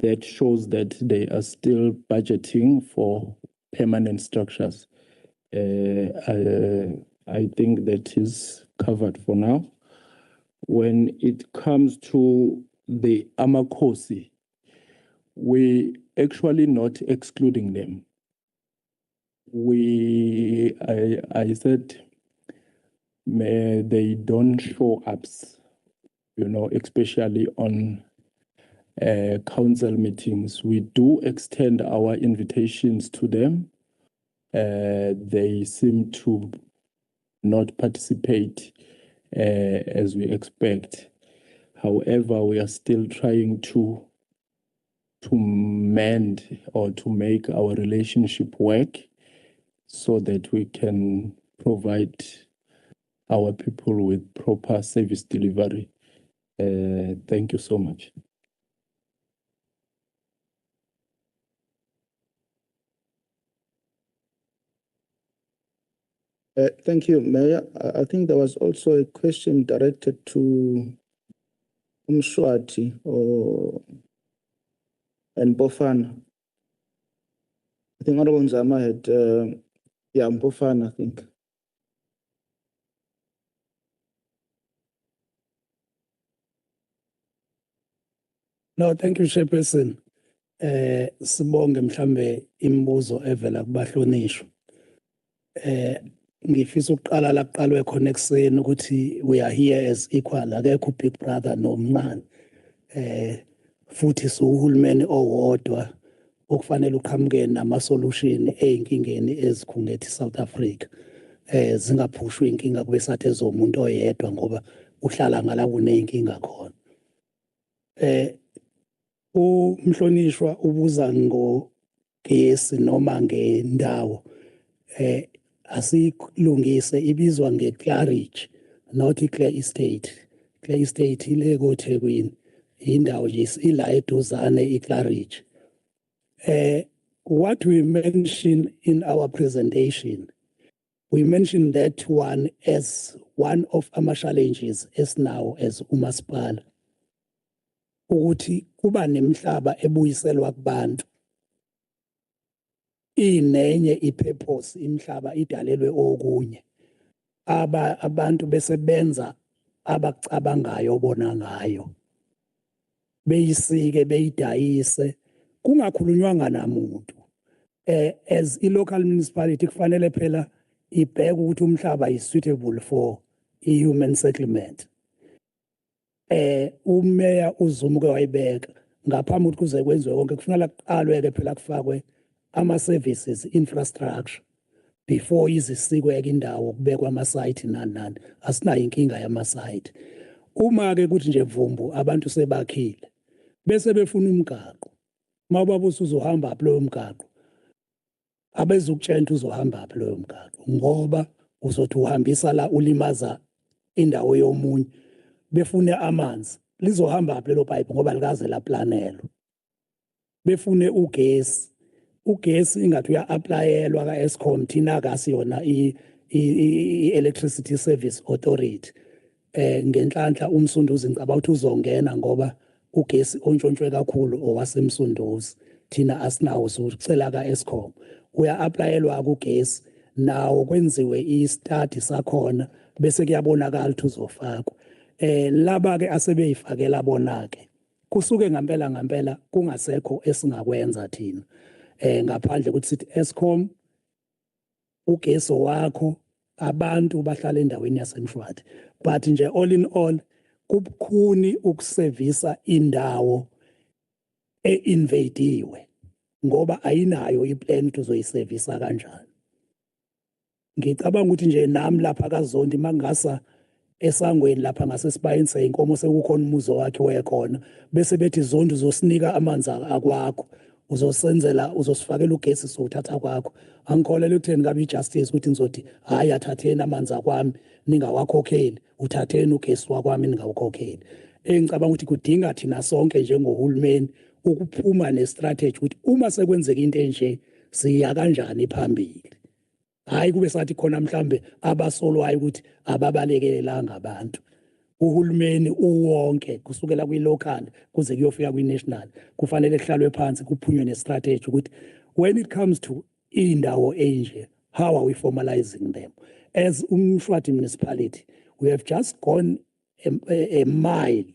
That shows that they are still budgeting for permanent structures. I think that is covered for now. When it comes to the Amakosi, we actually not excluding them. I said they don't show ups, especially on council meetings. We do extend our invitations to them. They seem to not participate as we expect. However, we are still trying to mend or to make our relationship work so that we can provide our people with proper service delivery. Thank you so much. Thank you, Mayor. I think there was also a question directed to Mswati and Bofana. I think Honorable Nzama had, Bofana, I think. No, thank you, Chairperson. Sibonge mhlambe imibuzo evela kubahlonishwa. Ngifisa ukuqala la kuqalwe khona ekseni ukuthi we are here as equal, akekho big brother nomncane. Futhi uhulumeni owodwa okufanele uqhamuke nama-solution ey'nkingeni ezikhungethe iSouth Africa. Zingaphushwa inkinga kube sathi ezomuntu oyedwa ngoba uhlala ngala kuney'nkinga khona. Umhlonishwa ubuza ngogesi noma ngendawo. Asilungise ibizwa ngeClarridge, not iClear Estate. Clear Estate ile koThekwini, indawo nje ila eduzane iClarridge. What we mentioned in our presentation, we mentioned that one as one of our challenges is now as umasipala. Ukuthi kuba nemhlaba ebuyiselwa kubantu. Inenye ipurpose imhlaba idalelwe okunye. Abantu besebenza abacabangayo bona ngayo. Beyisike beyidayise kungakhulunywanga namuntu. As i-local municipality kufanele phela ibheke ukuthi umhlaba is suitable for i-human settlement. Umeya uZuma wayibeka ngaphambi ukuthi kuze kwenziwe konke kufanele kuqalwe phela kufakwe ama-services infrastructure before izisikwe indawo kubekwa ama-site nani asinayo inkinga yama-site. Uma-ke kuthi nje vumbu abantu sebakhile bese befuna umgaqo. Mawubabuza uzohamba apho loyo mgaqo abezukutshela uzohamba apho loyo mgaqo ngoba uzothi uhambisa la ulimaza indawo yomunye befune amanzi lizohamba apho lelo pipe ngoba likaze la planelo. befune ugesi ugesi ingathi uya-aplayelwa ka-Eskom thina akasiyona i-Electricity Service Authority ngenhlanhla umsunduzi ngicabanga ukuthi uzongena ngoba ugesi ontshontshwe kakhulu owasemsunduzi thina asinawo sicela ka-Eskom uya-aplayelwa kugesi nawo kwenziwe i-study sakhona bese kuyabonakala ukuthi uzofakwa laba-ke asebeyifakela bona-ke kusuke ngampela kungasekho esingakwenza thina ngaphandle ukuthi sithi Eskom ugesi wakho abantu bahlala endaweni yaseMshwathi but nje all in all kubukhuni ukusevisa indawo e-invadiwe ngoba ayinayo iplan ukuthi uzoyisevisa kanjani. Ngicabanga ukuthi nje nami lapha kaZondi mangasa esangweni lapha ngasesibayeni seyinkomo sekukhona umuzo wakhe wekhona bese bethi Zondi uzosinika amanzi akwakho uzosenzela uzosifakela ugesi sowuthatha kwakho angikholele ukutheni ngabe ijustice ukuthi ngizothi hayi athatheni amanzi akwami ningawakhokheli uthatheni ugesi wakwami ningawukhokheli engicabanga ukuthi kudinga thina sonke njengohulumeni ukuphuma nestrategy ukuthi uma sekwenzeka into enje siya kanjani phambili hayi kube sathi khona mhlambe abasolwayo ukuthi ababalekelelanga abantu uhulumeni uwonke kusukela kwi-local kuze kuyofika kwi-national kufanele kuhlalwe phansi kuphunywe nestrategy ukuthi when it comes to indawo enje how are we formalizing them as Mshwathi municipality we have just gone a mile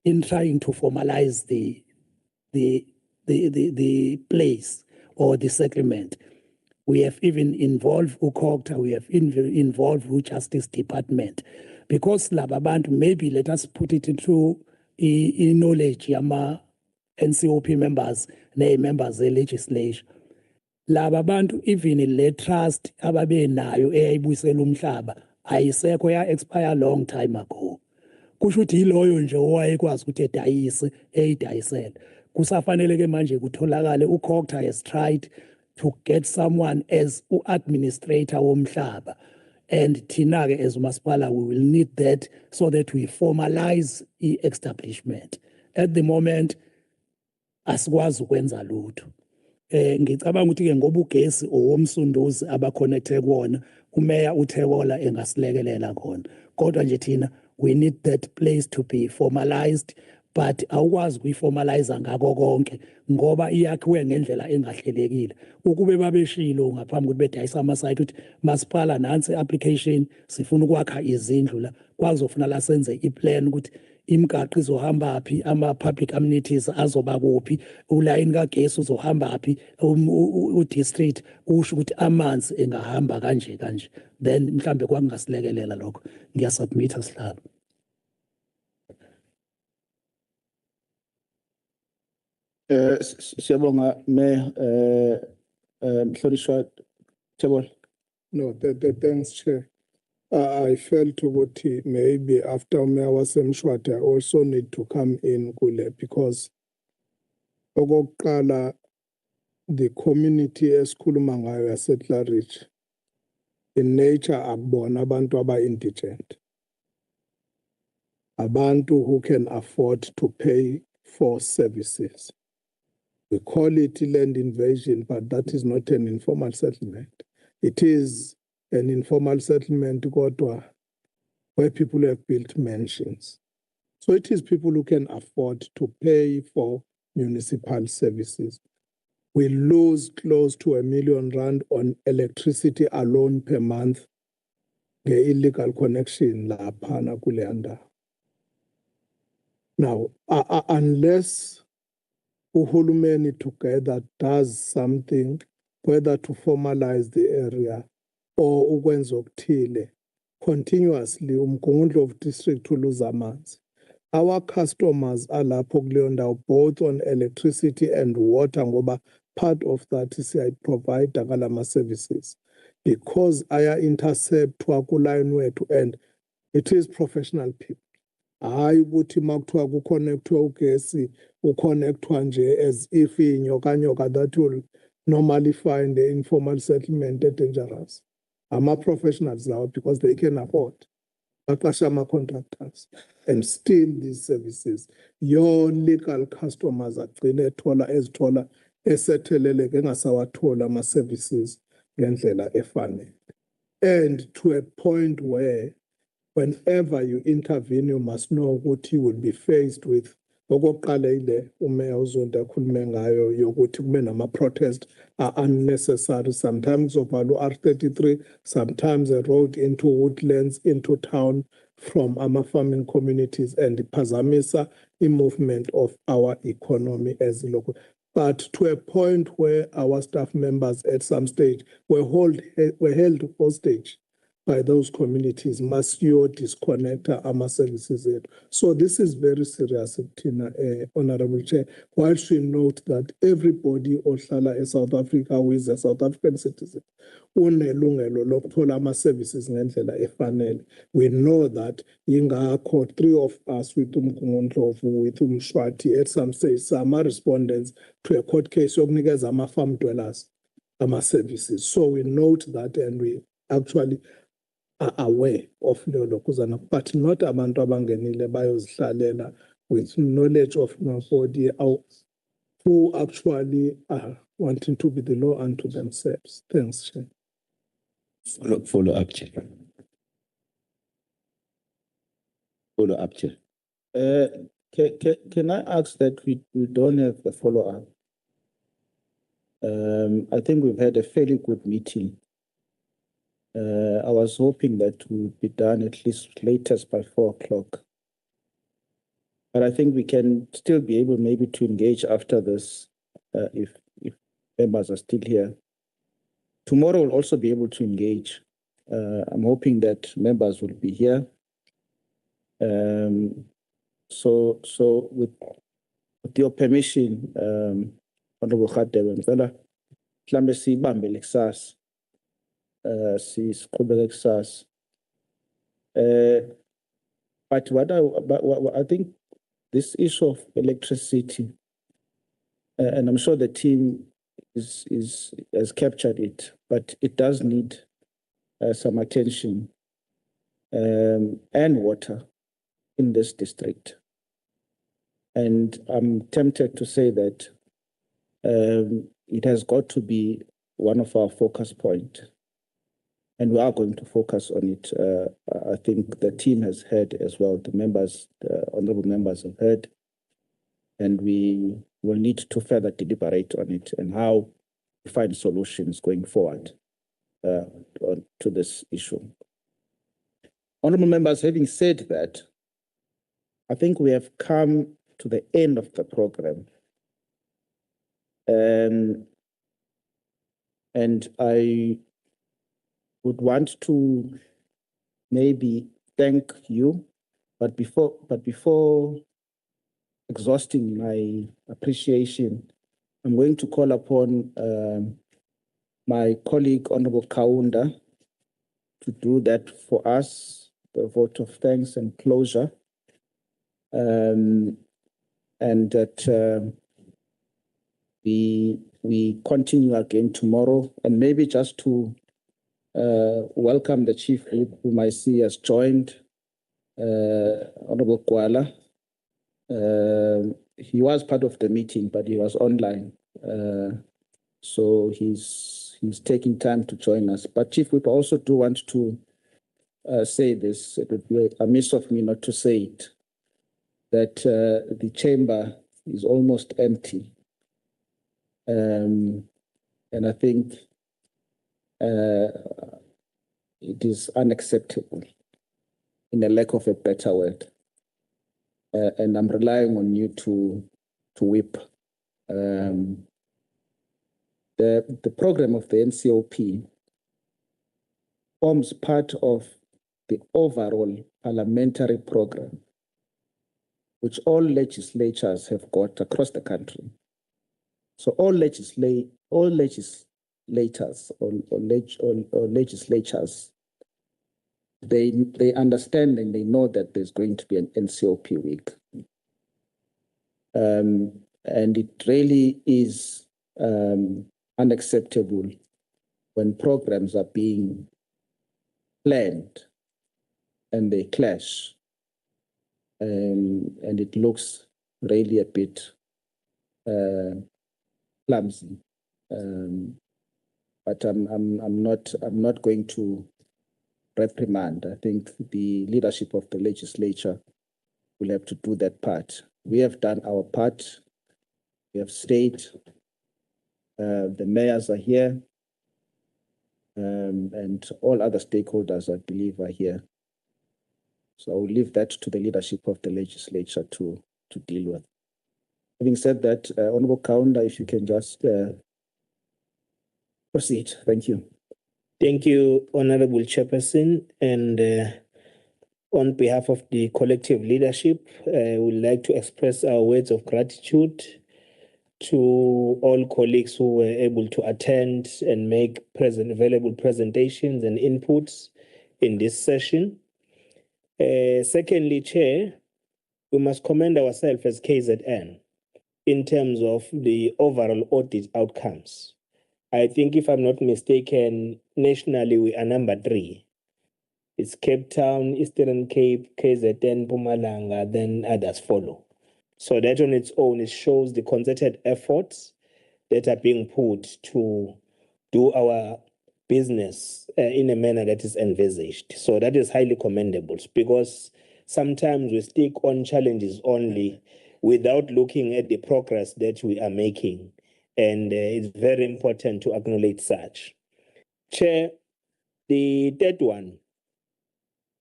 in trying to formalize the place or the settlement. We have even involved UCOGTA, we have involved the Justice Department. Because laba bantu, maybe let us put it into knowledge yama NCOP members, members of the legislature. Laba bantu, even le trust ababe nayo eyayibuyisela umhlaba, ayisekho ya expire long time ago. Kusho ukuthi iloyo nje owayekwazi ukuthi edayise eyidayisela. Kusafanele ke manje kutholakale uCOGTA has tried to get someone as administrator womhlaba and thina ke as umasipala we will need that so that we formalize i-establishment at the moment asikwazi ukwenza lutho ngicabanga ukuthi ke ngoba ugesi owomsunduzi abaconnected kuona umeya uThekola engasilekelela khona kodwa nje thina we need that place to be formalized but awukwazi kuyiformalize ngako konke ngoba iyakhiwe ngendlela engahlelekile ukube babeshilo ngaphambi ukuthi bedayisa ama-site ukuthi masipala nansi application sifuna ukwakha izindlu la kwazofuna la senze iplan ukuthi imigaqo izohamba phi ama-public amenities azoba kuphi ulayini kagesi uzohamba phi u-district usho ukuthi amanzi engahamba kanje then mhlambe kwangasilekelela lokho ngiyasubmitha sihlalo. Siyabonga Mhlonishwa Thebole. No, thanks, Chair. I felt ukuthi maybe after Mayor waseMshwathi I also need to come in kule because okokuqala the community esikhuluma ngayo yaseClaridge in nature akubona abantu aba-indigent. Abantu who can afford to pay for services. We call it land invasion, but that is not an informal settlement. It is an informal settlement kodwa where people have built mansions. So it is people who can afford to pay for municipal services. We lose close to R1 million on electricity alone per month. The illegal connection laphana kuleanda. Now, unless uhulumeni together does something, whether to formalize the area or ukwenza okuthile, continuously umgungundlo of district to lose amanzi. Our customers are lapho kuleyo ndawo both on electricity and water ngoba part of that is I provide kalama services because aya intercept wakuline wethu and it is professional people. Hayi ukuthi makuthiwa kuconnectwa ugesi uconnectwa nje as if inyoka that will normally find the informal settlement dangerous. Ama professionals now because they can afford. baqasha ama-contractors, and still these services, your legal customers agcine ezithola esetheleleke engasawathola ama-services ngendlela efanele. And to a point where whenever you intervene, you must know what you will be faced with. Okokuqala ile umeya uZonto akhulume ngayo yokuthi kube nama-protest are unnecessary. Sometimes ovala R33, sometimes a road into woodlands, into town from farming communities, and iphazamisa movement of our economy as local. But to a point where our staff members at some stage were held hostage by those communities, must you disconnect our services. So this is very serious, Tina, Honorable Chair. While she note that everybody ohlala in South Africa who is a South African citizen, unelungelo lokuthola ama-services ngendlela efanele. We know that ingakho 3 of us with Mngungundlovu, with Mshwati, at some stage, some are respondents to a court case yokunikeza ama-farm dwellers ama-services. So we note that, and we actually are aware of lokuzana, but not abantu abangenile bayozihlalela with knowledge of nobody who actually are wanting to be the law unto themselves. Thanks, Chair. Follow up, Chair. Follow up, Chair. Can I ask that we don't have a follow-up? I think we've had a fairly good meeting. I was hoping that we would be done at least latest by 4 o'clock. But I think we can still be able maybe to engage after this if members are still here. Tomorrow we'll also be able to engage. I'm hoping that members will be here. So with your permission, Honorable Khadebe Mfela, mhlambe sibambe lekusasa. Siqhubeke kusasa. But what I think this issue of electricity, and I'm sure the team has captured it, but it does need some attention and water in this district. And I'm tempted to say that it has got to be one of our focus points. And we are going to focus on it. I think the team has heard as well, the members, the honorable members have heard, and we will need to further deliberate on it and how we find solutions going forward to this issue. Honorable members, having said that, I think we have come to the end of the program. And I would want to maybe thank you, but before exhausting my appreciation, I'm going to call upon my colleague, Honorable Kaunda, to do that for us, the vote of thanks and closure, and that we continue again tomorrow, and maybe just to welcome the Chief Whip, whom I see has joined, Honorable Kwala. He was part of the meeting, but he was online. So he's taking time to join us. But Chief Whip, I also do want to say this. It would be amiss of me not to say it, that the chamber is almost empty. And I think it is unacceptable, in a lack of a better word. And I'm relying on you to whip. The program of the NCOP forms part of the overall parliamentary program, which all legislatures have got across the country. So all legislators or legislatures, they understand and they know that there's going to be an NCOP week. And it really is unacceptable when programs are being planned and they clash. And it looks really a bit clumsy. But I'm not going to reprimand. I think the leadership of the legislature will have to do that part. We have done our part. We have stayed. The mayors are here. And all other stakeholders, I believe, are here. So I will leave that to the leadership of the legislature to deal with. Having said that, Honorable Kaunda, if you can just proceed. Thank you. Thank you, Honorable Chairperson. And on behalf of the collective leadership, I would like to express our words of gratitude to all colleagues who were able to attend and make available presentations and inputs in this session. Secondly, Chair, we must commend ourselves as KZN in terms of the overall audit outcomes. I think, if I'm not mistaken, nationally we are number 3. It's Cape Town, Eastern Cape, KZN, Mpumalanga, then others follow. So that on its own, it shows the concerted efforts that are being put to do our business in a manner that is envisaged. So that is highly commendable, because sometimes we stick on challenges only without looking at the progress that we are making. And it's very important to acknowledge such. Chair, the third one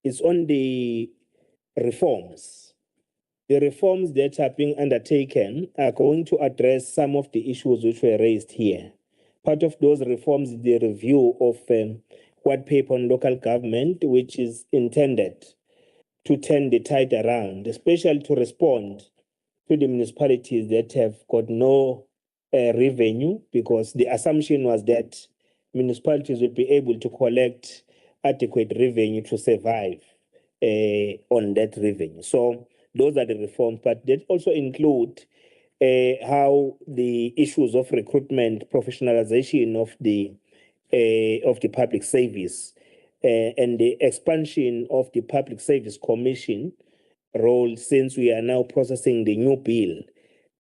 is on the reforms. The reforms that are being undertaken are going to address some of the issues which were raised here. Part of those reforms is the review of white paper on local government, which is intended to turn the tide around, especially to respond to the municipalities that have got no revenue, because the assumption was that municipalities would be able to collect adequate revenue to survive on that revenue. So those are the reforms, but that also include how the issues of recruitment, professionalization of the public service, and the expansion of the Public Service Commission role, since we are now processing the new bill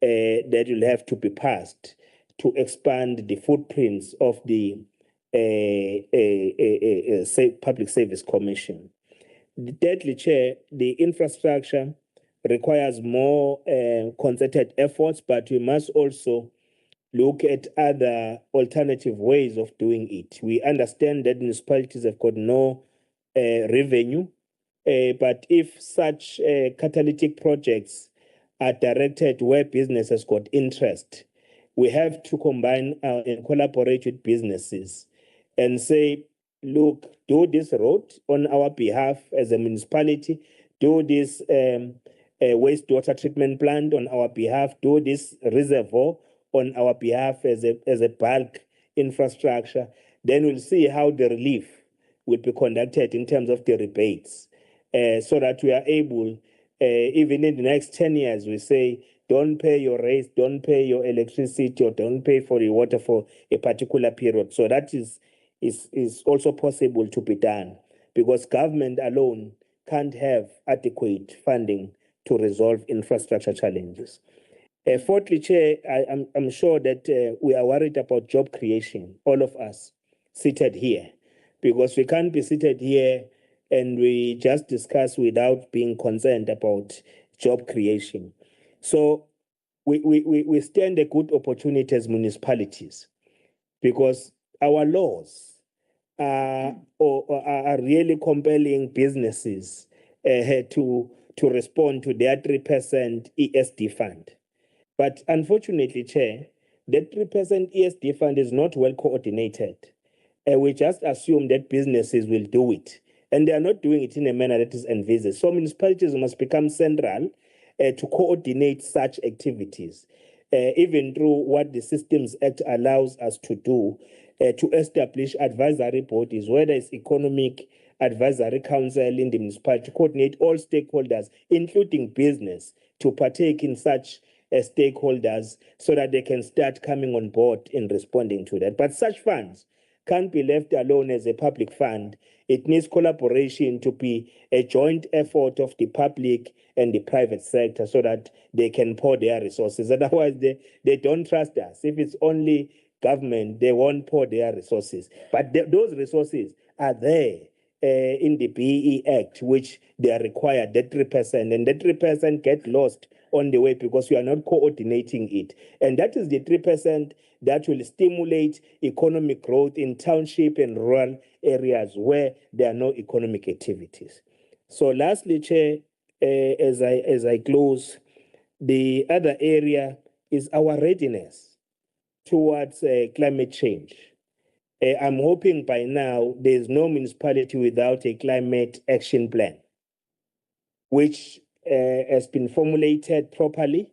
that will have to be passed to expand the footprints of the Public Service Commission. Thirdly, Chair, the infrastructure requires more concerted efforts, but we must also look at other alternative ways of doing it. We understand that municipalities have got no revenue, but if such catalytic projects are directed where business has got interest, we have to combine and collaborate with businesses and say, look, do this road on our behalf as a municipality, do this wastewater treatment plant on our behalf, do this reservoir on our behalf as a bulk infrastructure. Then we'll see how the relief will be conducted in terms of the rebates, so that we are able, even in the next 10 years, we say, don't pay your rates, don't pay your electricity, or don't pay for the water for a particular period. So that is also possible to be done, because government alone can't have adequate funding to resolve infrastructure challenges. Fourthly, Chair, I'm sure that we are worried about job creation, all of us seated here, because we can't be seated here and we just discuss without being concerned about job creation. So we stand a good opportunity as municipalities, because our laws are really compelling businesses to respond to their 3% ESD fund. But unfortunately, Chair, that 3% ESD fund is not well coordinated. We just assume that businesses will do it, and they are not doing it in a manner that is envisaged. So municipalities must become central to coordinate such activities, even through what the Systems Act allows us to do, to establish advisory bodies, whether it's economic advisory council in the municipality, to coordinate all stakeholders, including business, to partake in such stakeholders, so that they can start coming on board in responding to that. But such funds can't be left alone as a public fund. It needs collaboration to be a joint effort of the public and the private sector so that they can pour their resources. Otherwise, they don't trust us. If it's only government, they won't pour their resources. But those resources are there in the BE Act, which they are required, that 3%. And that 3% get lost on the way because we are not coordinating it. And that is the 3% that will stimulate economic growth in township and rural areas where there are no economic activities. So lastly, Chair, as I close, the other area is our readiness towards climate change. I'm hoping by now there's no municipality without a climate action plan, which has been formulated properly,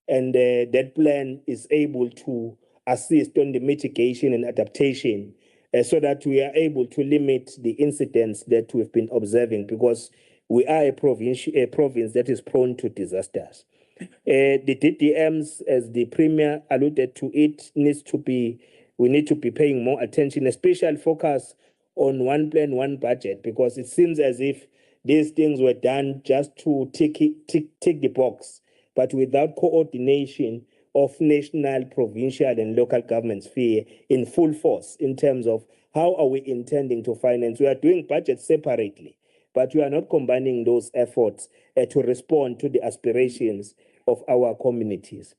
and that plan is able to assist on the mitigation and adaptation so that we are able to limit the incidents that we've been observing, because we are a province that is prone to disasters. The DDMs, as the Premier alluded to it, we need to be paying more attention, especially focus on one plan, one budget, because it seems as if these things were done just to tick the box, but without coordination of national, provincial, and local government sphere in full force in terms of how are we intending to finance. We are doing budgets separately, but we are not combining those efforts to respond to the aspirations of our communities.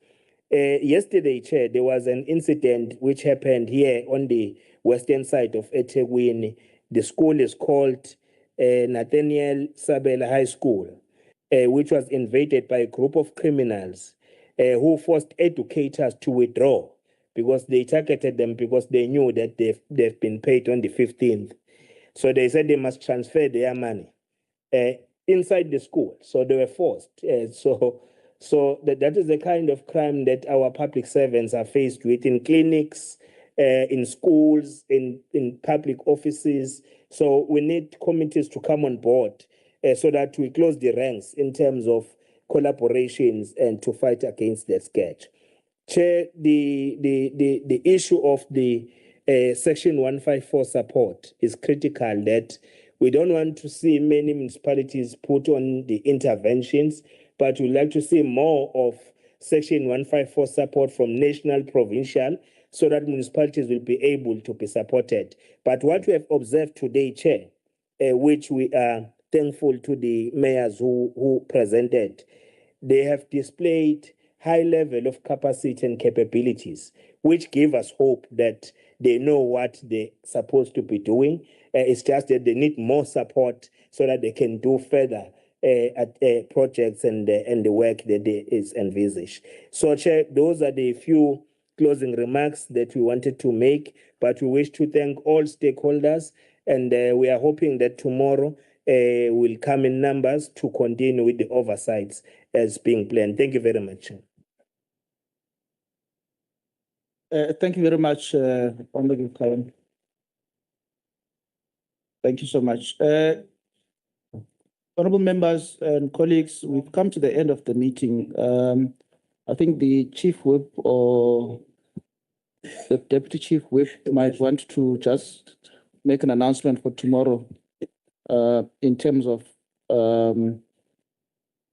Yesterday, Chair, there was an incident which happened here on the western side of eThekwini. The school is called Nathaniel Sabela High School, which was invaded by a group of criminals who forced educators to withdraw because they targeted them because they knew that they've been paid on the 15th. So they said they must transfer their money inside the school. So they were forced. So that is the kind of crime that our public servants are faced with in clinics, in schools, in public offices. So we need committees to come on board so that we close the ranks in terms of collaborations and to fight against that scourge. Chair, the issue of the Section 154 support is critical, that we don't want to see many municipalities put on the interventions, but we'd like to see more of Section 154 support from national, provincial, so that municipalities will be able to be supported. But what we have observed today, Chair, which we are thankful to the mayors who presented, they have displayed high level of capacity and capabilities, which give us hope that they know what they're supposed to be doing. It's just that they need more support so that they can do further projects and the work that is envisaged. So, Chair, those are the few closing remarks that we wanted to make, but we wish to thank all stakeholders, and we are hoping that tomorrow will come in numbers to continue with the oversights as being planned. Thank you very much. Thank you very much, Honorable Karen. Thank you so much. Honorable members and colleagues, we've come to the end of the meeting. I think the Chief Whip or the Deputy Chief Whip might want to just make an announcement for tomorrow in terms of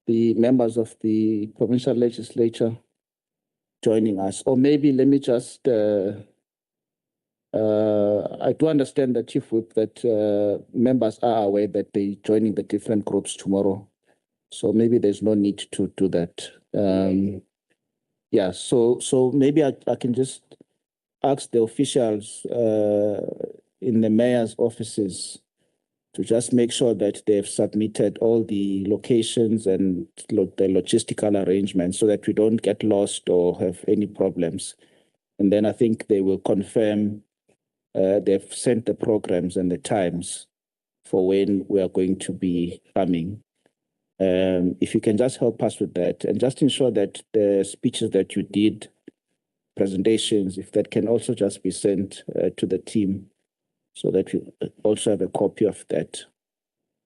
the members of the Provincial Legislature joining us. Or maybe let me just, I do understand the Chief Whip that members are aware that they're joining the different groups tomorrow. So maybe there's no need to do that. Yeah, so maybe I can just ask the officials in the mayor's offices to just make sure that they've submitted all the locations and the logistical arrangements so that we don't get lost or have any problems. And then I think they will confirm they've sent the programs and the times for when we are going to be coming. If you can just help us with that and just ensure that the speeches that you did, presentations, if that can also just be sent to the team so that we also have a copy of that.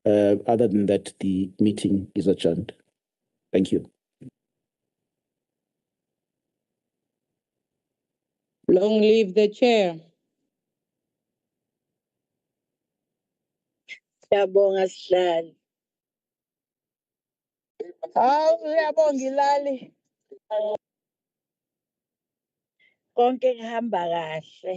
Other than that, the meeting is adjourned. Thank you. Long live the chair. Siyabonga sihlali. Hawu uyabonga ilali. Konke kuhamba kahle.